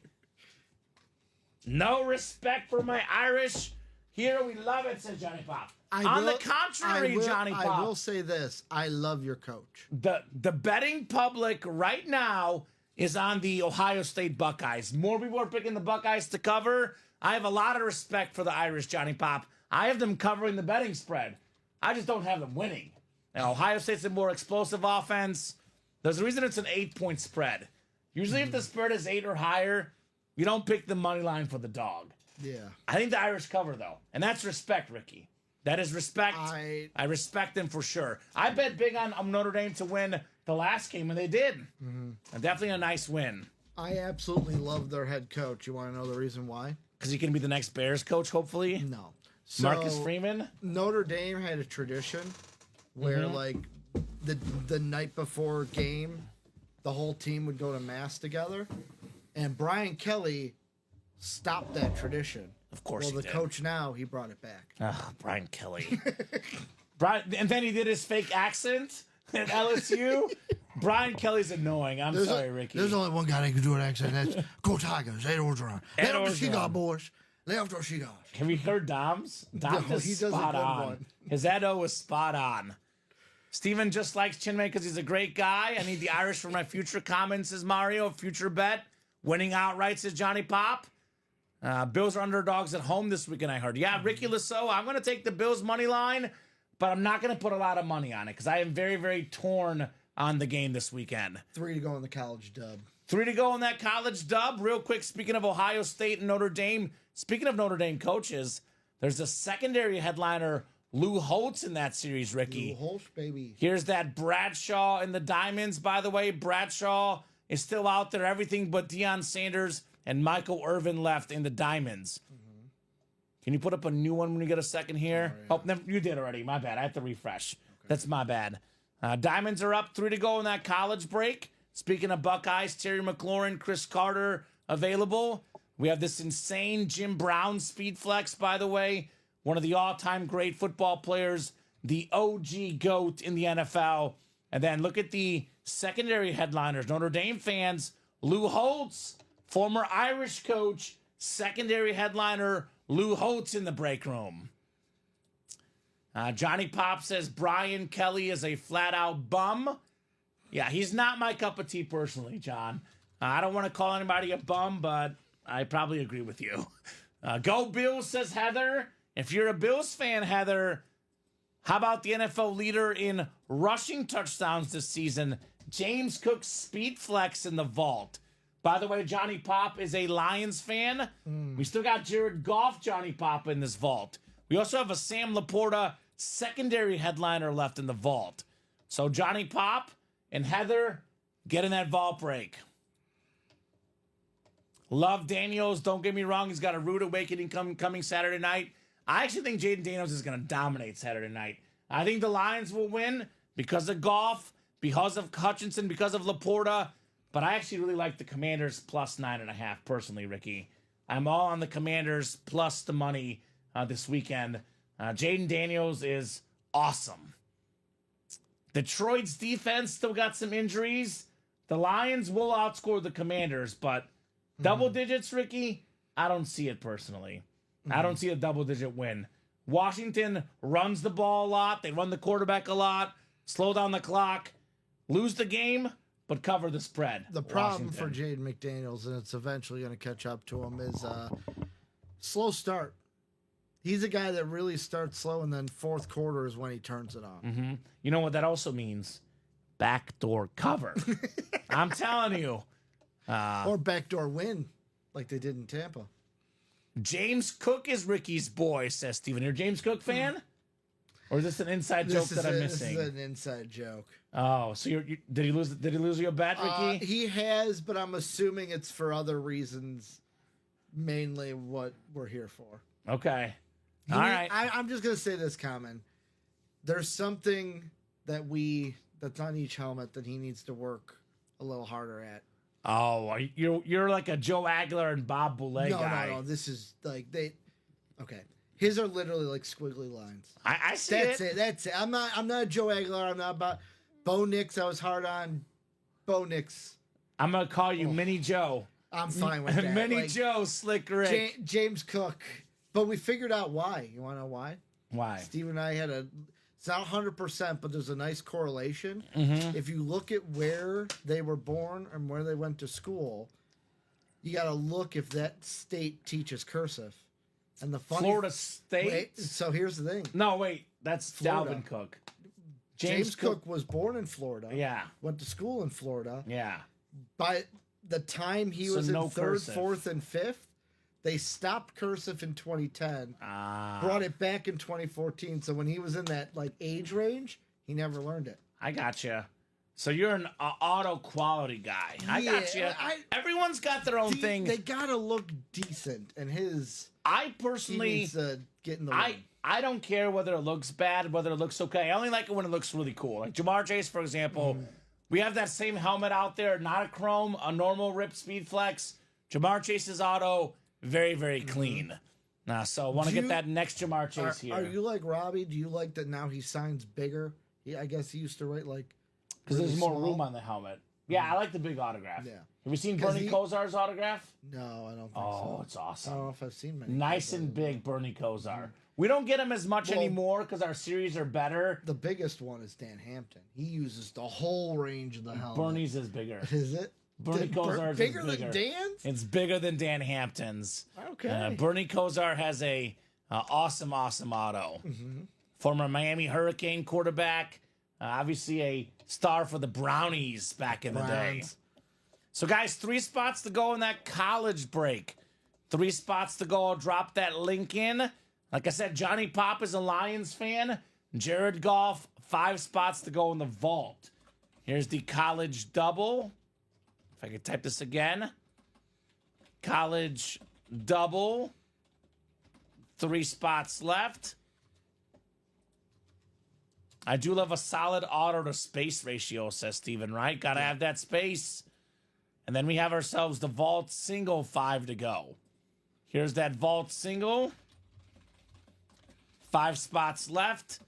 No respect for my Irish. Here we love it, says Johnny Pop. I Contrary, will, Johnny Pop. I will say this. I love your coach. The betting public right now is on the Ohio State Buckeyes. More people are picking the Buckeyes to cover. I have a lot of respect for the Irish, Johnny Pop. I have them covering the betting spread. I just don't have them winning. Now, Ohio State's a more explosive offense. There's a reason it's an 8-point spread. Usually if the spread is 8 or higher, you don't pick the money line for the dog. Yeah. I think the Irish cover, though. And that's respect, Ricky. That is respect. I respect them for sure. I bet big on Notre Dame to win the last game, and they did. And definitely a nice win. I absolutely love their head coach. You want to know the reason why? Because he can be the next Bears coach, hopefully. No. So, Marcus Freeman? Notre Dame had a tradition where, like, the night before a game, the whole team would go to mass together. And Brian Kelly stopped that tradition. Of course well, he the did. coach now, he brought it back. Brian Kelly. And then he did his fake accent at LSU. Brian Kelly's annoying. I'm sorry, Ricky. There's only one guy that can do an accent. That's Go Tigers. Ed Orgeron. Lay off the cigar, Orgeron. boys. Lay off those cigars. Have you heard Dom's? Dom No, is he does a spot good on. one. His Edo was spot on. Steven just likes Chinmay because he's a great guy. I need the Irish for my future comments, says Mario. Future bet. Winning outright, says Johnny Pop. Bills are underdogs at home this weekend, I heard. Yeah, Ricky Lasso, I'm going to take the Bills money line, but I'm not going to put a lot of money on it because I am very, very torn on the game this weekend. 3 to go in the college dub. 3 to go in that college dub. Real quick, speaking of Ohio State and Notre Dame, speaking of Notre Dame coaches, there's a secondary headliner, Lou Holtz, in that series, Ricky. Lou Holtz, baby. Here's that Bradshaw in the Diamonds, by the way. Bradshaw is still out there, everything but Deion Sanders and Michael Irvin left in the Diamonds. Can you put up a new one when you get a second here? Oh, no, you did already. My bad. I have to refresh. That's my bad. Diamonds are up, 3 to go in that college break. Speaking of Buckeyes, Terry McLaurin, Chris Carter available. We have this insane Jim Brown speed flex, by the way. One of the all-time great football players, the OG GOAT in the NFL. And then look at the secondary headliners. Notre Dame fans, Lou Holtz, former Irish coach, secondary headliner, Lou Holtz in the break room. Johnny Pop says Brian Kelly is a flat-out bum. Yeah, he's not my cup of tea personally, John. I don't want to call anybody a bum, but I probably agree with you. Go Bills, says Heather. If you're a Bills fan, Heather, how about the NFL leader in rushing touchdowns this season, James Cook's speed flex in the vault? By the way, Johnny Pop is a Lions fan. We still got Jared Goff, Johnny Pop, in this vault. We also have a Sam Laporta secondary headliner left in the vault. So Johnny Pop and Heather, get in that vault break. Love Daniels. Don't get me wrong. He's got a rude awakening coming Saturday night. I actually think Jaden Daniels is going to dominate Saturday night. I think the Lions will win because of Goff, because of Hutchinson, because of Laporta. But I actually really like the Commanders plus 9.5 personally, Ricky. I'm all on the Commanders plus the money this weekend. Jaden Daniels is awesome. Detroit's defense still got some injuries. The Lions will outscore the Commanders, but double digits, Ricky, I don't see it personally. I don't see a double-digit win. Washington runs the ball a lot. They run the quarterback a lot, slow down the clock, lose the game, but cover the spread. The problem for Jaden McDaniels, and it's eventually going to catch up to him, is slow start. He's a guy that really starts slow, and then fourth quarter is when he turns it on. You know what that also means? Backdoor cover. I'm telling you. Or backdoor win, like they did in Tampa. James Cook is Ricky's boy, says Steven. You're a James Cook fan? Or is this an inside joke that I'm missing? This is an inside joke. Oh, so did he lose your bet, Ricky? He has, but I'm assuming it's for other reasons, mainly what we're here for. Okay. All right. I'm just going to say this, Kamen. There's something that's on each helmet that he needs to work a little harder at. Oh, you're like a Joe Aguilar and Bob Boulay guy. No. This is like okay. His are literally like squiggly lines. I see That's it. I'm not a Joe Aguilar. I'm not about Bo Nix. I was hard on Bo Nix. I'm gonna call you Mini Joe. I'm fine with that. Mini Joe, Slick Rick. James Cook. But we figured out why. You want to know why? Why? Steve and I had it's not 100%, but there's a nice correlation. Mm-hmm. If you look at where they were born and where they went to school, you got to look if that state teaches cursive. And the funny Florida State? Wait, so here's the thing. No, wait. That's Florida. Dalvin Cook. James Cook was born in Florida. Yeah. Went to school in Florida. Yeah. By the time he So was in no third, cursive. fourth, and fifth, they stopped cursive in 2010. Brought it back in 2014. So when he was in that like age range, he never learned it. I gotcha. So you're an auto quality guy. I Yeah, gotcha. Everyone's got their own thing. They gotta look decent, and I he personally, needs to get in the ring. I don't care whether it looks bad, whether it looks okay. I only like it when it looks really cool. Like Jamar Chase, for example, we have that same helmet out there, not a chrome, a normal Rip Speed Flex. Jamar Chase's auto, very, very clean. So I want to get that next Jamar Chase here. Are you like Robbie? Do you like that now he signs bigger? I guess he used to write like Because really there's more small. room on the helmet. Yeah, I like the big autograph. Yeah. Have you seen 'Cause Bernie Kosar's autograph? No, I don't think Oh, so. it's I awesome. don't know if I've seen many. Nice and big Bernie Kosar. We don't get him as much Well- anymore because our series are better. The biggest one is Dan Hampton. He uses the whole range of the helmet. Bernie's is bigger. Is it? Bernie Kosar's is bigger bigger. than Dan's? It's bigger than Dan Hampton's. Okay. Bernie Kosar has a awesome auto. Former Miami Hurricane quarterback. Obviously a star for the Brownies back in the day. Browns. So, guys, 3 spots to go in that college break. 3 spots to go. I'll drop that link in. Like I said, Johnny Pop is a Lions fan. Jared Goff, 5 spots to go in the vault. Here's the college double. If I could type this again. College double. 3 spots left. I do love a solid auto to space ratio, says Steven, right? Got to have that space. And then we have ourselves the vault single, 5 to go. Here's that vault single. 5 spots left.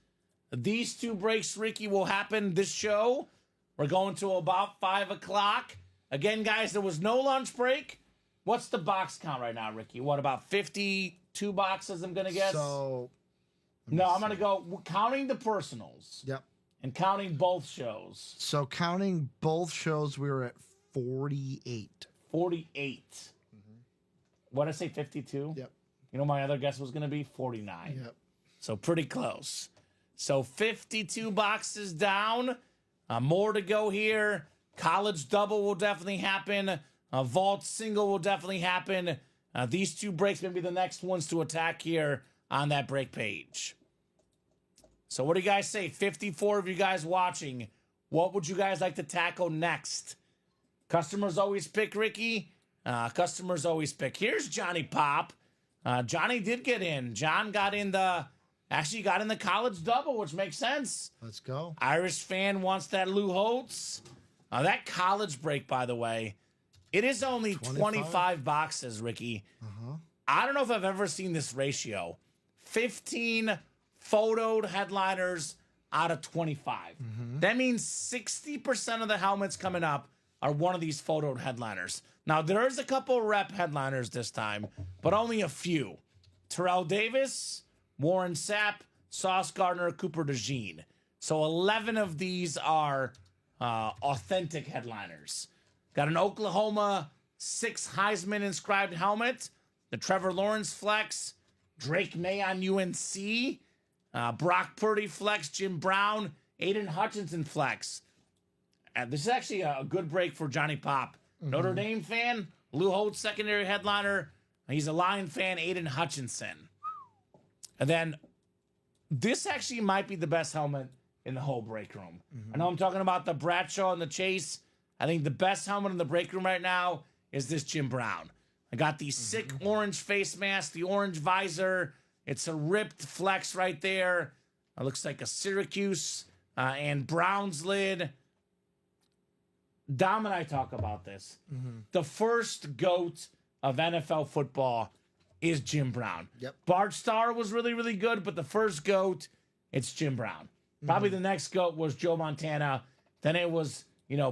These 2 breaks, Ricky, will happen this show. We're going to about 5 o'clock. Again, guys, there was no lunch break. What's the box count right now, Ricky? What, about 52 boxes, I'm going to guess? So, No, I'm going to go counting the personals yep. and counting both shows. So counting both shows, we were at 48. 48. What did I say, 52? Yep. You know, my other guess was going to be 49. Yep. So pretty close. So 52 boxes down. More to go here. College double will definitely happen. Vault single will definitely happen. These 2 breaks may be the next ones to attack here on that break page. So what do you guys say? 54 of you guys watching. What would you guys like to tackle next? Customers always pick Ricky. Customers always pick. Here's Johnny Pop. Johnny did get in. John got in the college double, which makes sense. Let's go. Irish fan wants that Lou Holtz. That college break, by the way, it is only 25 boxes, Ricky. I don't know if I've ever seen this ratio. 15 photoed headliners out of 25. That means 60% of the helmets coming up are one of these photoed headliners. Now, there's a couple rep headliners this time, but only a few. Terrell Davis, Warren Sapp, Sauce Gardner, Cooper DeJean. So 11 of these are authentic headliners. Got an Oklahoma 6 Heisman inscribed helmet, the Trevor Lawrence flex, Drake May on UNC, Brock Purdy flex, Jim Brown, Aiden Hutchinson flex. This is actually a good break for Johnny Pop. Notre Dame fan, Lou Holtz secondary headliner. He's a Lion fan, Aiden Hutchinson. And then this actually might be the best helmet in the whole break room. I know I'm talking about the Bradshaw and the Chase. I think the best helmet in the break room right now is this Jim Brown. I got the sick orange face mask, the orange visor. It's a ripped flex right there. It looks like a Syracuse and Brown's lid. Dom and I talk about this. The first GOAT of NFL football is Jim Brown. Yep. Bart Starr was really, really good, but the first GOAT, it's Jim Brown. Probably the next GOAT was Joe Montana. Then it was,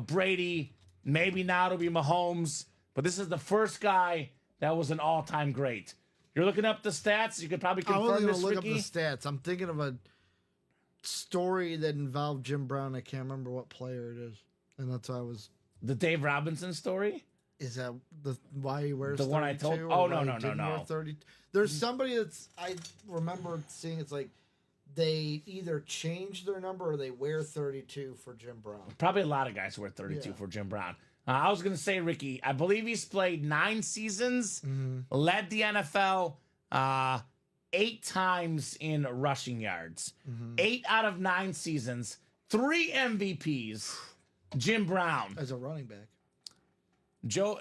Brady. Maybe now it'll be Mahomes. But this is the first guy that was an all-time great. You're looking up the stats. You could probably I confirm wasn't this, gonna look Ricky. up the stats. I'm thinking of a story that involved Jim Brown. I can't remember what player it is, and that's why I was. The Dave Robinson story? Is that the why he wears The one I 32, told- or oh, no, why he no, no, didn't no. wear 30? There's somebody that's I remember seeing. It's like they either change their number or they wear 32 for Jim Brown. Probably a lot of guys who wear 32 Yeah. for Jim Brown. I was going to say, Ricky, I believe he's played 9 seasons, led the NFL 8 times in rushing yards. 8 out of 9 seasons, 3 MVPs. Jim Brown. As a running back. Joe,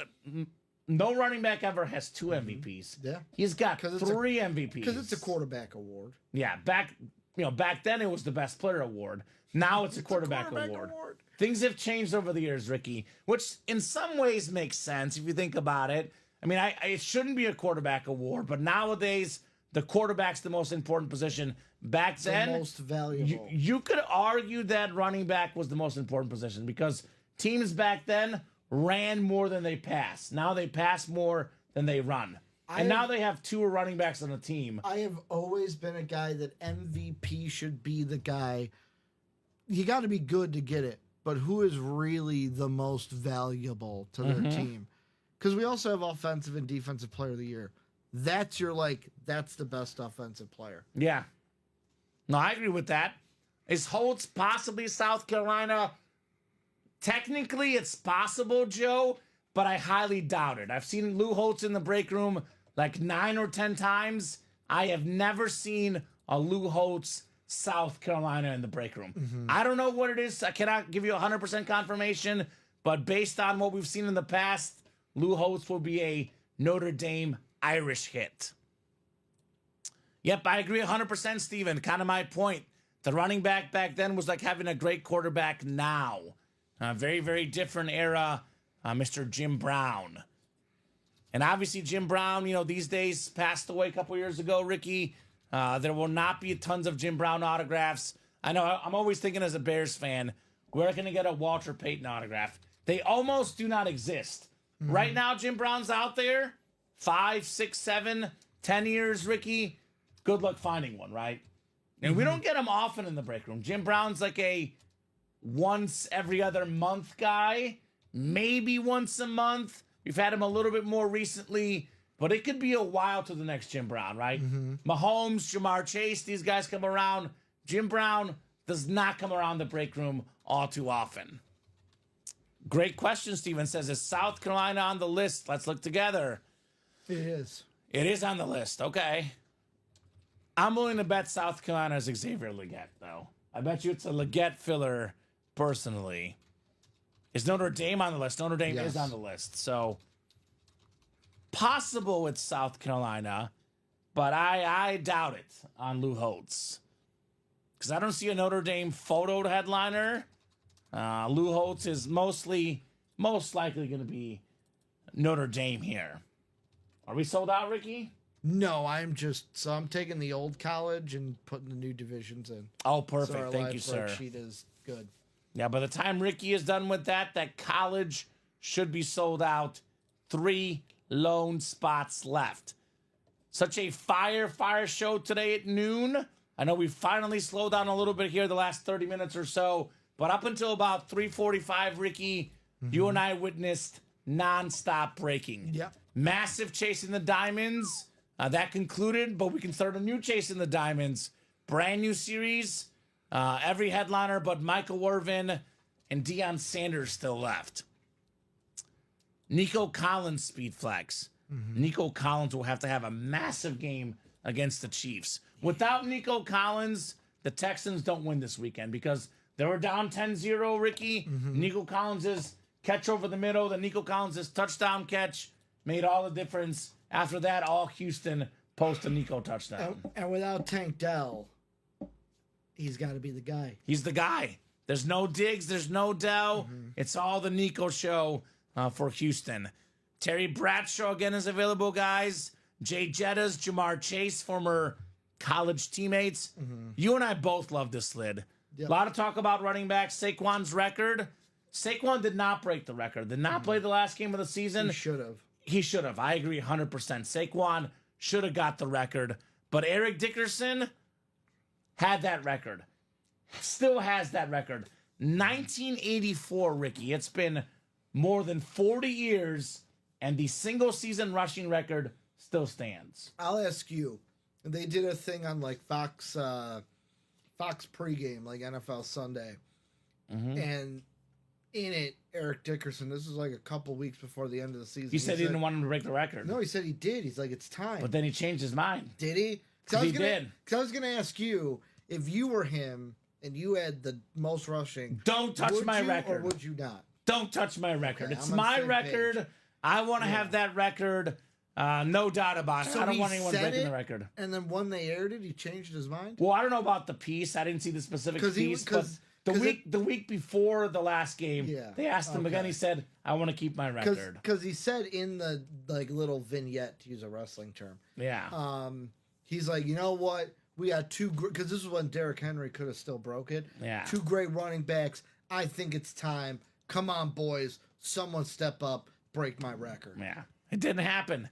no running back ever has 2 MVPs. Yeah. He's got 'Cause it's 3 MVPs. Because it's a quarterback award. Yeah, back then it was the best player award. Now it's a quarterback award. Things have changed over the years, Ricky, which in some ways makes sense if you think about it. I mean, it shouldn't be a quarterback award, but nowadays the quarterback's the most important position. Back then, The most valuable. you could argue that running back was the most important position because teams back then ran more than they passed. Now they pass more than they run. And now they have 2 running backs on the team. I have always been a guy that MVP should be the guy. You got to be good to get it, but who is really the most valuable to their team? Because we also have offensive and defensive player of the year. That's that's the best offensive player. Yeah. No, I agree with that. Is Holtz possibly South Carolina? Technically, it's possible, Joe, but I highly doubt it. I've seen Lou Holtz in the break room like 9 or 10 times. I have never seen a Lou Holtz South Carolina in the break room. I don't know what it is. I cannot give you 100% confirmation, but based on what we've seen in the past, Lou Holtz will be a Notre Dame Irish hit. Yep, I agree 100%, Steven. Kind of my point. The running back then was like having a great quarterback now. Very, very different era, Mr. Jim Brown. And obviously Jim Brown, these days passed away a couple years ago, Ricky. There will not be tons of Jim Brown autographs. I know I'm always thinking as a Bears fan, we're going to get a Walter Payton autograph. They almost do not exist. Right now, Jim Brown's out there, 5, 6, 7, 10 years, Ricky. Good luck finding one, right? And we don't get him often in the break room. Jim Brown's like a once every other month guy, maybe once a month. We've had him a little bit more recently, but it could be a while to the next Jim Brown, right? Mahomes, Jamar Chase, these guys come around. Jim Brown does not come around the break room all too often. Great question, Steven says. Is South Carolina on the list? Let's look together. It is. It is on the list. Okay. I'm willing to bet South Carolina is Xavier Legette, though. I bet you it's a Legette filler, personally. Is Notre Dame on the list? Notre Dame is on the list. So, possible it's South Carolina, but I doubt it on Lou Holtz. Because I don't see a Notre Dame photoed headliner. Lou Holtz is most likely going to be Notre Dame here. Are we sold out, Ricky? No, I'm taking the old college and putting the new divisions in. Oh, So perfect. our Thank live you, sir. spreadsheet is good. Yeah, by the time Ricky is done with that college should be sold out. 3 lone spots left. Such a fire show today at noon. I know we finally slowed down a little bit here the last 30 minutes or so, but up until about 3:45, Ricky, you and I witnessed nonstop breaking. Yep. Massive chasing the diamonds. That concluded, but we can start a new Chasing the Diamonds. Brand new series. Every headliner but Michael Irvin and Deion Sanders still left. Nico Collins speed flex. Nico Collins will have to have a massive game against the Chiefs. Without Nico Collins, the Texans don't win this weekend because they were down 10-0, Ricky. Nico Collins' catch over the middle, the Nico Collins' touchdown catch made all the difference. After that, all Houston post a Nico touchdown. And without Tank Dell, he's got to be the guy. He's the guy. There's no Diggs. There's no Dell. It's all the Nico show for Houston. Terry Bradshaw again is available, guys. Jay Jettas, Jamar Chase, former college teammates. You and I both love this lid. Yep. A lot of talk about running back Saquon's record. Saquon did not break the record. Did not play the last game of the season. He should have. He should have. I agree 100%. Saquon should have got the record. But Eric Dickerson had that record. Still has that record. 1984, Ricky. It's been more than 40 years, and the single-season rushing record still stands. I'll ask you. They did a thing on like Fox pregame, like NFL Sunday, and in it, Eric Dickerson. This was like a couple weeks before the end of the season. He said he didn't want him to break the record. No, he said he did. He's like, it's time. But then he changed his mind. Did he? He did. Because I was gonna ask you if you were him and you had the most rushing. Don't touch my record. Or would you not? Don't touch my record. Okay, It's I'm on the my same record. page. I want to have that record. No doubt about it. So I don't he want anyone said breaking it, the record. And then when they aired it, he changed his mind. Well, I don't know about the piece. I didn't see the specific piece. But the week before the last game, they asked him again. He said, "I want to keep my record." Because he said in the like little vignette, to use a wrestling term. Yeah. He's like, you know what? We got two, because this is when Derrick Henry could have still broke it. Yeah. Two great running backs. I think it's time. Come on, boys. Someone step up. Break my record. Yeah. It didn't happen.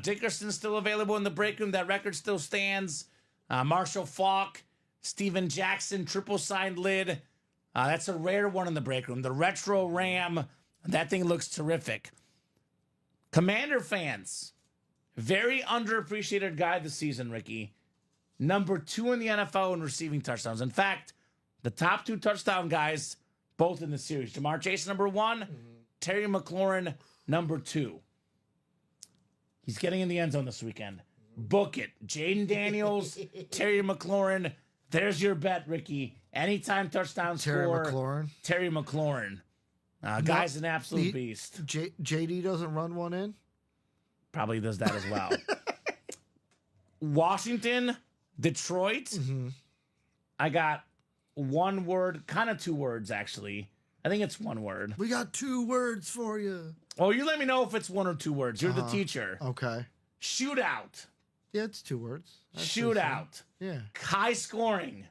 Dickerson's still available in the break room. That record still stands. Marshall Faulk, Steven Jackson, triple signed lid. That's a rare one in the break room. The Retro Ram. That thing looks terrific. Commander fans. Very underappreciated guy this season, Ricky. Number 2 in the NFL in receiving touchdowns. In fact, the top 2 touchdown guys, both in the series. Jamar Chase, number 1. Terry McLaurin, number 2. He's getting in the end zone this weekend. Book it. Jaden Daniels, Terry McLaurin. There's your bet, Ricky. Anytime touchdown score. McLaurin. Terry McLaurin. Guy's an absolute beast. JD doesn't run one in? Probably does that as well. Washington, Detroit. I got one word, kind of 2 words, actually. I think it's 1 word. We got 2 words for you. Oh, you let me know if it's 1 or 2 words. You're the teacher. Okay. Shootout. Yeah, it's 2 words. Shootout. Yeah. High scoring.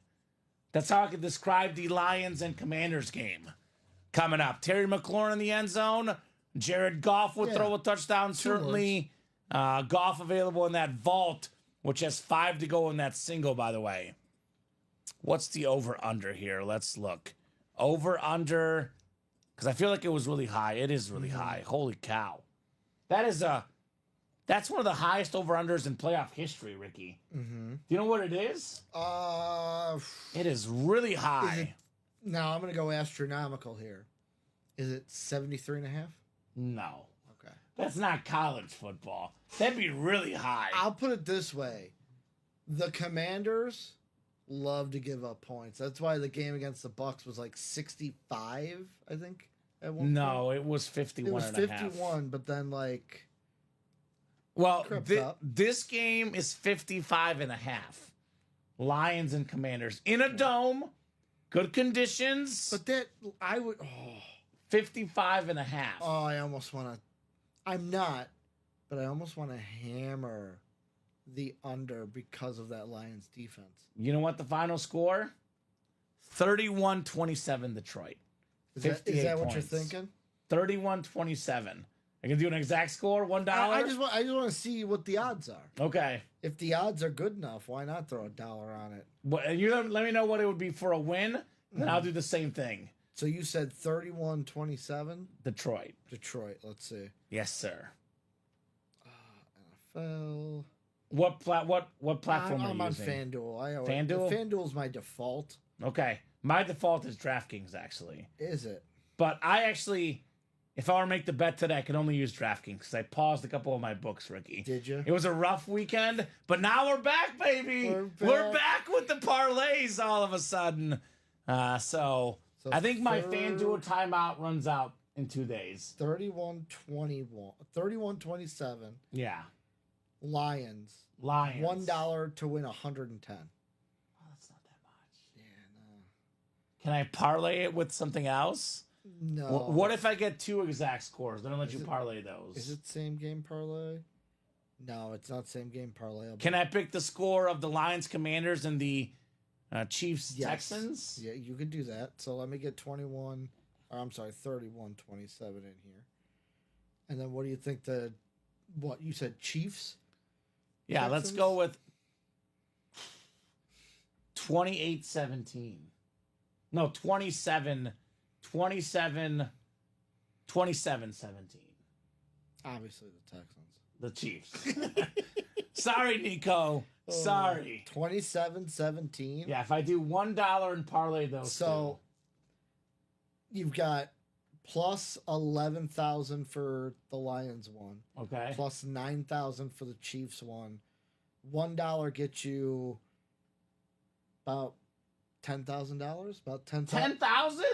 That's how I could describe the Lions and Commanders game. Coming up, Terry McLaurin in the end zone. Jared Goff would throw a touchdown, certainly. Goff available in that vault, which has 5 to go in that single, by the way. What's the over-under here? Let's look. Over-under, because I feel like it was really high. It is really high. Holy cow. That's one of the highest over-unders in playoff history, Ricky. Do you know what it is? It is really high. Now, I'm going to go astronomical here. Is it 73.5? No. Okay. That's not college football. That'd be really high. I'll put it this way. The Commanders love to give up points. That's why the game against the Bucks was like 65, I think, at one point. No, it was 51 It was and a half. 51, but then like... Well, this game is 55 and a half. Lions and Commanders in a dome. Good conditions. But that, I would... 55 and a half. Oh, I almost want to... I'm not, but I almost want to hammer the under because of that Lions defense. You know what the final score? 31-27 Detroit. Is that what you're thinking? 31-27. I can do an exact score, $1. I just want to see what the odds are. Okay. If the odds are good enough, why not throw $1 on it? But you let me know what it would be for a win, then I'll do the same thing. So you said 31-27? Detroit. Let's see. Yes, sir. NFL. What platform are I'm you on using? FanDuel. FanDuel? FanDuel's my default. Okay. My default is DraftKings, actually. Is it? But I actually, if I were to make the bet today, I could only use DraftKings because I paused a couple of my books, Ricky. Did you? It was a rough weekend, but now we're back, baby. We're back with the parlays all of a sudden. So I think my FanDuel timeout runs out in 2 days. 31-27. Yeah. Lions. $1 to win 110. Oh, that's not that much. Yeah, no. Can I parlay it with something else? No. What if I get 2 exact scores? Then I'll let you parlay those. Is it same game parlay? No, it's not same game parlay. Can I pick the score of the Lions Commanders and the Chiefs Texans? Yeah, you could do that. So let me get 31. Or I'm sorry, 31-27 in here. And then what do you think what you said Chiefs? Yeah, let's Texans? go with 28-17. No, 27-17. Obviously the Texans. The Chiefs. Sorry, Nico. Sorry. 27-17. Yeah, if I do $1 and parlay those So you've got plus 11,000 for the Lions one, two. Okay. plus 9,000 for the Chiefs one. $1 gets you about $10,000. About $10,000?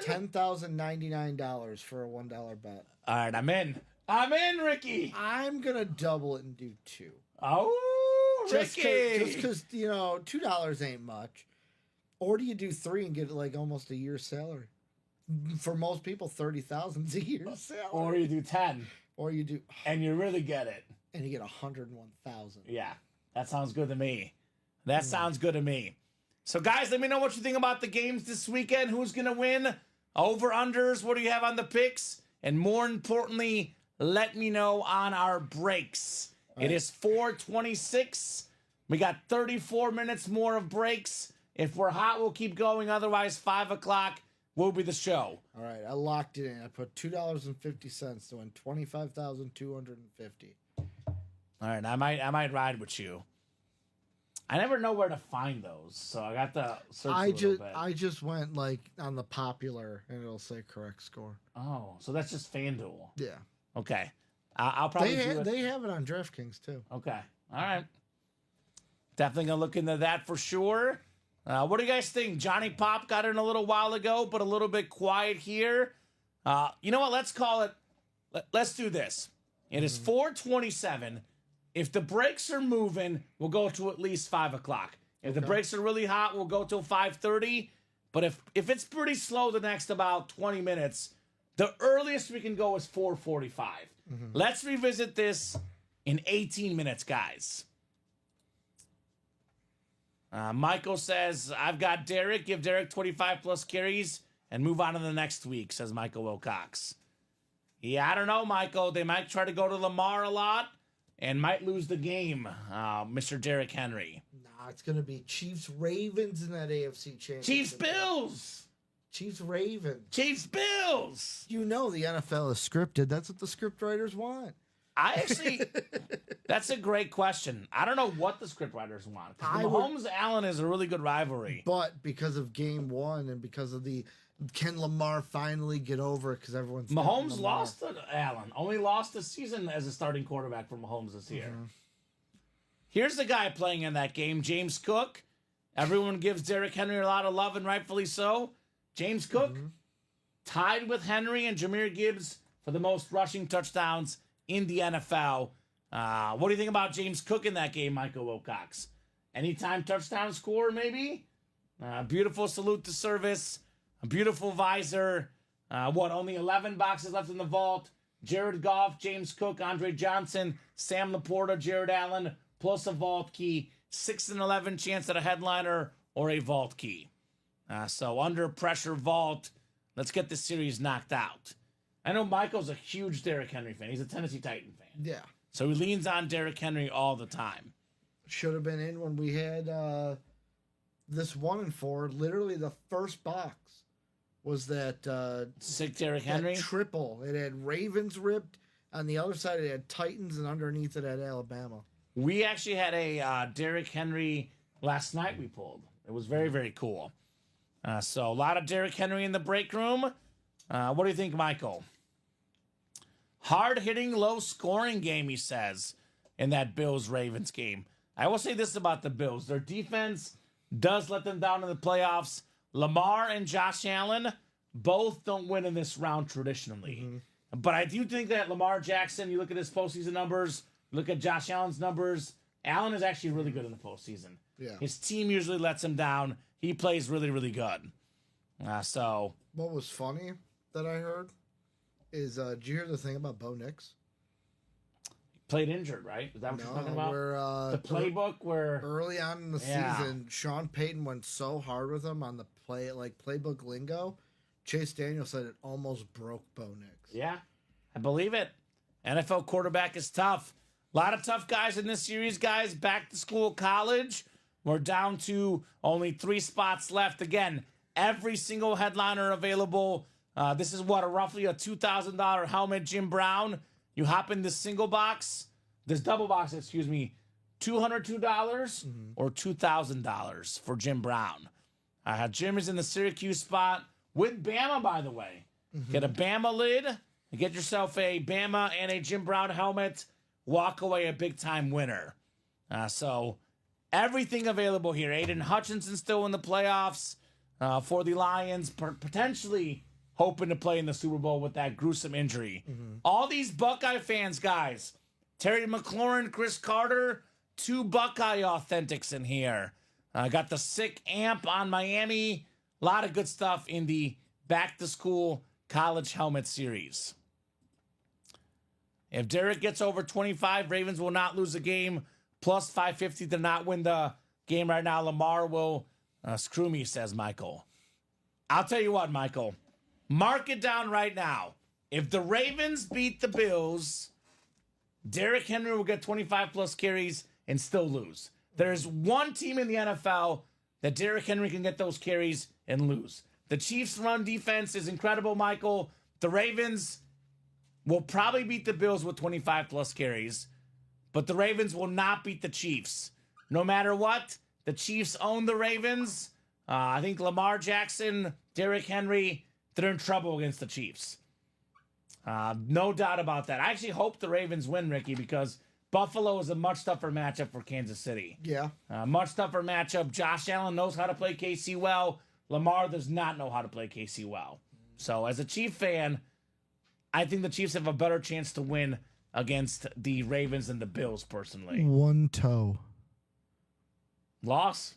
$10,099 for a $1 bet. All right, I'm in. I'm in, Ricky. I'm gonna double it and do 2. Oh, Just Ricky. because $2 ain't much. Or do you do 3 and get like almost a year's salary? For most people, 30,000 is a year's salary. Or you do 10, Or you do, and you really get it. and you get 101,000. Yeah, that sounds good to me. That sounds good to me. So, guys, let me know what you think about the games this weekend. Who's going to win? Over-unders, what do you have on the picks? And more importantly, let me know on our breaks. It is 4:26. We got 34 minutes more of breaks. If we're hot, we'll keep going. Otherwise, 5 o'clock will be the show. All right, I locked it in. I put $2.50 to win 25,250. All right, I might ride with you. I never know where to find those, so I got to search a little bit. I just went like on the popular, and it'll say correct score. Oh, so that's just FanDuel. Yeah, Okay. I'll probably do it. they have it on DraftKings too. Okay. All right. Definitely going to look into that for sure. What do you guys think? Johnny Pop got in a little while ago, but a little bit quiet here. You know what? Let's call it. Let's do this. It is 4:27. If the breaks are moving, we'll go to at least 5 o'clock. If the breaks are really hot, we'll go till 5:30. But if it's pretty slow the next about 20 minutes, the earliest we can go is 4:45. Let's revisit this in 18 minutes, guys. Michael says, I've got Derek. Give Derek 25 plus carries and move on to the next week, says Michael Wilcox. Yeah, I don't know, Michael. They might try to go to Lamar a lot and might lose the game, Mr. Derrick Henry. Nah, it's gonna be Chiefs Ravens in that AFC championship. Chiefs Bills. Chiefs Ravens. Chiefs Bills. You know the NFL is scripted. That's what the script writers want. I actually, that's a great question. I don't know what the scriptwriters want. 'Cause I the would- Mahomes-Allen is a really good rivalry. But because of game 1 and because of can Lamar finally get over it? Because everyone's Mahomes lost to Allen. Only lost a season as a starting quarterback for Mahomes this year. Here's the guy playing in that game, James Cook. Everyone gives Derrick Henry a lot of love, and rightfully so. James Cook tied with Henry and Jahmyr Gibbs for the most rushing touchdowns in the NFL. What do you think about James Cook in that game, Michael Wilcox? Anytime touchdown scorer, maybe? Beautiful salute to service. A beautiful visor. Only 11 boxes left in the vault. Jared Goff, James Cook, Andre Johnson, Sam Laporta, Jared Allen, plus a vault key. 6 in 11 chance at a headliner or a vault key. So under pressure vault. Let's get this series knocked out. I know Michael's a huge Derrick Henry fan. He's a Tennessee Titan fan. Yeah. So he leans on Derrick Henry all the time. Should have been in when we had this 1 and 4. Literally the first box was that Sick Derrick that Henry. triple. It had Ravens ripped. On the other side, it had Titans, and underneath it had Alabama. We actually had a Derrick Henry last night we pulled. It was very, very cool. So a lot of Derrick Henry in the break room. What do you think, Michael? Hard-hitting, low-scoring game, he says, in that Bills-Ravens game. I will say this about the Bills. Their defense does let them down in the playoffs. Lamar and Josh Allen both don't win in this round traditionally. But I do think that Lamar Jackson, you look at his postseason numbers, look at Josh Allen's numbers, Allen is actually really good in the postseason. Yeah. His team usually lets him down. He plays really, really good. So What was funny that I heard is, did you hear the thing about Bo Nix? played injured, right? Is that what you're talking about? Where, The playbook where early on in the season, Sean Payton went so hard with him on the playbook lingo. Chase Daniel said it almost broke Bo Nix. yeah, I believe it. NFL quarterback is tough. A lot of tough guys in this series, guys. Back to school college. We're down to only 3 spots left. Again, every single headliner available. This is roughly a $2,000 helmet, Jim Brown. You hop in this single box, this double box, excuse me, $202 or $2,000 for Jim Brown. Jim is in the Syracuse spot with Bama, by the way. Get a Bama lid, and get yourself a Bama and a Jim Brown helmet. Walk away a big-time winner. So everything available here. Aiden Hutchinson still in the playoffs for the Lions, potentially hoping to play in the Super Bowl with that gruesome injury. All these Buckeye fans, guys. Terry McLaurin, Chris Carter, 2 Buckeye authentics in here. Got the sick amp on Miami. A lot of good stuff in the back-to-school college helmet series. If Derek gets over 25, Ravens will not lose a game. Plus 550 to not win the game right now. Lamar will screw me, says Michael. I'll tell you what, Michael. Mark it down right now. If the Ravens beat the Bills, Derrick Henry will get 25 plus carries and still lose. There's one team in the NFL that Derrick Henry can get those carries and lose. The Chiefs' run defense is incredible, Michael. The Ravens will probably beat the Bills with 25 plus carries, but the Ravens will not beat the Chiefs. No matter what, the Chiefs own the Ravens. I think Lamar Jackson, Derrick Henry, they're in trouble against the Chiefs. No doubt about that. I actually hope the Ravens win, Ricky, because Buffalo is a much tougher matchup for Kansas City. Yeah. Much tougher matchup. Josh Allen knows how to play KC well. Lamar does not know how to play KC well. So as a Chief fan, I think the Chiefs have a better chance to win against the Ravens than the Bills, personally. One toe. Loss?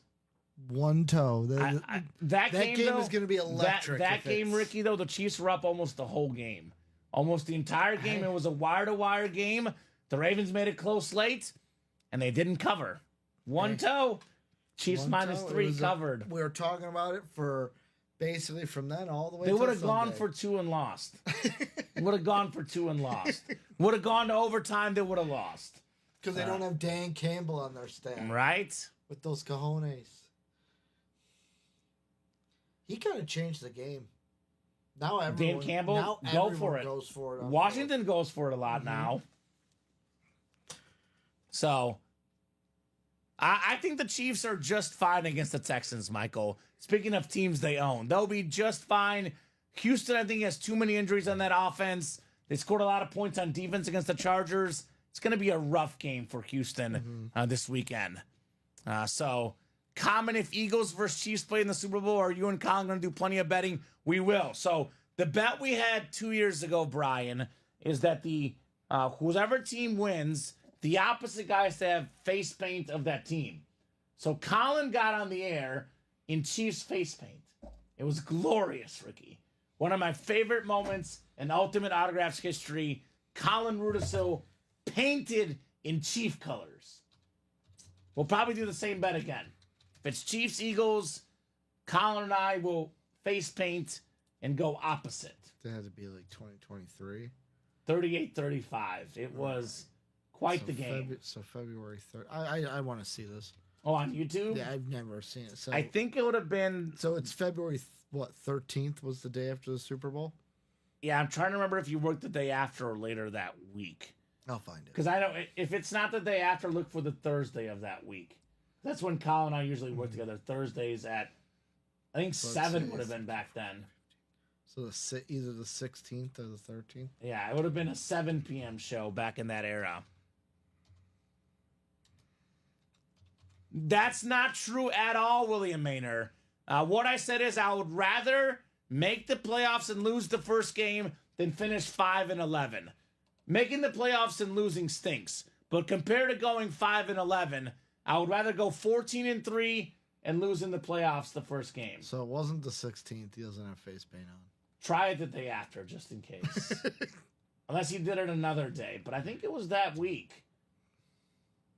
One toe. That game though, is going to be electric. That game, Ricky, though, the Chiefs were up almost the whole game. Almost the entire game. It was a wire-to-wire game. The Ravens made it close late, and they didn't cover. One toe. Chiefs -3 covered. We were talking about it for basically from then all the way. They would have gone for 2 and lost. Would have gone for 2 and lost. Would have gone to overtime. They would have lost. Because they don't have Dan Campbell on their staff. Right? With those cojones. He kind of changed the game. Now everyone, Dan Campbell, go for it. Goes for it Washington goes for it a lot now. So, I think the Chiefs are just fine against the Texans, Michael. Speaking of teams they own, they'll be just fine. Houston, I think, has too many injuries on that offense. They scored a lot of points on defense against the Chargers. It's going to be a rough game for Houston this weekend. So, Kamen, if Eagles versus Chiefs play in the Super Bowl, are you and Colin going to do plenty of betting? We will. So, the bet we had 2 years ago, Brian, is that the whoever team wins, the opposite guy has to have face paint of that team. So, Colin got on the air in Chiefs face paint. It was glorious, Ricky. One of my favorite moments in Ultimate Autographs history. Colin Rudisil painted in Chief colors. We'll probably do the same bet again. If it's Chiefs, Eagles, Colin and I will face paint and go opposite. That had to be like 2023. 38-35. It was quite the game. So February 3rd. I want to see this. Oh, on YouTube? Yeah, I've never seen it. So I think it would have been... So it's February, 13th was the day after the Super Bowl? Yeah, I'm trying to remember if you worked the day after or later that week. I'll find it. Because I don't... If it's not the day after, look for the Thursday of that week. That's when Colin and I usually work together. Thursdays at... I think 7 would have been back then. So either the 16th or the 13th? Yeah, it would have been a 7 p.m. show back in that era. That's not true at all, William Maynard. What I said is I would rather make the playoffs and lose the first game than finish 5-11. Making the playoffs and losing stinks. But compared to going 5-11, I would rather go 14-3 and lose in the playoffs the first game. So it wasn't the 16th. He doesn't have face paint on. Try it the day after, just in case. Unless you did it another day. But I think it was that week.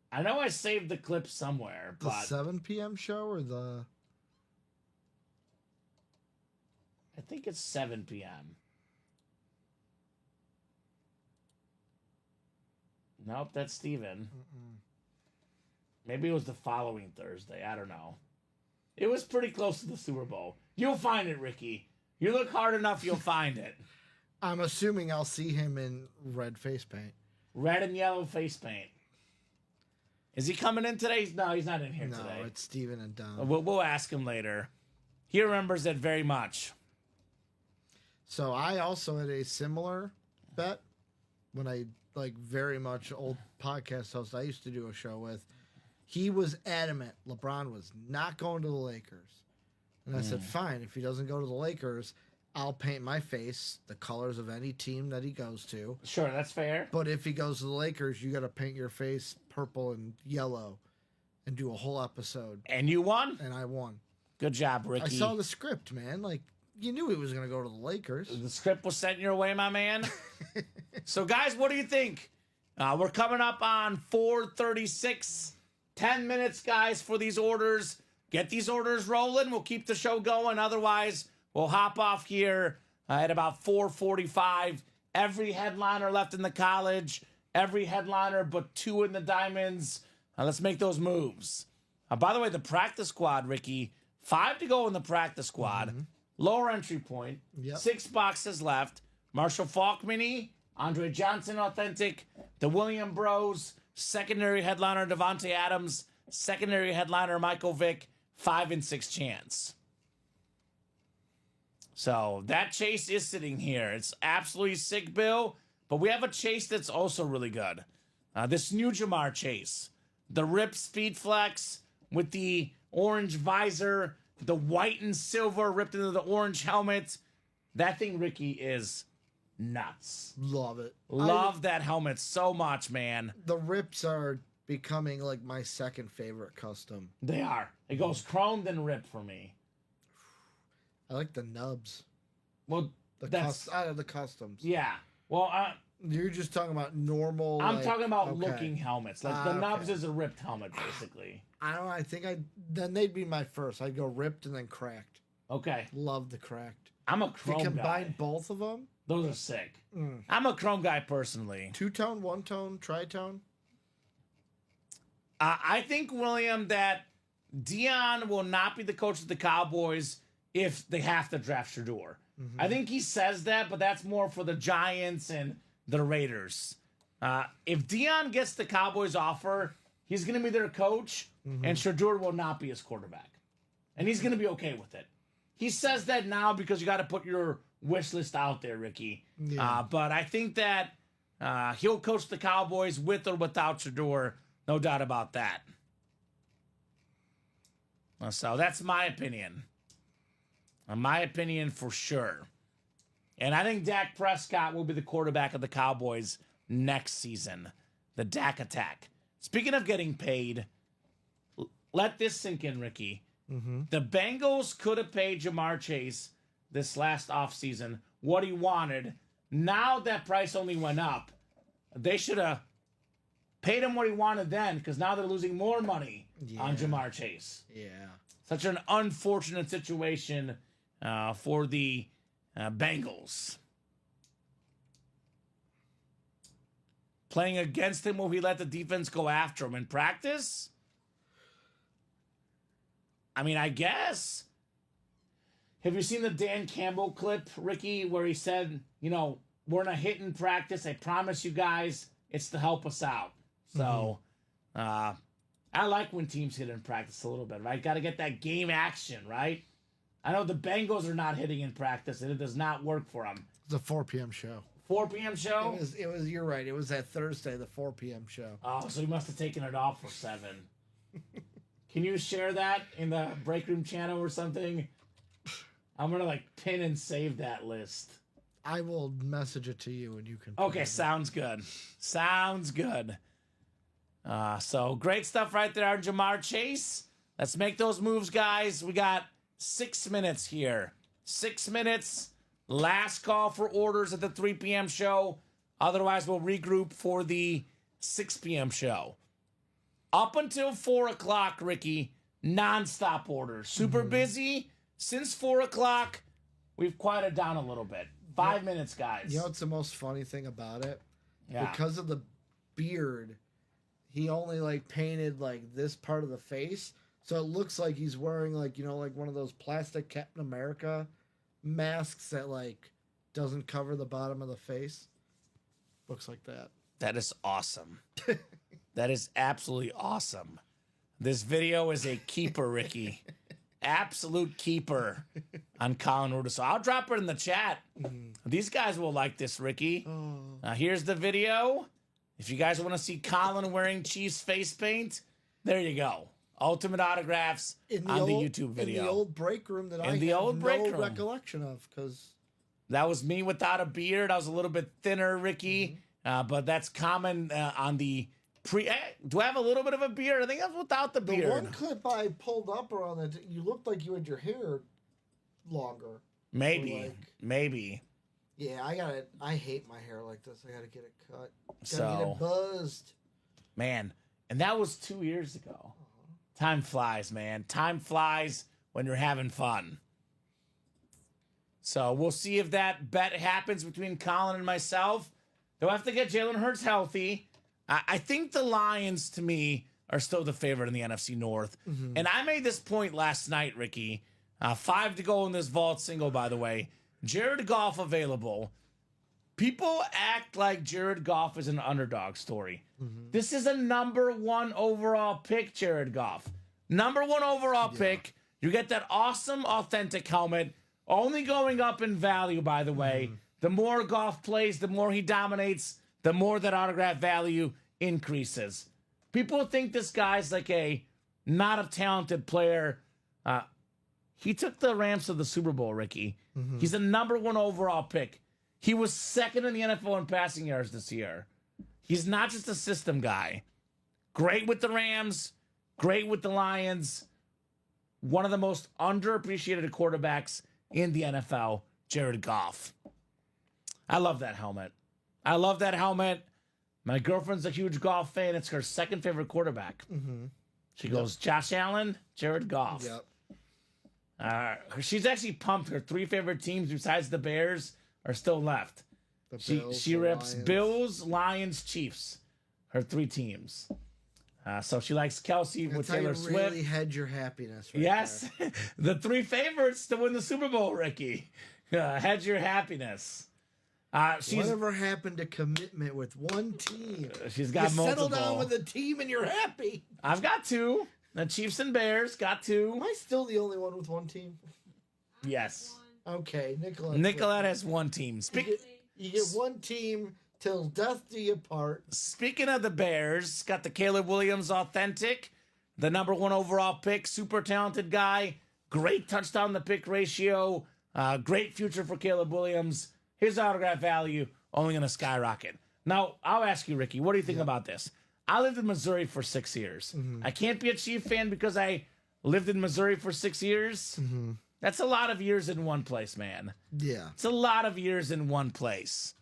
I know I saved the clip somewhere, The but... 7 p.m. show or the... I think it's 7 p.m. Nope, that's Steven. Maybe it was the following Thursday. I don't know. It was pretty close to the Super Bowl. You'll find it, Ricky. You look hard enough, you'll find it. I'm assuming I'll see him in red face paint. Red and yellow face paint. Is he coming in today? No, he's not in here today. No, it's Steven and Dom. We'll ask him later. He remembers it very much. So I also had a similar bet when I very much old podcast host I used to do a show with. He was adamant LeBron was not going to the Lakers. And I said, fine, if he doesn't go to the Lakers, I'll paint my face the colors of any team that he goes to. Sure, that's fair. But if he goes to the Lakers, you got to paint your face purple and yellow and do a whole episode. And you won? And I won. Good job, Ricky. I saw the script, man. You knew he was going to go to the Lakers. The script was sent your way, my man. So, guys, what do you think? We're coming up on 4:36. 10 minutes, guys, for these orders. Get these orders rolling. We'll keep the show going. Otherwise, we'll hop off here at about 4:45. Every headliner left in the college. Every headliner but 2 in the diamonds. Let's make those moves. By the way, the practice squad, Ricky, 5 to go in the practice squad. Lower entry point. Yep. 6 boxes left. Marshall Falk mini. Andre Johnson authentic. The William Bros. Secondary headliner Devontae Adams. Secondary headliner Michael Vick. 5 and 6 chance. So that chase is sitting here. It's absolutely sick, Bill. But we have a chase that's also really good. This new Jamar chase. The Rip Speed Flex with the orange visor. The white and silver ripped into the orange helmet. That thing, Ricky, is nuts. Love it. Love that helmet so much, man. The rips are becoming my second favorite custom. They are. It goes chrome then rip for me. I like the nubs. Well, that's out of the customs. yeah. Well, You're just talking about normal. I'm talking about okay. looking helmets. The nubs okay. is a ripped helmet, basically. I don't know. I think then they'd be my first. I'd go ripped and then cracked. Okay. Love the cracked. I'm a If chrome you combine guy. both of them. Those are sick. I'm a chrome guy personally. 2-tone, 1-tone, tritone. I think, William, that Dion will not be the coach of the Cowboys if they have to draft Shador. I think he says that, but that's more for the Giants and the Raiders. If Dion gets the Cowboys offer, he's going to be their coach, and Shador will not be his quarterback. And he's going to be okay with it. He says that now because you got to put your wish list out there, Ricky. Yeah. But I think that he'll coach the Cowboys with or without Shador. No doubt about that. So that's my opinion. My opinion for sure. And I think Dak Prescott will be the quarterback of the Cowboys next season. The Dak attack. Speaking of getting paid, let this sink in, Ricky. The Bengals could have paid Jamar Chase this last offseason what he wanted. Now that price only went up. They should have paid him what he wanted then, because now they're losing more money on Jamar Chase. Yeah. Such an unfortunate situation for the Bengals. Playing against him, will he let the defense go after him in practice? I mean, I guess. Have you seen the Dan Campbell clip, Ricky, where he said, we're in a hit in practice. I promise you guys, it's to help us out. So, I like when teams hit in practice a little bit, right? Got to get that game action, right? I know the Bengals are not hitting in practice, and it does not work for them. It's a 4 p.m. show. 4 p.m. show? It was. You're right. It was that Thursday, the 4 p.m. show. Oh, so he must have taken it off for 7. Can you share that in the break room channel or something? I'm going to pin and save that list. I will message it to you and you can. Okay, sounds good. Sounds good. So great stuff right there on Jamar Chase. Let's make those moves, guys. We got 6 minutes here. 6 minutes. Last call for orders at the 3 p.m. show. Otherwise, we'll regroup for the 6 p.m. show. Up until 4 o'clock, Ricky, nonstop orders. Super busy. Since 4 o'clock, we've quieted down a little bit. 5 minutes, guys. You know what's the most funny thing about it? Yeah. Because of the beard, he only like painted like this part of the face, so it looks like he's wearing like like one of those plastic Captain America masks that like doesn't cover the bottom of the face. Looks like that. That is awesome. That is absolutely awesome. This video is a keeper, Ricky. Absolute keeper on Colin Ruda. So I'll drop it in the chat. These guys will like this, Ricky. Here's the video. If you guys want to see Colin wearing Chiefs face paint, there you go. Ultimate autographs on the YouTube video. In the old break room that I have no recollection of, because that was me without a beard. I was a little bit thinner, Ricky. But that's common on the pre. Do I have a little bit of a beard? I think that's without the beard. The one clip I pulled up around that, you looked like you had your hair longer. Maybe. Maybe. Yeah, I hate my hair like this. I gotta get it cut. Gotta get it buzzed. Man, and that was 2 years ago. Time flies, man. Time flies when you're having fun. So we'll see if that bet happens between Colin and myself. They'll have to get Jalen Hurts healthy. I think the Lions, to me, are still the favorite in the NFC North. And I made this point last night, Ricky. 5 to go in this vault single, by the way. Jared Goff available. People act like Jared Goff is an underdog story. This is a #1 overall pick, Jared Goff. #1 overall pick. You get that awesome, authentic helmet. Only going up in value, by the way. The more Goff plays, the more he dominates, the more that autograph value increases. People think this guy's like a not a talented player. He took the Rams to the Super Bowl, Ricky. He's a #1 overall pick. He was second in the NFL in passing yards this year. He's not just a system guy. Great with the Rams, great with the Lions. One of the most underappreciated quarterbacks in the NFL, Jared Goff. I love that helmet. I love that helmet. My girlfriend's a huge Goff fan. It's her second favorite quarterback. She goes, Josh Allen, Jared Goff. Yep. She's actually pumped. Her 3 favorite teams besides the Bears are still left. She rips Lions. Bills, Lions, Chiefs. Her 3 teams. So she likes Kelsey with Taylor Swift. Swift. Really hedge your happiness. Right Yes, the 3 favorites to win the Super Bowl, Ricky. Hedge your happiness. Whatever happened to commitment with one team? She's got you multiple. settle down with a team and you're happy. I've got 2. The Chiefs and Bears got 2. Am I still the only one with one team? Yes. Okay, Nicolette. Nicolette has 1 team. You get one team till death do you part. Speaking of the Bears, got the Caleb Williams authentic, the #1 overall pick, super talented guy, great touchdown to pick ratio, great future for Caleb Williams. His autograph value only going to skyrocket. Now, I'll ask you, Ricky, what do you think about this? I lived in Missouri for 6 years. I can't be a Chief fan because I lived in Missouri for 6 years. That's a lot of years in one place, man. Yeah. It's a lot of years in one place.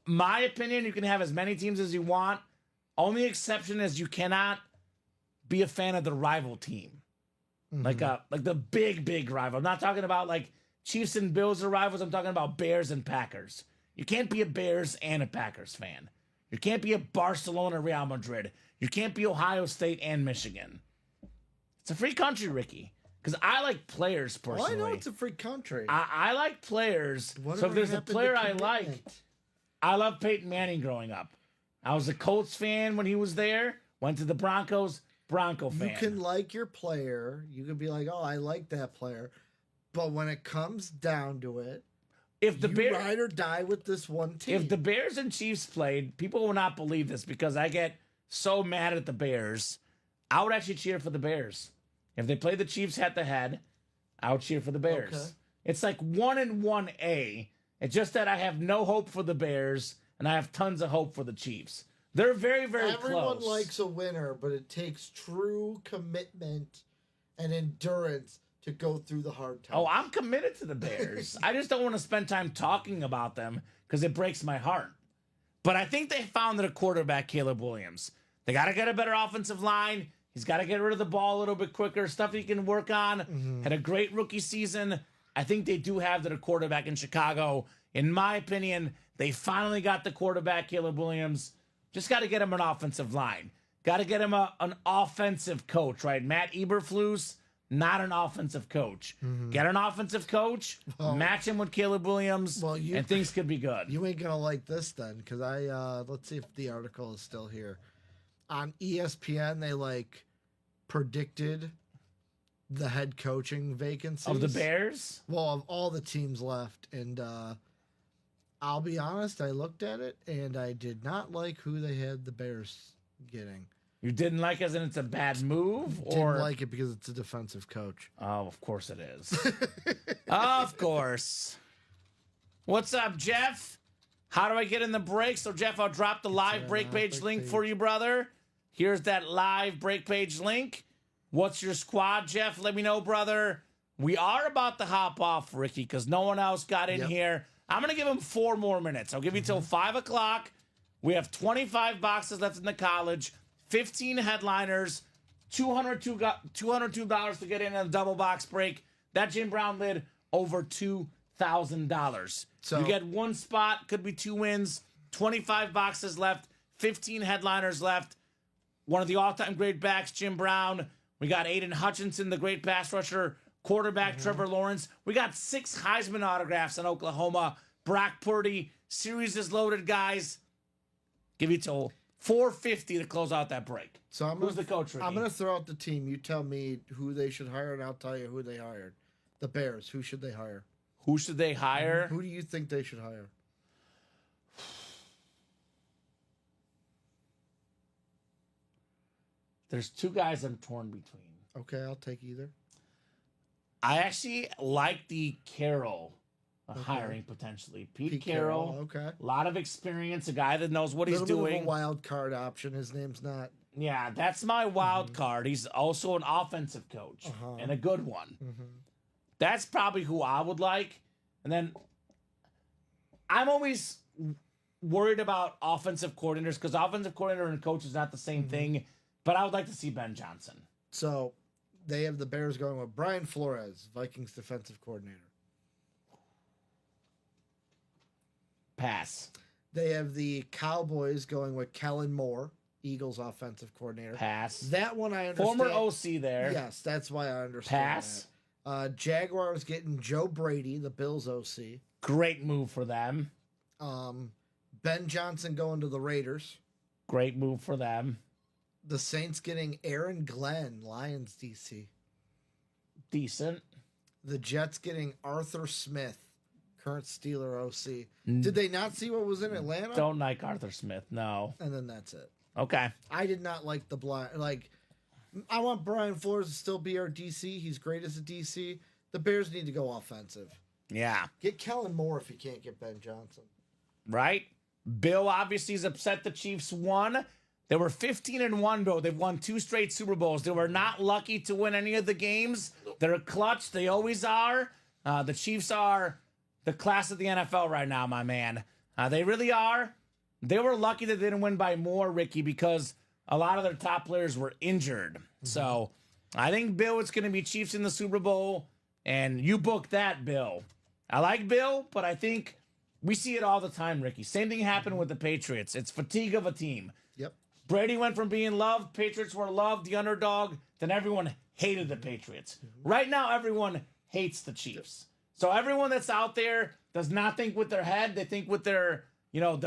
My opinion, you can have as many teams as you want. Only exception is you cannot be a fan of the rival team. Like the big rival. I'm not talking about like Chiefs and Bills are rivals. I'm talking about Bears and Packers. You can't be a Bears and a Packers fan. You can't be a Barcelona, Real Madrid. You can't be Ohio State and Michigan. It's a free country, Ricky. Because I like players personally. Well, I know it's a free country. I like players. So if there's a player I like, I love Peyton Manning growing up. I was a Colts fan when he was there. Went to the Broncos, Bronco fan. You can like your player. You can be like, oh, I like that player. But when it comes down to it, if the you ride or die with this one team. If the Bears and Chiefs played, people will not believe this because I get so mad at the Bears. I would actually cheer for the Bears. If they play the Chiefs head to head, I would cheer for the Bears. Okay. It's like 1 and 1A. It's just that I have no hope for the Bears and I have tons of hope for the Chiefs. They're very, very Everyone close. likes a winner, but it takes true commitment and endurance to go through the hard times. Oh, I'm committed to the Bears. I just don't want to spend time talking about them because it breaks my heart. But I think they found their quarterback, Caleb Williams. They got to get a better offensive line. He's got to get rid of the ball a little bit quicker, stuff he can work on. Had a great rookie season. I think they do have their quarterback in Chicago. In my opinion, they finally got the quarterback, Caleb Williams. Just got to get him an offensive line. Got to get him an offensive coach, right? Matt Eberflus, not an offensive coach. Get an offensive coach, match him with Caleb Williams, and things could be good. You ain't gonna like this then, because let's see if the article is still here. On ESPN, they predicted the head coaching vacancies Of the Bears? Well, of all the teams left, and I'll be honest, I looked at it and I did not like who they had the Bears getting. You didn't like it as in it's a bad move? Or Didn't like it because it's a defensive coach. Oh, of course it is. Of course. What's up, Jeff? How do I get in the break? So, Jeff, I'll drop the live break page link for you, brother. Here's that live break page link. What's your squad, Jeff? Let me know, brother. We are about to hop off, Ricky, because no one else got in here. I'm going to give him 4 more minutes. I'll give you till 5 o'clock. We have 25 boxes left in the college, 15 headliners, $202 to get in a double box break. That Jim Brown lid, over $2,000. So you get 1 spot, could be 2 wins, 25 boxes left, 15 headliners left. One of the all-time great backs, Jim Brown. We got Aiden Hutchinson, the great pass rusher. Quarterback, Trevor Lawrence. We got 6 Heisman autographs in Oklahoma. Brock Purdy. Series is loaded, guys. Give you till 4:50 to close out that break. So who's the coach, Ricky? I'm going to throw out the team. You tell me who they should hire, and I'll tell you who they hired. The Bears. Who should they hire? Who should they hire? Who do you think they should hire? There's 2 guys I'm torn between. Okay, I'll take either. I actually like the Carroll hiring potentially. Pete Carroll. Okay. A lot of experience, a guy that knows what he's Little bit doing. of a wild card option. His name's not. Yeah, that's my wild card. He's also an offensive coach and a good one. That's probably who I would like. And then I'm always worried about offensive coordinators because offensive coordinator and coach is not the same thing. But I would like to see Ben Johnson. So they have the Bears going with Brian Flores, Vikings defensive coordinator. Pass. They have the Cowboys going with Kellen Moore, Eagles offensive coordinator. Pass. That one I understand. Former OC there. Yes, that's why I understand. Pass. That. Jaguars getting Joe Brady, the Bills OC. Great move for them. Ben Johnson going to the Raiders. Great move for them. The Saints getting Aaron Glenn, Lions DC. Decent. The Jets getting Arthur Smith, current Steeler OC. Did they not see what was in Atlanta? Don't like Arthur Smith, no. And then that's it. Okay. I did not like the blind. I want Brian Flores to still be our DC. He's great as a DC. The Bears need to go offensive. Yeah. Get Kellen Moore if you can't get Ben Johnson. Right? Bill obviously is upset the Chiefs won. They were 15-1, Bill. They've won 2 straight Super Bowls. They were not lucky to win any of the games. They're clutch. They always are. The Chiefs are the class of the NFL right now, my man. They really are. They were lucky that they didn't win by more, Ricky, because a lot of their top players were injured. So I think Bill, it's going to be Chiefs in the Super Bowl, and you booked that, Bill. I like Bill, but I think we see it all the time, Ricky. Same thing happened with the Patriots. It's fatigue of a team. Yep. Brady went from being loved, Patriots were loved, the underdog, then everyone hated the Patriots. Right now, everyone hates the Chiefs. So everyone that's out there does not think with their head, they think with their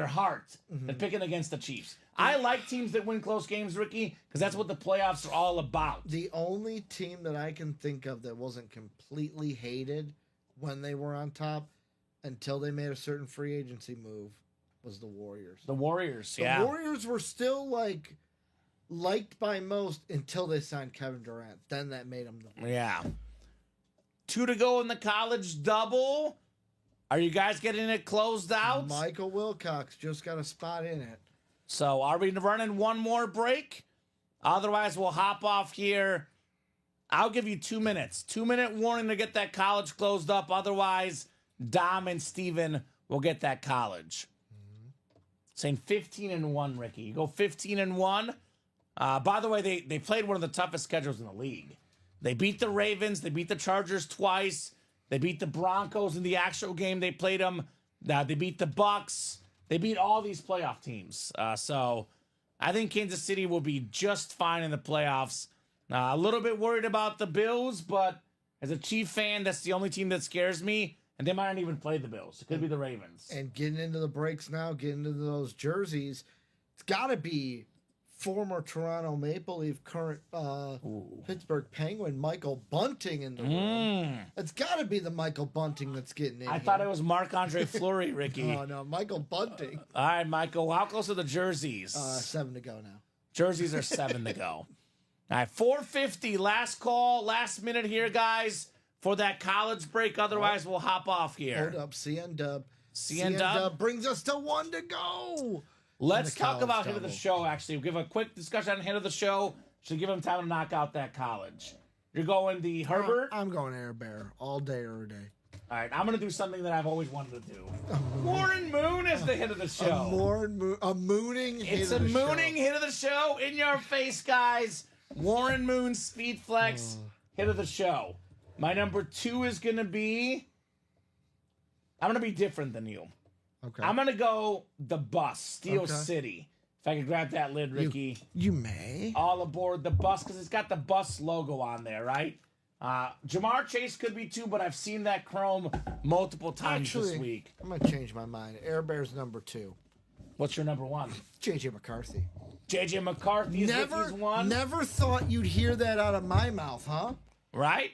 heart. They're picking against the Chiefs. I like teams that win close games, Ricky, because that's what the playoffs are all about. The only team that I can think of that wasn't completely hated when they were on top until they made a certain free agency move was the Warriors. The Warriors, The Warriors were still liked by most until they signed Kevin Durant. Then that made them the Yeah. 2 to go in the college double. Are you guys getting it closed out? Michael Wilcox just got a spot in it. So are we running one more break? Otherwise, we'll hop off here. I'll give you 2 minutes. 2-minute warning to get that college closed up. Otherwise, Dom and Steven will get that college. Saying 15-1, Ricky. You go 15-1. By the way, they played one of the toughest schedules in the league. They beat the Ravens. They beat the Chargers twice. They beat the Broncos in the actual game. They played them. They beat the Bucks. They beat all these playoff teams. So I think Kansas City will be just fine in the playoffs. A little bit worried about the Bills, but as a Chief fan, that's the only team that scares me. And they might not even play the Bills. It could be the Ravens. And getting into the breaks now, getting into those jerseys, it's got to be former Toronto Maple Leaf, current Pittsburgh Penguin, Michael Bunting in the room. It's got to be the Michael Bunting that's getting in. I thought it was Marc-Andre Fleury, Ricky. Oh, no, Michael Bunting. All right, Michael, how close are the jerseys? 7 to go now. Jerseys are 7 to go. All right, 4:50, last call, last minute here, guys, for that college break. Otherwise, we'll hop off here. Hold up, CN Dub. CN Dub brings us to 1 to go. Let's the talk college about hit of the double. show, actually. We'll give a quick discussion on hit of the show. Should give him time to knock out that college. You're going the Herbert? I'm going Air Bear all day, every day. All right, I'm going to do something that I've always wanted to do. Warren Moon is the hit of the show. A mooning hit It's of a the mooning show. hit of the show. In your face, guys. Warren Moon's Speed Flex hit of the show. My number 2 is going to be... I'm going to be different than you. Okay. I'm going to go the bus, Steel Okay. City. If I could grab that lid, Ricky. You may. All aboard the bus, because it's got the bus logo on there, right? Jamar Chase could be too, but I've seen that chrome multiple times this week. I'm going to change my mind. Air Bear's number 2. What's your number 1? JJ McCarthy. JJ McCarthy is Ricky's 1. Never thought you'd hear that out of my mouth, huh? Right?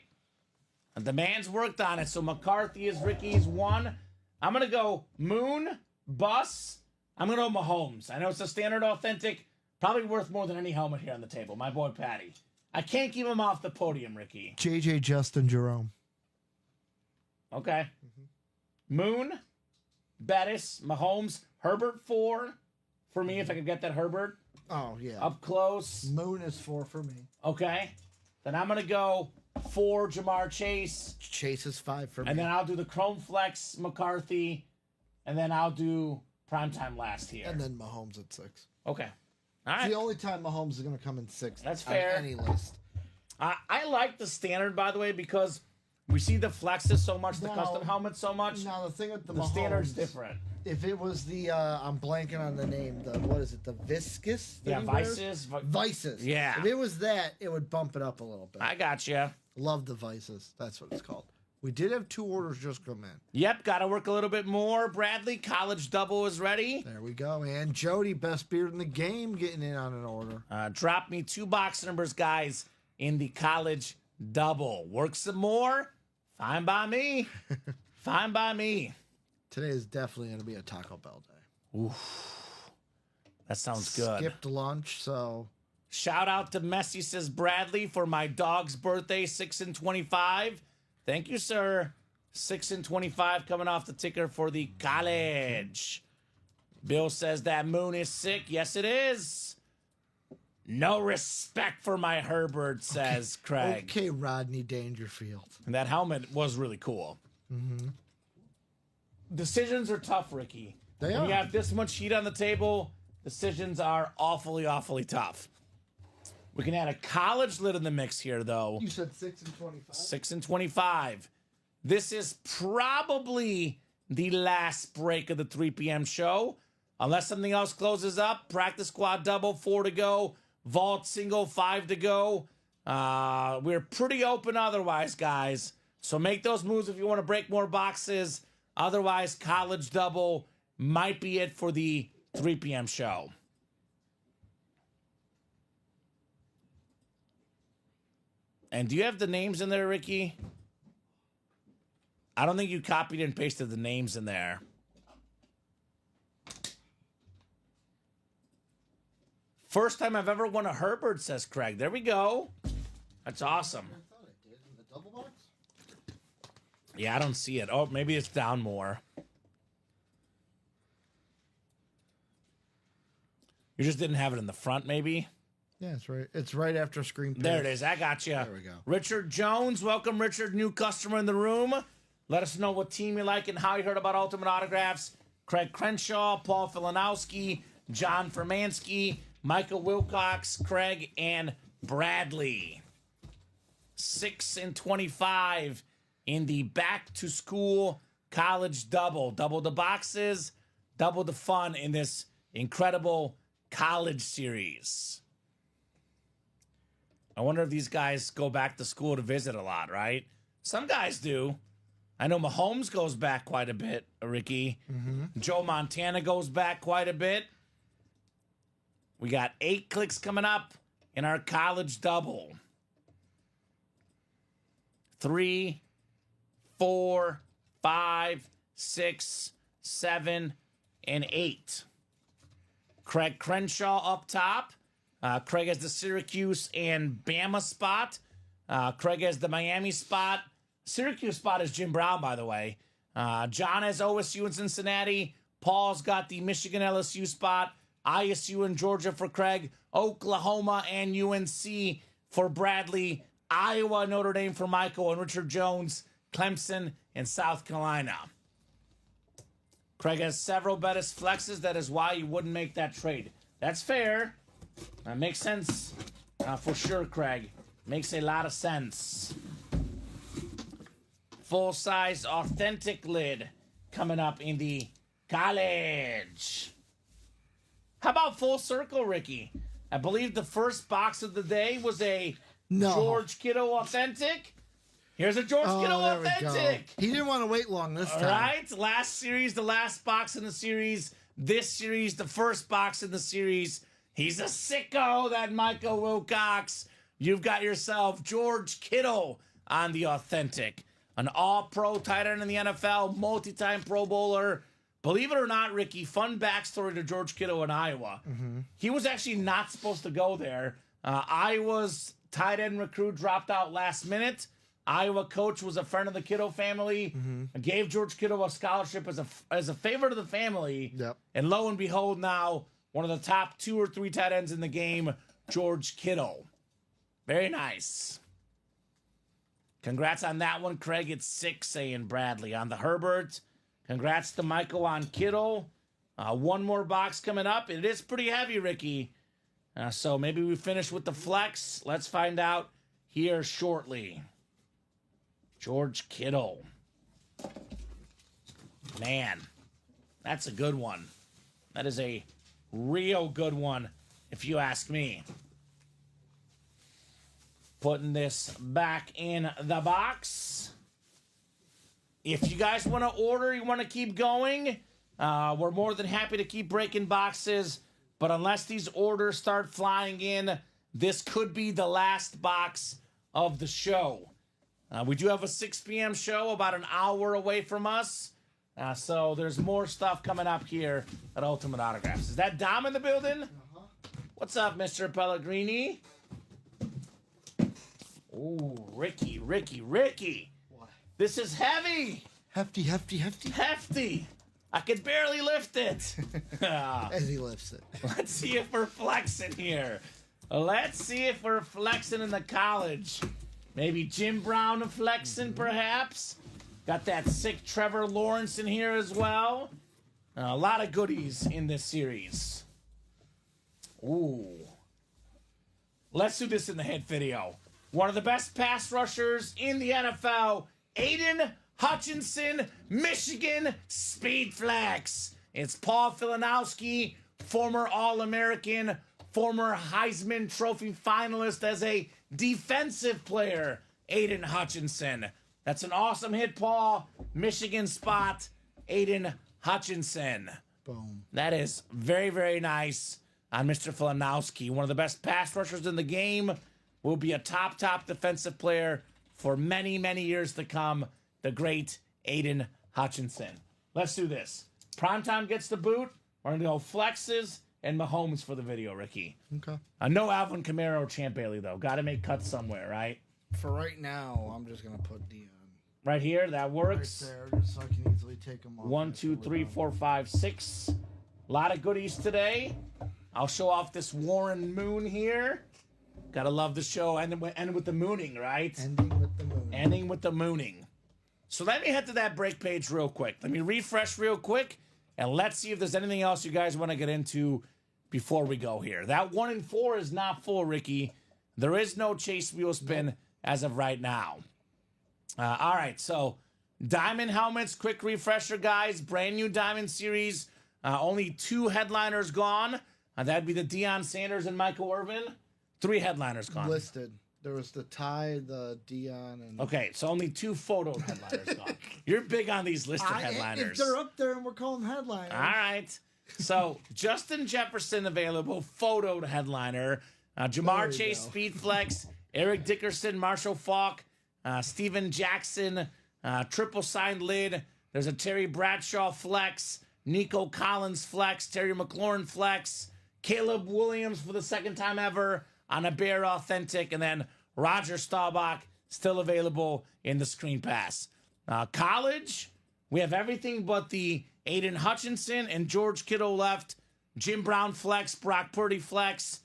And the man's worked on it, so McCarthy is Ricky's 1. I'm going to go Moon, Bus. I'm going to go Mahomes. I know it's a standard authentic, probably worth more than any helmet here on the table. My boy Patty. I can't keep him off the podium, Ricky. JJ Justin Jerome. Okay. Moon, Bettis, Mahomes, Herbert 4 for me if I could get that Herbert Oh, yeah. up close. Moon is 4 for me. Okay. Then I'm going to go 4 Jamar Chase. Chase is 5 for me. And then I'll do the Chrome Flex McCarthy. And then I'll do Primetime last here. And then Mahomes at 6. Okay. All It's right. the only time Mahomes is going to come in 6th. That's on fair. any list. I like the standard, by the way, because we see the flexes so much, the No. custom helmets so much. Now, the thing with the The Mahomes, standard's different. If it was the, I'm blanking on the name, what is it, the Viscous? that Yeah, he wears? Vices. Vices. Yeah. If it was that, it would bump it up a little bit. I got you. Love the Vices. That's what it's called. We did have 2 orders just come in. Yep, got to work a little bit more. Bradley, college double is ready. There we go. And Jody, best beard in the game, getting in on an order. Drop me 2 box numbers, guys, in the college double. Work some more. Fine by me. Fine by me. Today is definitely going to be a Taco Bell day. That sounds good. Skipped lunch, so Shout out to Messi, says Bradley, for my dog's birthday, 6 and 25. Thank you, sir. 6 and 25 coming off the ticker for the college. Bill says that Moon is sick. Yes, it is. No respect for my Herbert, says Craig. okay, Rodney Dangerfield. And that helmet was really cool. Decisions are tough, Ricky. They when you are. have this much heat on the table, decisions are awfully, awfully tough. We can add a college lid in the mix here, though. You said 6 and 25. 6 and 25. This is probably the last break of the 3 p.m. show. Unless something else closes up. Practice squad double, 4 to go. Vault single, 5 to go. We're pretty open otherwise, guys. So make those moves if you want to break more boxes. Otherwise, college double might be it for the 3 p.m. show. And do you have the names in there, Ricky? I don't think you copied and pasted the names in there. First time I've ever won a Herbert, says Craig. There we go. That's awesome. I thought I did in the double box. Yeah, I don't see it. Oh, maybe it's down more. You just didn't have it in the front, maybe? Yeah, it's right. It's right after screen. There it is. I got you. There we go. Richard Jones. Welcome, Richard. New customer in the room. Let us know what team you like and how you heard about Ultimate Autographs. Craig Crenshaw, Paul Filanowski, John Fermansky, Michael Wilcox, Craig, and Bradley. 6 and 25 in the back-to-school college double. Double the boxes, double the fun in this incredible college series. I wonder if these guys go back to school to visit a lot, right? Some guys do. I know Mahomes goes back quite a bit, Ricky. Joe Montana goes back quite a bit. We got 8 clicks coming up in our college double. 3, 4, 5, 6, 7, and 8. Craig Crenshaw up top. Craig has the Syracuse and Bama spot. Craig has the Miami spot. Syracuse spot is Jim Brown, by the way. John has OSU and Cincinnati. Paul's got the Michigan LSU spot. ISU and Georgia for Craig. Oklahoma and UNC for Bradley. Iowa, Notre Dame for Michael and Richard Jones. Clemson and South Carolina. Craig has several Bettis flexes. That is why you wouldn't make that trade. That's fair. That makes sense for sure, Craig. Makes a lot of sense. Full-size authentic lid coming up in the college. How about full circle, Ricky? I believe the first box of the day was a George Kittle authentic. Here's a George Kittle there we authentic. go. He didn't want to wait long this time. All right, last series, the last box in the series. This series, the first box in the series. He's a sicko, that Michael Wilcox. You've got yourself George Kittle on the authentic. An all-pro tight end in the NFL, multi-time Pro Bowler. Believe it or not, Ricky, fun backstory to George Kittle in Iowa. He was actually not supposed to go there. Iowa's tight end recruit dropped out last minute. Iowa coach was a friend of the Kittle family. Gave George Kittle a scholarship as a favor to the family. Yep. And lo and behold, now one of the top 2 or 3 tight ends in the game, George Kittle. Very nice. Congrats on that one, Craig. It's 6 saying Bradley. On the Herbert, congrats to Michael on Kittle. One more box coming up. It is pretty heavy, Ricky. So maybe we finish with the flex. Let's find out here shortly. George Kittle. Man, that's a good one. That is a real good one, if you ask me. Putting this back in the box. If you guys want to order, you want to keep going, we're more than happy to keep breaking boxes. But unless these orders start flying in, this could be the last box of the show. We do have a 6 p.m. show about an hour away from us. So there's more stuff coming up here at Ultimate Autographs. Is that Dom in the building? What's up, Mr. Pellegrini? Ooh, Ricky. What? This is heavy. Hefty. Hefty. I could barely lift it. As he lifts it. Let's see if we're flexing here. Let's see if we're flexing in the college. Maybe Jim Brown flexing, perhaps. Got that sick Trevor Lawrence in here as well. A lot of goodies in this series. Ooh. Let's do this in the hit video. One of the best pass rushers in the NFL, Aiden Hutchinson, Michigan Speed Flex. It's Paul Filanowski, former All-American, former Heisman Trophy finalist as a defensive player, Aiden Hutchinson. That's an awesome hit, Paul. Michigan spot, Aiden Hutchinson. Boom. That is very, very nice on Mr. Filanowski. One of the best pass rushers in the game. Will be a top defensive player for many, many years to come. The great Aiden Hutchinson. Let's do this. Primetime gets the boot. We're going to go flexes and Mahomes for the video, Ricky. Okay. No Alvin Kamara or Champ Bailey, though. Got to make cuts somewhere, right? For right now, I'm just going to put Dion. Right here, that works. Right there, just so I can easily take them off. 1, 2, 3, 4, 5, 6. A lot of goodies today. I'll show off this Warren Moon here. Gotta love the show. End with the mooning, right? Ending with the moon. Ending with the mooning. So let me head to that break page real quick. Let me refresh real quick, and let's see if there's anything else you guys want to get into before we go here. That 1 and 4 is not full, Ricky. There is no chase wheel spin as of right now. All right, so Diamond Helmets, quick refresher, guys. Brand new Diamond Series. Only 2 headliners gone. That'd be the Deion Sanders and Michael Irvin. 3 headliners gone. Listed. There was the Ty, the Dion, and Okay, so only 2 photo headliners gone. You're big on these listed headliners. If they're up there and we're calling headliners. All right. So Justin Jefferson available, photoed headliner. Jamar There you Chase, go. Speed Flex. Eric Dickerson, Marshall Falk. Steven Jackson, triple signed lid. There's a Terry Bradshaw Flex. Nico Collins Flex. Terry McLaurin Flex. Caleb Williams for the second time ever on a Bear Authentic. And then Roger Staubach still available in the Screen Pass. College, we have everything but the Aiden Hutchinson and George Kittle left. Jim Brown Flex, Brock Purdy Flex.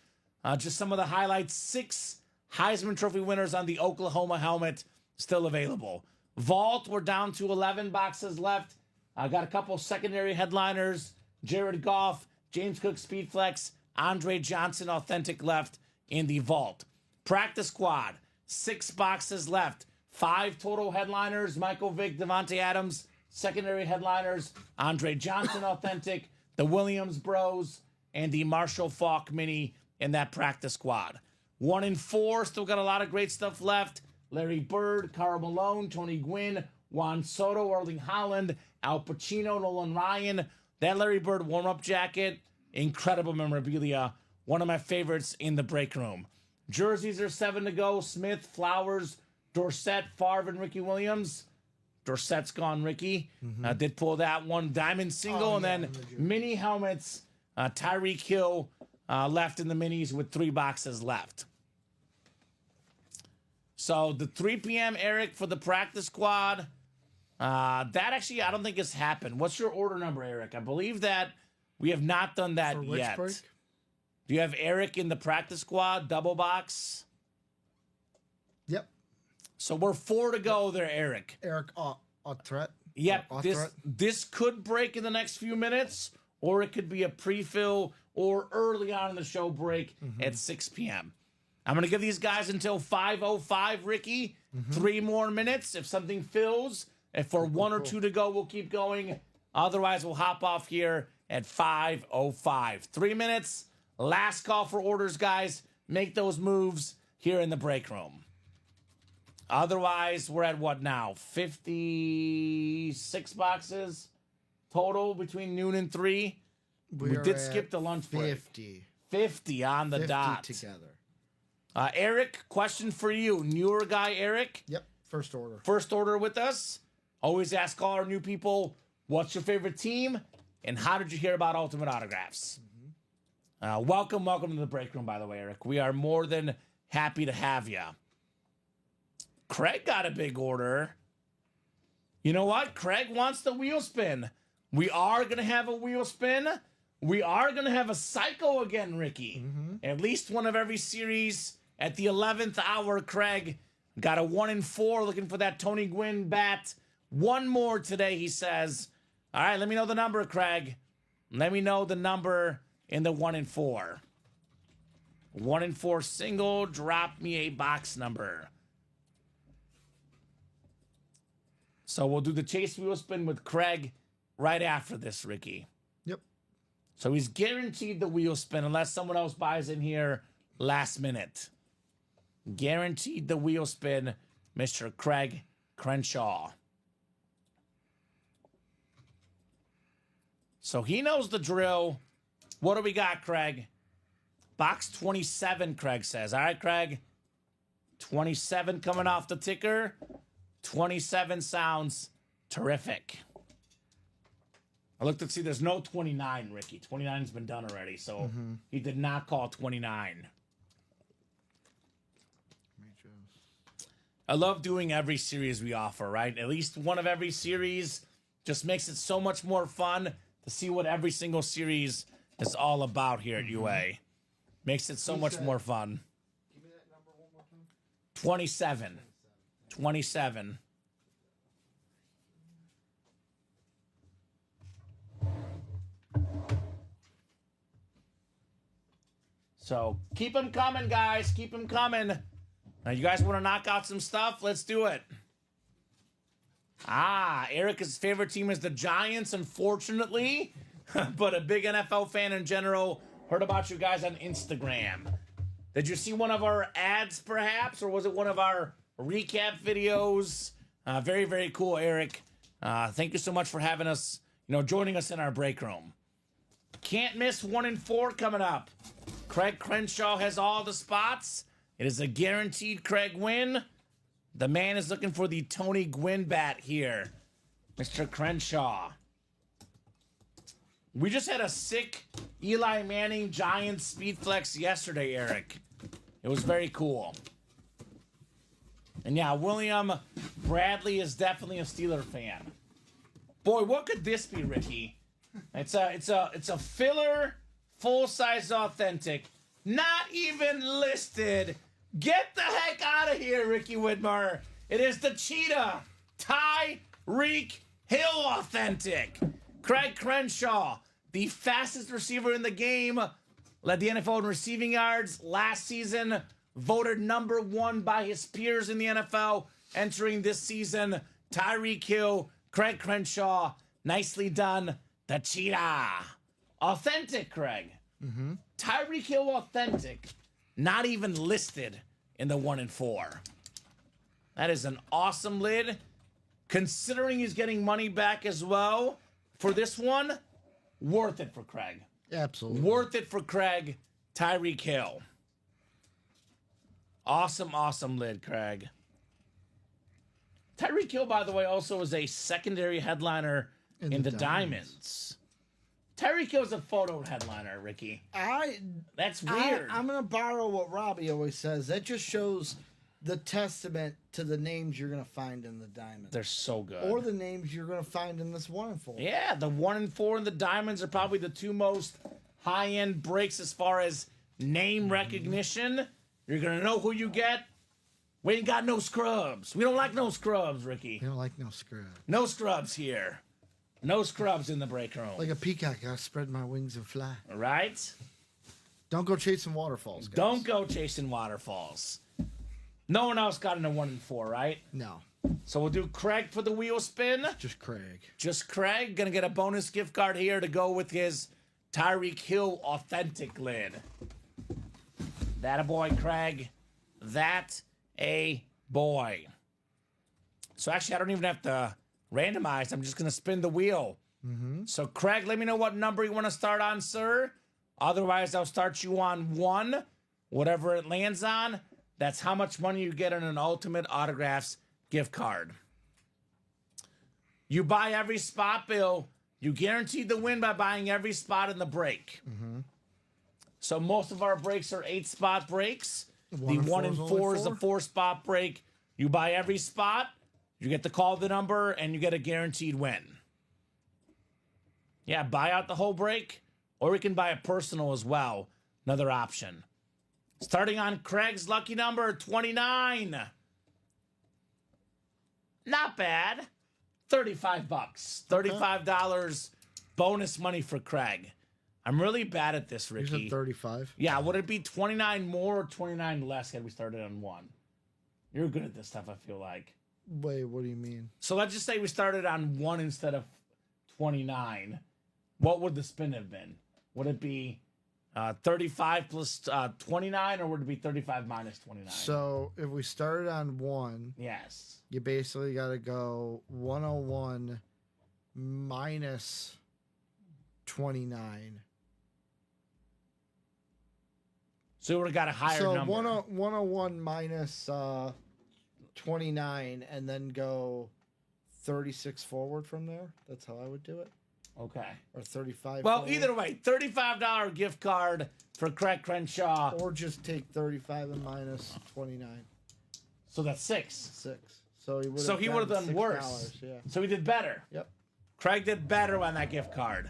Just some of the highlights. 6 Heisman Trophy winners on the Oklahoma helmet still available. Vault, we're down to 11 boxes left. I got a couple secondary headliners. Jared Goff, James Cook Speed Flex, Andre Johnson Authentic left in the Vault. Practice Squad, 6 boxes left. 5 total headliners. Michael Vick, Devontae Adams, secondary headliners. Andre Johnson Authentic, the Williams Bros, and the Marshall Falk Mini in that Practice Squad. 1 and 4, still got a lot of great stuff left. Larry Bird, Karl Malone, Tony Gwynn, Juan Soto, Erling Holland, Al Pacino, Nolan Ryan. That Larry Bird warm-up jacket, incredible memorabilia. One of my favorites in the break room. Jerseys are 7 to go. Smith, Flowers, Dorsett, Favre, and Ricky Williams. Dorsett's gone, Ricky. Did pull that one. Diamond single, and then mini helmets. Tyreek Hill left in the minis with 3 boxes left. So the 3 p.m. Eric for the Practice Squad. That actually, I don't think has happened. What's your order number, Eric? I believe that we have not done that for which yet. break? Do you have Eric in the Practice Squad double box? Yep. So we're 4 to go there, Eric. Eric Autret. Yep. Or This Autret. this could break in the next few minutes, or it could be a pre-fill or early on in the show break at 6 p.m. I'm going to give these guys until 5:05, Ricky. 3 more minutes. If something fills, if for 1 or 2 to go, we'll keep going. Otherwise, we'll hop off here at 5:05. 3 minutes. Last call for orders, guys. Make those moves here in the break room. Otherwise, we're at what now? 56 boxes total between noon and 3. We are did at skip the lunch break. 50. 50 on the 50 dot. together. Eric, question for you. Newer guy, Eric. Yep. First order. First order with us. Always ask all our new people, what's your favorite team? And how did you hear about Ultimate Autographs? Welcome to the break room, by the way, Eric. We are more than happy to have you. Craig got a big order. You know what? Craig wants the wheel spin. We are going to have a wheel spin. We are going to have a cycle again, Ricky. At least one of every series. At the 11th hour, Craig got a 1 and 4 looking for that Tony Gwynn bat. 1 more today, he says. All right, let me know the number, Craig. Let me know the number in the 1 and 4. 1 and 4 single. Drop me a box number. So we'll do the chase wheel spin with Craig right after this, Ricky. Yep. So he's guaranteed the wheel spin unless someone else buys in here last minute. Guaranteed the wheel spin, Mr. Craig Crenshaw. So he knows the drill. What do we got, Craig? Box 27, Craig says. All right, Craig. 27 coming off the ticker. 27 sounds terrific. I looked to see there's no 29, Ricky. 29's been done already, so he did not call 29. I love doing every series we offer, right? At least one of every series just makes it so much more fun to see what every single series is all about here at UA. Makes it so much more fun. Give me that number one more time. 27. 27. So keep them coming, guys. Keep them coming. Now, you guys want to knock out some stuff? Let's do it. Erica's favorite team is the Giants, unfortunately. But a big NFL fan in general. Heard about you guys on Instagram. Did you see one of our ads, perhaps? Or was it one of our recap videos? Very, very cool, Eric. Thank you so much for having us, joining us in our break room. Can't miss 1 and 4 coming up. Craig Crenshaw has all the spots. It is a guaranteed Craig win. The man is looking for the Tony Gwynn bat here. Mr. Crenshaw. We just had a sick Eli Manning Giants speed flex yesterday, Eric. It was very cool. And yeah, William Bradley is definitely a Steeler fan. Boy, what could this be, Ricky? It's a filler, full-size authentic, not even listed. Get the heck out of here, Ricky Widmer. It is the Cheetah Tyreek Hill authentic. Craig Crenshaw, the fastest receiver in the game, led the NFL in receiving yards last season, voted number 1 by his peers in the NFL entering this season. Tyreek Hill, Craig Crenshaw, nicely done. The Cheetah. Authentic, Craig. Mm-hmm. Tyreek Hill authentic. Not even listed in the 1 and 4. That is an awesome lid. Considering he's getting money back as well for this one, worth it for Craig. Absolutely. Worth it for Craig. Tyreek Hill. Awesome, awesome lid, Craig. Tyreek Hill, by the way, also is a secondary headliner in the Diamonds. Tyreek Hill is a photo headliner, Ricky. That's weird. I'm going to borrow what Robbie always says. That just shows the testament to the names you're going to find in the Diamonds. They're so good. Or the names you're going to find in this 1 and 4. Yeah, the 1 and 4 and the Diamonds are probably the 2 most high-end breaks as far as name recognition. You're going to know who you get. We ain't got no scrubs. We don't like no scrubs, Ricky. You don't like no scrubs. No scrubs here. No scrubs in the break room. Like a peacock, I spread my wings and fly. Right? Don't go chasing waterfalls, guys. Don't go chasing waterfalls. No one else got in a 1 and 4, right? No. So we'll do Craig for the wheel spin. Just Craig. Just Craig. Gonna get a bonus gift card here to go with his Tyreek Hill authentic lid. That a boy, Craig. That a boy. So actually, I don't even have to randomize. I'm just gonna spin the wheel. Mm-hmm. So Craig, let me know what number you want to start on, sir. Otherwise, I'll start you on 1. Whatever it lands on, that's how much money you get on an Ultimate Autographs gift card. You buy every spot, Bill. You guaranteed the win by buying every spot in the break. Mm-hmm. So most of our breaks are 8-spot breaks. The 1 and 4 is a 4-spot break. You buy every spot, you get to call the number, and you get a guaranteed win. Yeah, buy out the whole break, or we can buy a personal as well. Another option. Starting on Craig's lucky number, 29. Not bad. $35. $35 bonus money for Craig. I'm really bad at this, Ricky. You said 35? Yeah, would it be 29 more or 29 less had we started on 1? You're good at this stuff, I feel like. Wait, what do you mean? So let's just say we started on 1 instead of 29. What would the spin have been? Would it be 35 plus 29, or would it be 35 minus 29? So if we started on 1, yes, you basically got to go 101 minus 29. So we would have got a higher number. So 101 minus 29, and then go 36 forward from there. That's how I would do it. Okay. Or 35. Well, forward. either way, $35 gift card for Craig Crenshaw. Or just take 35 and minus 29. So that's 6. 6. So he would have done worse. Yeah. So he did better. Yep. Craig did better on that gift card.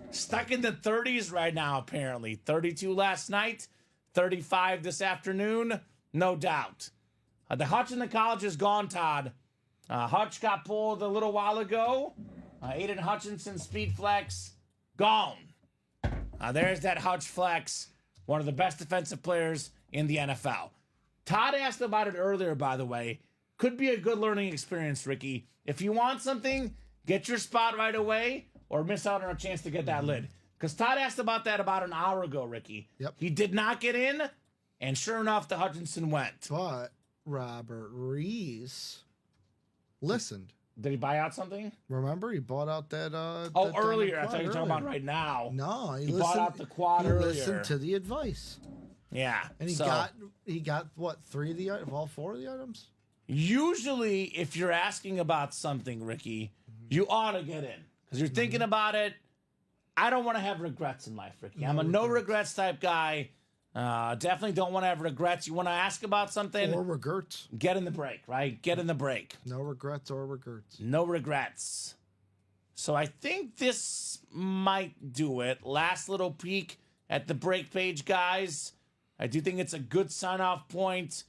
Stuck in the 30s right now, apparently. 32 last night, 35 this afternoon, no doubt. The Hutch in the college is gone, Todd. Hutch got pulled a little while ago. Aiden Hutchinson, speed flex, gone. There's that Hutch flex, one of the best defensive players in the NFL. Todd asked about it earlier, by the way. Could be a good learning experience, Ricky. If you want something, get your spot right away or miss out on a chance to get that lid. Because Todd asked about that about an hour ago, Ricky. Yep. He did not get in, and sure enough, the Hutchinson went. But Robert Reese listened. Did he buy out something? Remember, he bought out that. Oh, that earlier. I Diamond thought you were Quad talking about earlier. right now. No, He listened, bought out the quad he earlier. listened to the advice, Yeah. and he got what, 3 of the all 4 of the items. Usually, if you're asking about something, Ricky, you ought to get in because you're thinking about it. I don't want to have regrets in life, Ricky. I'm a no regrets type guy. Definitely don't want to have regrets. You want to ask about something? Or regrets. Get in the break, right? Get in the break. No regrets or regrets. No regrets. So I think this might do it. Last little peek at the break page, guys. I do think it's a good sign-off point.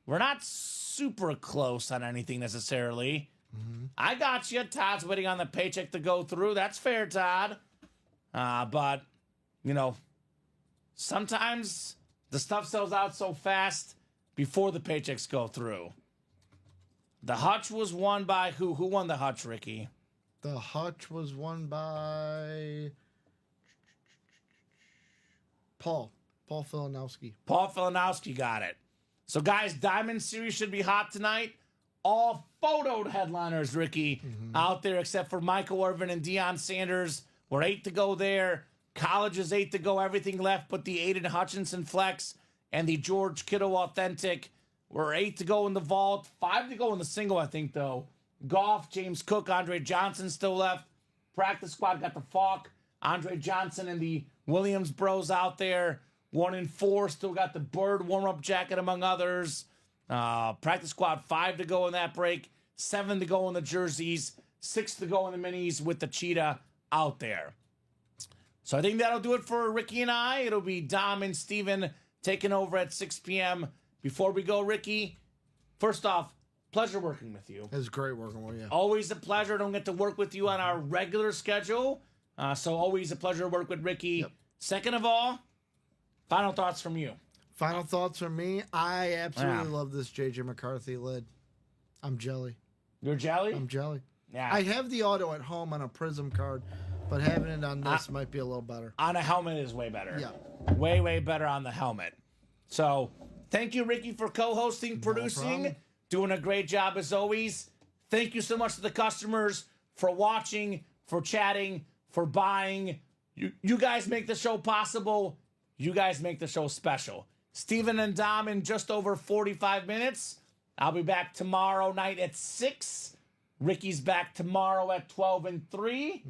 We're not super close on anything necessarily. I got you. Todd's waiting on the paycheck to go through. That's fair, Todd. But, you know, sometimes the stuff sells out so fast before the paychecks go through. The Hutch was won by who? Who won the Hutch, Ricky? The Hutch was won by Paul Filanowski. Paul Filanowski got it. So, guys, Diamond Series should be hot tonight. All photoed headliners, Ricky, out there except for Michael Irvin and Deion Sanders. We're 8 to go there. College is 8 to go. Everything left but the Aiden Hutchinson Flex and the George Kittle Authentic. We're 8 to go in the vault. 5 to go in the single, I think, though. Golf, James Cook, Andre Johnson still left. Practice squad got the Falk, Andre Johnson, and the Williams bros out there. 1 and 4 still got the Bird warm-up jacket, among others. Practice squad 5 to go in that break. 7 to go in the jerseys. 6 to go in the minis with the cheetah out there. So I think that'll do it for Ricky and I. It'll be Dom and Steven taking over at 6 p.m. Before we go, Ricky, first off, pleasure working with you. It was great working with you. Always a pleasure. Don't get to work with you on our regular schedule. So always a pleasure to work with Ricky. Yep. Second of all, final thoughts from you. Final thoughts from me. I absolutely Yeah. love this JJ McCarthy lid. I'm jelly. You're jelly? I'm jelly. Yeah. I have the auto at home on a Prism card, but having it on this might be a little better. On a helmet is way better. Yeah. Way, way better on the helmet. So thank you, Ricky, for co-hosting, producing, problem. doing a great job as always. Thank you so much to the customers for watching, for chatting, for buying. You guys make the show possible. You guys make the show special. Steven and Dom in just over 45 minutes. I'll be back tomorrow night at 6. Ricky's back tomorrow at 12 and 3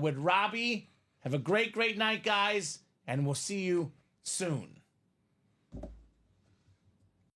with Robbie. Have a great, great night, guys, and we'll see you soon.